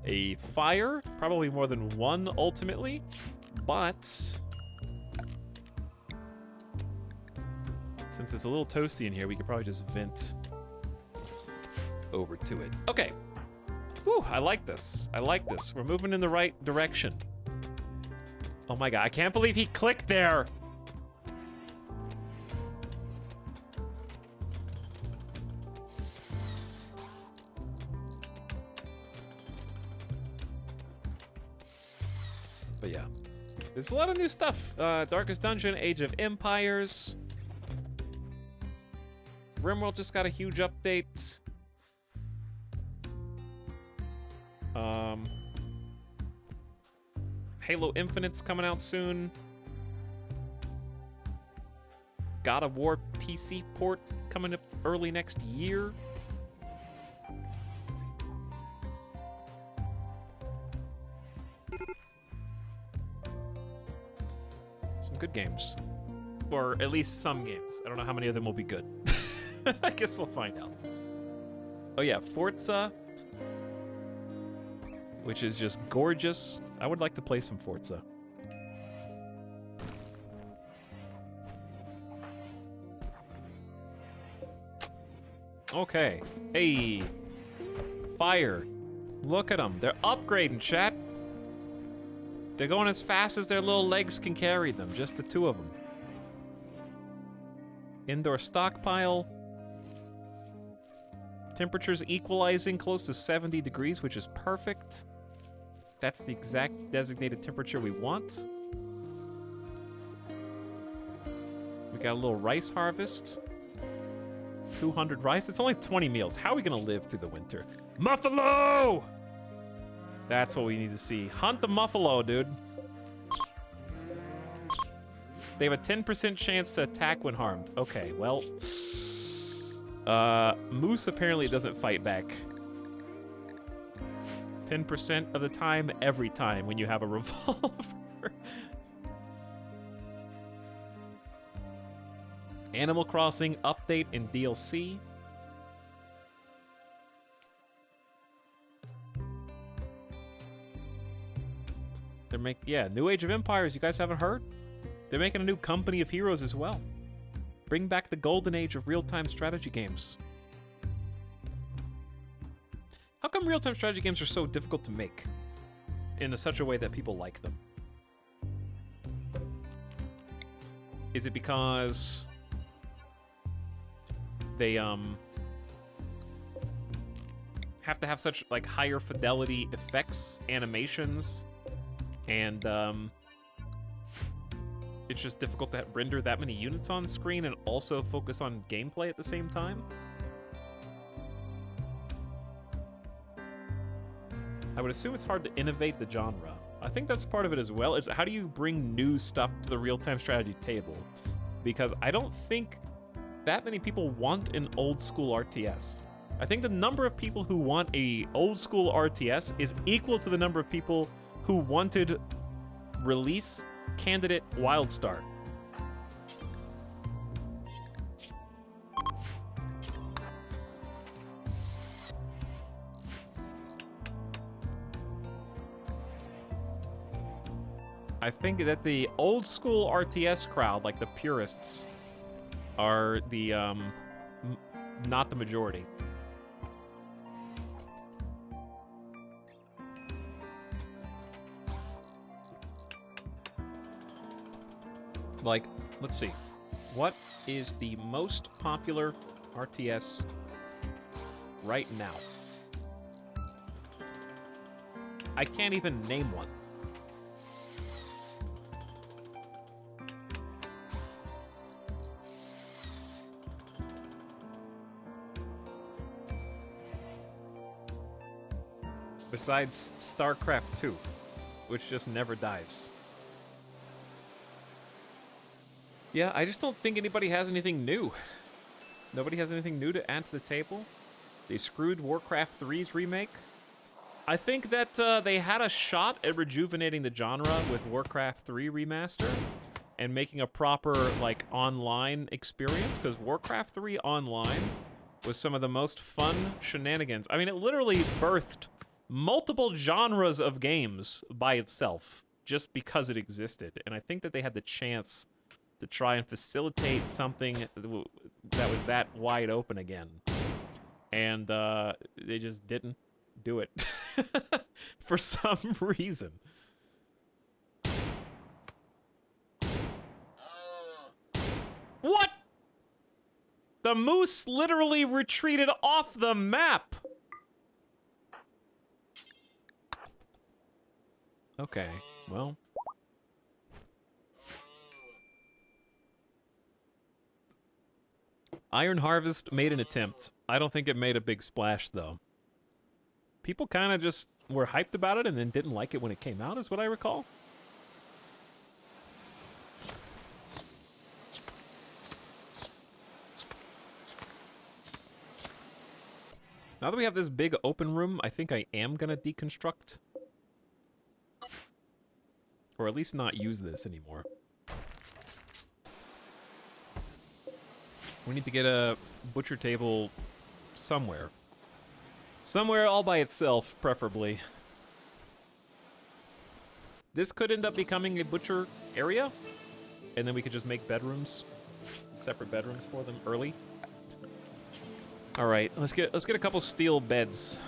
a fire. Probably more than one, ultimately. But... since it's a little toasty in here, we could probably just vent over to it. Okay. Whew, I like this. I like this. We're moving in the right direction. Oh my god, I can't believe he clicked there! But yeah. There's a lot of new stuff. Darkest Dungeon, Age of Empires. RimWorld just got a huge update. Halo Infinite's coming out soon. God of War PC port coming up early next year. Some good games. Or at least some games. I don't know how many of them will be good. I guess we'll find out. Oh yeah, Forza, which is just gorgeous. I would like to play some Forza. Okay. Hey. Fire. Look at them. They're upgrading, chat. They're going as fast as their little legs can carry them. Just the two of them. Indoor stockpile. Temperatures equalizing close to 70 degrees, which is perfect. That's the exact designated temperature we want. We got a little rice harvest. 200 rice. It's only 20 meals. How are we gonna live through the winter? Muffalo! That's what we need to see. Hunt the muffalo, dude. They have a 10% chance to attack when harmed. Okay, well. Moose apparently doesn't fight back. 10% of the time, every time when you have a revolver. Animal Crossing update in DLC. Yeah, New Age of Empires, you guys haven't heard? They're making a new Company of Heroes as well. Bring back the golden age of real-time strategy games. How come real-time strategy games are so difficult to make in such a way that people like them? Is it because they have to have such like higher fidelity effects, animations, and it's just difficult to render that many units on screen and also focus on gameplay at the same time? I would assume it's hard to innovate the genre. I think that's part of it as well. It's how do you bring new stuff to the real-time strategy table? Because I don't think that many people want an old school RTS. I think the number of people who want a old school RTS is equal to the number of people who wanted release candidate Wildstar. I think that the old school RTS crowd, like the purists, are the not the majority. Like, let's see. What is the most popular RTS right now? I can't even name one. Besides StarCraft 2, which just never dies. Yeah, I just don't think anybody has anything new. Nobody has anything new to add to the table. They screwed Warcraft 3's remake. I think that they had a shot at rejuvenating the genre with Warcraft 3 Remaster and making a proper, like, online experience, because Warcraft 3 Online was some of the most fun shenanigans. I mean, it literally birthed multiple genres of games by itself just because it existed. And I think that they had the chance to try and facilitate something that was that wide open again. And they just didn't do it for some reason. What? The moose literally retreated off the map. Okay, well. Iron Harvest made an attempt. I don't think it made a big splash, though. People kind of just were hyped about it and then didn't like it when it came out, is what I recall. Now that we have this big open room, I think I am gonna deconstruct. Or at least not use this anymore. We need to get a butcher table somewhere. Somewhere all by itself, preferably. This could end up becoming a butcher area, and then we could just make bedrooms, separate bedrooms for them early. All right, let's get a couple steel beds.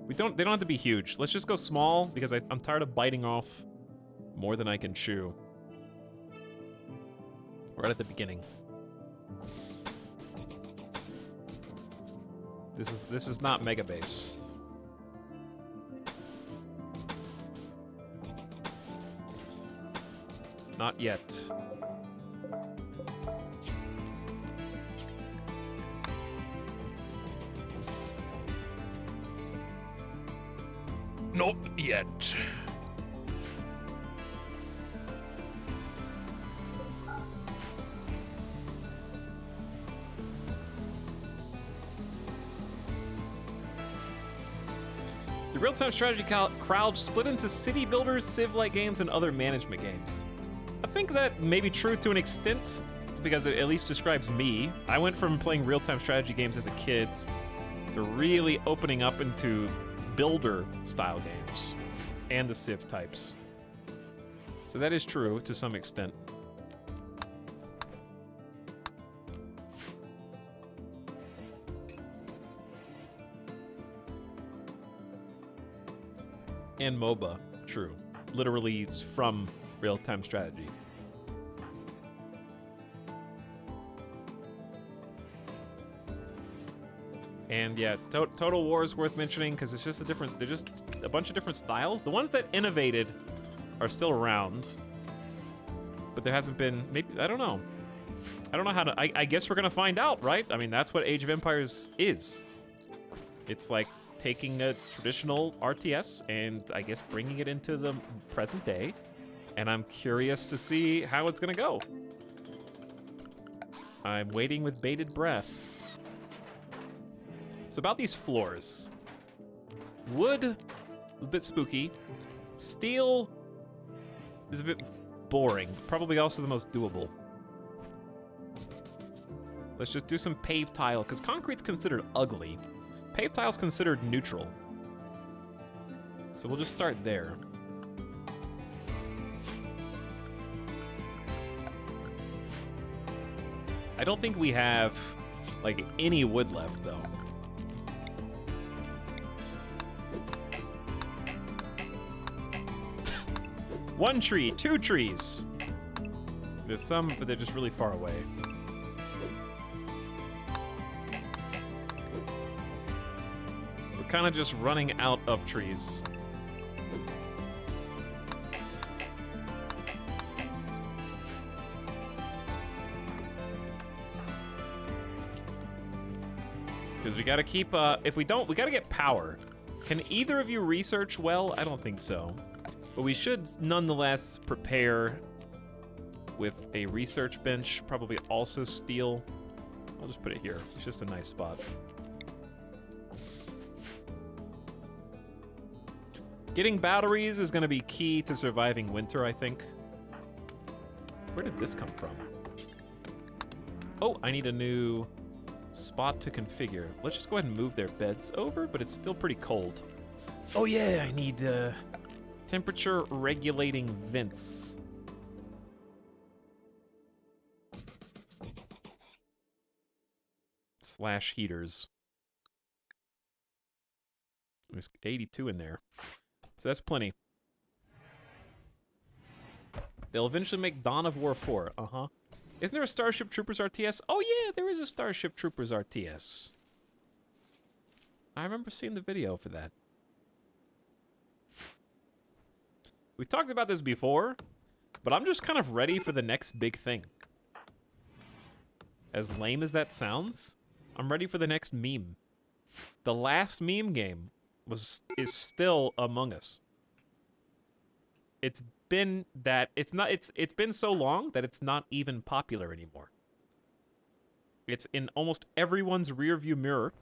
They don't have to be huge. Let's just go small because I'm tired of biting off more than I can chew. Right at the beginning. This is not Mega Base. Not yet. Not yet. The real-time strategy crowd split into city builders, civ-like games, and other management games. I think that may be true to an extent, because it at least describes me. I went from playing real-time strategy games as a kid to really opening up into builder-style games and the civ types. So that is true to some extent. And MOBA, true. Literally from real-time strategy. And yeah, Total War is worth mentioning because it's just they're just a bunch of different styles. The ones that innovated are still around, but there hasn't been, maybe, I don't know how to, I guess we're gonna find out, right? I mean, that's what Age of Empires is. It's like taking a traditional RTS and I guess bringing it into the present day, and I'm curious to see how it's gonna go. I'm waiting with bated breath. So about these floors. Wood, a bit spooky. Steel is a bit boring, probably also the most doable. Let's just do some paved tile, because concrete's considered ugly. Paved tile's considered neutral. So we'll just start there. I don't think we have, like, any wood left, though. One tree, two trees. There's some, but they're just really far away. We're kind of just running out of trees. Because we gotta keep, if we don't, we gotta get power. Can either of you research well? I don't think so. But we should nonetheless prepare with a research bench, probably also steel. I'll just put it here. It's just a nice spot. Getting batteries is gonna be key to surviving winter, I think. Where did this come from? Oh, I need a new spot to configure. Let's just go ahead and move their beds over, but it's still pretty cold. Oh yeah, I need temperature regulating vents. Slash heaters. There's 82 in there. So that's plenty. They'll eventually make Dawn of War 4. Uh-huh. Isn't there a Starship Troopers RTS? Oh yeah, there is a Starship Troopers RTS. I remember seeing the video for that. We talked about this before, but I'm just kind of ready for the next big thing. As lame as that sounds, I'm ready for the next meme. The last meme game is still Among Us. It's been so long that it's not even popular anymore. It's in almost everyone's rearview mirror,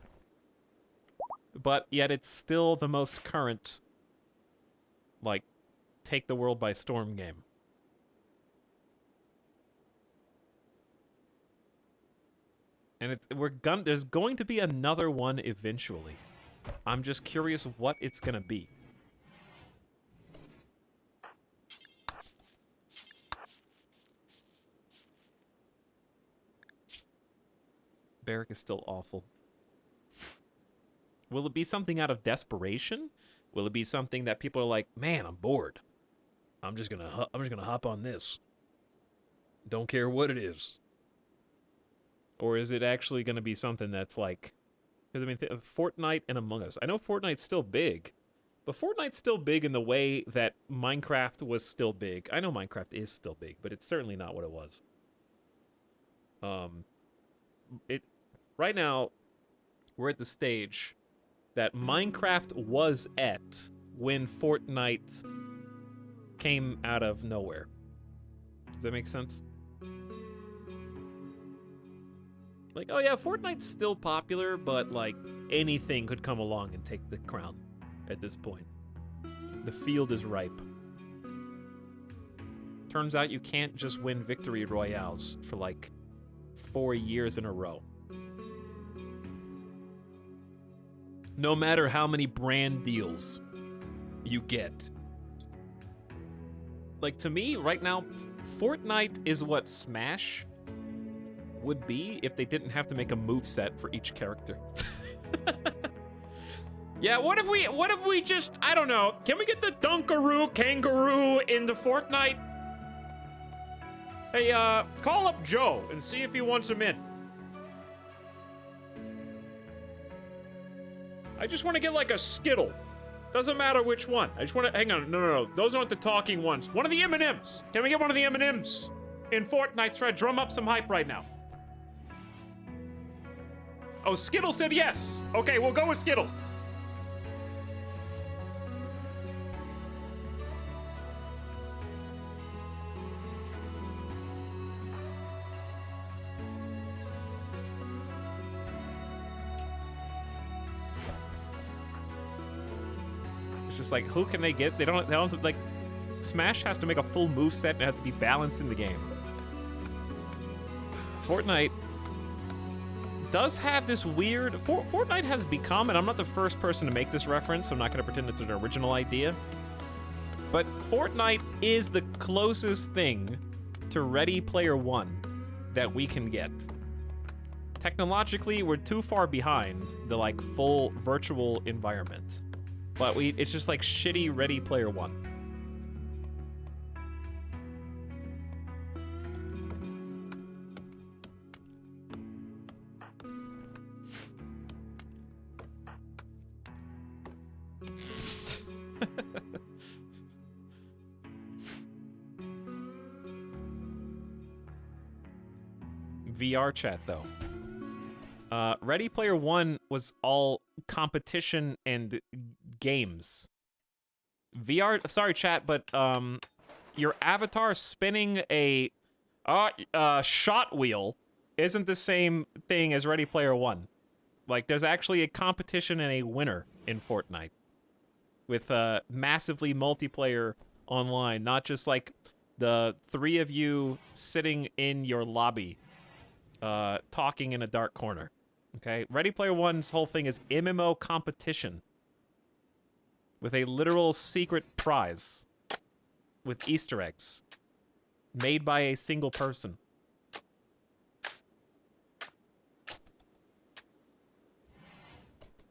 but yet it's still the most current, like, take the world by storm game. And there's going to be another one eventually. I'm just curious what it's gonna be. Barrack is still awful. Will it be something out of desperation? Will it be something that people are like, man, I'm bored. I'm just gonna hop on this. Don't care what it is. Or is it actually gonna be something that's like, because I mean, Fortnite and Among Us. I know Fortnite's still big, but Fortnite's still big in the way that Minecraft was still big. I know Minecraft is still big, but it's certainly not what it was. Right now, we're at the stage that Minecraft was at when Fortnite came out of nowhere. Does that make sense? Like, oh yeah, Fortnite's still popular, but like anything could come along and take the crown at this point. The field is ripe. Turns out you can't just win victory royales for like 4 years in a row. No matter how many brand deals you get. Like, to me, right now, Fortnite is what Smash would be if they didn't have to make a moveset for each character. Yeah, what if we just, I don't know, can we get the Dunkaroo Kangaroo into Fortnite? Hey, call up Joe and see if he wants him in. I just want to get like a Skittle. Doesn't matter which one. I just want to, hang on, no. Those aren't the talking ones. One of the M&Ms. Can we get one of the M&Ms in Fortnite? Try to drum up some hype right now. Oh, Skittle said yes. Okay, we'll go with Skittle. It's just like, who can they get? They don't have to, like, Smash has to make a full moveset and it has to be balanced in the game. Fortnite does have this weird... Fortnite has become, and I'm not the first person to make this reference, so I'm not going to pretend it's an original idea, but Fortnite is the closest thing to Ready Player One that we can get. Technologically, we're too far behind the, like, full virtual environment. But it's just like shitty Ready Player One. VR chat, though. Ready Player One was all competition and games. VR, sorry chat, but your avatar spinning a shot wheel isn't the same thing as Ready Player One. Like, there's actually a competition and a winner in Fortnite with massively multiplayer online, not just like the 3 of you sitting in your lobby talking in a dark corner. Okay, Ready Player One's whole thing is MMO competition with a literal secret prize with Easter eggs made by a single person.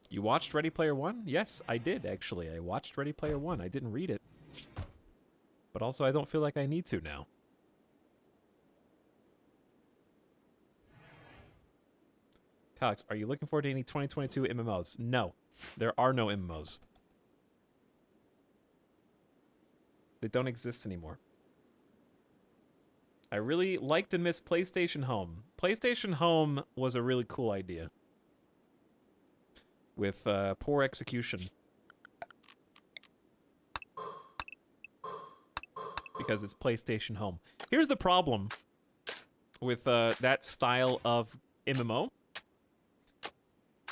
You watched Ready Player One? Yes, I did, actually. I watched Ready Player One. I didn't read it. But also, I don't feel like I need to now. Etalyx, are you looking forward to any 2022 MMOs? No. There are no MMOs. They don't exist anymore. I really liked and missed PlayStation Home. PlayStation Home was a really cool idea. With poor execution. Because it's PlayStation Home. Here's the problem with that style of MMO.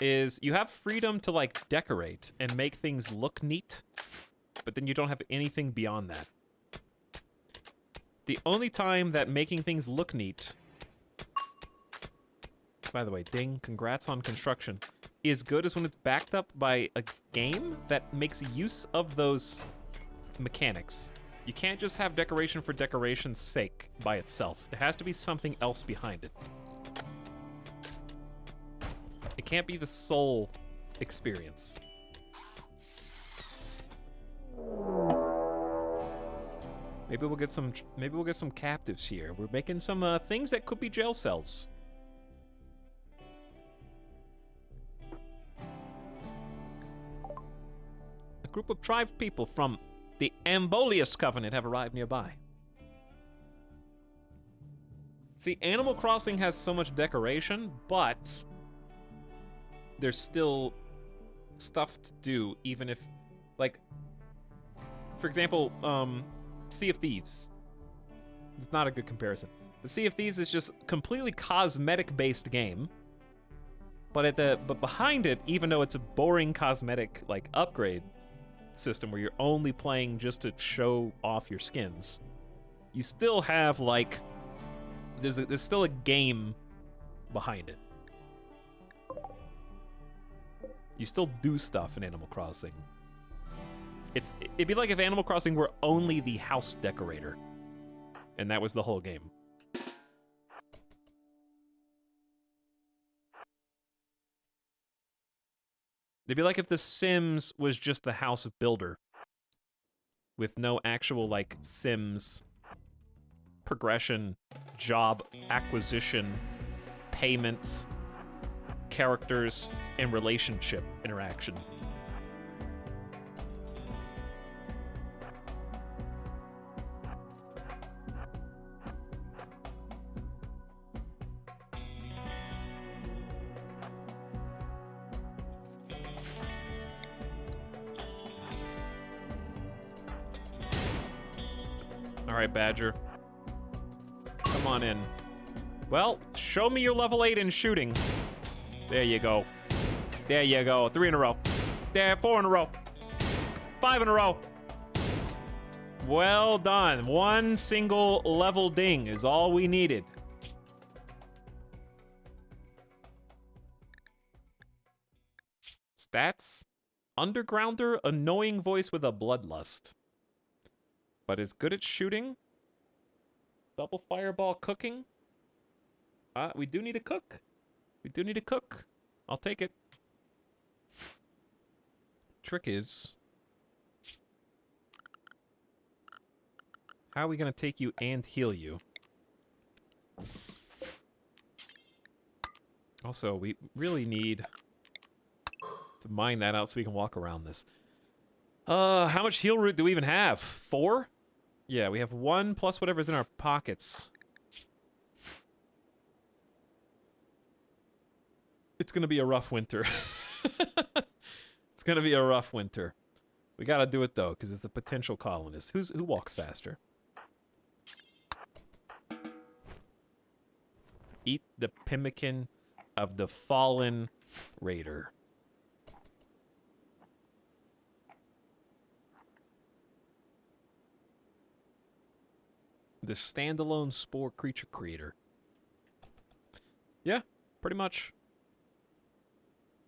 Is you have freedom to, like, decorate and make things look neat, but then you don't have anything beyond that. The only time that making things look neat by the way, ding, congrats on construction, is good is when it's backed up by a game that makes use of those mechanics. You can't just have decoration for decoration's sake by itself. It has to be something else behind it. It can't be the sole experience. Maybe we'll get some captives here. We're making some things that could be jail cells. A group of tribe people from the Ambolius Covenant have arrived nearby. See, Animal Crossing has so much decoration, but there's still stuff to do, even if, like, for example, Sea of Thieves. It's not a good comparison. The Sea of Thieves is just completely cosmetic-based game, but behind it, even though it's a boring cosmetic like upgrade system where you're only playing just to show off your skins, you still have like there's still a game behind it. You still do stuff in Animal Crossing. It'd be like if Animal Crossing were only the house decorator, and that was the whole game. It'd be like if The Sims was just the house builder, with no actual, like, Sims progression, job acquisition, payments, characters, and relationship interaction. All right, Badger. Come on in. Well, show me your level 8 in shooting. There you go. There you go. 3 in a row. There, 4 in a row. 5 in a row. Well done. 1 single level ding is all we needed. Stats. Undergrounder, annoying voice with a bloodlust. But is good at shooting. Double fireball cooking. We do need a cook. We do need a cook. I'll take it. Trick is, how are we gonna take you and heal you? Also, we really need to mine that out so we can walk around this. How much heal root do we even have? 4? Yeah, we have 1 plus whatever's in our pockets. It's gonna be a rough winter. It's gonna be a rough winter. We gotta do it though, because it's a potential colonist. Who walks faster? Eat the pemmican of the fallen raider. The standalone spore creature creator. Yeah, pretty much.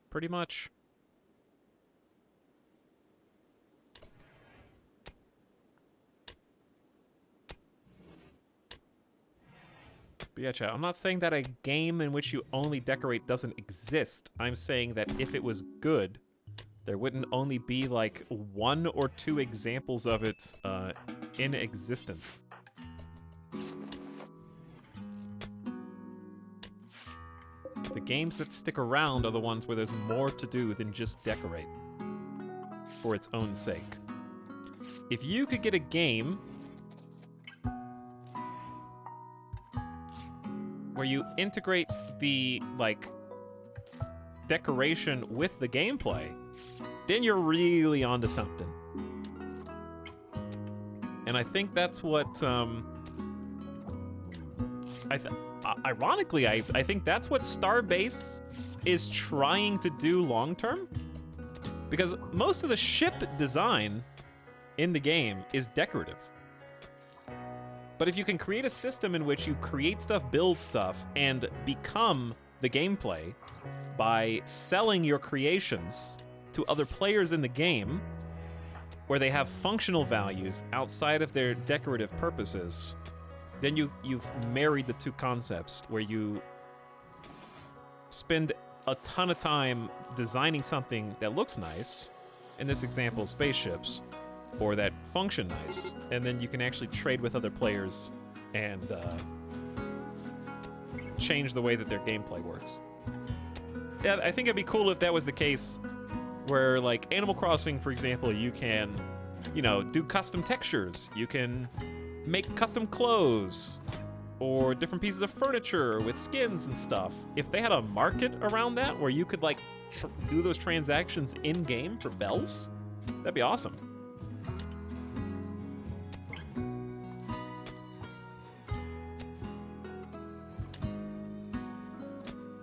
Pretty much. But yeah, chat, I'm not saying that a game in which you only decorate doesn't exist. I'm saying that if it was good, there wouldn't only be like 1 or 2 examples of it in existence. The games that stick around are the ones where there's more to do than just decorate for its own sake. If you could get a game where you integrate the, like, decoration with the gameplay, then you're really onto something. And I think that's what, ironically, I think that's what Starbase is trying to do long-term. Because most of the ship design in the game is decorative. But if you can create a system in which you create stuff, build stuff, and become the gameplay by selling your creations to other players in the game where they have functional values outside of their decorative purposes, then you've married the two concepts where you spend a ton of time designing something that looks nice, in this example, spaceships, or that function nice, and then you can actually trade with other players and change the way that their gameplay works. Yeah, I think it'd be cool if that was the case where, like, Animal Crossing, for example, you can, you know, do custom textures. You can make custom clothes or different pieces of furniture with skins and stuff. If they had a market around that where you could, like, do those transactions in-game for bells, that'd be awesome.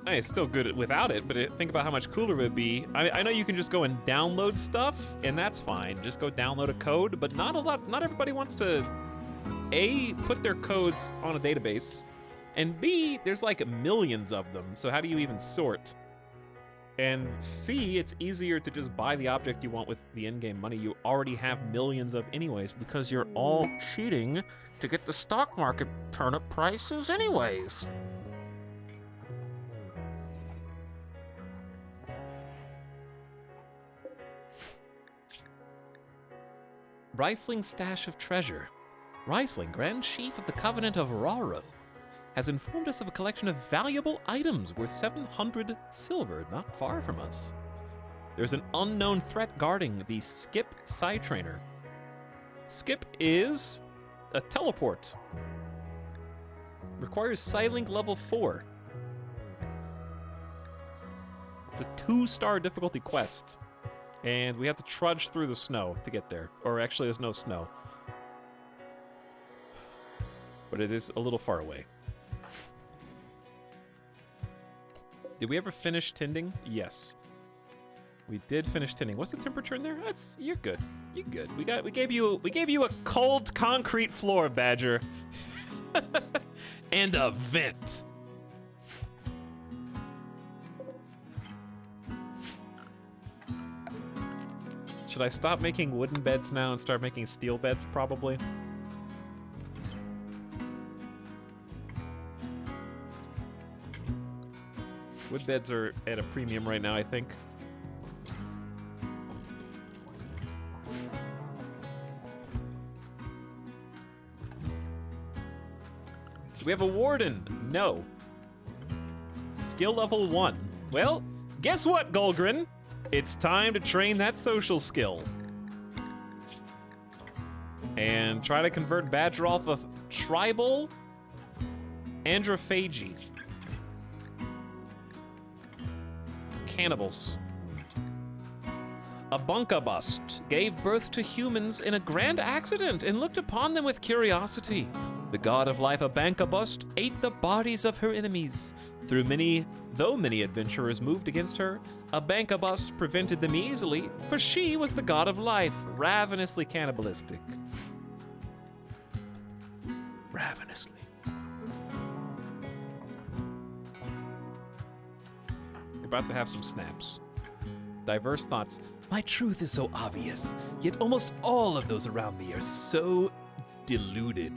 It's still good without it, but think about how much cooler it would be. I know you can just go and download stuff, and that's fine. Just go download a code, but not everybody wants to, A, put their codes on a database, and B, there's like millions of them, so how do you even sort? And C, it's easier to just buy the object you want with the in-game money you already have millions of anyways, because you're all cheating to get the stock market turnip prices anyways. Riesling Stash of Treasure. Riesling, Grand Chief of the Covenant of Raro, has informed us of a collection of valuable items worth 700 silver not far from us. There's an unknown threat guarding the Skip Side Trainer. Skip is a teleport. Requires Psylink level 4. It's a 2-star difficulty quest. And we have to trudge through the snow to get there. Or actually, there's no snow. But it is a little far away. Did we ever finish tending? Yes. We did finish tending. What's the temperature in there? You're good. You're good. We gave you a cold concrete floor, Badger. And a vent. Should I stop making wooden beds now and start making steel beds, probably? Wood beds are at a premium right now, I think. Do we have a warden? No. Skill level 1. Well, guess what, Golgrin? It's time to train that social skill. And try to convert Badger off of tribal androphagy. Cannibals. A bunkabust gave birth to humans in a grand accident and looked upon them with curiosity. The god of life, a bankabust, ate the bodies of her enemies. Though many adventurers moved against her, a bankabust prevented them easily, for she was the god of life, ravenously cannibalistic. Ravenously. We're about to have some snaps. Diverse thoughts. My truth is so obvious, yet almost all of those around me are so deluded.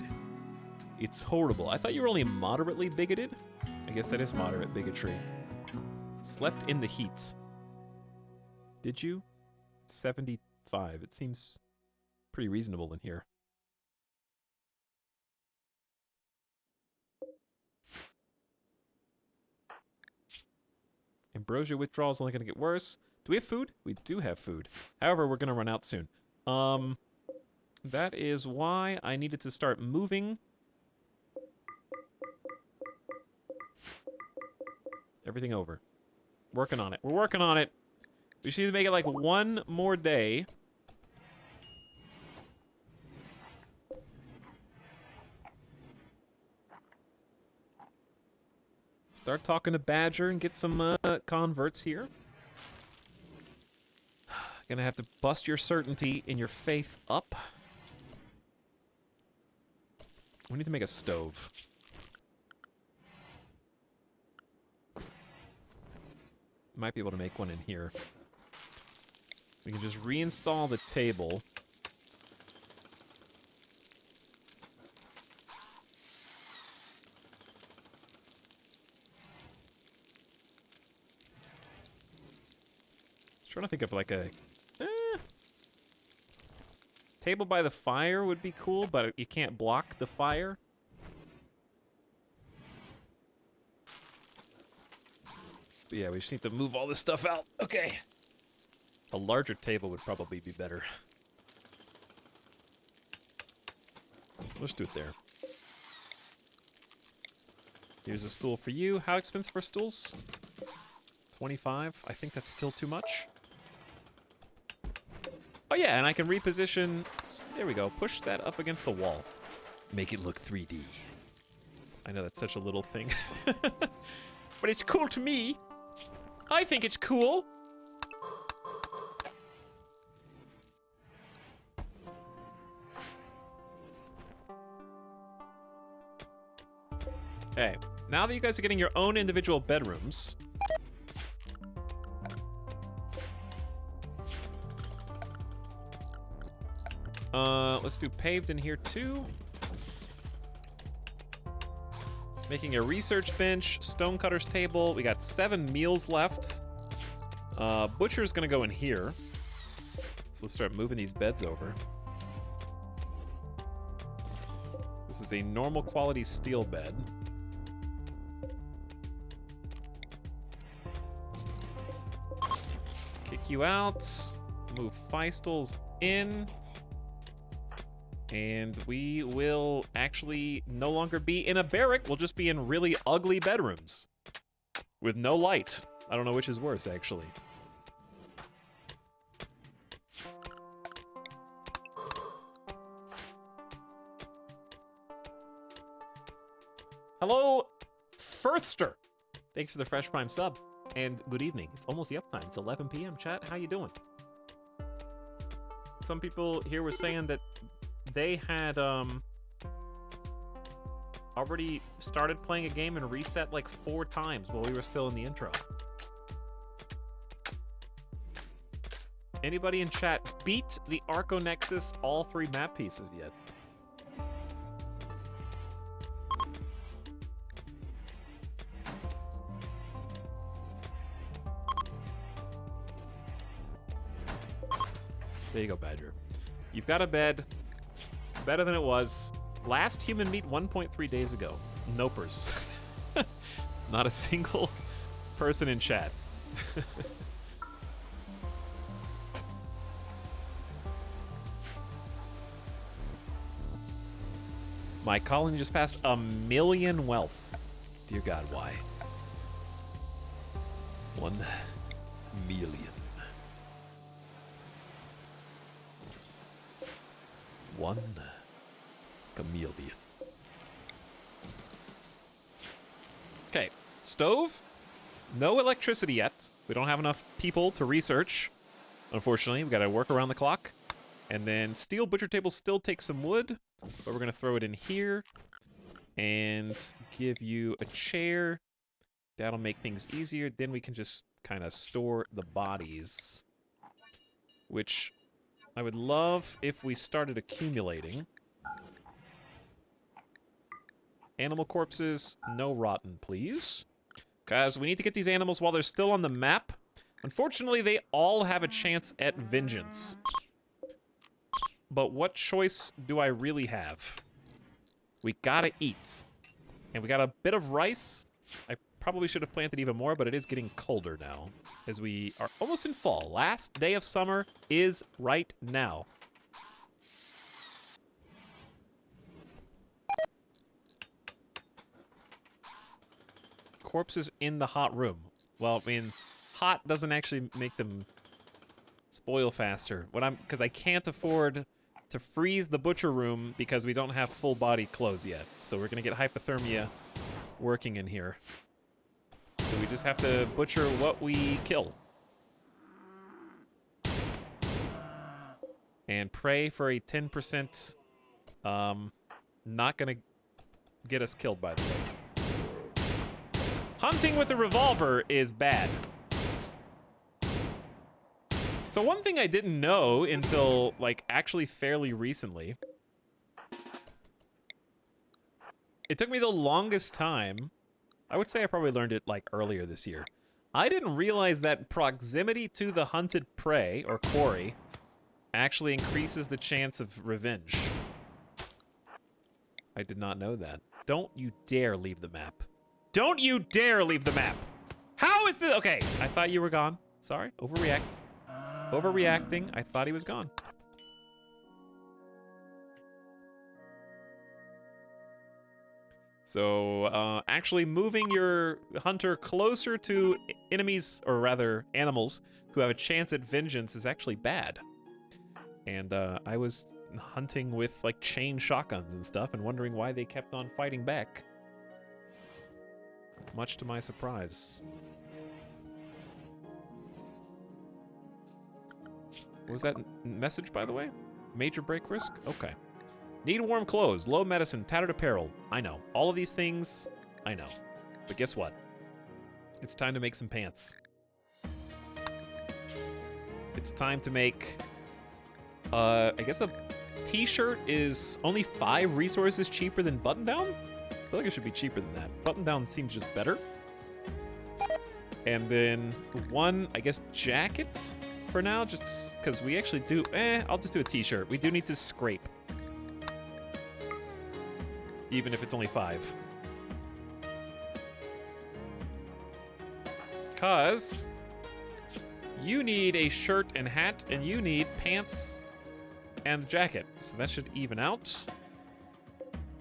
It's horrible. I thought you were only moderately bigoted. I guess that is moderate bigotry. Slept in the heat. Did you? 75. It seems pretty reasonable in here. Ambrosia withdrawal is only going to get worse. Do we have food? We do have food. However, we're going to run out soon. That is why I needed to start moving everything over. Working on it. We're working on it. We should make it like one more day. Start talking to Badger and get some converts here. Gonna have to bust your certainty and your faith up. We need to make a stove. Might be able to make one in here. We can just reinstall the table. Trying to think of like a table by the fire would be cool, but you can't block the fire. But yeah, we just need to move all this stuff out. Okay. A larger table would probably be better. Let's do it there. Here's a stool for you. How expensive are stools? 25. I think that's still too much. Oh yeah, and I can reposition. There we go. Push that up against the wall. Make it look 3D. I know that's such a little thing. But it's cool to me. I think it's cool. Okay, now that you guys are getting your own individual bedrooms, let's do paved in here too. Making a research bench, stonecutter's table. We got 7 meals left. Butcher's gonna go in here. So let's start moving these beds over. This is a normal quality steel bed. Kick you out. Move Feistel's in. And we will actually no longer be in a barrack. We'll just be in really ugly bedrooms. With no light. I don't know which is worse, actually. Hello, Firthster. Thanks for the Fresh Prime sub. And good evening. It's almost the up time. It's 11 p.m. Chat, how you doing? Some people here were saying that they had already started playing a game and reset like 4 times while we were still in the intro. Anybody in chat beat the Archonexus all 3 map pieces yet? There you go, Badger. You've got a bed. Better than it was. Last human meat 1.3 days ago. Nopers. Not a single person in chat. My colony just passed 1 million wealth. Dear God, why? 1 million. One chameleon. Okay, stove. No electricity yet. We don't have enough people to research. Unfortunately, we gotta work around the clock. And then steel butcher table still takes some wood, but we're gonna throw it in here and give you a chair. That'll make things easier. Then we can just kind of store the bodies, which I would love if we started accumulating. Animal corpses, no rotten, please. Guys, we need to get these animals while they're still on the map. Unfortunately, they all have a chance at vengeance. But what choice do I really have? We gotta eat. And we got a bit of rice. I probably should have planted even more, but it is getting colder now, as we are almost in fall. Last day of summer is right now. Corpses in the hot room. Well, I mean, hot doesn't actually make them spoil faster. Because I can't afford to freeze the butcher room because we don't have full body clothes yet. So we're gonna get hypothermia working in here. So we just have to butcher what we kill. And pray for a 10%, not gonna get us killed, by the way. Hunting with a revolver is bad. So one thing I didn't know until, like, actually fairly recently. It took me the longest time. I would say I probably learned it, like, earlier this year. I didn't realize that proximity to the hunted prey, or quarry, actually increases the chance of revenge. I did not know that. Don't you dare leave the map. Don't you dare leave the map! How is this? Okay, I thought you were gone. Sorry, overreacting. I thought he was gone. So, actually moving your hunter closer to enemies, or rather, animals, who have a chance at vengeance is actually bad. And, I was hunting with, like, chain shotguns and stuff and wondering why they kept on fighting back. Much to my surprise. What was that message, by the way? Major break risk? Okay. Need warm clothes, low medicine, tattered apparel. I know. All of these things, I know. But guess what? It's time to make some pants. It's time to make, I guess a t-shirt is only 5 resources cheaper than button-down? I feel like it should be cheaper than that. Button-down seems just better. And then 1, I guess, jacket for now, just because we actually do, I'll just do a t-shirt. We do need to scrape. Even if it's only 5. Cause you need a shirt and hat, and you need pants and a jacket. So that should even out.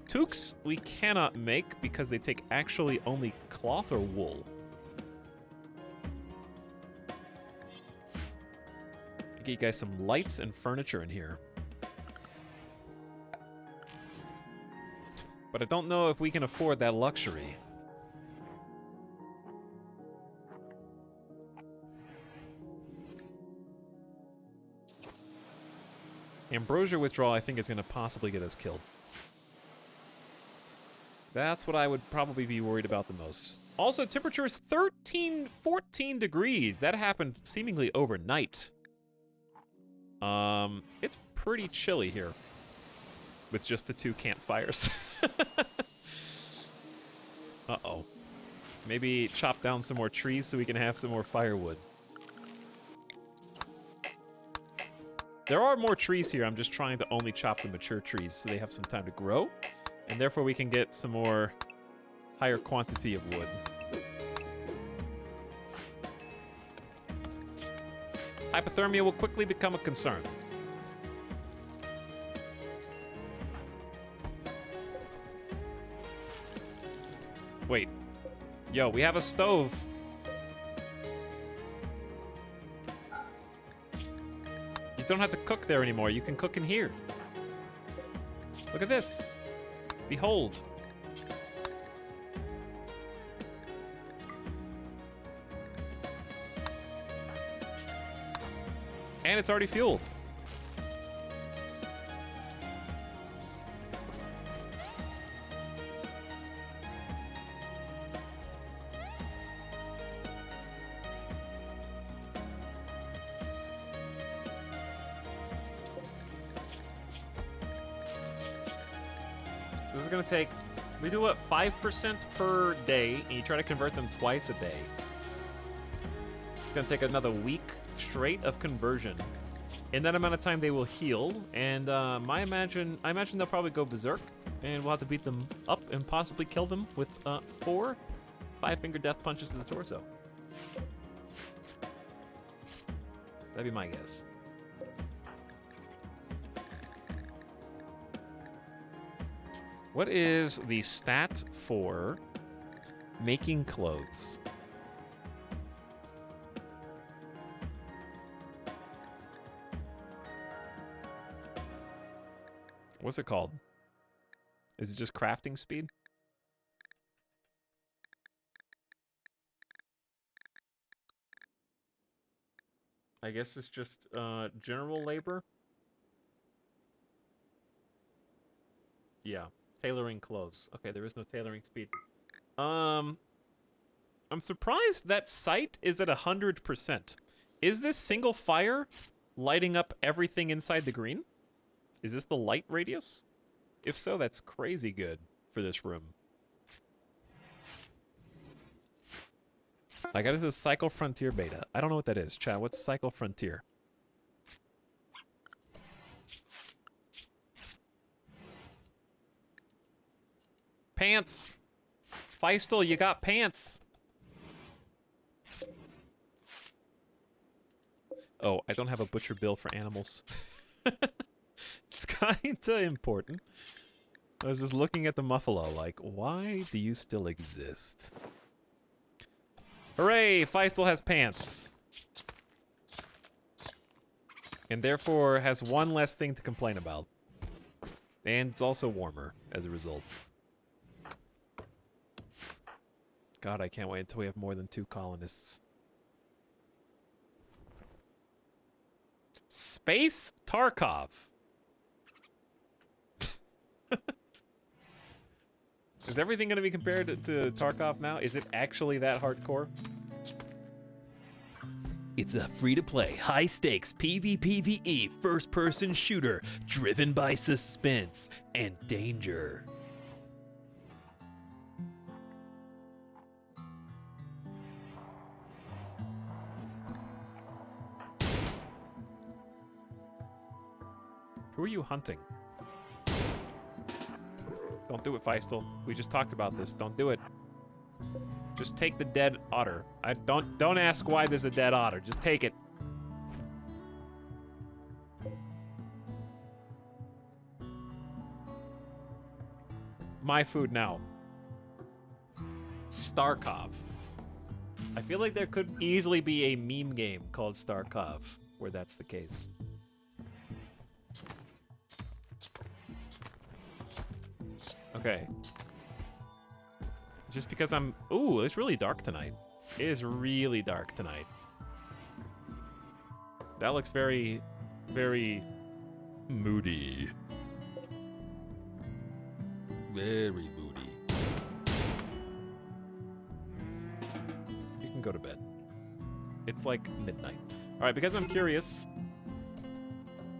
Toques we cannot make because they take actually only cloth or wool. Get you guys some lights and furniture in here. But I don't know if we can afford that luxury. Ambrosia withdrawal, I think, is going to possibly get us killed. That's what I would probably be worried about the most. Also, temperature is 14 degrees. That happened seemingly overnight. It's pretty chilly here. With just the 2 campfires. Uh-oh. Maybe chop down some more trees so we can have some more firewood. There are more trees here. I'm just trying to only chop the mature trees so they have some time to grow. And therefore we can get some more higher quantity of wood. Hypothermia will quickly become a concern. Wait. Yo, we have a stove. You don't have to cook there anymore. You can cook in here. Look at this. Behold. And it's already fueled. This is gonna take, we do what, 5% per day, and you try to convert them twice a day. It's gonna take another week straight of conversion. In that amount of time, they will heal, and I imagine they'll probably go berserk, and we'll have to beat them up and possibly kill them with 4 5-finger death punches to the torso. That'd be my guess. What is the stat for making clothes? What's it called? Is it just crafting speed? I guess it's just general labor. Yeah, tailoring clothes. Okay, there is no tailoring speed. I'm surprised that site is at 100%. Is this single fire lighting up everything inside the green? Is this the light radius? If so, that's crazy good for this room. I got into Cycle Frontier beta. I don't know what that is. Chad, what's Cycle Frontier? Pants! Feistel, you got pants! Oh, I don't have a butcher bill for animals. It's kinda important. I was just looking at the Muffalo like, why do you still exist? Hooray! Feistel has pants. And therefore has one less thing to complain about. And it's also warmer as a result. God, I can't wait until we have more than 2 colonists. Space Tarkov. Is everything going to be compared to Tarkov now? Is it actually that hardcore? It's a free-to-play, high-stakes PvPvE first-person shooter driven by suspense and danger. Who are you hunting? Don't do it, Feistel. We just talked about this. Don't do it. Just take the dead otter. Don't ask why there's a dead otter. Just take it. My food now. Starkov. I feel like there could easily be a meme game called Starkov where that's the case. Okay. Just because I'm... Ooh, it's really dark tonight. It is really dark tonight. That looks very, very moody. Very moody. You can go to bed. It's like midnight. All right, because I'm curious,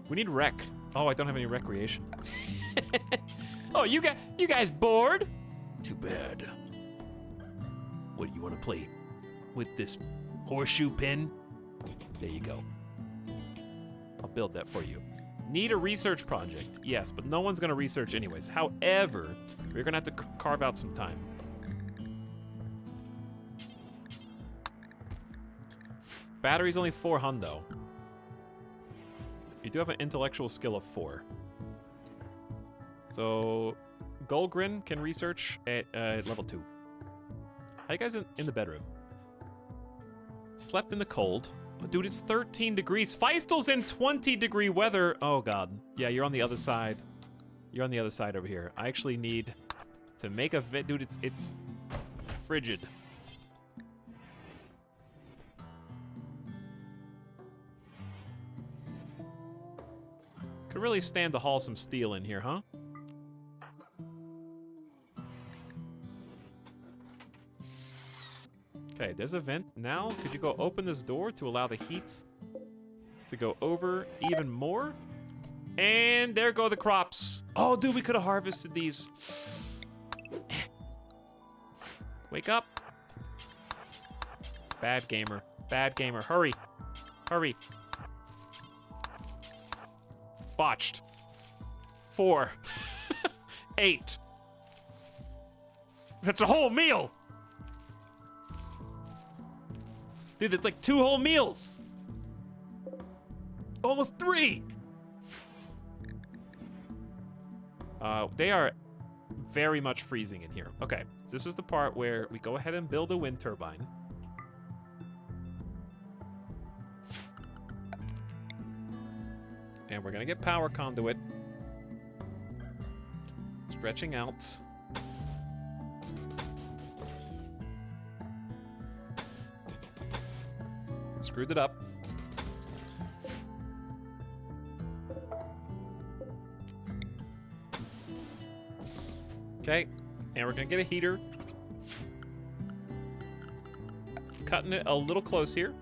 we need rec. Oh, I don't have any recreation. Oh, you guys bored? Too bad. What do you want to play with this horseshoe pin? There you go. I'll build that for you. Need a research project. Yes, but no one's going to research anyways. However, we're going to have to carve out some time. Battery's only 4 hundo. You do have an intellectual skill of 4. So, Golgrin can research at level 2. How you guys in the bedroom? Slept in the cold. Oh, dude, it's 13 degrees. Feistel's in 20-degree weather. Oh, God. Yeah, you're on the other side. You're on the other side over here. I actually need to make a dude, it's frigid. Could really stand to haul some steel in here, huh? Okay, there's a vent. Now, could you go open this door to allow the heat to go over even more? And there go the crops. Oh, dude, we could have harvested these. Wake up. Bad gamer. Bad gamer. Hurry. Hurry. Botched. 4. 8. That's a whole meal. Dude, that's like 2 whole meals. Almost 3. They are very much freezing in here. Okay, so this is the part where we go ahead and build a wind turbine. And we're gonna get power conduit. Stretching out. Screwed it up. Okay, and we're gonna get a heater. Cutting it a little close here.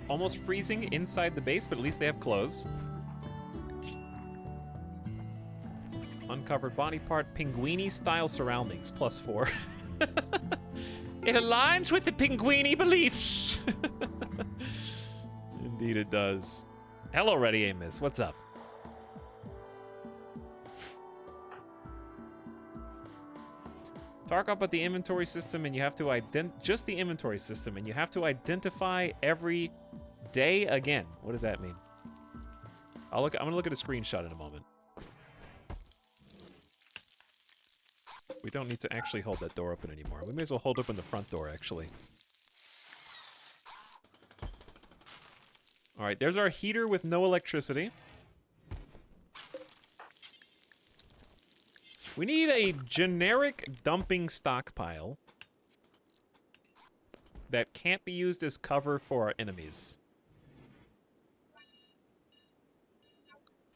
almost freezing inside the base, but at least they have clothes. Uncovered body part, Pinguini-style surroundings, +4. It aligns with the Pinguini beliefs. Indeed it does. Hello, Ready Amos. What's up? Talk about the inventory system, and you have to just the inventory system, and you have to identify every day again. What does that mean? I'm gonna look at a screenshot in a moment. We don't need to actually hold that door open anymore. We may as well hold open the front door, actually. All right, there's our heater with no electricity. We need a generic dumping stockpile that can't be used as cover for our enemies.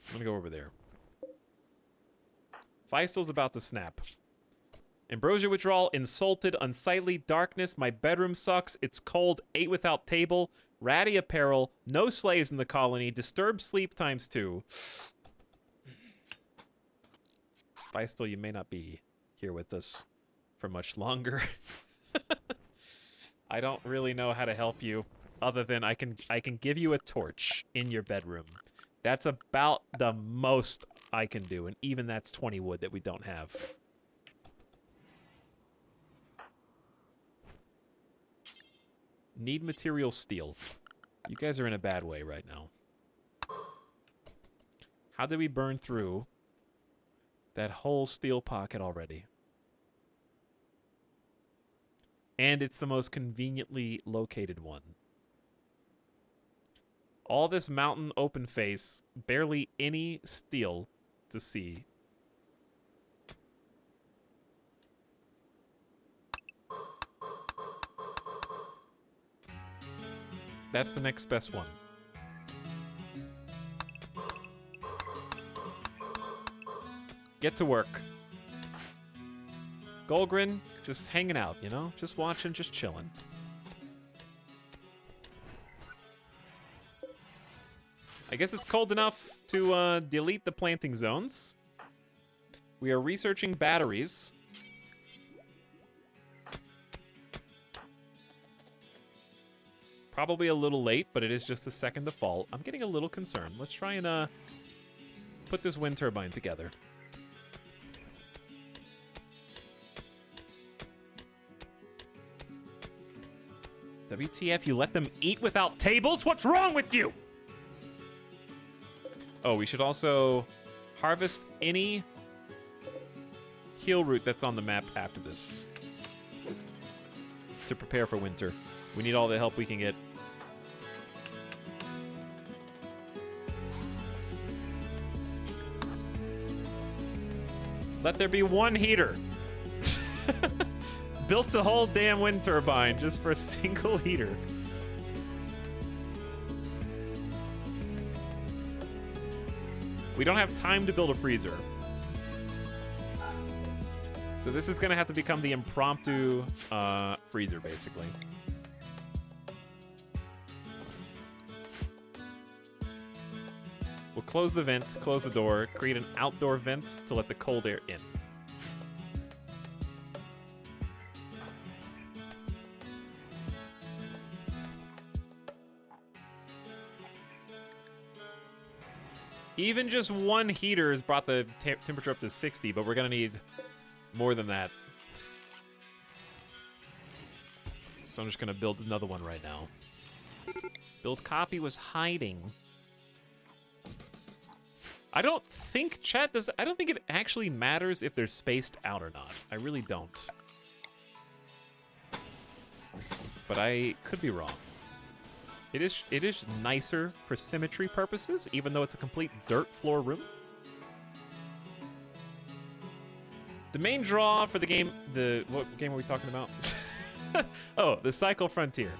I'm gonna go over there. Feistel's about to snap. Ambrosia withdrawal, insulted, unsightly, darkness, my bedroom sucks, it's cold, ate without table, ratty apparel, no slaves in the colony, disturbed sleep ×2. Feistel, you may not be here with us for much longer. I don't really know how to help you, other than I can give you a torch in your bedroom. That's about the most I can do, and even that's 20 wood that we don't have. Need material steel. You guys are in a bad way right now. How did we burn through that whole steel pocket already? And it's the most conveniently located one. All this mountain open face, barely any steel to see. That's the next best one. Get to work. Golgrin, just hanging out, you know? Just watching, just chilling. I guess it's cold enough to delete the planting zones. We are researching batteries. Probably a little late, but it is just the second to fall. I'm getting a little concerned. Let's try and put this wind turbine together. WTF, you let them eat without tables? What's wrong with you? Oh, we should also harvest any heal root that's on the map after this to prepare for winter. We need all the help we can get. Let there be one heater. Built a whole damn wind turbine just for a single heater. We don't have time to build a freezer. So this is gonna have to become the impromptu freezer, basically. We'll close the vent, close the door, create an outdoor vent to let the cold air in. Even just one heater has brought the temperature up to 60, but we're gonna need more than that. So I'm just gonna build another one right now. Build copy was hiding. I don't think I don't think it actually matters if they're spaced out or not. I really don't. But I could be wrong. It is nicer for symmetry purposes, even though it's a complete dirt floor room. The main draw for the game, what game are we talking about? Oh, the Cycle Frontier.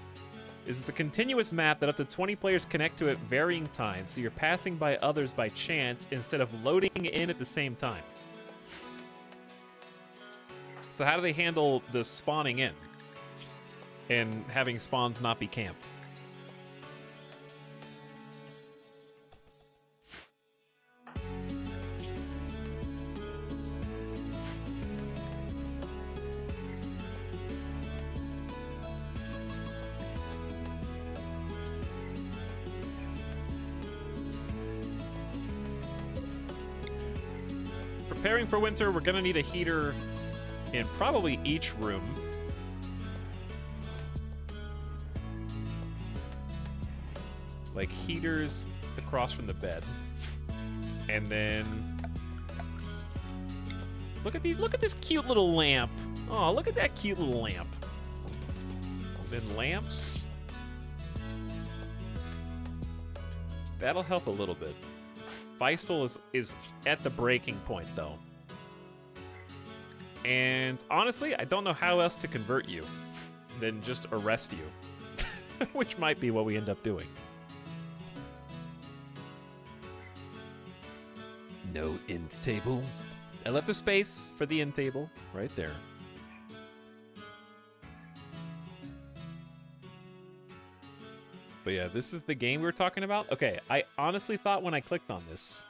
It's a continuous map that up to 20 players connect to at varying times, so you're passing by others by chance instead of loading in at the same time. So how do they handle the spawning in and having spawns not be camped? preparing for winter, we're gonna need a heater in probably each room. Like heaters across from the bed. And then look at this cute little lamp. Oh, look at that cute little lamp. And then lamps. That'll help a little bit. Feistel is at the breaking point though. And honestly, I don't know how else to convert you than just arrest you. Which might be what we end up doing. No end table. I left a space for the end table right there. But yeah, this is the game we were talking about. Okay, I honestly thought when I clicked on this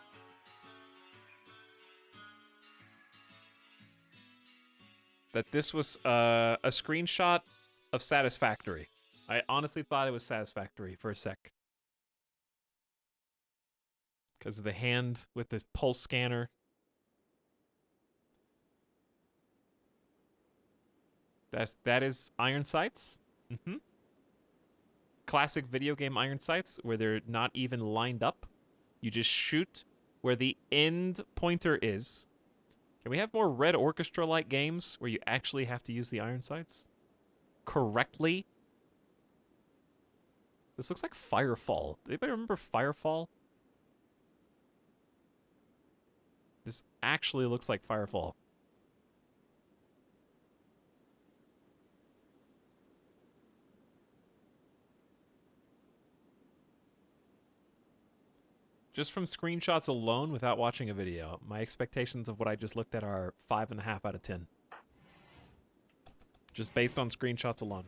that this was a screenshot of Satisfactory. I honestly thought it was Satisfactory for a sec. Because of the hand with the pulse scanner. That is iron sights. Mm-hmm. Classic video game iron sights where they're not even lined up. You just shoot where the end pointer is. Can we have more Red Orchestra-like games where you actually have to use the iron sights correctly? This looks like Firefall. Anybody remember Firefall? This actually looks like Firefall. Just from screenshots alone, without watching a video, my expectations of what I just looked at are 5.5 out of 10. Just based on screenshots alone.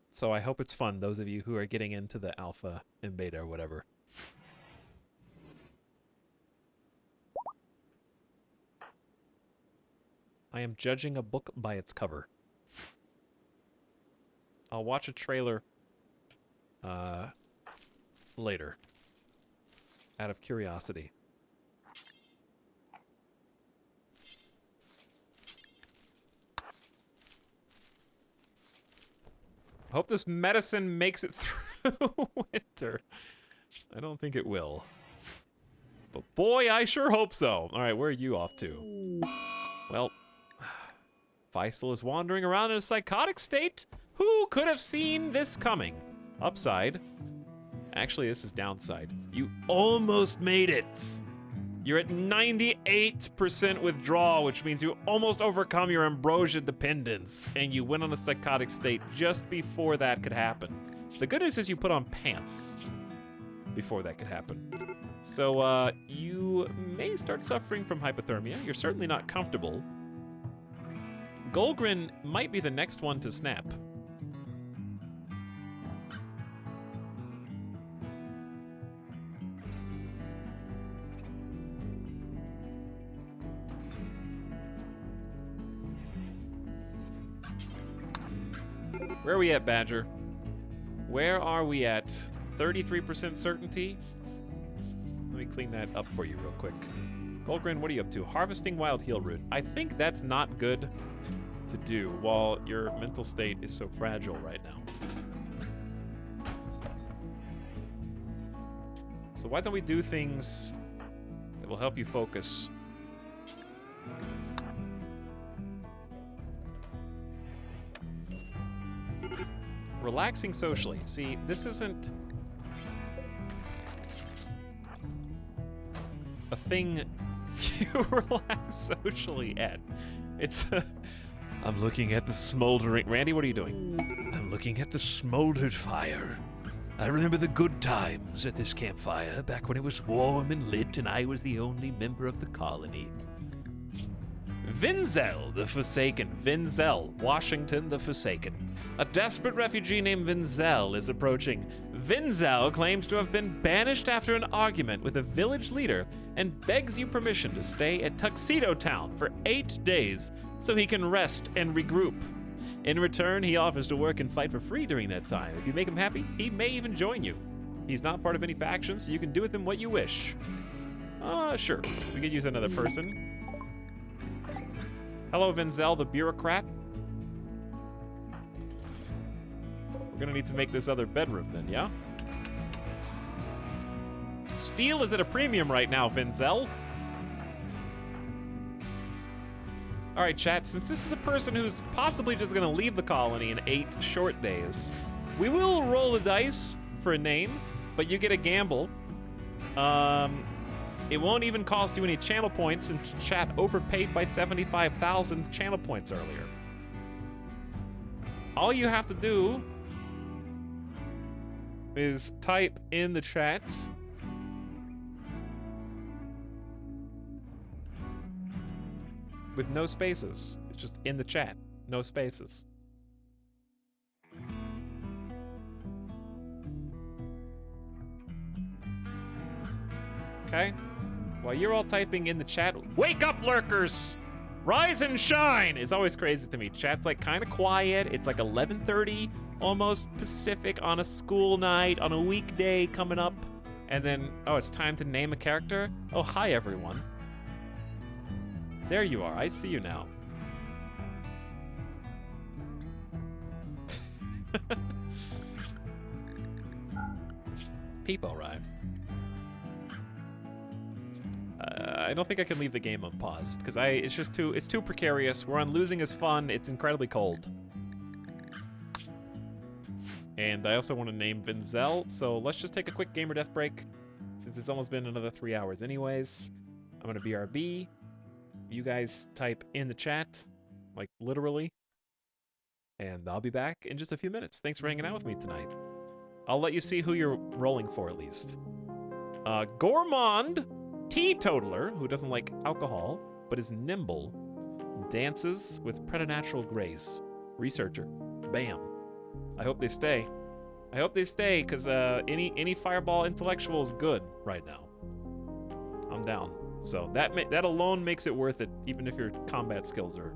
So I hope it's fun, those of you who are getting into the alpha and beta or whatever. I am judging a book by its cover. I'll watch a trailer later, out of curiosity. I hope this medicine makes it through winter. I don't think it will. But boy, I sure hope so. All right, where are you off to? Well, Feistel is wandering around in a psychotic state. Who could have seen this coming? Upside. Actually, this is downside. You almost made it. You're at 98% withdrawal, which means you almost overcome your ambrosia dependence, and you went on a psychotic state just before that could happen. The good news is you put on pants before that could happen. So, you may start suffering from hypothermia. You're certainly not comfortable. Golgrin might be the next one to snap. Where are we at, Badger? Where are we at? 33% certainty? Let me clean that up for you real quick. Golgrin, what are you up to? Harvesting wild heal root. I think that's not good to do while your mental state is so fragile right now. So why don't we do things that will help you focus? Relaxing socially. See, this isn't a thing you relax socially at. It's I'm looking at the smoldering... Randy, what are you doing? I'm looking at the smoldered fire. I remember the good times at this campfire, back when it was warm and lit and I was the only member of the colony. Vinzel the Forsaken. Vinzel, Washington the Forsaken. A desperate refugee named Vinzel is approaching. Vinzel claims to have been banished after an argument with a village leader and begs you permission to stay at Tuxedo Town for 8 days so he can rest and regroup. In return, he offers to work and fight for free during that time. If you make him happy, he may even join you. He's not part of any faction, so you can do with him what you wish. Sure. We could use another person. Hello, Vinzel, the bureaucrat. We're gonna need to make this other bedroom then, yeah? Steel is at a premium right now, Vinzel. All right, chat, since this is a person who's possibly just gonna leave the colony in 8 short days, we will roll the dice for a name, but you get a gamble. It won't even cost you any channel points, since chat overpaid by 75,000 channel points earlier. All you have to do is type in the chat with no spaces. It's just in the chat, no spaces. Okay. While you're all typing in the chat, wake up, lurkers! Rise and shine! It's always crazy to me. Chat's like kind of quiet. It's like 11:30, almost Pacific on a school night, on a weekday coming up. And then, oh, it's time to name a character? Oh, hi, everyone. There you are. I see you now. Peep arrived. I don't think I can leave the game unpaused because it's too precarious. We're on losing is fun. It's incredibly cold. And I also want to name Vinzel, so let's just take a quick gamer death break since it's almost been another 3 hours anyways. I'm gonna BRB. You guys type in the chat, like literally, and I'll be back in just a few minutes. Thanks for hanging out with me tonight. I'll let you see who you're rolling for at least. Gourmand Teetotaler, who doesn't like alcohol, but is nimble, dances with preternatural grace. Researcher. Bam. I hope they stay. I hope they stay, because any fireball intellectual is good right now. I'm down. So that alone makes it worth it, even if your combat skills are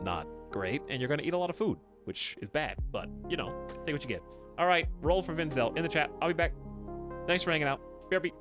not great, and you're going to eat a lot of food, which is bad, but, you know, take what you get. All right, roll for Vinzel in the chat. I'll be back. Thanks for hanging out. BRB.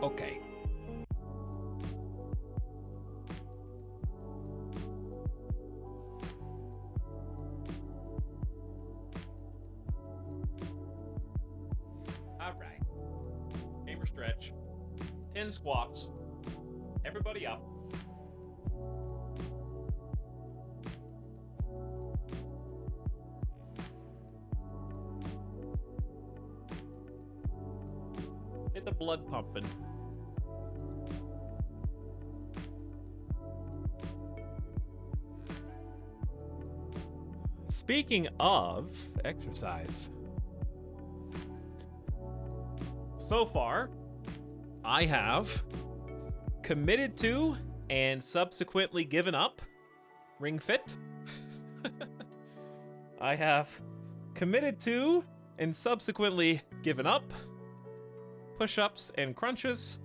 Okay. All right. Gamer stretch. 10 squats. Everybody up. Get the blood pumping. Speaking of exercise, so far, I have committed to and subsequently given up Ring Fit. I have committed to and subsequently given up push-ups and crunches.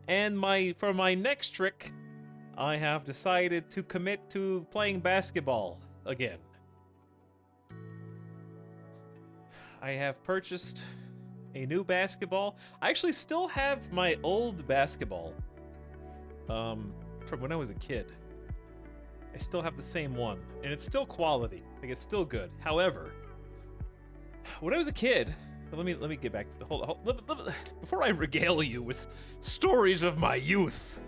And for my next trick, I have decided to commit to playing basketball again. I have purchased a new basketball. I actually still have my old basketball from when I was a kid. I still have the same one, and it's still quality. Like, it's still good. However, when I was a kid, let me get back to the hold. Before I regale you with stories of my youth,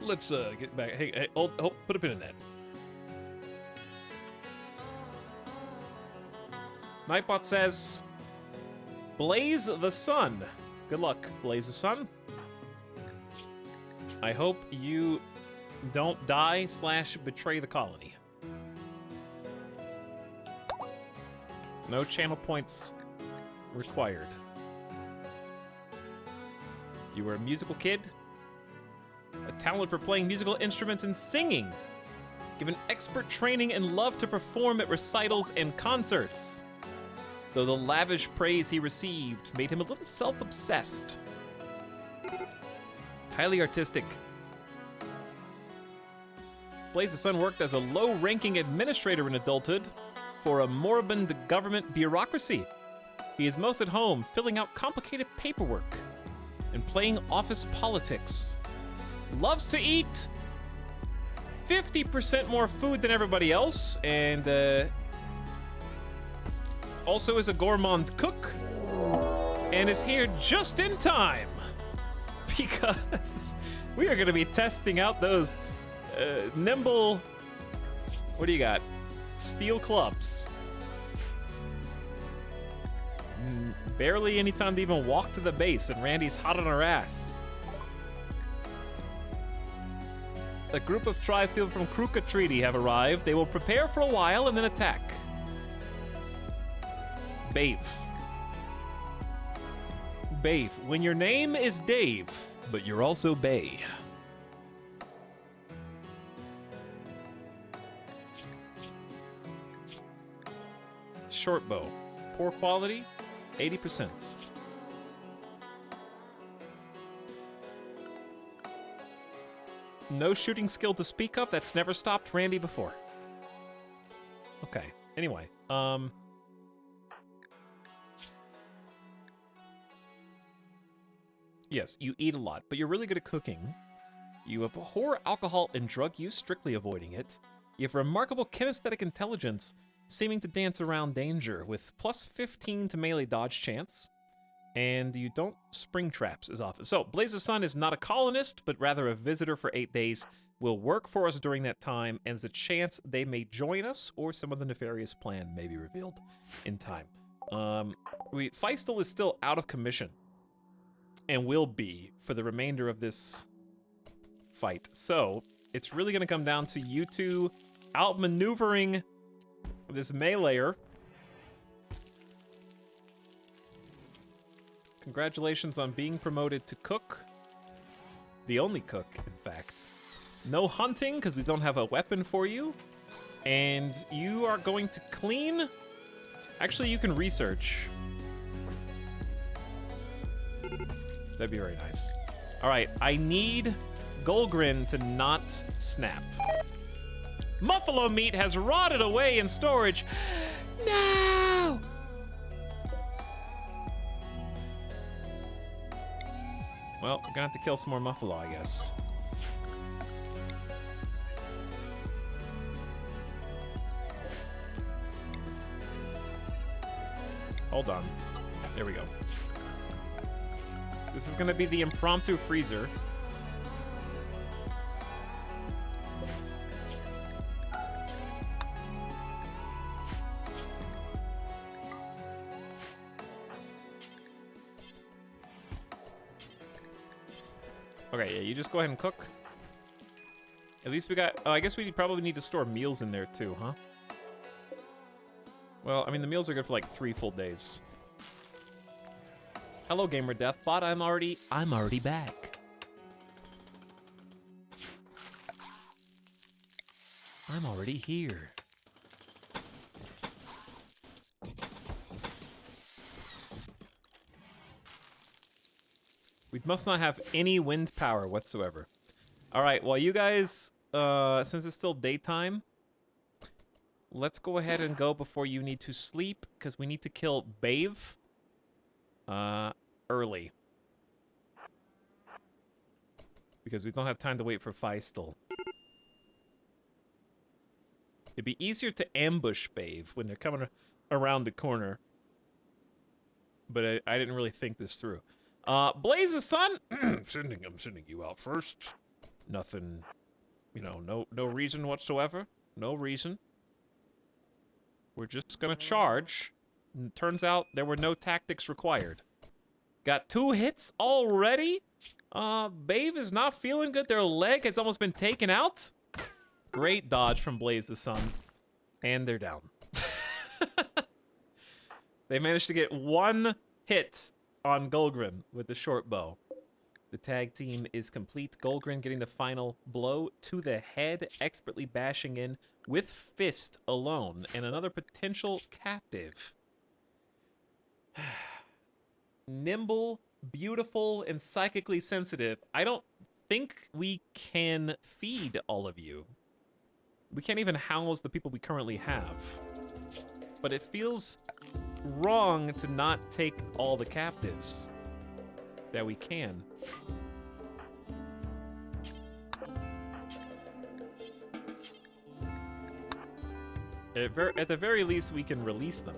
let's get back. Hey, put a pin in that. Nightbot says, Blaze the Sun. Good luck, Blaze the Sun. I hope you don't die / betray the colony. No channel points required. You were a musical kid, a talent for playing musical instruments and singing, given expert training and love to perform at recitals and concerts. Though the lavish praise he received made him a little self-obsessed. Highly artistic. Blaze the Sun worked as a low-ranking administrator in adulthood for a moribund government bureaucracy. He is most at home filling out complicated paperwork and playing office politics. Loves to eat 50% more food than everybody else, and also is a gourmand cook, and is here just in time because we are going to be testing out those nimble, what do you got? Steel clubs. Barely any time to even walk to the base, and Randy's hot on her ass. A group of tribespeople from Kruka Treaty have arrived. They will prepare for a while and then attack. Bave. Bave. When your name is Dave, but you're also Bay. Short bow. Poor quality, 80%. No shooting skill to speak of. That's never stopped Randy before. Okay. Anyway, yes, you eat a lot, but you're really good at cooking. You abhor alcohol and drug use, strictly avoiding it. You have remarkable kinesthetic intelligence, seeming to dance around danger with plus 15 to melee dodge chance. And you don't spring traps as often. So, Blaze of Sun is not a colonist, but rather a visitor for 8 days. Will work for us during that time, and there's a chance they may join us, or some of the nefarious plan may be revealed in time. Feistel is still out of commission, and will be for the remainder of this fight. So, it's really going to come down to you two outmaneuvering this meleeer. Congratulations on being promoted to cook. The only cook, in fact. No hunting, because we don't have a weapon for you. And you are going to clean. Actually, you can research. That'd be very nice. All right, I need Golgrin to not snap. Muffalo meat has rotted away in storage. No! Well, we're gonna have to kill some more Muffalo, I guess. Hold on. There we go. This is gonna be the impromptu freezer. Okay, yeah, you just go ahead and cook. At least we got... Oh, I guess we probably need to store meals in there too, huh? Well, I mean, the meals are good for like 3 full days. Hello, Gamer Deathbot. I'm already back. I'm already here. We must not have any wind power whatsoever. All right, well, you guys, since it's still daytime, let's go ahead and go before you need to sleep, because we need to kill Bave early. Because we don't have time to wait for Feistel. It'd be easier to ambush Bave when they're coming around the corner. But I didn't really think this through. Blaze of Sun, I'm sending you out first. Nothing, you know, no reason whatsoever. No reason. We're just gonna charge. And turns out there were no tactics required. Got 2 hits already? Bave is not feeling good. Their leg has almost been taken out. Great dodge from Blaze the Sun. And they're down. They managed to get 1 hit on Golgrin with the short bow. The tag team is complete. Golgrin getting the final blow to the head, expertly bashing in with fist alone, and another potential captive. Nimble, beautiful, and psychically sensitive. I don't think we can feed all of you. We can't even house the people we currently have. But it feels wrong to not take all the captives that we can. At the very least, we can release them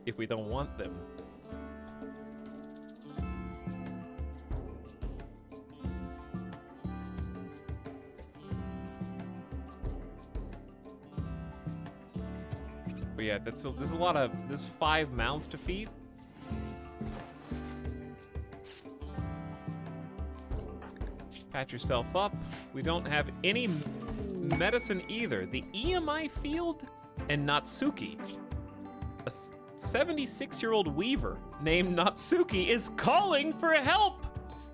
if we don't want them. But yeah, there's a lot of, there's 5 mouths to feed. Patch yourself up. We don't have any medicine either. The EMI field and Natsuki. A 76-year-old weaver named Natsuki is calling for help.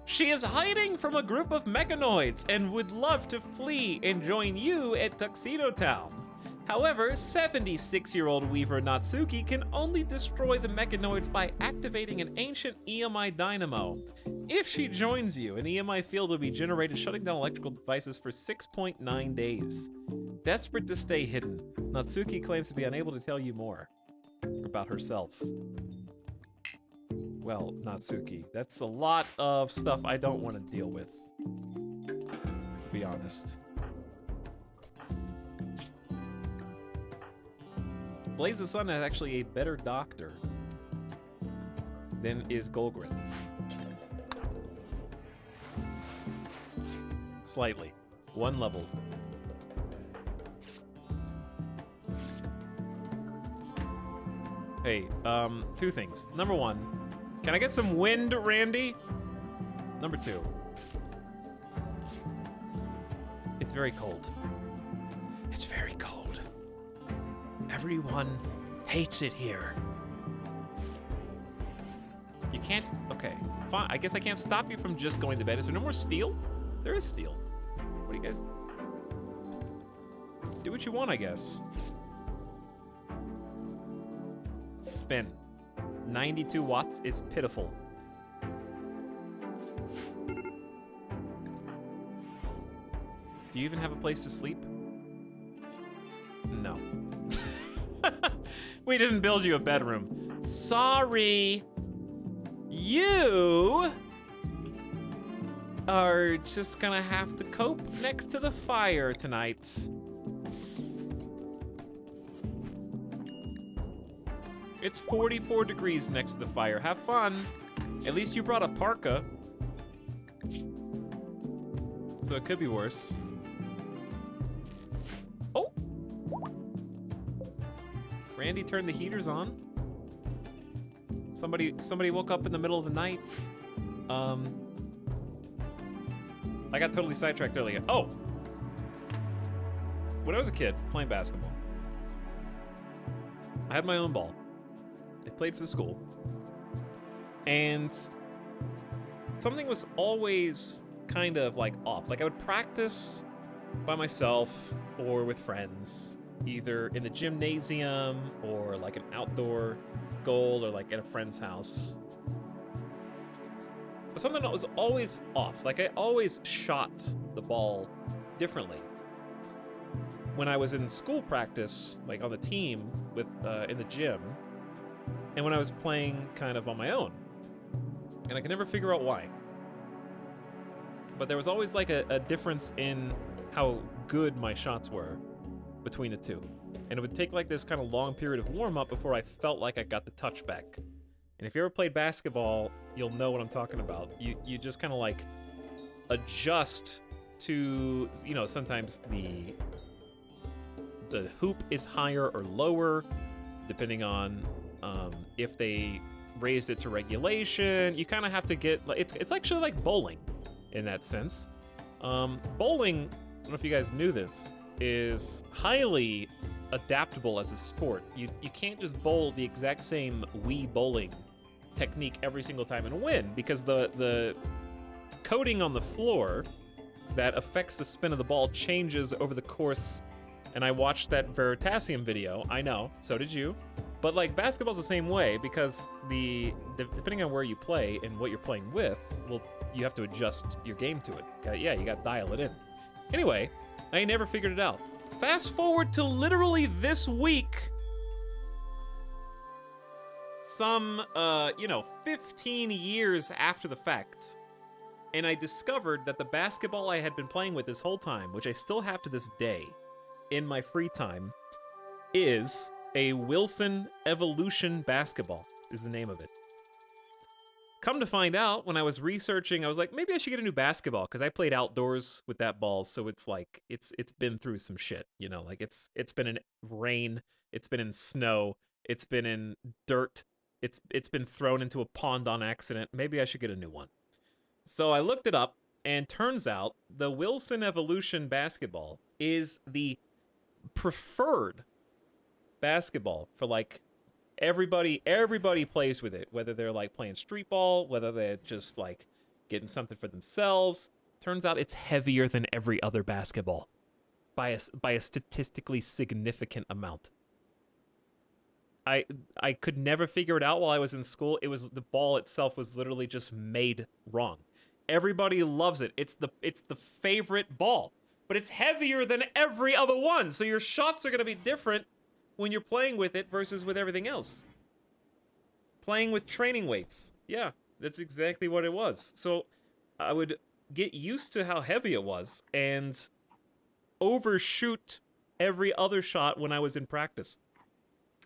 She is hiding from a group of mechanoids and would love to flee and join you at Tuxedo Town. However, 76-year-old weaver Natsuki can only destroy the mechanoids by activating an ancient EMI dynamo. If she joins you, an EMI field will be generated, shutting down electrical devices for 6.9 days. Desperate to stay hidden, Natsuki claims to be unable to tell you more about herself. Well, Natsuki, that's a lot of stuff I don't want to deal with, to be honest. Blaze the Sun is actually a better doctor than is Golgrin. Slightly. 1 level. Hey, 2 things. Number 1, can I get some wind, Randy? Number 2, it's very cold. It's very cold. Everyone hates it here. You can't, okay, fine. I guess I can't stop you from just going to bed. Is there no more steel? There is steel. What do you guys, do what you want, I guess. Spin. 92 watts is pitiful. Do you even have a place to sleep? No. We didn't build you a bedroom. Sorry. You are just gonna have to cope next to the fire tonight. It's 44 degrees next to the fire. Have fun. At least you brought a parka. So it could be worse. Oh! Randy turned the heaters on. Somebody woke up in the middle of the night. I got totally sidetracked earlier. Oh! When I was a kid playing basketball, I had my own ball. I played for the school. And something was always kind of like off. Like I would practice by myself or with friends, either in the gymnasium or like an outdoor goal or like at a friend's house. But something that was always off. Like I always shot the ball differently. When I was in school practice, like on the team with in the gym, and when I was playing kind of on my own. And I could never figure out why. But there was always like a difference in how good my shots were between the two. And it would take like this kind of long period of warm-up before I felt like I got the touch back. And if you ever played basketball, you'll know what I'm talking about. You just kind of like adjust to, you know, sometimes the hoop is higher or lower, depending on if they raised it to regulation. You kind of have to get, it's actually like bowling in that sense. Bowling, I don't know if you guys knew this, is highly adaptable as a sport. You can't just bowl the exact same Wii bowling technique every single time and win, because the coating on the floor that affects the spin of the ball changes over the course. And I watched that Veritasium video. I know, so did you. But like basketball's the same way, because depending on where you play and what you're playing with, well, you have to adjust your game to it. Yeah, you got to dial it in. Anyway, I never figured it out. Fast forward to literally this week, some 15 years after the fact, and I discovered that the basketball I had been playing with this whole time, which I still have to this day in my free time, is a Wilson Evolution basketball, is the name of it. Come to find out, when I was researching, I was like, maybe I should get a new basketball, because I played outdoors with that ball, so it's like, it's been through some shit, you know, like it's been in rain, it's been in snow, it's been in dirt, it's been thrown into a pond on accident. Maybe I should get a new one. So I looked it up, and turns out the Wilson Evolution basketball is the preferred basketball for like everybody plays with it, whether they're like playing street ball, whether they're just like getting something for themselves. Turns out it's heavier than every other basketball by a statistically significant amount. I could never figure it out while I was in school. It was, the ball itself was literally just made wrong. Everybody loves it. It's the favorite ball, but it's heavier than every other one. So your shots are going to be different when you're playing with it versus with everything else. Playing with training weights. Yeah, that's exactly what it was. So I would get used to how heavy it was and overshoot every other shot when I was in practice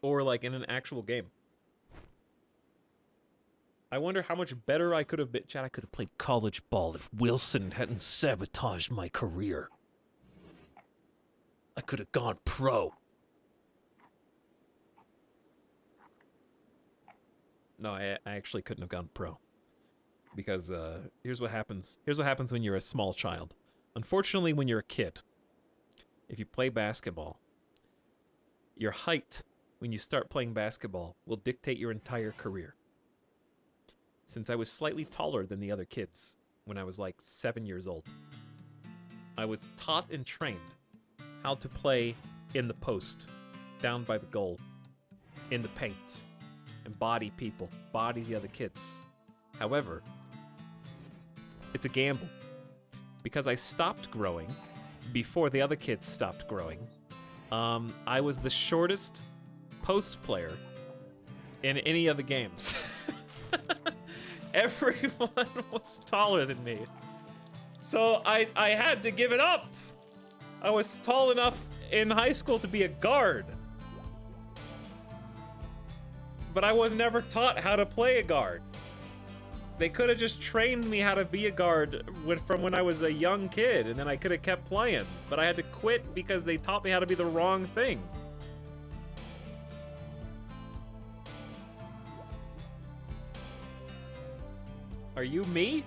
or like in an actual game. I wonder how much better I could have been. Chad, I could have played college ball if Wilson hadn't sabotaged my career. I could have gone pro. No, I actually couldn't have gone pro. Because here's what happens. Here's what happens when you're a small child. Unfortunately, when you're a kid, if you play basketball, your height when you start playing basketball will dictate your entire career. Since I was slightly taller than the other kids when I was like 7 years old, I was taught and trained how to play in the post, down by the goal, in the paint, and body people, body the other kids. However, it's a gamble. Because I stopped growing before the other kids stopped growing, I was the shortest post player in any of the games. Everyone was taller than me. So I had to give it up. I was tall enough in high school to be a guard. But I was never taught how to play a guard. They could have just trained me how to be a guard from when I was a young kid, and then I could have kept playing. But I had to quit because they taught me how to be the wrong thing. Are you me?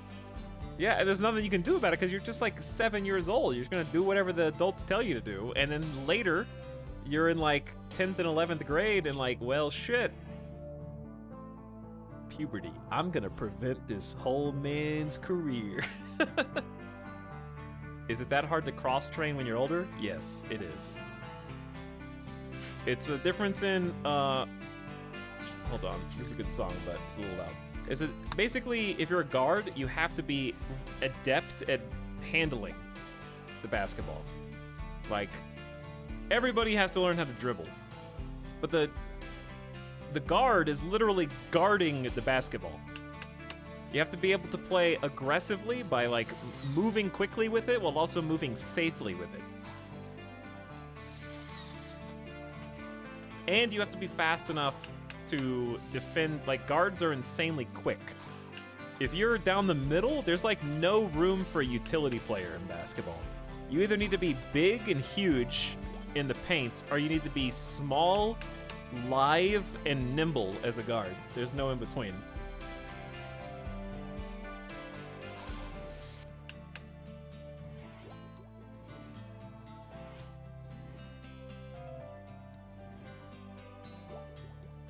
Yeah, there's nothing you can do about it because you're just like 7 years old. You're just gonna do whatever the adults tell you to do, and then later, you're in like 10th and 11th grade, and like, well, shit. Puberty. I'm gonna prevent this whole man's career. Is it that hard to cross-train when you're older? Yes, it is. It's a difference in, hold on, this is a good song, but it's a little loud. Is it basically, if you're a guard, you have to be adept at handling the basketball. Like, everybody has to learn how to dribble. But the guard is literally guarding the basketball. You have to be able to play aggressively by like moving quickly with it while also moving safely with it. And you have to be fast enough to defend. Like, guards are insanely quick. If you're down the middle, there's like no room for a utility player in basketball. You either need to be big and huge in the paint, or you need to be small, lithe, and nimble as a guard. There's no in between.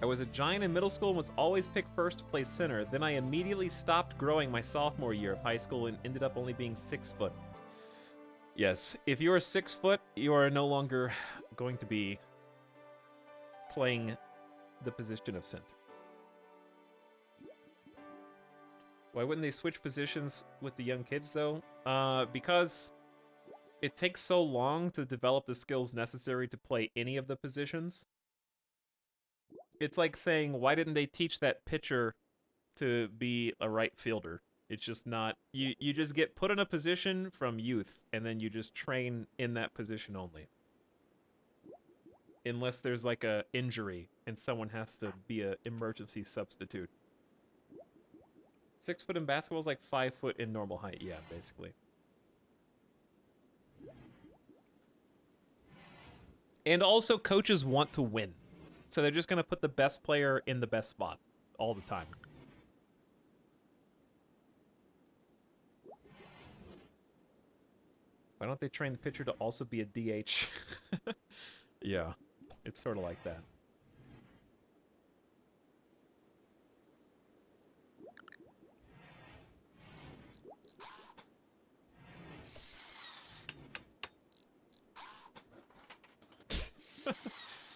I was a giant in middle school and was always picked first to play center. Then I immediately stopped growing my sophomore year of high school and ended up only being 6 foot. Yes, if you're 6 foot, you are no longer going to be playing the position of center. Why wouldn't they switch positions with the young kids, though? Because it takes so long to develop the skills necessary to play any of the positions. It's like saying, why didn't they teach that pitcher to be a right fielder? It's just not... You just get put in a position from youth, and then you just train in that position only. unless there's like a injury and someone has to be a emergency substitute. 6 foot in basketball is like 5 foot in normal height. Yeah, basically. And also, coaches want to win. So they're just going to put the best player in the best spot all the time. Why don't they train the pitcher to also be a DH? Yeah, it's sort of like that.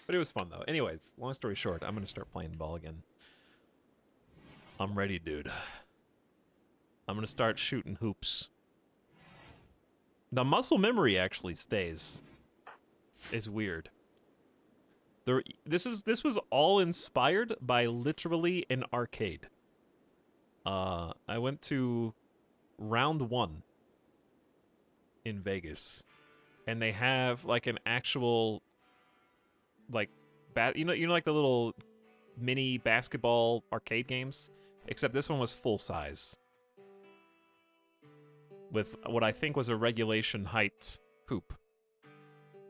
But it was fun, though. Anyways, long story short, I'm going to start playing ball again. I'm ready, dude. I'm going to start shooting hoops. The muscle memory actually stays. It's weird. This was all inspired by literally an arcade. I went to Round 1 in Vegas, and they have like an actual like you know like the little mini basketball arcade games, except this one was full size with what I think was a regulation height hoop.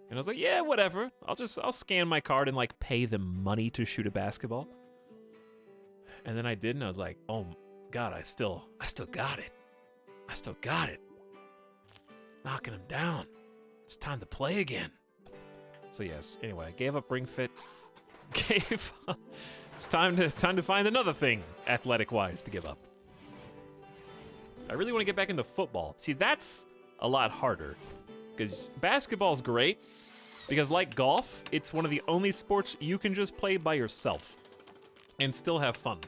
And I was like, yeah, whatever. I'll scan my card and like pay them money to shoot a basketball. And then I did, and I was like, oh God, I still got it. I still got it. Knocking him down. It's time to play again. So yes, anyway, I gave up Ring Fit. It's time to find another thing athletic-wise to give up. I really want to get back into football. See, that's a lot harder. Because basketball's great. Because like golf, it's one of the only sports you can just play by yourself. And still have fun.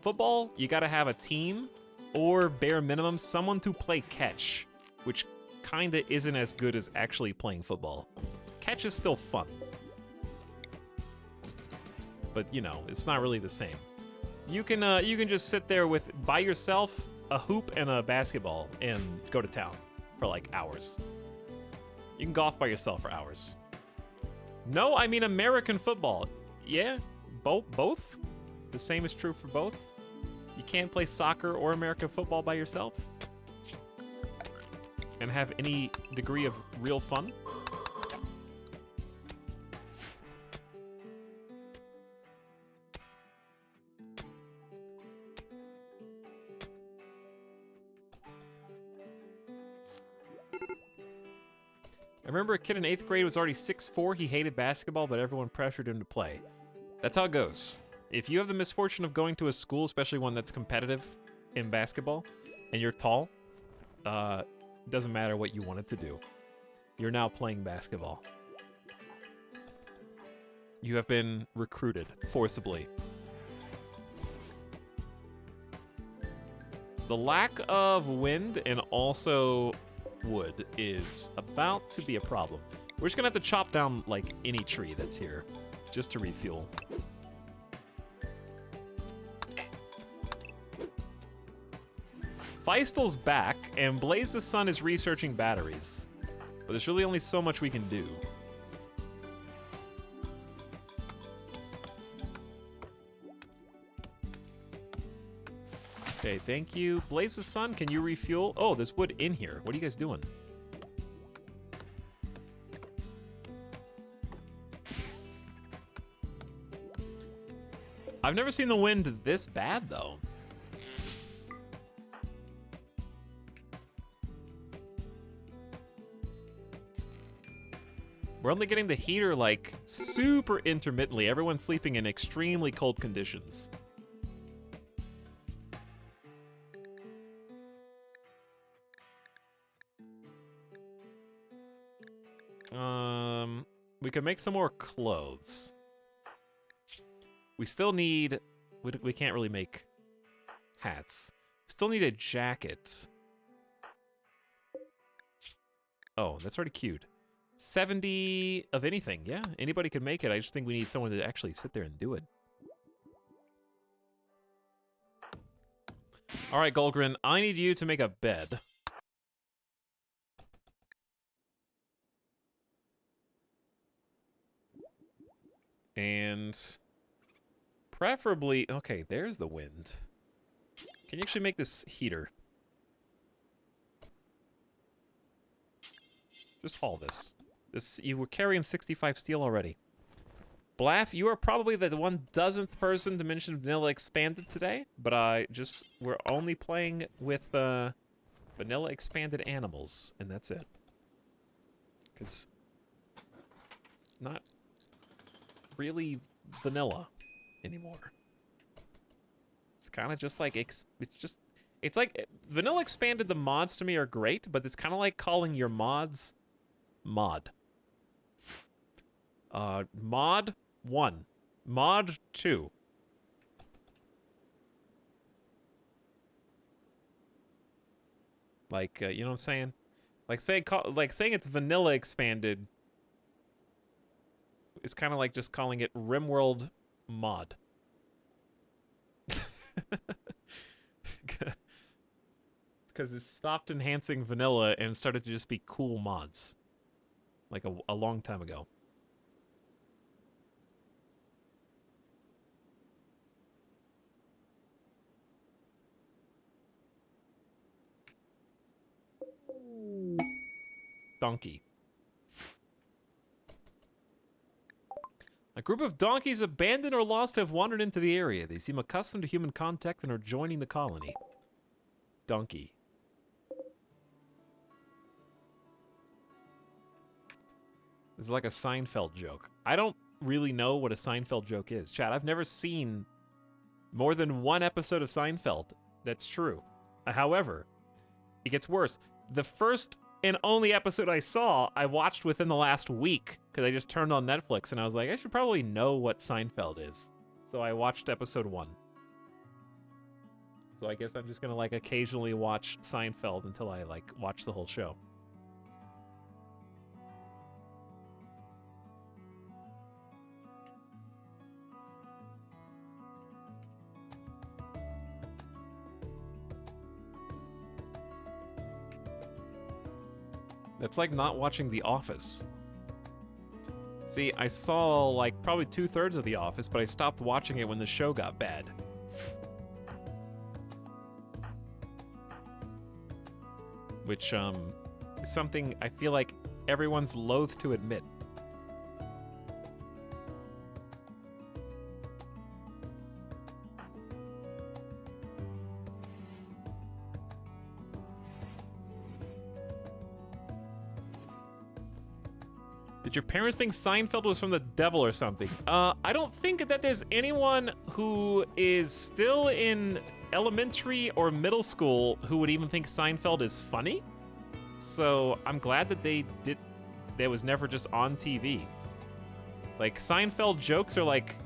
Football, you gotta have a team. Or bare minimum, someone to play catch. Which kinda isn't as good as actually playing football. Catch is still fun. But, you know, it's not really the same. You can just sit there with, by yourself, a hoop and a basketball and go to town for like hours. You can golf by yourself for hours. No, I mean American football. Yeah, both. The same is true for both. You can't play soccer or American football by yourself and have any degree of real fun. I remember a kid in 8th grade was already 6'4". He hated basketball, but everyone pressured him to play. That's how it goes. If you have the misfortune of going to a school, especially one that's competitive in basketball, and you're tall, it doesn't matter what you wanted to do. You're now playing basketball. You have been recruited forcibly. The lack of wind and also wood is about to be a problem. We're just gonna have to chop down like any tree that's here just to refuel. Feistel's back, and Blaze the Sun is researching batteries. But there's really only so much we can do. Okay, thank you. Blaze the Sun, can you refuel? Oh, there's wood in here. What are you guys doing? I've never seen the wind this bad, though. We're only getting the heater, like, super intermittently. Everyone's sleeping in extremely cold conditions. We can make some more clothes. We still need... We can't really make hats. We still need a jacket. Oh, that's already cute. 70 of anything. Yeah, anybody can make it. I just think we need someone to actually sit there and do it. All right, Goldgren, I need you to make a bed. And preferably, okay, there's the wind. Can you actually make this heater? Just haul this. You were carrying 65 steel already. Blaff, you are probably the 1,000th person to mention Vanilla Expanded today, but we're only playing with Vanilla Expanded animals, and that's it. Because it's not really vanilla anymore. It's kind of just like, it's like, Vanilla Expanded, the mods to me are great, but it's kind of like calling your mods mod. Mod 1. Mod 2. Like, you know what I'm saying? Like saying it's Vanilla Expanded is kind of like just calling it RimWorld mod. Because it stopped enhancing vanilla and started to just be cool mods. Like a long time ago. Donkey. A group of donkeys abandoned or lost have wandered into the area. They seem accustomed to human contact and are joining the colony. Donkey. This is like a Seinfeld joke. I don't really know what a Seinfeld joke is. Chat, I've never seen more than one episode of Seinfeld. That's true. However, it gets worse. The first and only episode I saw, I watched within the last week because I just turned on Netflix and I was like, I should probably know what Seinfeld is. So I watched episode 1. So I guess I'm just gonna like occasionally watch Seinfeld until I like watch the whole show. That's like not watching The Office. See, I saw like probably 2/3 of The Office, but I stopped watching it when the show got bad. Which is something I feel like everyone's loath to admit. Did your parents think Seinfeld was from the devil or something? I don't think that there's anyone who is still in elementary or middle school who would even think Seinfeld is funny. So I'm glad that that was never just on TV. Like, Seinfeld jokes are like,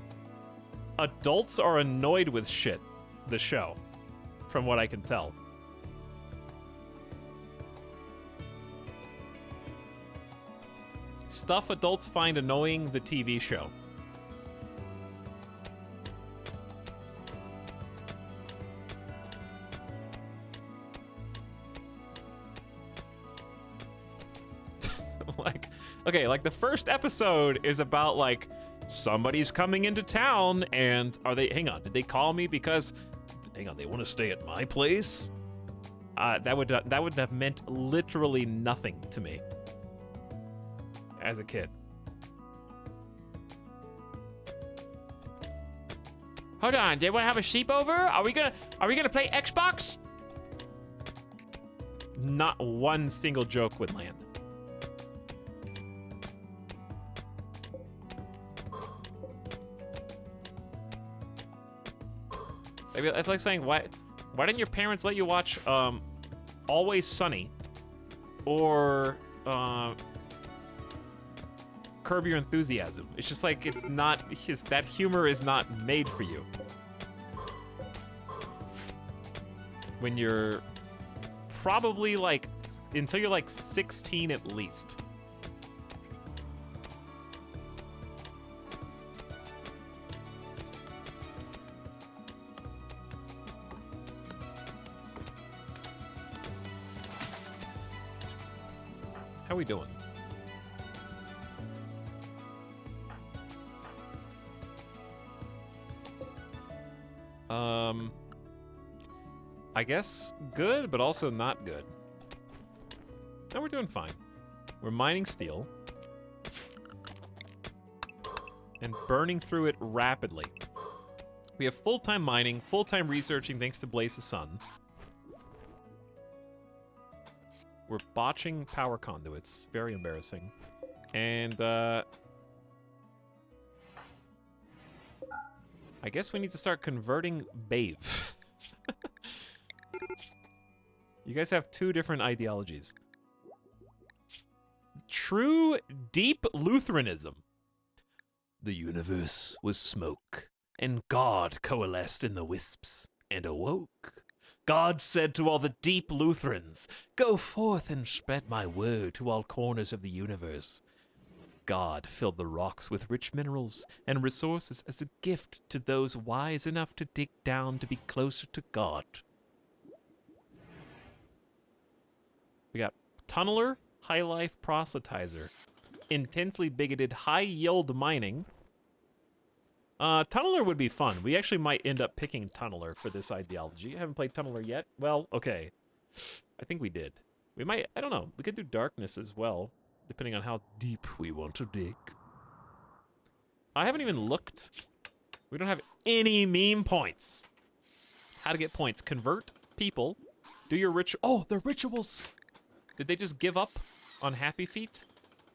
adults are annoyed with shit, the show, from what I can tell. Stuff adults find annoying, the TV show. Like the first episode is about like somebody's coming into town and hang on, did they call me because they want to stay at my place? That would have meant literally nothing to me as a kid. Hold on, they want to have a sleepover? Are we gonna play Xbox? Not one single joke would land. Maybe it's like saying, why didn't your parents let you watch Always Sunny or Curb Your Enthusiasm? It's just like, that humor is not made for you. When you're probably like, until you're like 16 at least. How we doing? I guess good, but also not good. No, we're doing fine. We're mining steel. And burning through it rapidly. We have full-time mining, full-time researching thanks to Blaze the Sun. We're botching power conduits. Very embarrassing. And, I guess we need to start converting Bave. You guys have two different ideologies. True deep Lutheranism. The universe was smoke, and God coalesced in the wisps and awoke. God said to all the deep Lutherans, "Go forth and spread my word to all corners of the universe." God filled the rocks with rich minerals and resources as a gift to those wise enough to dig down to be closer to God. We got Tunneler, High Life Proselytizer, Intensely Bigoted, High Yield Mining. Tunneler would be fun. We actually might end up picking Tunneler for this ideology. I haven't played Tunneler yet. Well, okay. I think we did. We might, I don't know. We could do Darkness as well, depending on how deep we want to dig. I haven't even looked. We don't have any meme points. How to get points. Convert people. Do your ritual. Oh, the rituals. Did they just give up on Happy Feet?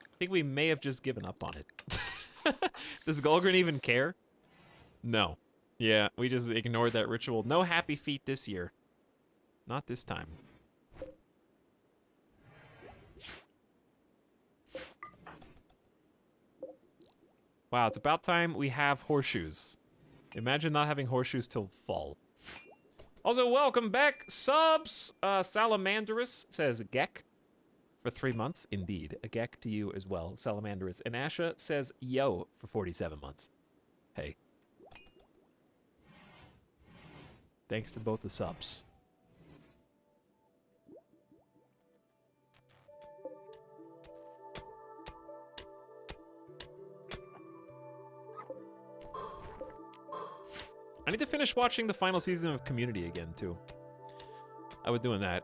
I think we may have just given up on it. Does Golgrin even care? No. Yeah, we just ignored that ritual. No Happy Feet this year. Not this time. Wow, it's about time we have horseshoes. Imagine not having horseshoes till fall. Also, welcome back, subs. Salamanderus says Gek for 3 months. Indeed, a Gek to you as well, Salamanderus. And Asha says yo for 47 months. Hey. Thanks to both the subs. I need to finish watching the final season of Community again, too. I was doing that.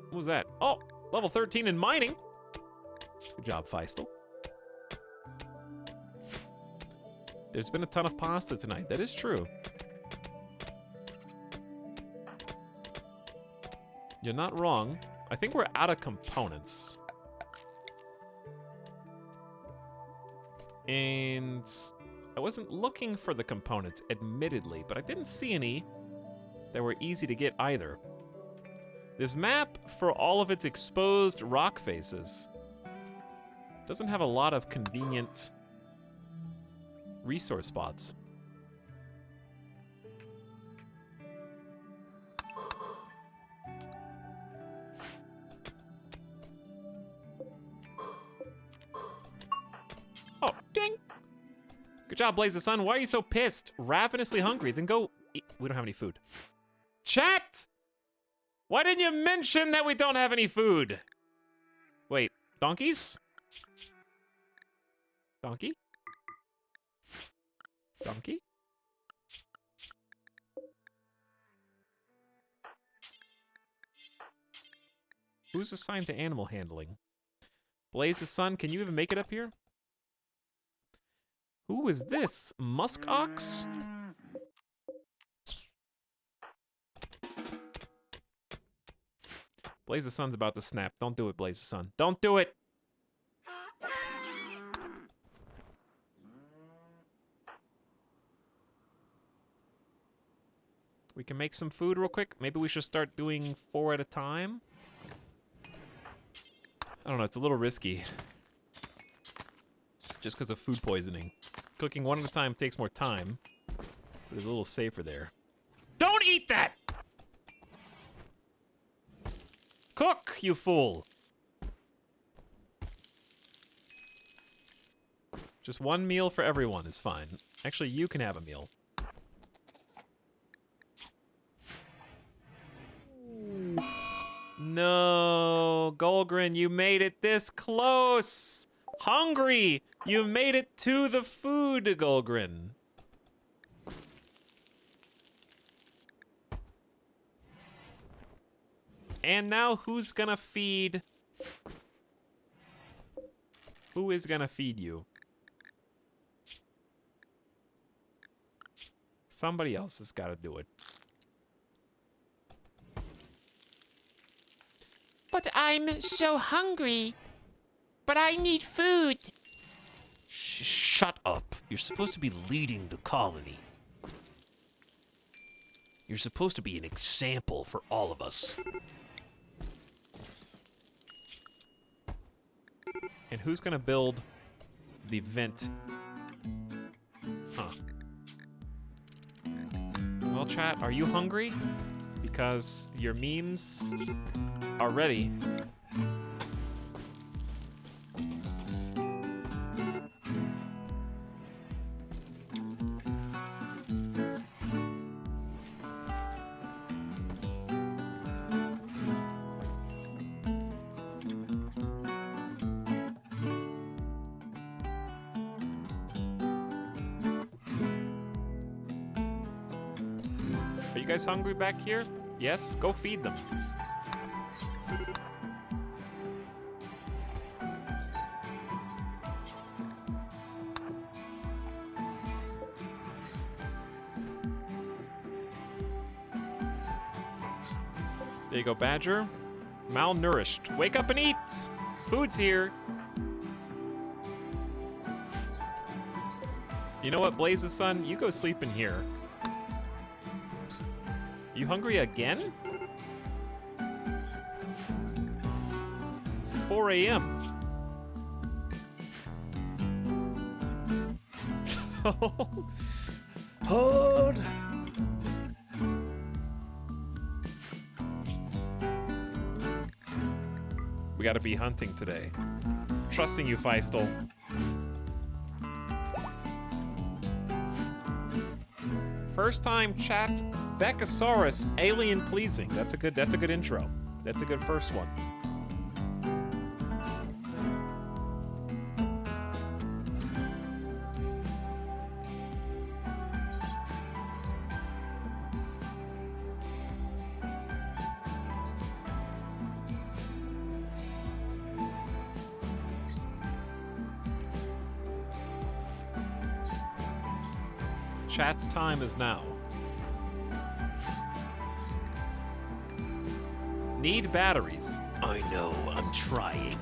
What was that? Oh, level 13 in mining. Good job, Feistel. There's been a ton of pasta tonight. That is true. You're not wrong. I think we're out of components. And I wasn't looking for the components, admittedly, but I didn't see any that were easy to get either. This map, for all of its exposed rock faces, doesn't have a lot of convenient resource spots. Oh, ding! Good job, Blaze the Sun. Why are you so pissed? Ravenously hungry. Then go eat. We don't have any food. Chat! Why didn't you mention that we don't have any food? Wait, donkeys? Donkey? Donkey? Who's assigned to animal handling? Blaze the Sun, can you even make it up here? Who is this? Musk Ox? Blaze the Sun's about to snap. Don't do it, Blaze the Sun. Don't do it! We can make some food real quick. Maybe we should start doing 4 at a time. I don't know, it's a little risky. Just because of food poisoning. Cooking 1 at a time takes more time, but it's a little safer there. Don't eat that! Cook, you fool! Just 1 meal for everyone is fine. Actually, you can have a meal. No, Golgrin, you made it this close! Hungry! You made it to the food, Golgrin. And now who's gonna feed? Who is gonna feed you? Somebody else has gotta do it. But I'm so hungry. But I need food. Shut up. You're supposed to be leading the colony. You're supposed to be an example for all of us. And who's gonna build the vent? Huh. Well, chat, are you hungry? Because your memes are ready. Are you guys hungry back here? Yes? Go feed them. There you go, Badger. Malnourished. Wake up and eat! Food's here. You know what, Blaze's son? You go sleep in here. You hungry again? It's 4 a.m. Hold. We gotta be hunting today. Trusting you, Feistel. First time chat, Beckosaurus, alien pleasing. That's a good intro. That's a good first one. Chat's time is now. Need batteries. I know, I'm trying.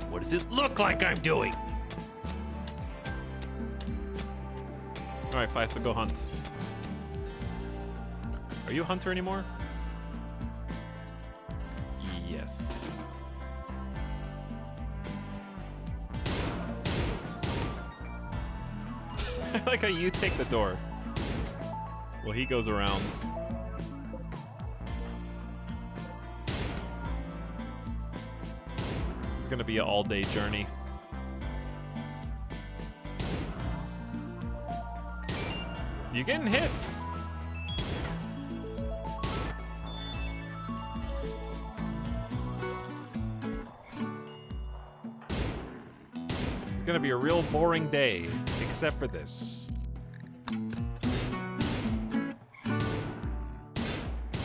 What does it look like I'm doing? All right, Feistel, go hunt. Are you a hunter anymore? Yes. I like how you take the door. Well, he goes around. It's gonna be an all-day journey. You're getting hits. It's gonna be a real boring day, except for this.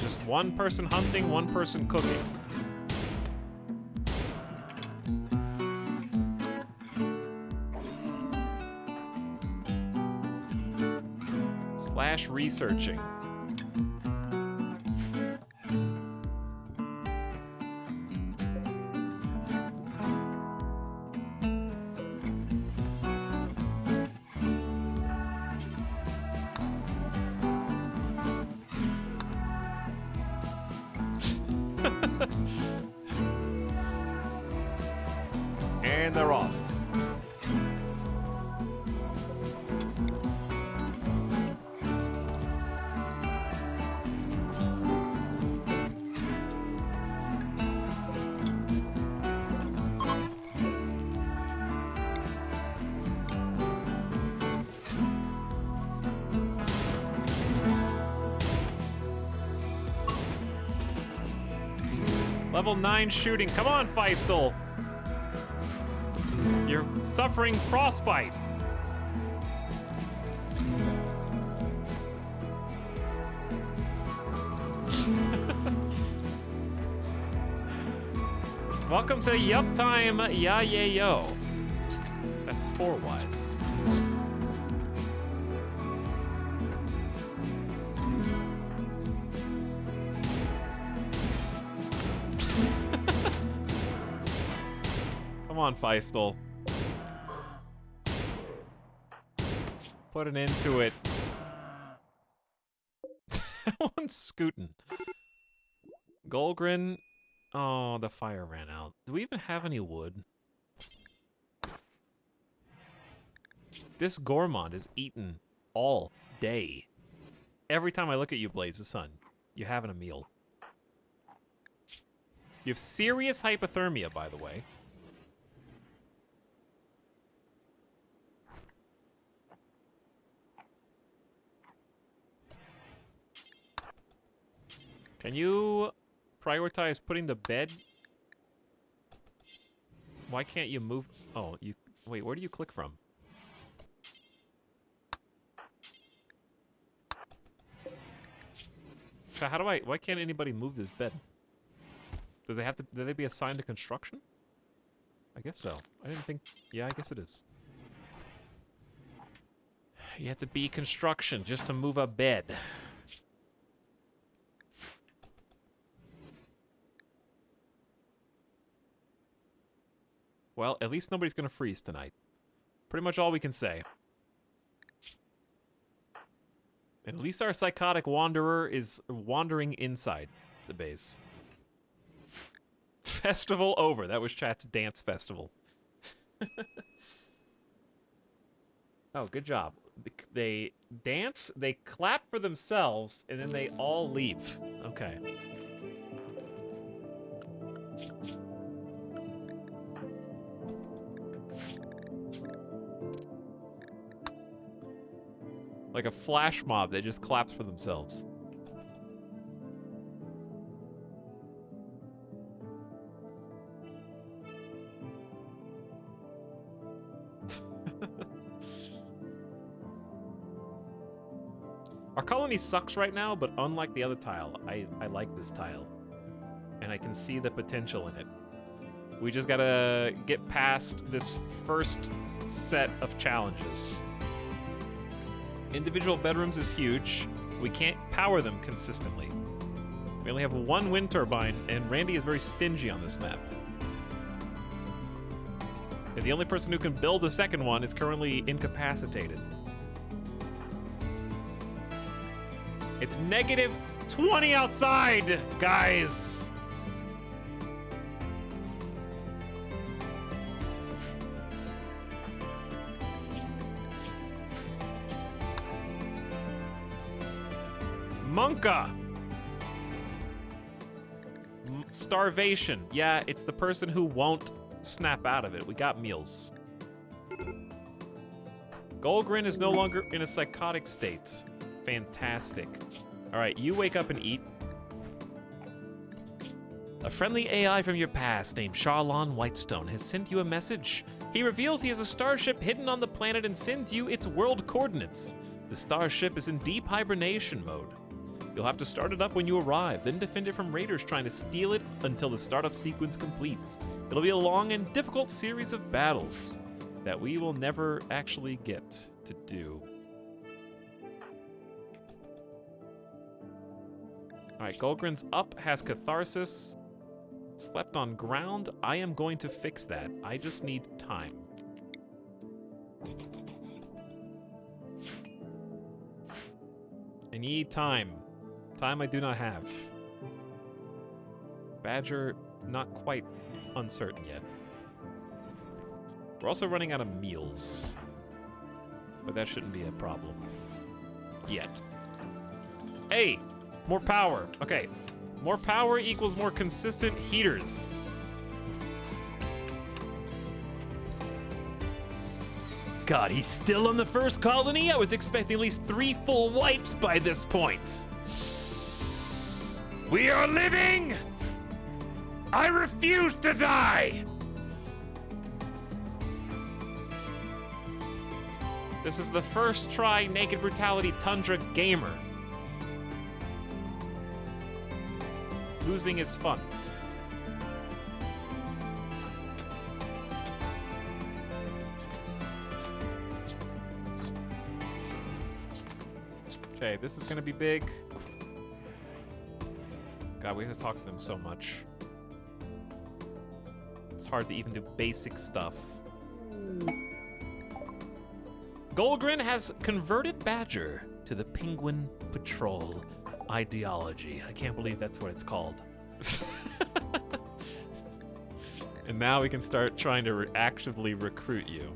Just one person hunting, one person cooking. Slash researching. And they're off. Level 9 shooting. Come on, Feistel. You're suffering frostbite. Welcome to Yup Time, yeah, yeah, yo. That's 4 Ys. Come on, Feistel. Put an end to it. That one's scooting. Golgrin. Oh, the fire ran out. Do we even have any wood? This Gourmand is eaten all day. Every time I look at you, Blaze the Sun, you're having a meal. You have serious hypothermia, by the way. Can you prioritize putting the bed? Why can't you move? Oh, you wait, where do you click from? How do why can't anybody move this bed? Do they be assigned to construction? I guess so. I didn't think, yeah, I guess it is. You have to be construction just to move a bed. Well, at least nobody's gonna freeze tonight. Pretty much all we can say. And at least our psychotic wanderer is wandering inside the base. Festival over. That was chat's dance festival. Oh, good job. They dance, they clap for themselves, and then they all leave. Okay. Like a flash mob that just claps for themselves. Our colony sucks right now, but unlike the other tile, I like this tile. And I can see the potential in it. We just gotta get past this first set of challenges. Individual bedrooms is huge. We can't power them consistently. We only have one wind turbine, and Randy is very stingy on this map. And the only person who can build a second one is currently incapacitated. It's negative 20 outside, guys! Monka! Starvation. Yeah, it's the person who won't snap out of it. We got meals. Golgrin is no longer in a psychotic state. Fantastic. Alright, you wake up and eat. A friendly AI from your past named Charlon Whitestone has sent you a message. He reveals he has a starship hidden on the planet and sends you its world coordinates. The starship is in deep hibernation mode. You'll have to start it up when you arrive, then defend it from raiders trying to steal it until the startup sequence completes. It'll be a long and difficult series of battles that we will never actually get to do. Alright, Golgrin's up, has catharsis, slept on ground. I am going to fix that. I just need time. I need time. Time I do not have. Badger, not quite uncertain yet. We're also running out of meals. But that shouldn't be a problem. Yet. Hey! More power. Okay. More power equals more consistent heaters. God, he's still on the first colony? I was expecting at least 3 full wipes by this point. We are living! I refuse to die! This is the first try Naked Brutality Tundra gamer. Losing is fun. Okay, this is gonna be big. God, we have to talk to them so much. It's hard to even do basic stuff. Golgrin has converted Badger to the Penguin Patrol ideology. I can't believe that's what it's called. And now we can start trying to actively recruit you.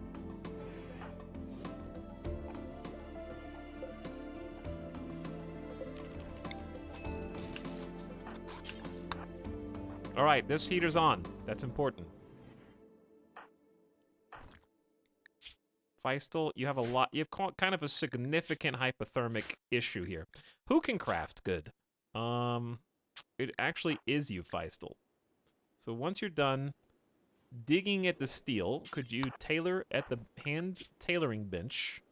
All right, this heater's on. That's important. Feistel, you have a lot. You have kind of a significant hypothermic issue here. Who can craft good? It actually is you, Feistel. So once you're done digging at the steel, could you tailor at the hand tailoring bench?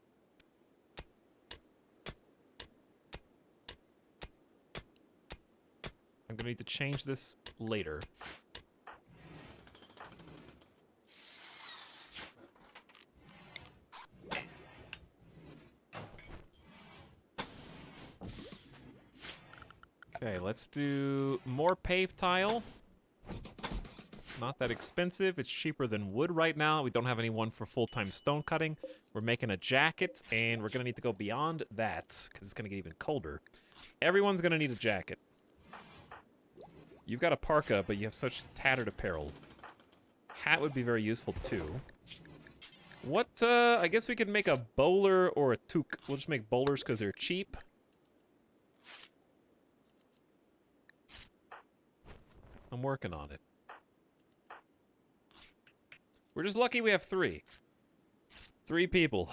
I'm gonna need to change this later. Okay, let's do more paved tile. Not that expensive. It's cheaper than wood right now. We don't have anyone for full-time stone cutting. We're making a jacket, and we're gonna need to go beyond that, because it's gonna get even colder. Everyone's gonna need a jacket. You've got a parka, but you have such tattered apparel. Hat would be very useful, too. What, I guess we could make a bowler or a toque. We'll just make bowlers because they're cheap. I'm working on it. We're just lucky we have 3. 3 people.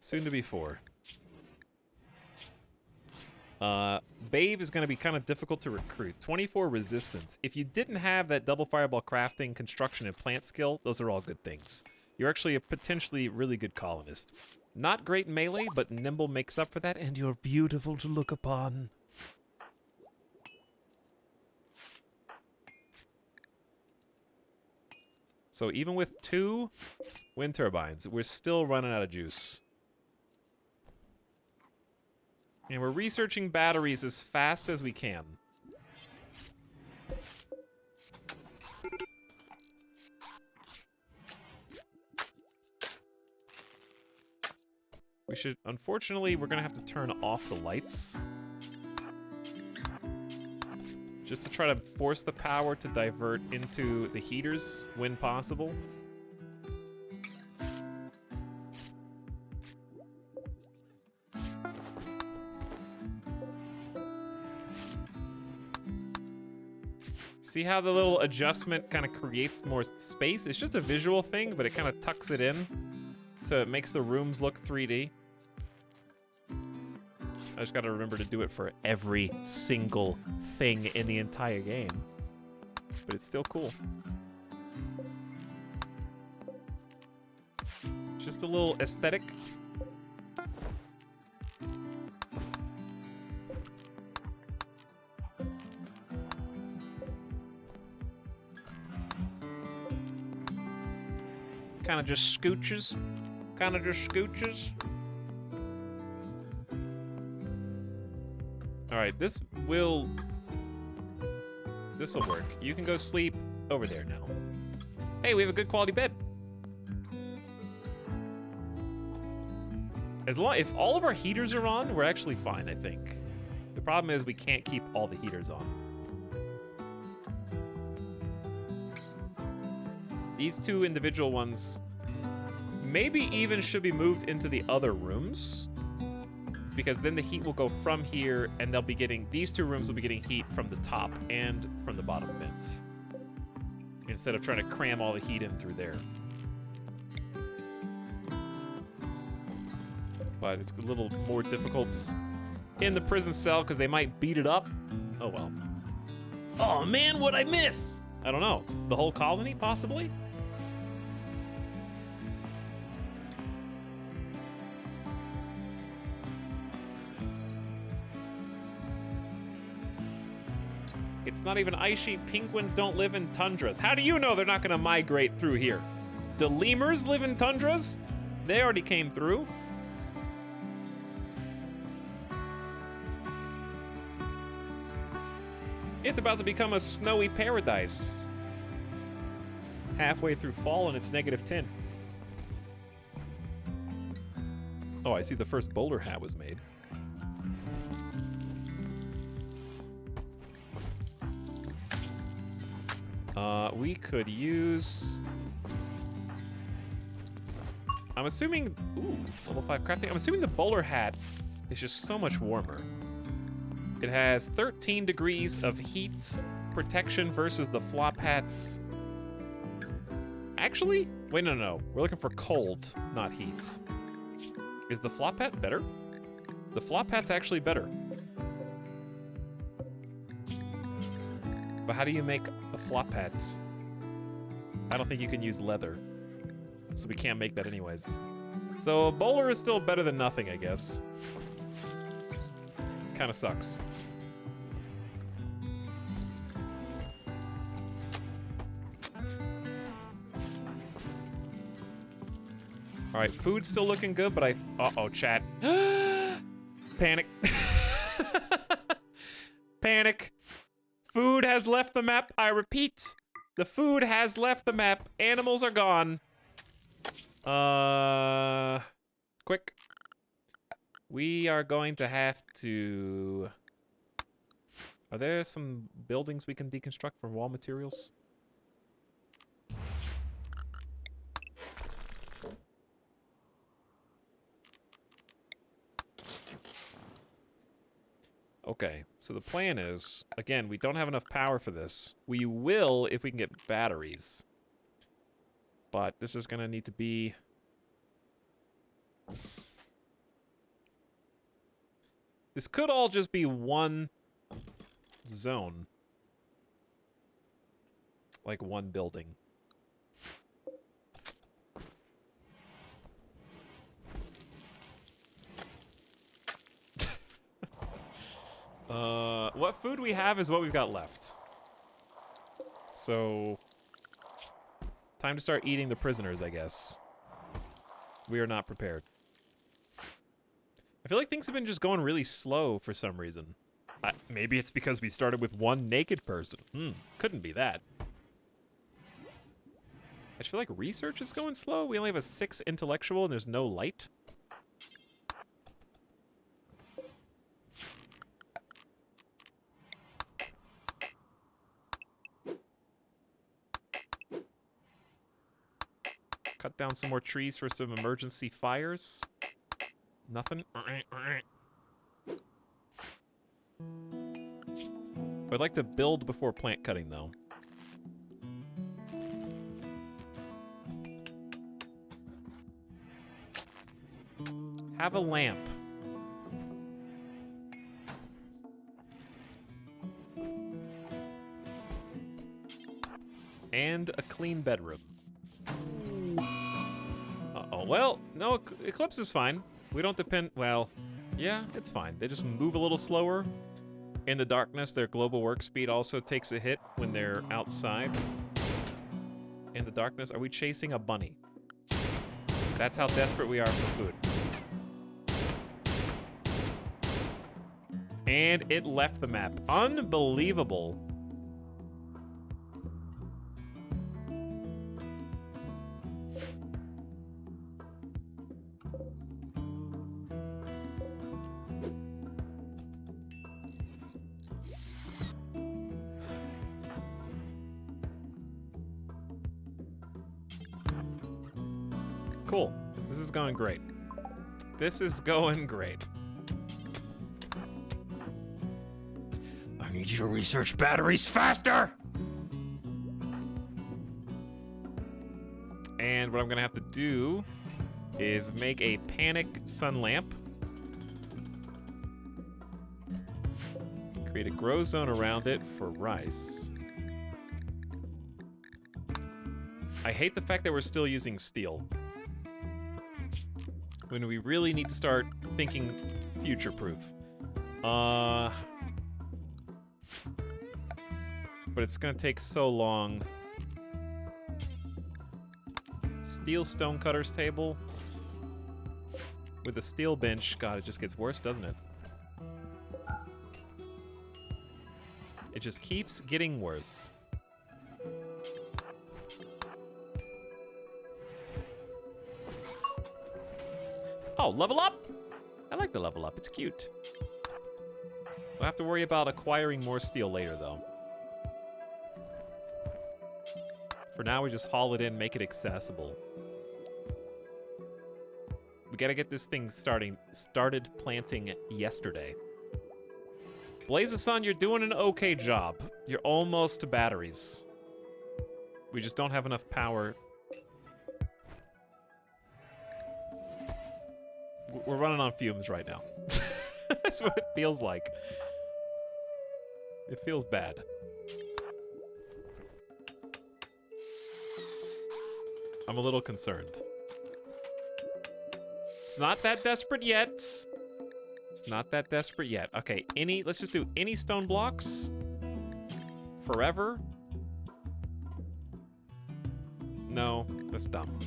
Soon to be 4. Bave is going to be kind of difficult to recruit. 24 resistance. If you didn't have that double fireball crafting, construction, and plant skill, those are all good things. You're actually a potentially really good colonist. Not great melee, but nimble makes up for that, and you're beautiful to look upon. So even with 2 wind turbines, we're still running out of juice. And we're researching batteries as fast as we can. We should, unfortunately, we're gonna have to turn off the lights. Just to try to force the power to divert into the heaters when possible. See how the little adjustment kind of creates more space? It's just a visual thing, but it kind of tucks it in. So it makes the rooms look 3D. I just gotta remember to do it for every single thing in the entire game. But it's still cool. Just a little aesthetic. Kind of just scooches. Kind of just scooches. All right, this'll work. You can go sleep over there now. Hey, we have a good quality bed. If all of our heaters are on, we're actually fine, I think. The problem is we can't keep all the heaters on. These 2 individual ones maybe even should be moved into the other rooms, because then the heat will go from here, and they'll be getting, these 2 rooms will be getting heat from the top and from the bottom vent, instead of trying to cram all the heat in through there. But it's a little more difficult in the prison cell because they might beat it up. Oh well. Oh man, what'd I miss? I don't know. The whole colony, possibly? It's not even ice sheet. Penguins don't live in tundras. How do you know they're not going to migrate through here? Do lemurs live in tundras? They already came through. It's about to become a snowy paradise. Halfway through fall and it's -10. Oh, I see the first bowler hat was made. We could use... I'm assuming... Ooh, level 5 crafting. I'm assuming the bowler hat is just so much warmer. It has 13 degrees of heat protection versus the flop hats. Actually, wait, no. We're looking for cold, not heat. Is the flop hat better? The flop hat's actually better. But how do you make a flop hat? I don't think you can use leather. So we can't make that anyways. So a bowler is still better than nothing, I guess. Kinda sucks. All right, food's still looking good, but uh-oh, chat. Panic. Panic. Food has left the map. I repeat, the food has left the map. Animals are gone. Quick. We are going to have to... Are there some buildings we can deconstruct from raw materials? Okay, so the plan is, again, we don't have enough power for this. We will if we can get batteries. But this is gonna need to be... This could all just be one zone. Like one building. What food we have is what we've got left. So, time to start eating the prisoners, I guess. We are not prepared. I feel like things have been just going really slow for some reason. Maybe it's because we started with one naked person. Couldn't be that. I just feel like research is going slow. We only have a 6 intellectual and there's no light. Cut down some more trees for some emergency fires. Nothing. I'd like to build before plant cutting, though. Have a lamp. And a clean bedroom. Uh-oh, well, no, Eclipse is fine. We don't depend, well, yeah, it's fine. They just move a little slower. In the darkness, their global work speed also takes a hit when they're outside. In the darkness, are we chasing a bunny? That's how desperate we are for food. And it left the map. Unbelievable. Cool. This is going great. This is going great. I need you to research batteries faster! And what I'm gonna have to do is make a panic sun lamp. Create a grow zone around it for rice. I hate the fact that we're still using steel. When we really need to start thinking future-proof. But it's gonna take so long. Steel stonecutters table. With a steel bench. God, it just gets worse, doesn't it? It just keeps getting worse. Oh, level up! I like the level up, it's cute. We'll have to worry about acquiring more steel later, though. For now, we just haul it in, make it accessible. We gotta get this thing started planting yesterday. Blaze of Sun, you're doing an okay job. You're almost to batteries. We just don't have enough power. We're running on fumes right now. That's what it feels like. It feels bad. I'm a little concerned. It's not that desperate yet. It's not that desperate yet. Okay, let's just do any stone blocks. Forever. No, that's dumb.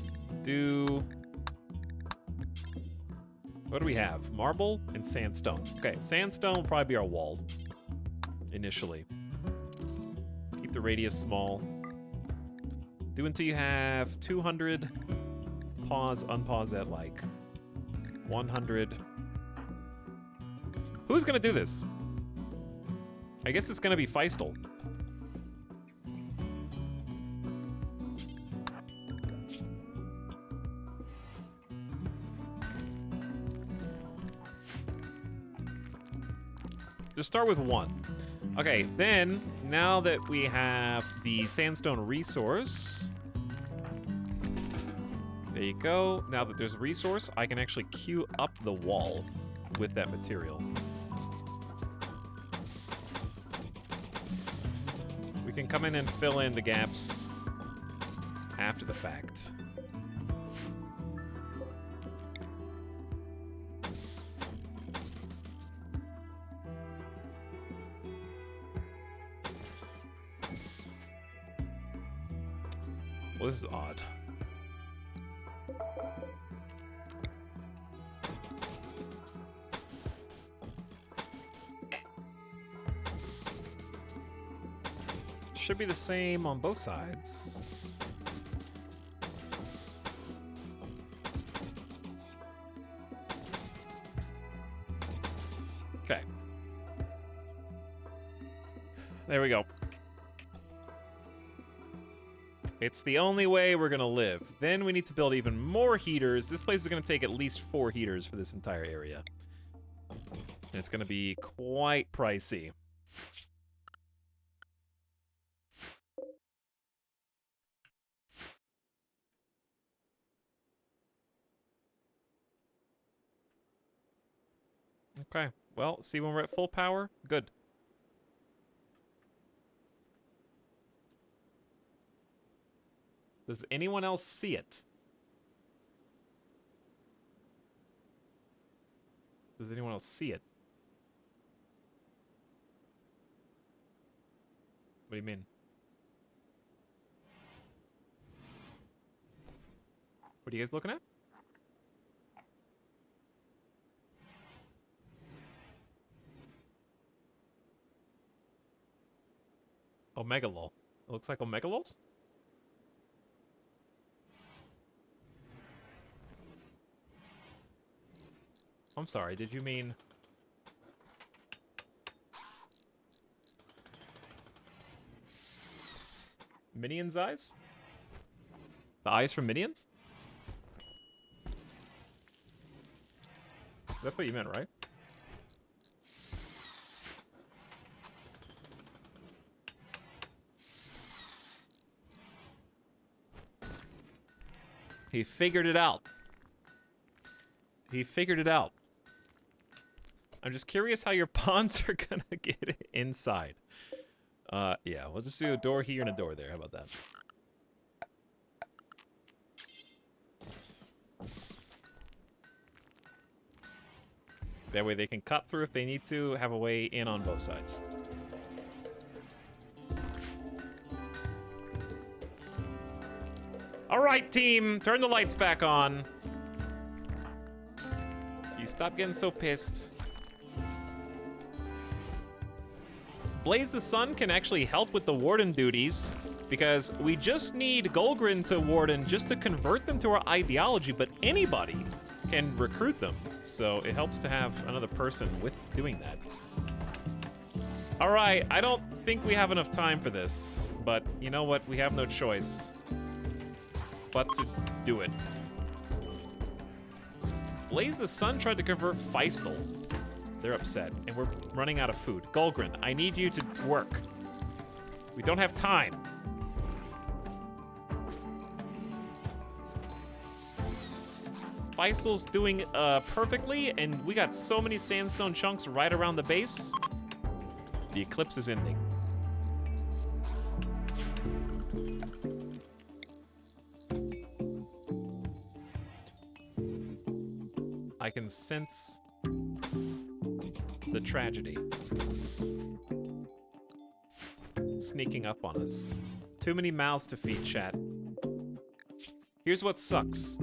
What do we have? Marble and sandstone. Okay, sandstone will probably be our wall. Initially. Keep the radius small. Do until you have 200. Pause, unpause at like 100. Who's gonna do this? I guess it's gonna be Feistel. Just start with 1. Okay, then, now that we have the sandstone resource, there you go. Now that there's a resource, I can actually queue up the wall with that material. We can come in and fill in the gaps after the fact. Well, this is odd. Should be the same on both sides. Okay. There we go. It's the only way we're gonna live. Then we need to build even more heaters. This place is gonna take at least 4 heaters for this entire area. And it's gonna be quite pricey. Okay, well, see when we're at full power? Good. Does anyone else see it? Does anyone else see it? What do you mean? What are you guys looking at? Omegalol. It looks like Omegalols? I'm sorry, did you mean... Minions' eyes? The eyes from Minions? That's what you meant, right? He figured it out. He figured it out. I'm just curious how your pawns are gonna get inside. Yeah, we'll just do a door here and a door there. How about that? That way they can cut through if they need to, have a way in on both sides. All right, team, turn the lights back on. So you stop getting so pissed. Blaze the Sun can actually help with the warden duties because we just need Golgrin to warden just to convert them to our ideology, but anybody can recruit them. So it helps to have another person with doing that. All right, I don't think we have enough time for this, but you know what? We have no choice but to do it. Blaze the Sun tried to convert Feistel. They're upset, and we're running out of food. Golgrin, I need you to work. We don't have time. Feistel's doing perfectly, and we got so many sandstone chunks right around the base. The eclipse is ending. I can sense the tragedy sneaking up on us. Too many mouths to feed, chat. Here's what sucks.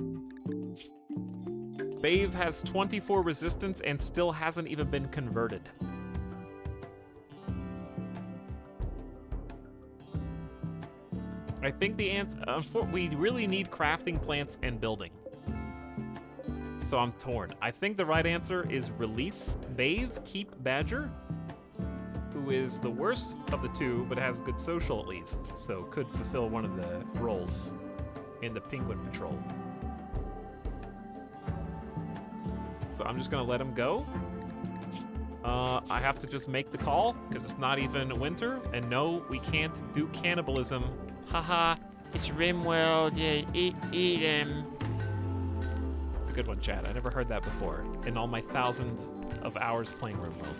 Bave has 24 resistance and still hasn't even been converted. I think the answer, we really need crafting plants and building. So I'm torn. I think the right answer is release Bave, keep Badger, who is the worst of the two, but has good social at least, so could fulfill one of the roles in the Penguin Patrol. So I'm just gonna let him go. I have to just make the call, because it's not even winter, and no, we can't do cannibalism. Haha, it's RimWorld. Eat him. It's a good one, Chad. I never heard that before in all my thousands of hours playing RimWorld.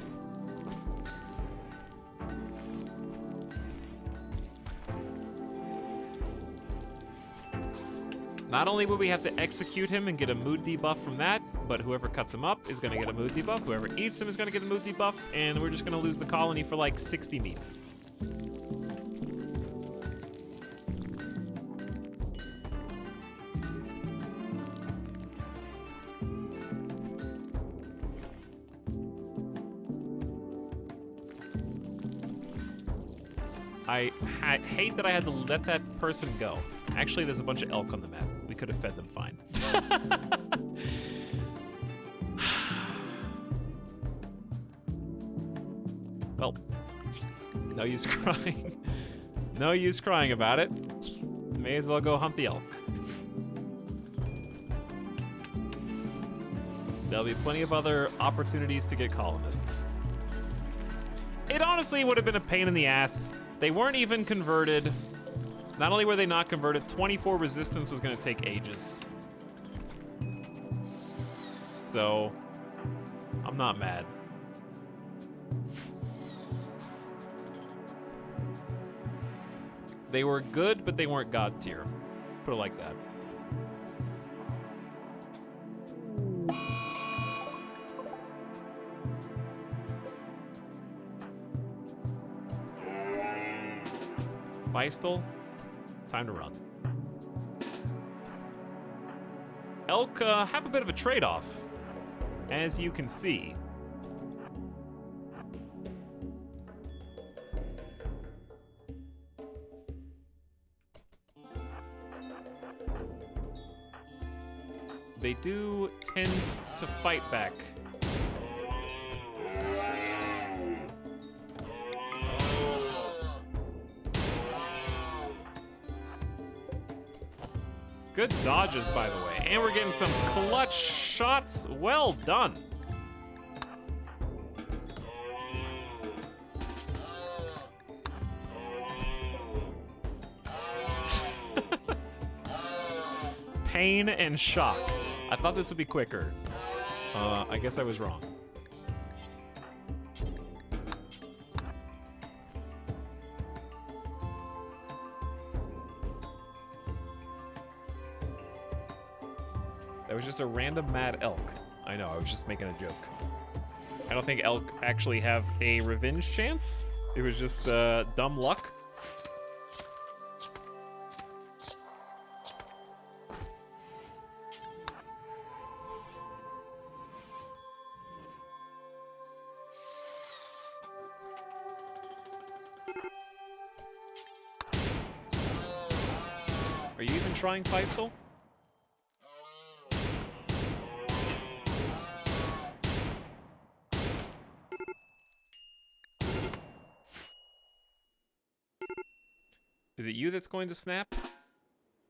Not only will we have to execute him and get a mood debuff from that, but whoever cuts him up is gonna get a mood debuff, whoever eats him is gonna get a mood debuff, and we're just gonna lose the colony for like 60 meat. I hate that I had to let that person go. Actually, there's a bunch of elk on the map. We could have fed them fine. Well, no use crying. No use crying about it. May as well go hunt the elk. There'll be plenty of other opportunities to get colonists. It honestly would have been a pain in the ass. They weren't even converted. Not only were they not converted, 24 resistance was gonna take ages. So, I'm not mad. They were good, but they weren't God tier. Put it like that. Feistel, time to run. Elk have a bit of a trade-off, as you can see. They do tend to fight back. Good dodges, by the way. And we're getting some clutch shots. Well done. Pain and shock. I thought this would be quicker. I guess I was wrong. That was just a random mad elk. I know, I was just making a joke. I don't think elk actually have a revenge chance. It was just dumb luck. trying Feistel? Is it you that's going to snap?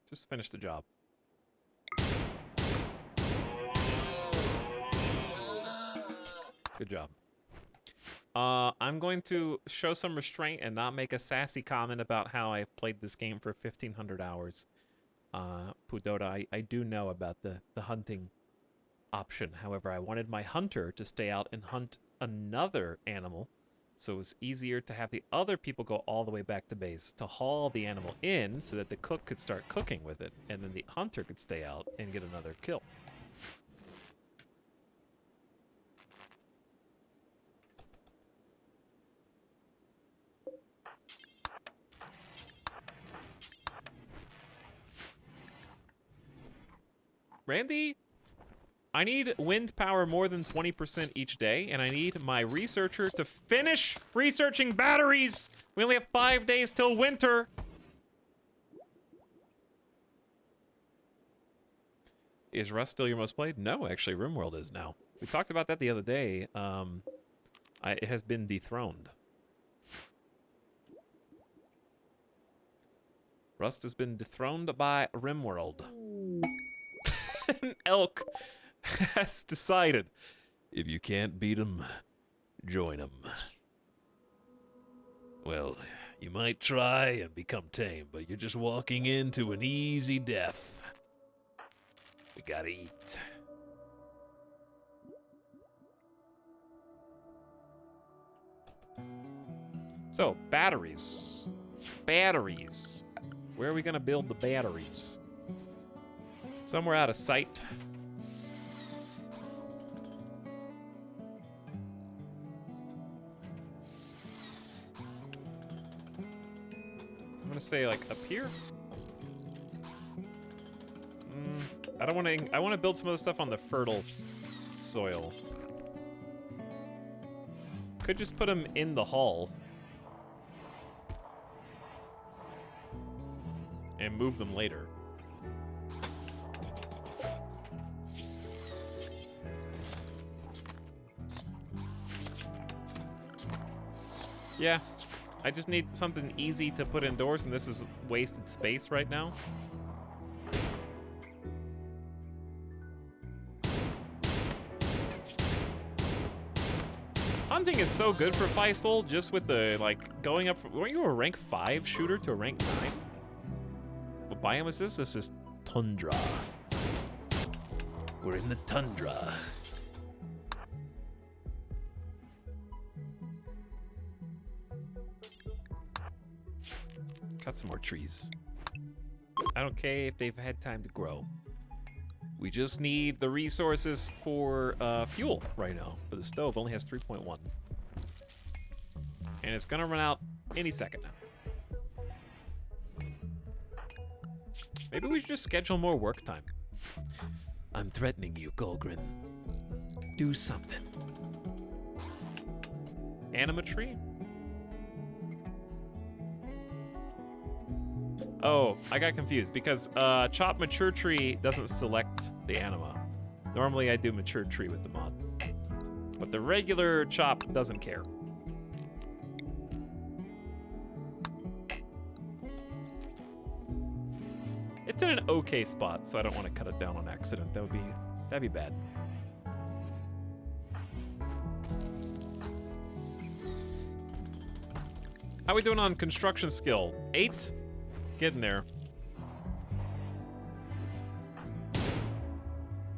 Just finish the job. Good job. I'm going to show some restraint and not make a sassy comment about how I've played this game for 1,500 hours. Pudota, I do know about the hunting option. However, I wanted my hunter to stay out and hunt another animal, so it was easier to have the other people go all the way back to base to haul the animal in so that the cook could start cooking with it, and then the hunter could stay out and get another kill. Randy, I need wind power more than 20% each day, and I need my researcher to finish researching batteries! We only have 5 days till winter! Is Rust still your most played? No, actually, RimWorld is now. We talked about that the other day. It has been dethroned. Rust has been dethroned by RimWorld. An elk has decided, if you can't beat 'em, join 'em. Well, you might try and become tame, but you're just walking into an easy death. We gotta eat. So, batteries. Batteries. Where are we gonna build the batteries? Somewhere out of sight. I'm gonna say like up here. I don't want to. I want to build some of the stuff on the fertile soil. Could just put them in the hall and move them later. Yeah, I just need something easy to put indoors, and this is wasted space right now. Hunting is so good for Feistel, just with the, like, going up from... Weren't you a rank 5 shooter to a rank 9? What biome is this? This is tundra. We're in the tundra. Cut some more trees. I don't care if they've had time to grow. We just need the resources for fuel right now. For the stove, only has 3.1. And it's gonna run out any second now. Maybe we should just schedule more work time. I'm threatening you, Golgrin. Do something. Anima tree? Oh, I got confused because chop mature tree doesn't select the anima. Normally I do mature tree with the mod. But the regular chop doesn't care. It's in an okay spot, so I don't want to cut it down on accident. That'd be bad. How we doing on construction skill? 8? Getting there.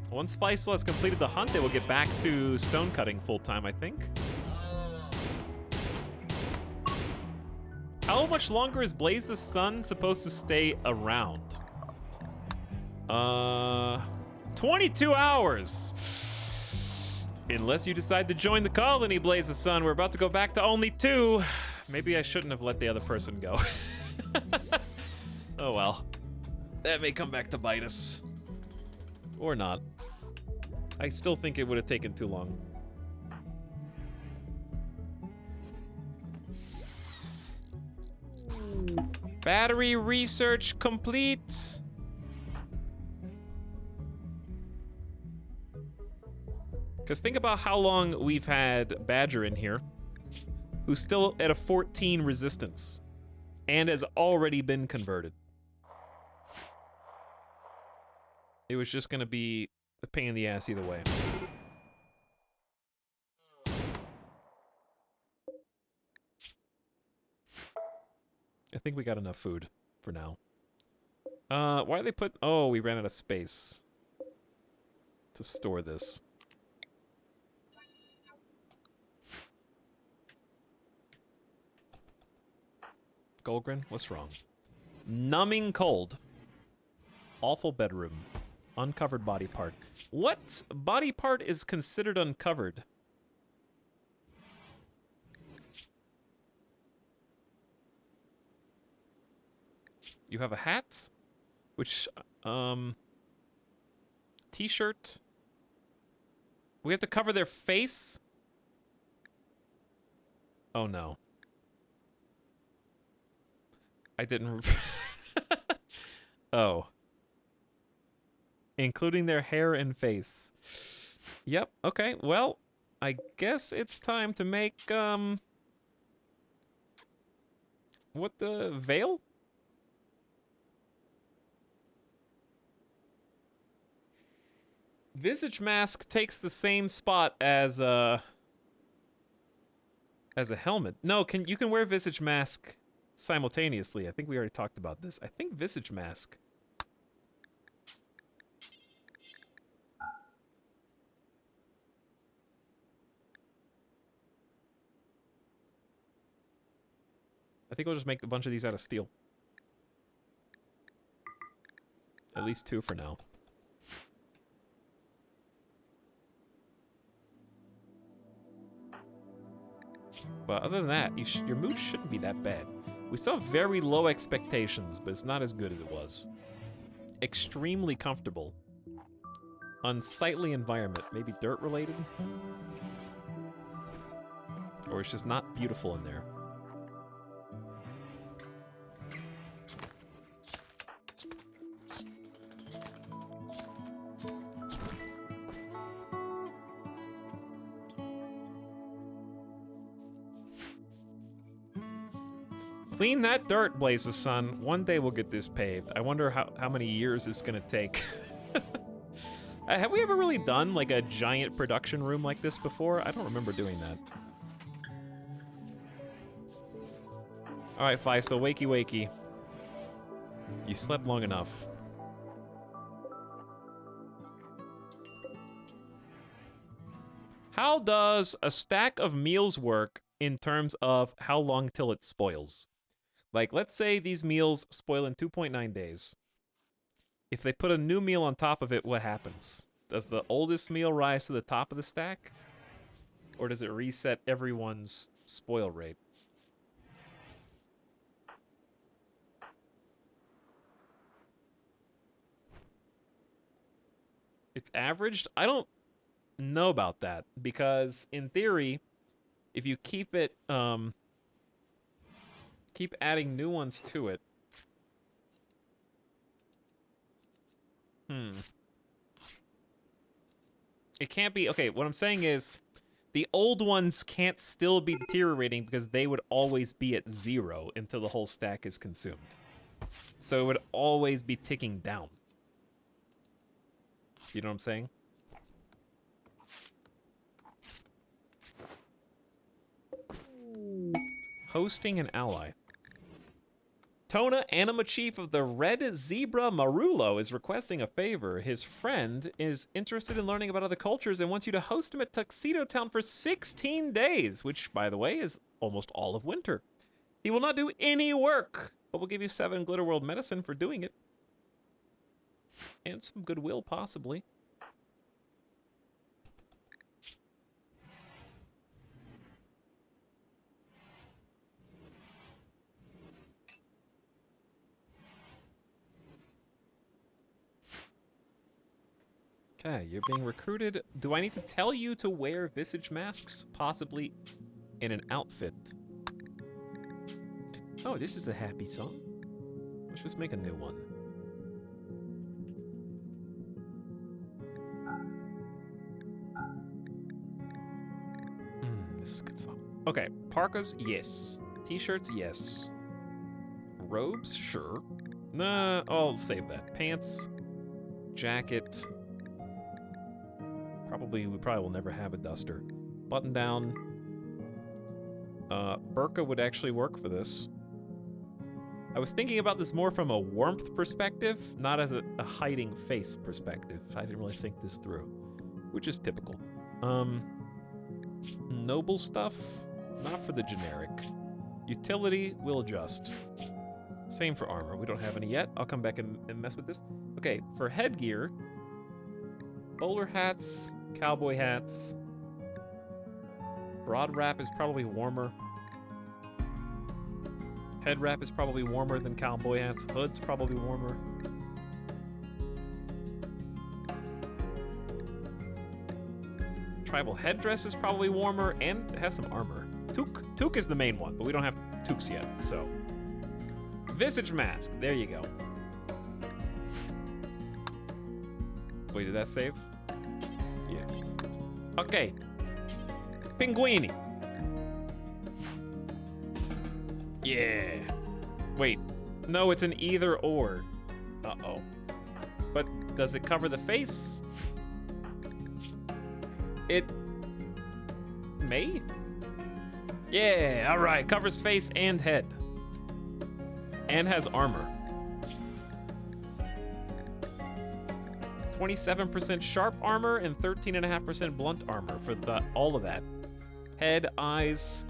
Once Feistel has completed the hunt, they will get back to stone cutting full time, I think. How much longer is Blaze the Sun supposed to stay around? 22 hours! Unless you decide to join the colony, Blaze the Sun. We're about to go back to only 2. Maybe I shouldn't have let the other person go. Oh well. That may come back to bite us. Or not. I still think it would have taken too long. Battery research complete. Because think about how long we've had Badger in here, who's still at a 14 resistance, and has already been converted. It was just gonna be a pain in the ass either way. I think we got enough food for now. Why did they put... Oh, we ran out of space to store this. Golgren, what's wrong? Numbing cold. Awful bedroom. Uncovered body part. What body part is considered uncovered? You have a hat, which, t-shirt. We have to cover their face? Oh no. I didn't... Oh. Including their hair and face. Yep, okay, well, I guess it's time to make, what the... veil? Visage mask takes the same spot as a helmet. No, you can wear visage mask simultaneously. I think we already talked about this. I think visage mask. I think we'll just make a bunch of these out of steel. At least 2 for now. But other than that, your mood shouldn't be that bad. We still have very low expectations, but it's not as good as it was. Extremely comfortable. Unsightly environment. Maybe dirt related? Or it's just not beautiful in there. Clean that dirt, Blazes Son. One day we'll get this paved. I wonder how many years it's gonna take. Have we ever really done like a giant production room like this before? I don't remember doing that. Alright, Feistel, wakey wakey. You slept long enough. How does a stack of meals work in terms of how long till it spoils? Like, let's say these meals spoil in 2.9 days. If they put a new meal on top of it, what happens? Does the oldest meal rise to the top of the stack? Or does it reset everyone's spoil rate? It's averaged? I don't know about that, because in theory, if you keep it, keep adding new ones to it. It can't be... Okay, what I'm saying is, the old ones can't still be deteriorating because they would always be at 0 until the whole stack is consumed. So it would always be ticking down. You know what I'm saying? Hosting an ally. Tona, anima chief of the Red Zebra Marullo, is requesting a favor. His friend is interested in learning about other cultures and wants you to host him at Tuxedo Town for 16 days, which, by the way, is almost all of winter. He will not do any work, but will give you 7 Glitter World medicine for doing it. And some goodwill, possibly. Okay, you're being recruited. Do I need to tell you to wear visage masks? Possibly in an outfit. Oh, this is a happy song. Let's just make a new one. Yes, good song. Okay, parkas, yes. T-shirts, yes. Robes, sure. Nah, I'll save that. Pants, jacket. We probably will never have a duster. Button down. Burqa would actually work for this. I was thinking about this more from a warmth perspective, not as a hiding face perspective. I didn't really think this through, which is typical. Noble stuff, not for the generic. Utility, we'll adjust. Same for armor. We don't have any yet. I'll come back and mess with this. Okay, for headgear, bowler hats, cowboy hats. Broad wrap is probably warmer. Head wrap is probably warmer than cowboy hats. Hood's probably warmer. Tribal headdress is probably warmer and has some armor. Toque is the main one, but we don't have toques yet, so. Visage mask, there you go. Wait, did that save? Yeah. Okay. Pinguini. Yeah. Wait. No, it's an either or. Uh-oh. But does it cover the face? It may? Yeah, all right. Covers face and head. And has armor. 27% sharp armor and 13.5% blunt armor for all of that. Head, eyes,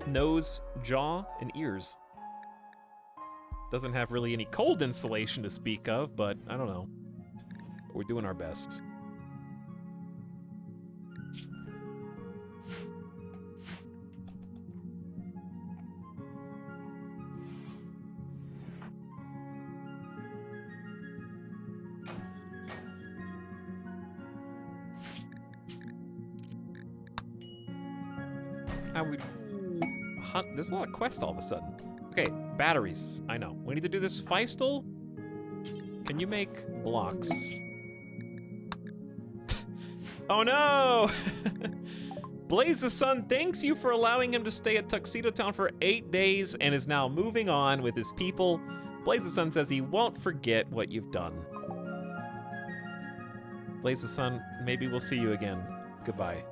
nose, jaw, and ears. Doesn't have really any cold insulation to speak of, but I don't know. We're doing our best. There's a lot of quests all of a sudden. Okay, batteries. I know. We need to do this. Feistel, can you make blocks? Oh no! Blaze the Sun thanks you for allowing him to stay at Tuxedo Town for 8 days and is now moving on with his people. Blaze the Sun says he won't forget what you've done. Blaze the Sun, maybe we'll see you again. Goodbye.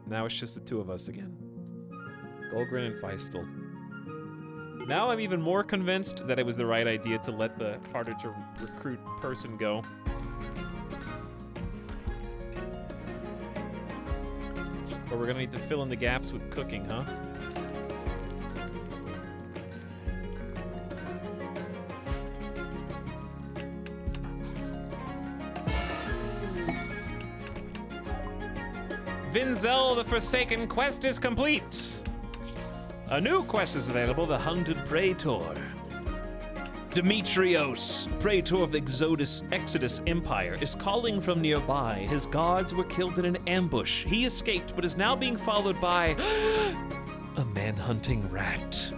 Now it's just the two of us again. Golgrin and Feistel. Now I'm even more convinced that it was the right idea to let the harder to recruit person go. But we're gonna need to fill in the gaps with cooking, huh? Vinzel, the Forsaken quest is complete. A new quest is available, the Hunted Praetor. Demetrios, Praetor of the Exodus Empire, is calling from nearby. His guards were killed in an ambush. He escaped, but is now being followed by a man-hunting rat.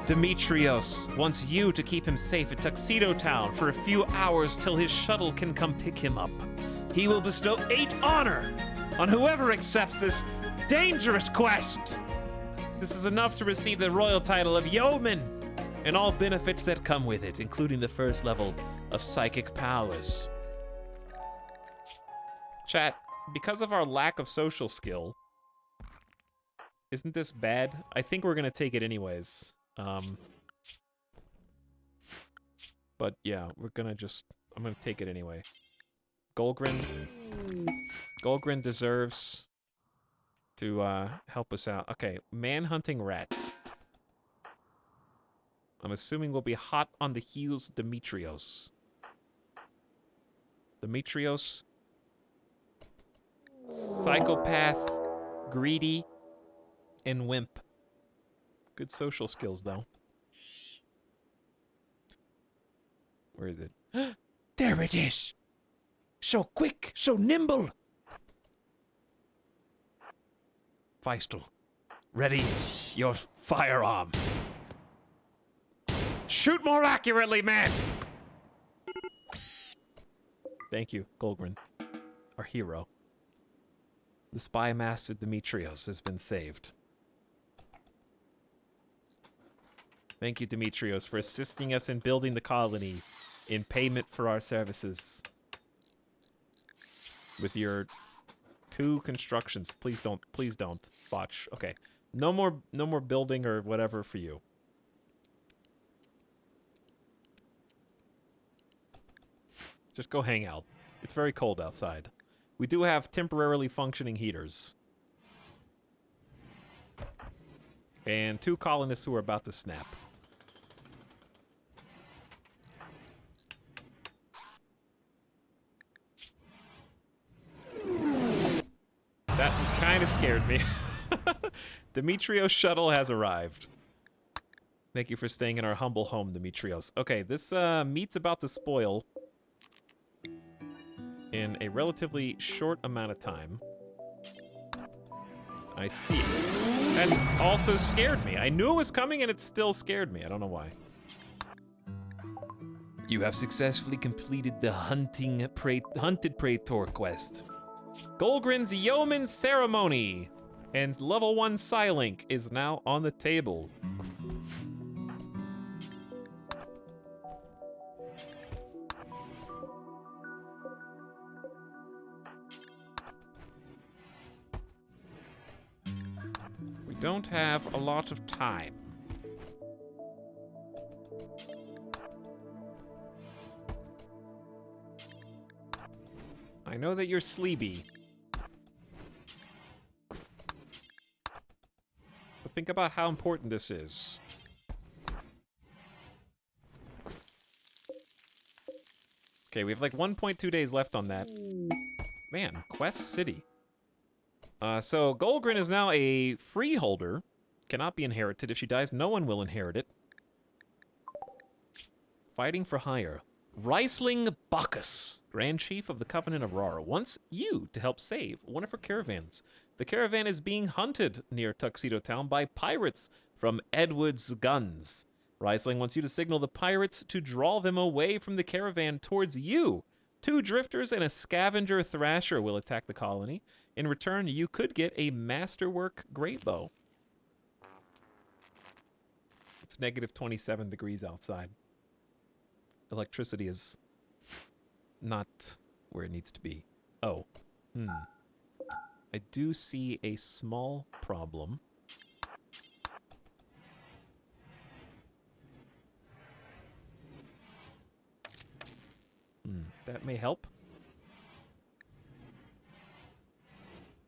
Demetrios wants you to keep him safe at Tuxedo Town for a few hours till his shuttle can come pick him up. He will bestow 8 honor on whoever accepts this dangerous quest. This is enough to receive the royal title of Yeoman and all benefits that come with it, including the first level of psychic powers. Chat, because of our lack of social skill, isn't this bad? I think we're gonna take it anyways. But yeah, I'm gonna take it anyway. Golgrin deserves to help us out. Okay, man-hunting rats. I'm assuming we'll be hot on the heels of Demetrios. Demetrios. Psychopath, greedy, and wimp. Good social skills, though. Where is it? There it is! So quick, so nimble! Feistel, ready your firearm. Shoot more accurately, man! Thank you, Golgrin, our hero. The spy master Demetrios has been saved. Thank you, Demetrios, for assisting us in building the colony in payment for our services. With your 2 constructions. Please don't botch. Okay. No more building or whatever for you. Just go hang out. It's very cold outside. We do have temporarily functioning heaters. And 2 colonists who are about to snap. That kind of scared me. Demetrios' shuttle has arrived. Thank you for staying in our humble home, Demetrios. Okay, this meat's about to spoil in a relatively short amount of time. I see it. That's also scared me. I knew it was coming and it still scared me. I don't know why. You have successfully completed the hunted praetor quest. Golgrin's Yeoman Ceremony and level 1 Psylink is now on the table. We don't have a lot of time. I know that you're sleepy. But think about how important this is. Okay, we have like 1.2 days left on that. Man, Quest City. So Golgrin is now a freeholder. Cannot be inherited. If she dies, no one will inherit it. Fighting for hire. Riesling Bacchus, Grand Chief of the Covenant of Rar, wants you to help save one of her caravans. The caravan is being hunted near Tuxedo Town by pirates from Edward's guns. Riesling wants you to signal the pirates to draw them away from the caravan towards you. 2 drifters and a scavenger thrasher will attack the colony. In return, you could get a masterwork great bow. It's negative 27 degrees outside. Electricity is not where it needs to be. Oh. I do see a small problem. That may help.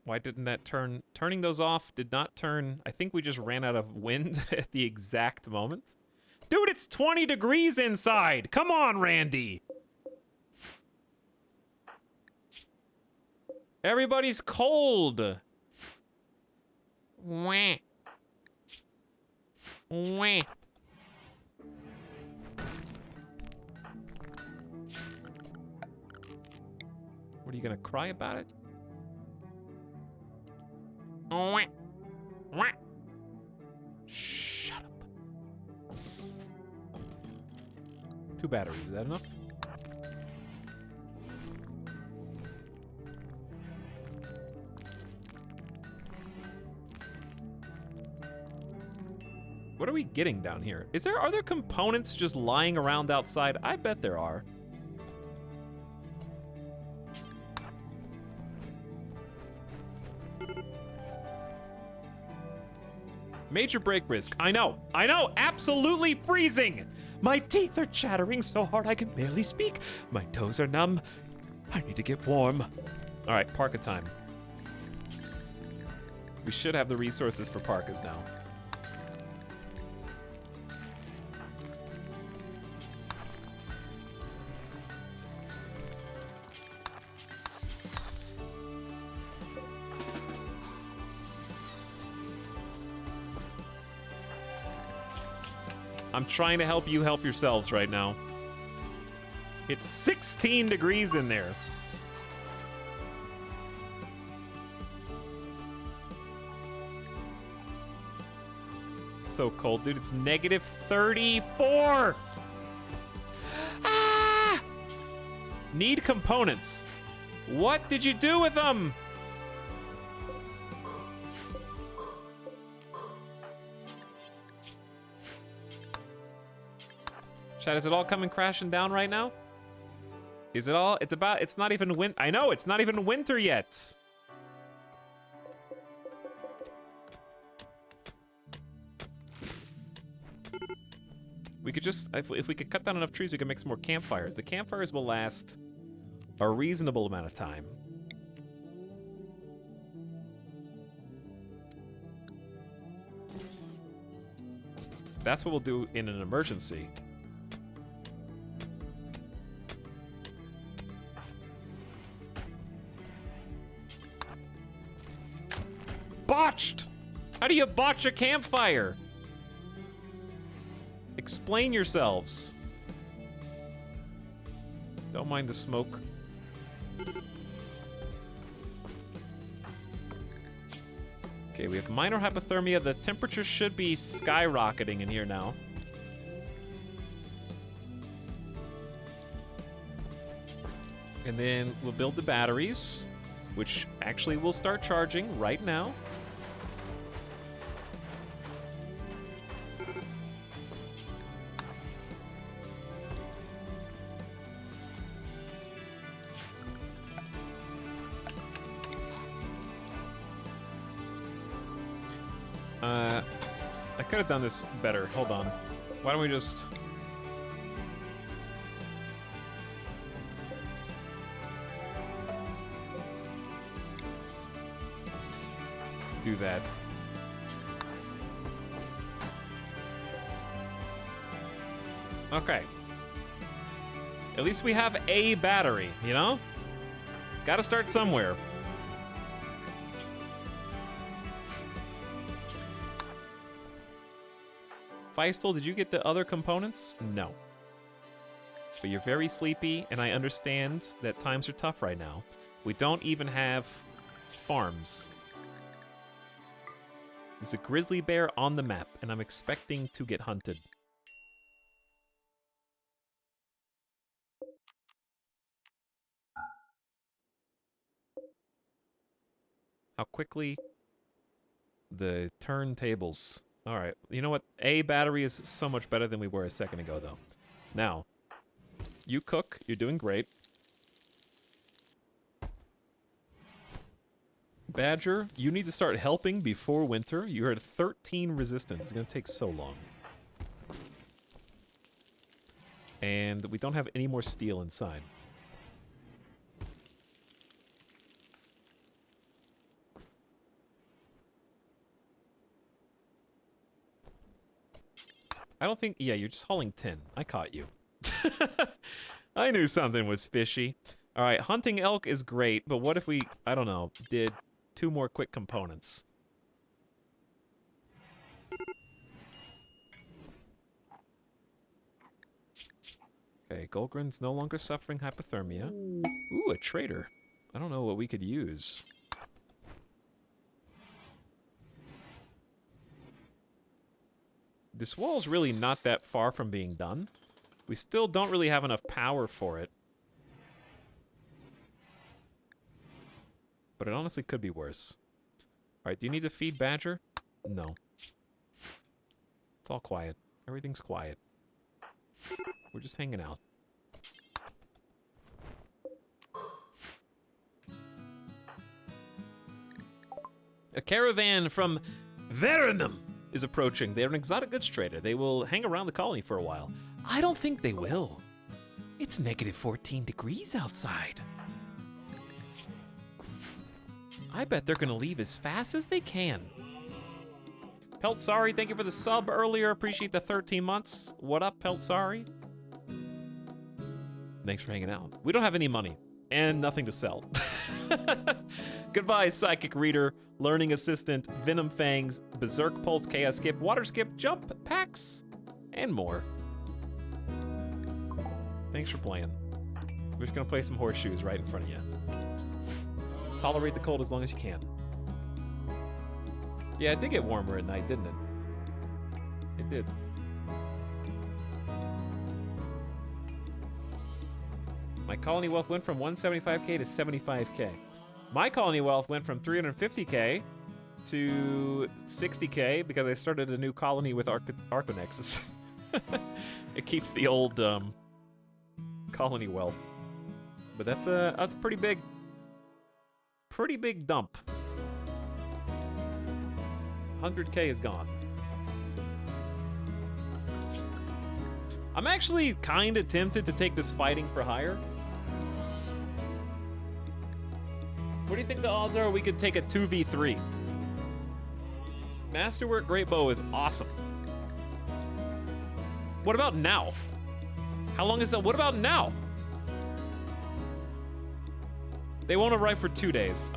Why didn't that turn? Turning those off did not turn. I think we just ran out of wind at the exact moment. Dude, it's 20 degrees inside. Come on, Randy. Everybody's cold. Wah. Wah. What, are you gonna cry about it? Wah. Wah. Shut up. 2 batteries, is that enough? What are we getting down here? Are there components just lying around outside? I bet there are. Major break risk. I know, absolutely freezing. My teeth are chattering so hard I can barely speak. My toes are numb. I need to get warm. All right, parka time. We should have the resources for parkas now. I'm trying to help you help yourselves right now. It's 16 degrees in there. It's so cold, dude. It's negative 34. Ah! Need components. What did you do with them? Chat, is it all coming crashing down right now? Is it all? It's not even I know, it's not even winter yet. We could just, if we could cut down enough trees, we could make some more campfires. The campfires will last a reasonable amount of time. That's what we'll do in an emergency. Botched! How do you botch a campfire? Explain yourselves. Don't mind the smoke. Okay, we have minor hypothermia. The temperature should be skyrocketing in here now. And then we'll build the batteries, which actually will start charging right now. I could have done this better. Hold on. Why don't we just... do that. Okay. At least we have a battery, you know? Gotta start somewhere. Feistel, did you get the other components? No. But you're very sleepy, and I understand that times are tough right now. We don't even have farms. There's a grizzly bear on the map, and I'm expecting to get hunted. How quickly the turntables. All right, you know what? A battery is so much better than we were a second ago, though. Now, you cook. You're doing great. Badger, you need to start helping before winter. You're at 13 resistance. It's going to take so long. And we don't have any more steel inside. I don't think... Yeah, you're just hauling tin. I caught you. I knew something was fishy. All right, hunting elk is great, but what if we, I don't know, did 2 more quick components? Okay, Golgren's no longer suffering hypothermia. Ooh, a trader. I don't know what we could use. This wall's really not that far from being done. We still don't really have enough power for it. But it honestly could be worse. Alright, do you need to feed Badger? No. It's all quiet. Everything's quiet. We're just hanging out. A caravan from Verenum is approaching. They're an exotic goods trader. They will hang around the colony for a while. I don't think they will. It's negative 14 degrees outside. I bet they're gonna leave as fast as they can. Peltsari, thank you for the sub earlier. Appreciate the 13 months. What up, Peltsari? Thanks for hanging out. We don't have any money and nothing to sell. Goodbye, Psychic Reader, Learning Assistant, Venom Fangs, Berserk Pulse, Chaos Skip, Water Skip, Jump Packs, and more. Thanks for playing. We're just gonna play some horseshoes right in front of you. Tolerate the cold as long as you can. Yeah, it did get warmer at night, didn't it? It did. My colony wealth went from 175k to 75k. My colony wealth went from 350k to 60k because I started a new colony with Archonexus. It keeps the old colony wealth. But that's a pretty big dump. 100K is gone. I'm actually kind of tempted to take this fighting for hire. What do you think the odds are we could take a 2v3? Masterwork Great Bow is awesome. What about now? How long is that? What about now? They won't arrive for 2 days.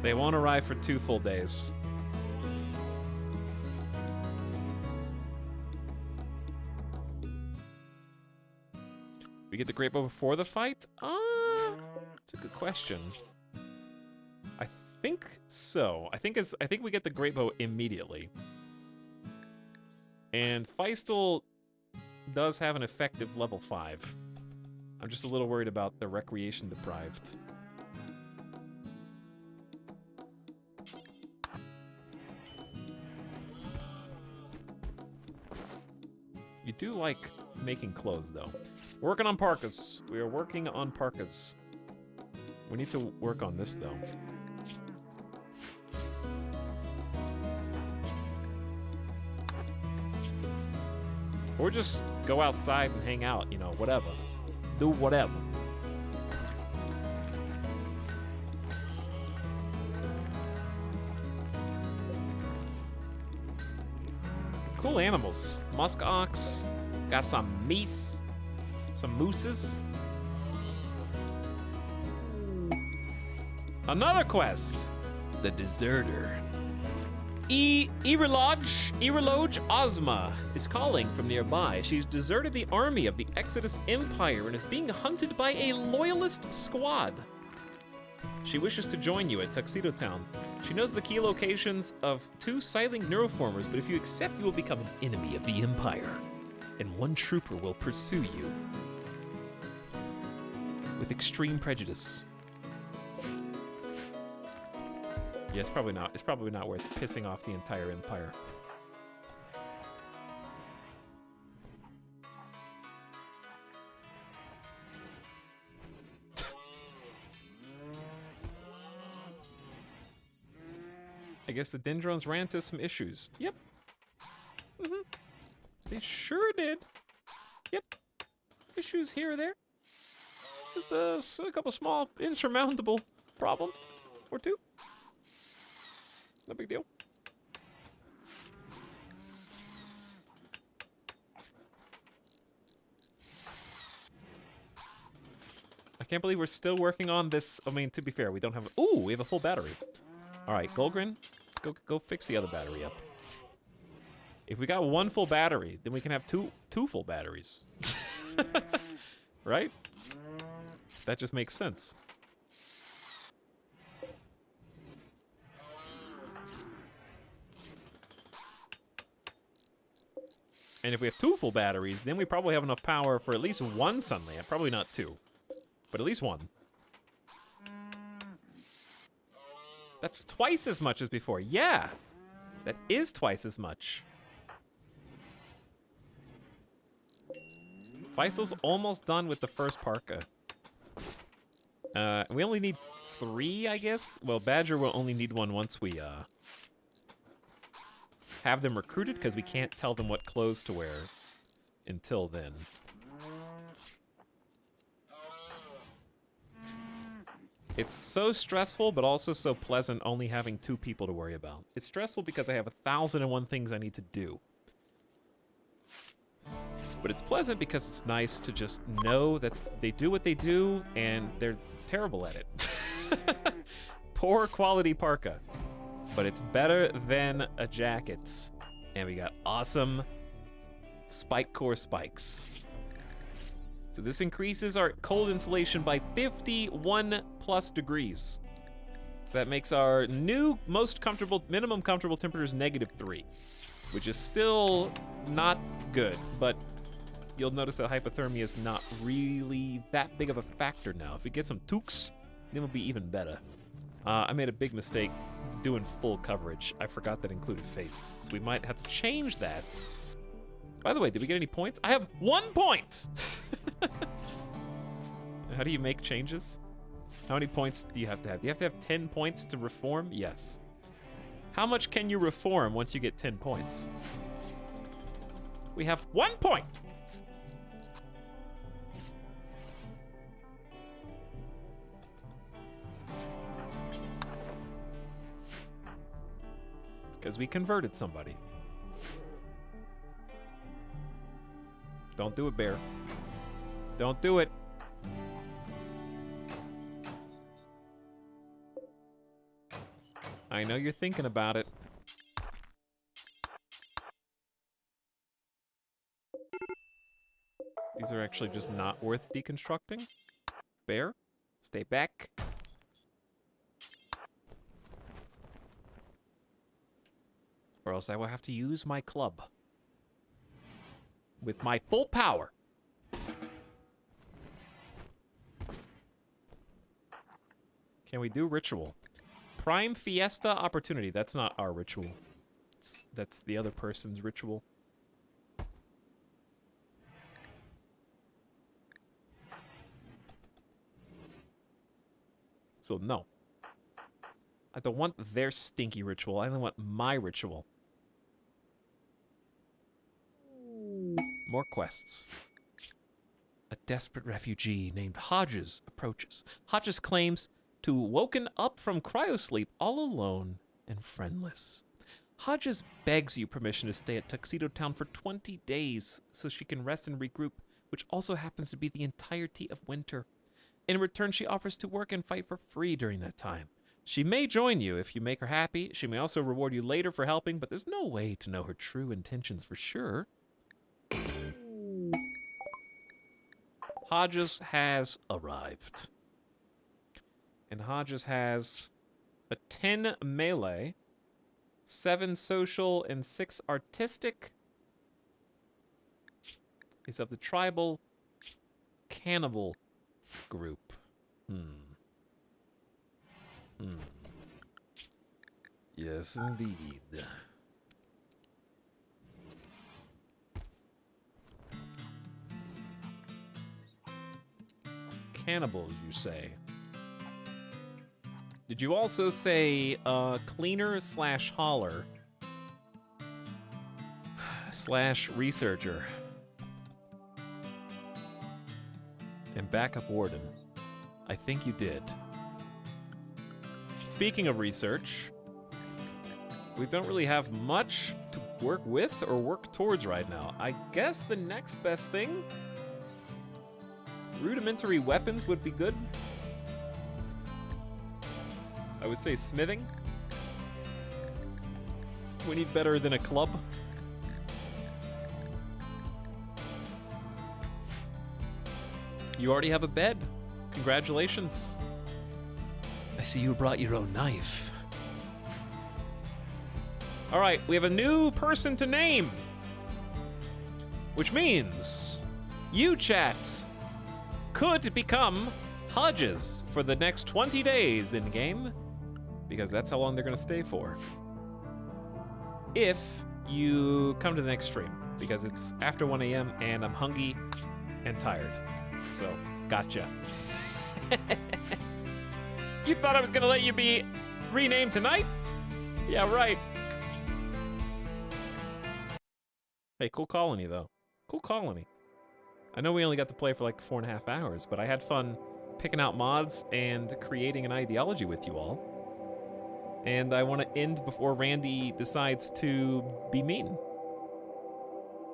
They won't arrive for 2 full days. We get the Great Bow before the fight? That's a good question. I think so. I think we get the Great Bow immediately. And Feistel does have an effective level 5. I'm just a little worried about the recreation deprived. You do like making clothes, though. Working on parkas. We are working on parkas. We need to work on this, though. Or just go outside and hang out, you know, whatever. Do whatever. Cool animals. Musk ox. Got some meese. Some mooses. Another quest. The Deserter. Ireloj Ozma is calling from nearby. She's deserted the army of the Exodus Empire and is being hunted by a loyalist squad. She wishes to join you at Tuxedo Town. She knows the key locations of 2 silent neuroformers, but if you accept, you will become an enemy of the Empire. And 1 trooper will pursue you. With extreme prejudice. Yeah, it's probably not worth pissing off the entire Empire. I guess the Dendrons ran into some issues. Yep. They sure did. Yep. Issues here or there. Just a couple small insurmountable problem or 2. No big deal. I can't believe we're still working on this. I mean, to be fair, we don't have... Ooh, we have a full battery. All right, Golgrin, go fix the other battery up. If we got 1 full battery, then we can have two full batteries. Right? That just makes sense. And if we have 2 full batteries, then we probably have enough power for at least 1 sunlamp. Probably not 2, but at least 1. That's twice as much as before. Yeah, that is twice as much. Feisel's almost done with the first parka. We only need 3, I guess. Well, Badger will only need 1 once we have them recruited, because we can't tell them what clothes to wear until then. It's so stressful, but also so pleasant only having 2 people to worry about. It's stressful because I have 1,001 things I need to do. But it's pleasant because it's nice to just know that they do what they do and they're terrible at it. Poor quality parka. But it's better than a jacket. And we got awesome spike core spikes. So this increases our cold insulation by 51+ degrees. So that makes our new minimum comfortable temperatures -3, which is still not good, but you'll notice that hypothermia is not really that big of a factor now. If we get some toques, then it'll be even better. I made a big mistake doing full coverage. I forgot that included face, so we might have to change that By the way, did we get any points? I have 1 point! How do you make changes? How many points do you have to have? Do you have to have 10 points to reform? Yes. How much can you reform once you get 10 points? We have 1 point! Because we converted somebody. Don't do it, Bear. Don't do it. I know you're thinking about it. These are actually just not worth deconstructing. Bear, stay back. Or else I will have to use my club. With my full power. Can we do ritual? Prime Fiesta Opportunity. That's not our ritual. That's the other person's ritual. So no. I don't want their stinky ritual. I only want my ritual. More quests. A desperate refugee named Hodges approaches. Hodges claims to woken up from cryosleep all alone and friendless. Hodges begs you permission to stay at Tuxedo Town for 20 days so she can rest and regroup, which also happens to be the entirety of winter. In return, she offers to work and fight for free during that time. She may join you if you make her happy. She may also reward you later for helping, but there's no way to know her true intentions for sure. Hodges has arrived. And Hodges has a 10 melee, 7 social, and 6 artistic. He's of the tribal cannibal group. Yes, indeed. Cannibals, you say? Did you also say cleaner slash hauler slash researcher and backup warden? I think you did. Speaking of research, we don't really have much to work with or work towards right now. I guess the next best thing, rudimentary weapons would be good. I would say smithing. We need better than a club. You already have a bed. Congratulations. I see you brought your own knife. All right, we have a new person to name. Which means you, chat, could become Hodges for the next 20 days in-game, because that's how long they're going to stay for. If you come to the next stream, because it's after 1 a.m. and I'm hungry and tired. So, gotcha. You thought I was going to let you be renamed tonight? Yeah, right. Hey, cool colony, though. Cool colony. I know we only got to play for like 4.5 hours, but I had fun picking out mods and creating an ideology with you all. And I want to end before Randy decides to be mean.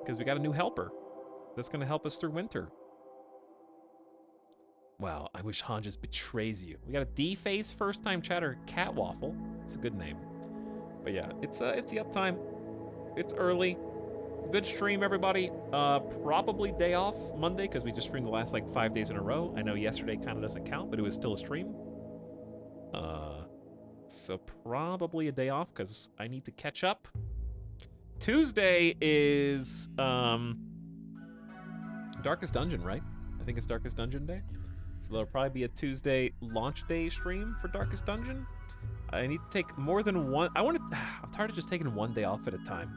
Because we got a new helper that's going to help us through winter. Wow, I wish Hodges betrays you. We got a D-face first-time chatter, Catwaffle. It's a good name. But yeah, it's the uptime. It's early. Good stream, everybody. Probably day off Monday, because we just streamed the last, like, 5 days in a row. I know yesterday kind of doesn't count, but it was still a stream. So probably a day off, because I need to catch up. Tuesday is, Darkest Dungeon, right? I think it's Darkest Dungeon Day. So there'll probably be a Tuesday launch day stream for Darkest Dungeon. I need to take more than one. I'm tired of just taking one day off at a time.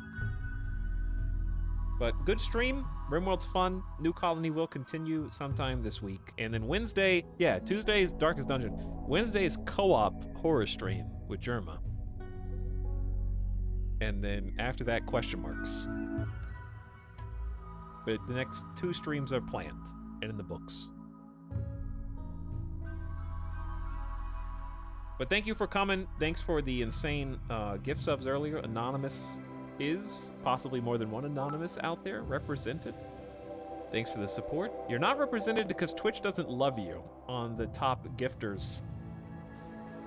But good stream. RimWorld's fun. New Colony will continue sometime this week. And then Wednesday, yeah, Tuesday is Darkest Dungeon. Wednesday is co-op horror stream with Germa. And then after that, question marks. But the next 2 streams are planned and in the books. But thank you for coming. Thanks for the insane gift subs earlier. Anonymous is possibly more than one Anonymous out there represented. Thanks for the support. You're not represented because Twitch doesn't love you on the top gifters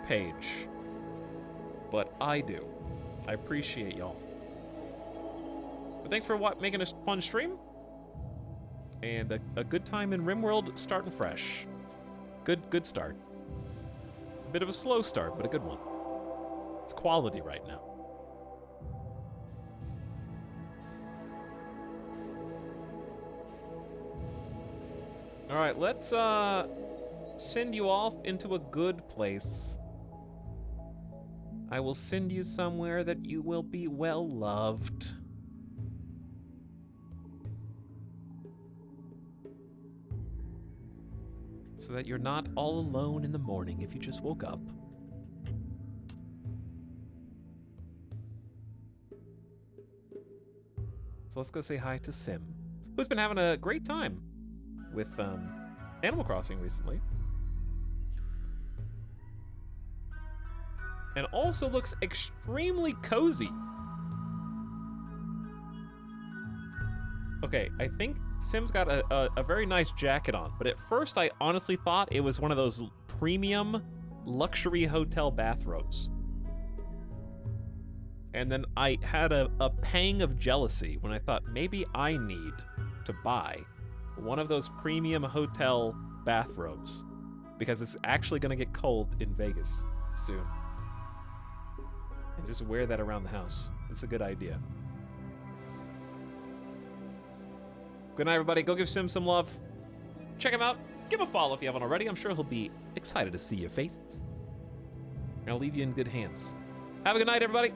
page. But I do. I appreciate y'all. But thanks for making a fun stream. And a good time in RimWorld starting fresh. Good start. A bit of a slow start, but a good one. It's quality right now. All right, let's send you off into a good place. I will send you somewhere that you will be well loved. So that you're not all alone in the morning if you just woke up. So let's go say hi to Sim, who's been having a great time with Animal Crossing recently. And also looks extremely cozy. Okay, I think Sim's got a very nice jacket on, but at first I honestly thought it was one of those premium luxury hotel bathrobes. And then I had a pang of jealousy when I thought maybe I need to buy one of those premium hotel bathrobes because it's actually gonna get cold in Vegas soon. And just wear that around the house. It's a good idea. Good night, everybody. Go give Sim some love. Check him out. Give him a follow if you haven't already. I'm sure he'll be excited to see your faces. And I'll leave you in good hands. Have a good night, everybody.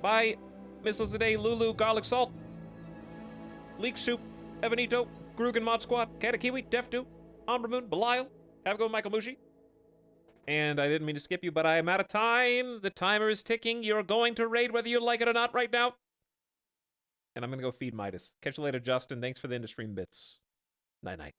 Bye. Missiles today, Lulu, Garlic Salt, Leek Soup, Evanito, Grugan Mod Squad, Katakiwi, Defdu, Ambramoon, Belial. Have a go, Michael Mushi. And I didn't mean to skip you, but I am out of time. The timer is ticking. You're going to raid whether you like it or not right now. And I'm going to go feed Midas. Catch you later, Justin. Thanks for the in-stream bits. Night-night.